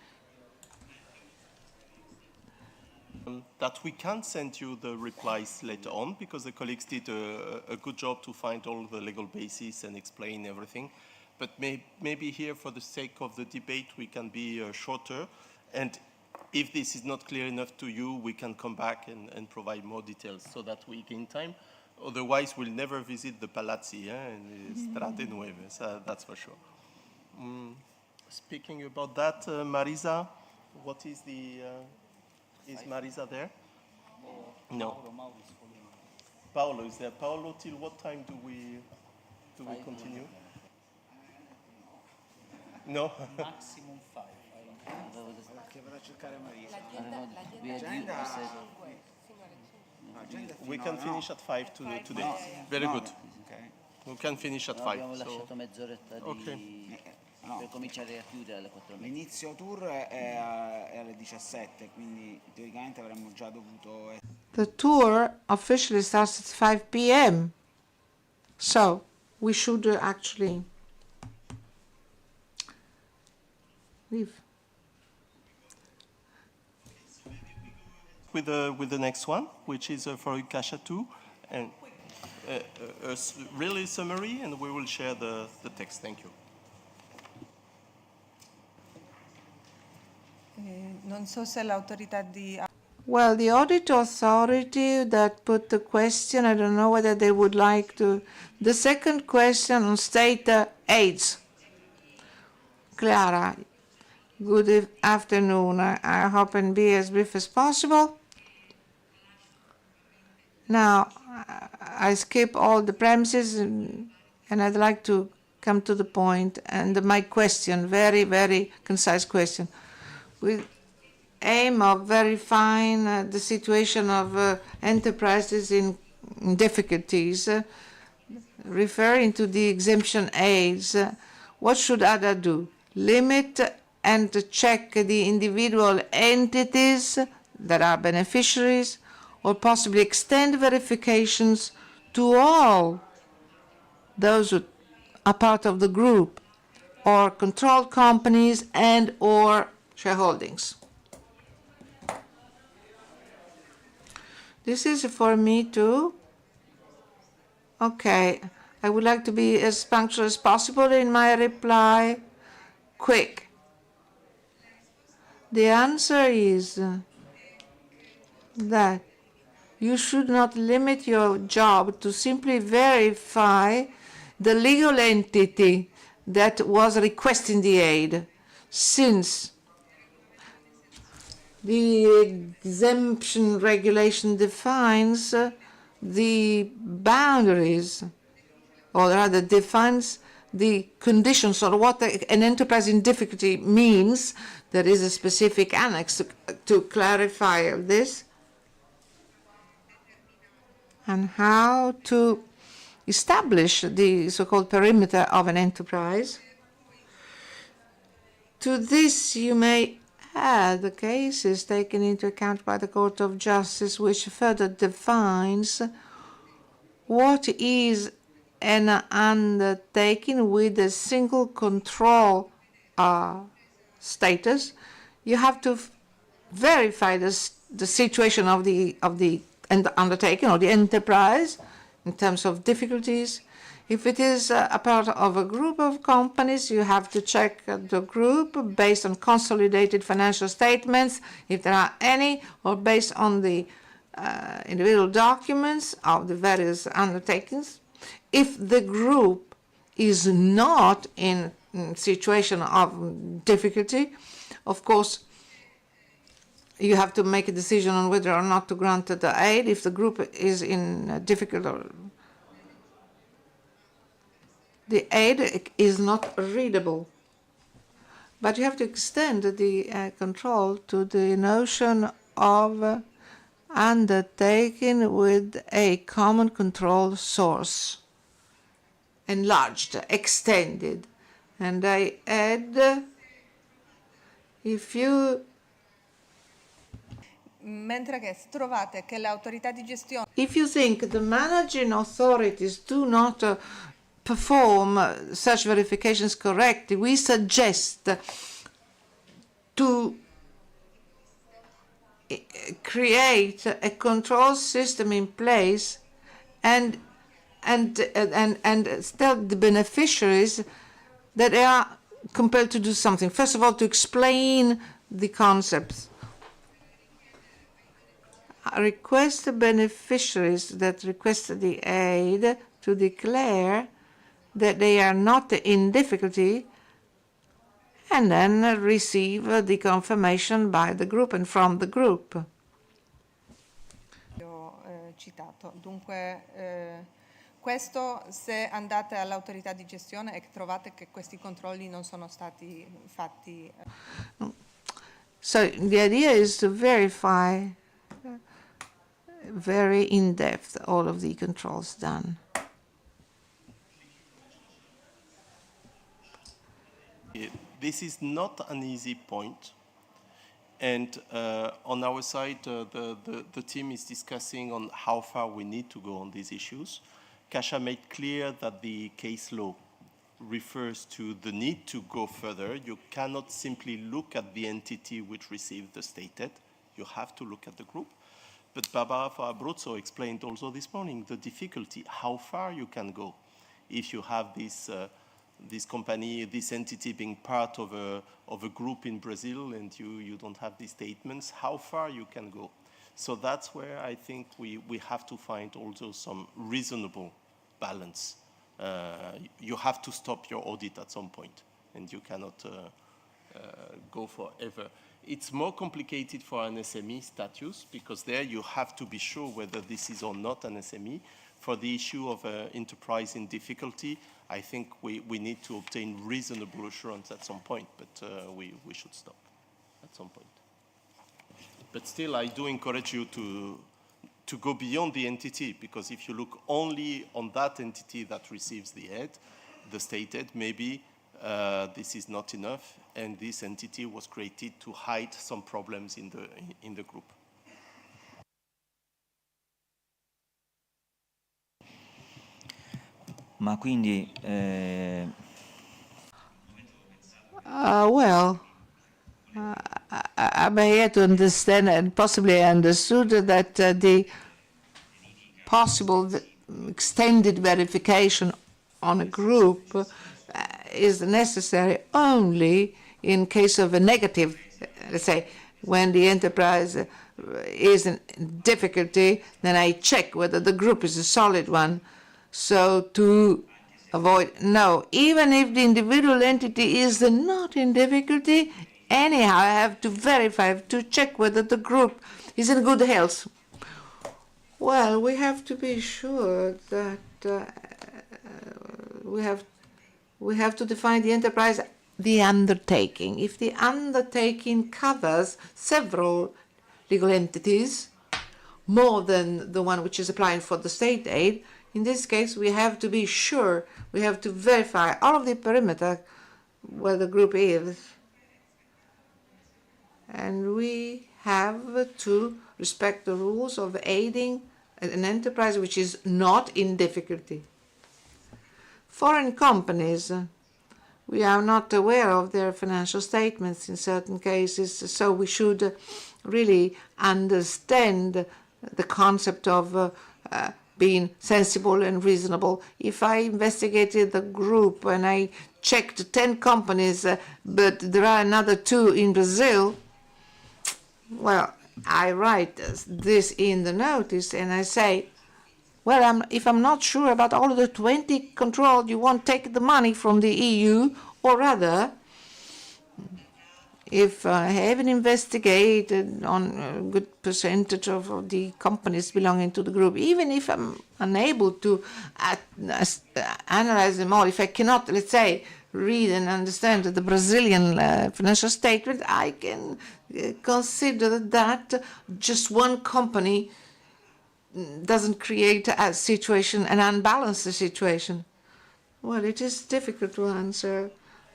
That we can send you the replies later on, because the colleagues did a good job to find all the legal basis and explain everything. But maybe here, for the sake of the debate, we can be shorter. And if this is not clear enough to you, we can come back and provide more details so that we gain time. Otherwise, we'll never visit the palazzi and the Strade Nuove, so that's for sure. Speaking about that, Marisa, what is the... is Marisa there? No. Paolo is there. Paolo, till what time do we continue? No? Maximum 5. Che vado a cercare Marisa. We can finish at 5 today. Very good. Okay. We can finish at 5. Abbiamo lasciato mezz'oretta per cominciare a chiudere alle 4:30. L'inizio tour è alle 17, quindi teoricamente avremmo già dovuto... The tour officially starts at 5 p.m. So we should actually leave. With the next one, which is for Kasha 2, and really summary, and we will share the text. Thank you. Non so se l'autorità di... Well, the audit authority that put the question, I don't know whether they would like to. The second question on state aids. Clara, good afternoon. I hope and be as brief as possible. Now, I skip all the premises and I'd like to come to the point. And my question, very, very concise question. With aim of verifying the situation of enterprises in difficulties, referring to the exemption aids, what should ADA do? Limit and check the individual entities that are beneficiaries, or possibly extend verifications to all those who are part of the group, or controlled companies and or shareholdings. This is for me too. Okay, I would like to be as punctual as possible in my reply. Quick. The answer is that you should not limit your job to simply verify the legal entity that was requesting the aid, since the exemption regulation defines the boundaries, or rather defines the conditions or what an enterprise in difficulty means. There is a specific annex to clarify this, and how to establish the so-called perimeter of an enterprise. To this you may add the cases taken into account by the Court of Justice, which further defines what is an undertaking with a single control status. You have to verify the situation of the undertaking or the enterprise in terms of difficulties. If it is a part of a group of companies, you have to check the group based on consolidated financial statements, if there are any, or based on the individual documents of the various undertakings. If the group is not in a situation of difficulty, of course, you have to make a decision on whether or not to grant the aid. If the group is in difficulty, the aid is not readable. But you have to extend the control to the notion of undertaking with a common control source. Enlarged, extended. And I add, if you Mentre che se trovate che l'autorità di gestione... If you think the managing authorities do not perform such verifications correctly, we suggest to create a control system in place and tell the beneficiaries that they are compelled to do something. First of all, to explain the concepts. Request the beneficiaries that request the aid to declare that they are not in difficulty, and then receive the confirmation by the group and from the group. Citato. Dunque, questo se andate all'autorità di gestione e trovate che questi controlli non sono stati fatti. So the idea is to verify very in-depth all of the controls done. This is not an easy point, and on our side, the team is discussing on how far we need to go on these issues. Kasia made clear that the case law refers to the need to go further. You cannot simply look at the entity which received the state aid. You have to look at the group. But Barbara Abruzzo explained also this morning the difficulty, how far you can go if you have this company, this entity being part of a group in Brazil and you don't have these statements, how far you can go. So that's where I think we have to find also some reasonable balance. You have to stop your audit at some point, and you cannot go forever. It's more complicated for an SME status, because there you have to be sure whether this is or not an SME. For the issue of enterprise in difficulty, I think we need to obtain reasonable assurance at some point, but we should stop at some point. But still, I do encourage you to go beyond the entity, because if you look only on that entity that receives the aid, the state aid, maybe this is not enough, and this entity was created to hide some problems in the group. Ma quindi Well, I may yet to understand, and possibly I understood, that the possible extended verification on a group is necessary only in case of a negative, let's say, when the enterprise is in difficulty, then I check whether the group is a solid one. So to avoid, no, even if the individual entity is not in difficulty, anyhow, I have to verify, to check whether the group is in good health. Well, we have to be sure that we have to define the enterprise, the undertaking. If the undertaking covers several legal entities, more than the one which is applying for the state aid, in this case, we have to be sure, we have to verify all of the perimeter where the group is. And we have to respect the rules of aiding an enterprise which is not in difficulty. Foreign companies, we are not aware of their financial statements in certain cases, so we should really understand the concept of being sensible and reasonable. If I investigated the group and I checked 10 companies, but there are another 2 in Brazil, well, I write this in the notice and I say, well, if I'm not sure about all of the 20 controlled, you won't take the money from the EU, or rather, if I haven't investigated on a good percentage of the companies belonging to the group, even if I'm unable to analyze them all, if I cannot, let's say, read and understand the Brazilian financial statement, I can consider that just one company doesn't create a situation, an unbalanced situation. Well, it is difficult to answer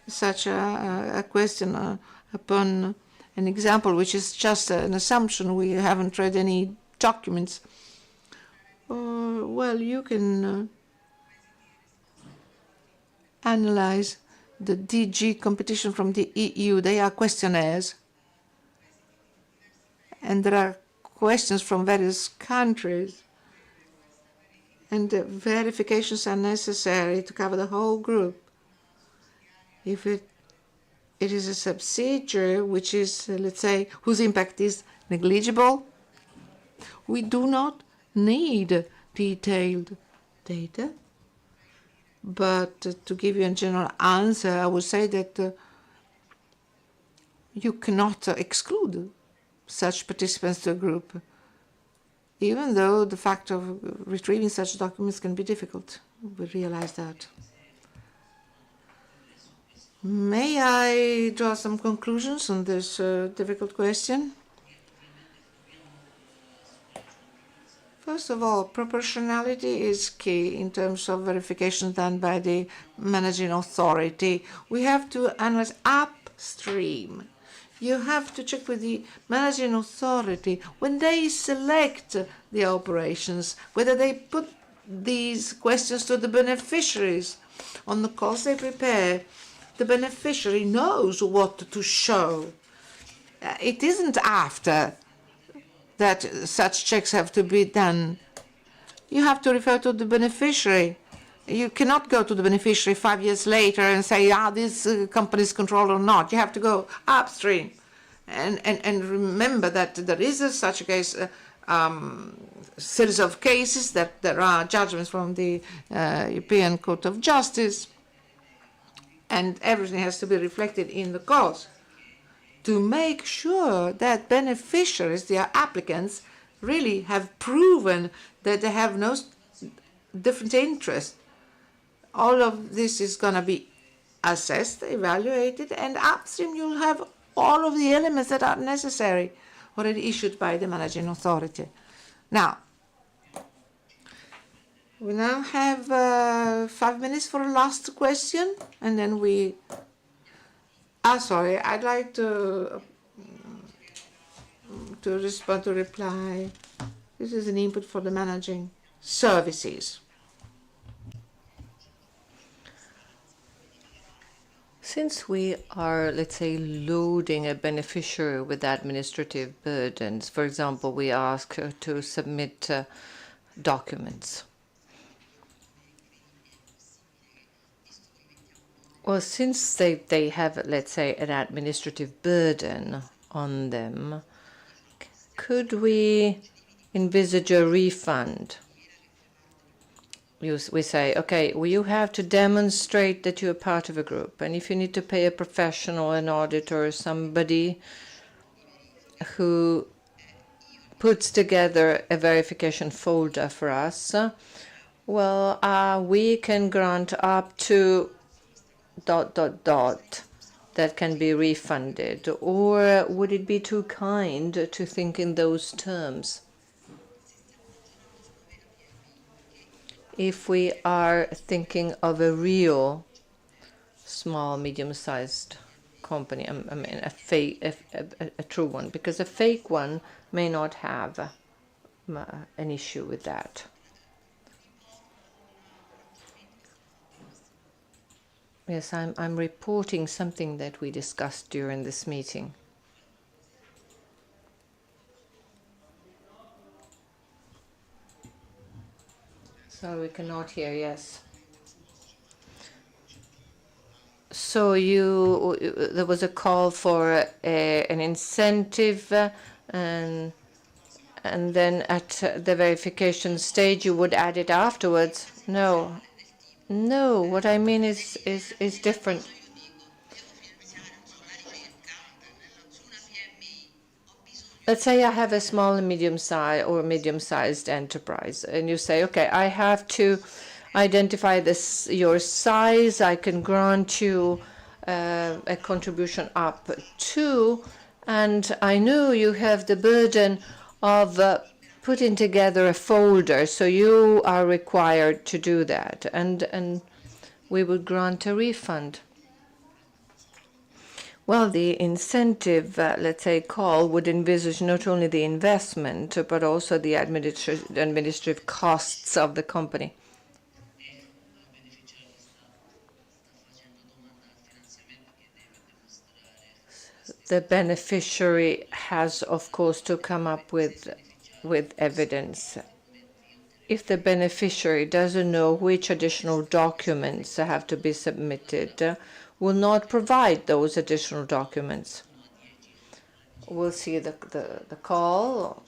such a question upon an example which is just an assumption. We haven't read any documents. Well, you can analyze the DG competition from the EU. They are questionnaires. And there are questions from various countries. And verifications are necessary to cover the whole group. If it is a subsidiary which is, let's say, whose impact is negligible, we do not need detailed data. But to give you a general answer, I would say that you cannot exclude such participants to a group, even though the fact of retrieving such documents can be difficult. We realize that. May I draw some conclusions on this difficult question? First of all, proportionality is key in terms of verification done by the managing authority. We have to analyze upstream. You have to check with the managing authority when they select the operations, whether they put these questions to the beneficiaries. on the calls they prepare, the beneficiary knows what to show. It isn't after that such checks have to be done. You have to refer to the beneficiary. You cannot go to the beneficiary 5 years later and say, this company is controlled or not. You have to go upstream and remember that there is such a case, series of cases, that there are judgments from the European Court of Justice, and everything has to be reflected in the cause to make sure that beneficiaries, their applicants, really have proven that they have no different interest. All of this is going to be assessed, evaluated, and upstream you'll have all of the elements that are necessary already issued by the managing authority. Now, we now have 5 minutes for a last question, and then we... sorry, I'd like to respond to reply. This is an input for the managing services. Since we are, let's say, loading a beneficiary with administrative burdens, for example, we ask to submit documents. Well, since they have, let's say, an administrative burden on them, could we envisage a refund? We say, okay, well, you have to demonstrate that you're part of a group. And if you need to pay a professional, an auditor, or somebody who puts together a verification folder for us, well, we can grant up to ... that can be refunded. Or would it be too kind to think in those terms? If we are thinking of a real small, medium-sized company, I mean a true one, because a fake one may not have an issue with that. Yes, I'm reporting something that we discussed during this meeting. So we cannot hear, yes. So there was a call for an incentive, and then at the verification stage you would add it afterwards. No, what I mean is different. Let's say I have a small and medium-sized enterprise, and you say, okay, I have to identify your size. I can grant you a contribution up to, and I know you have the burden of putting together a folder, so you are required to do that, and we would grant a refund. Well, the incentive, let's say, call would envisage not only the investment, but also the administrative costs of the company. The beneficiary has, of course, to come up with evidence. If the beneficiary doesn't know which additional documents have to be submitted, will not provide those additional documents. We'll see the call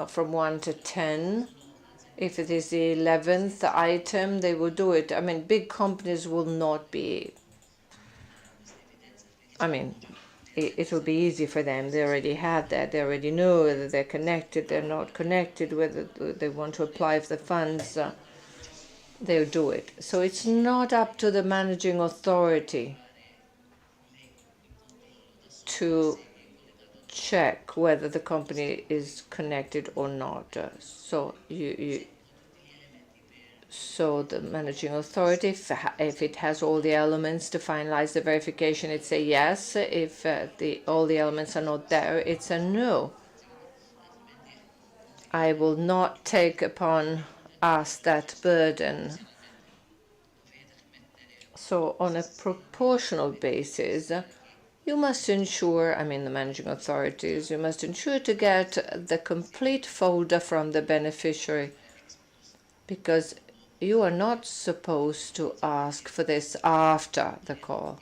from 1 to 10. If it is the 11th item, they will do it. I mean, big companies will not be... I mean, it will be easy for them. They already have that. They already know whether they're connected, they're not connected, whether they want to apply for the funds. They'll do it. So it's not up to the managing authority to check whether the company is connected or not. So so the managing authority, if it has all the elements to finalize the verification, it's a yes. If all the elements are not there, it's a no. I will not take upon us that burden. So on a proportional basis, you must ensure, I mean the managing authorities, you must ensure to get the complete folder from the beneficiary, because you are not supposed to ask for this after the call.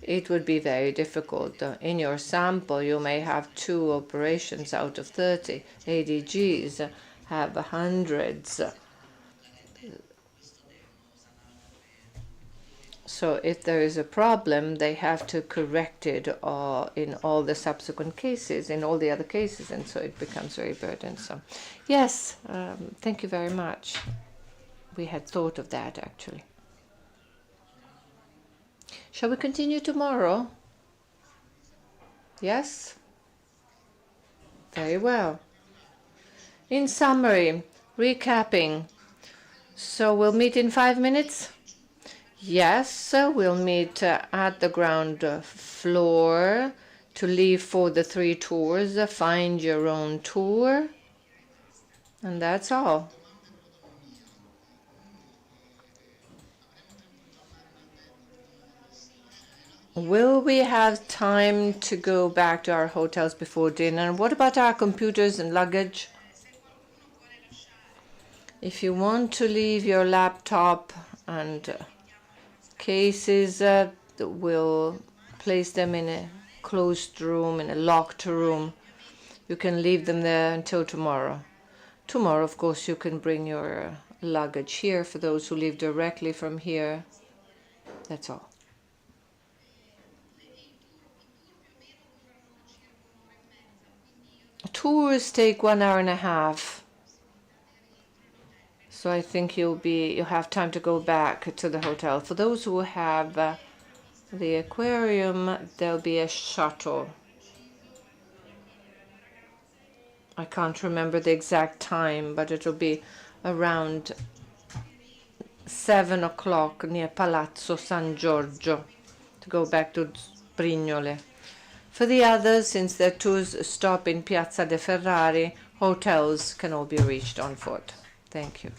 It would be very difficult. In your sample, you may have 2 operations out of 30. ADGs have hundreds. So if there is a problem, they have to correct it in all the subsequent cases, in all the other cases, and so it becomes very burdensome. Yes, thank you very much. We had thought of that, actually. Shall we continue tomorrow? Yes? Very well. In summary, recapping, so we'll meet in 5 minutes? Yes, we'll meet at the ground floor to leave for the 3 tours. Find your own tour. And that's all. Will we have time to go back to our hotels before dinner? What about our computers and luggage? If you want to leave your laptop and cases, we'll place them in a closed room, in a locked room. You can leave them there until tomorrow. Tomorrow, of course, you can bring your luggage here for those who leave directly from here. That's all. Tours take 1.5 hours. So I think you'll have time to go back to the hotel. For those who have the aquarium, there'll be a shuttle. I can't remember the exact time, but it'll be around 7 o'clock near Palazzo San Giorgio to go back to Sprignole. For the others, since their tours stop in Piazza de Ferrari, hotels can all be reached on foot. Thank you.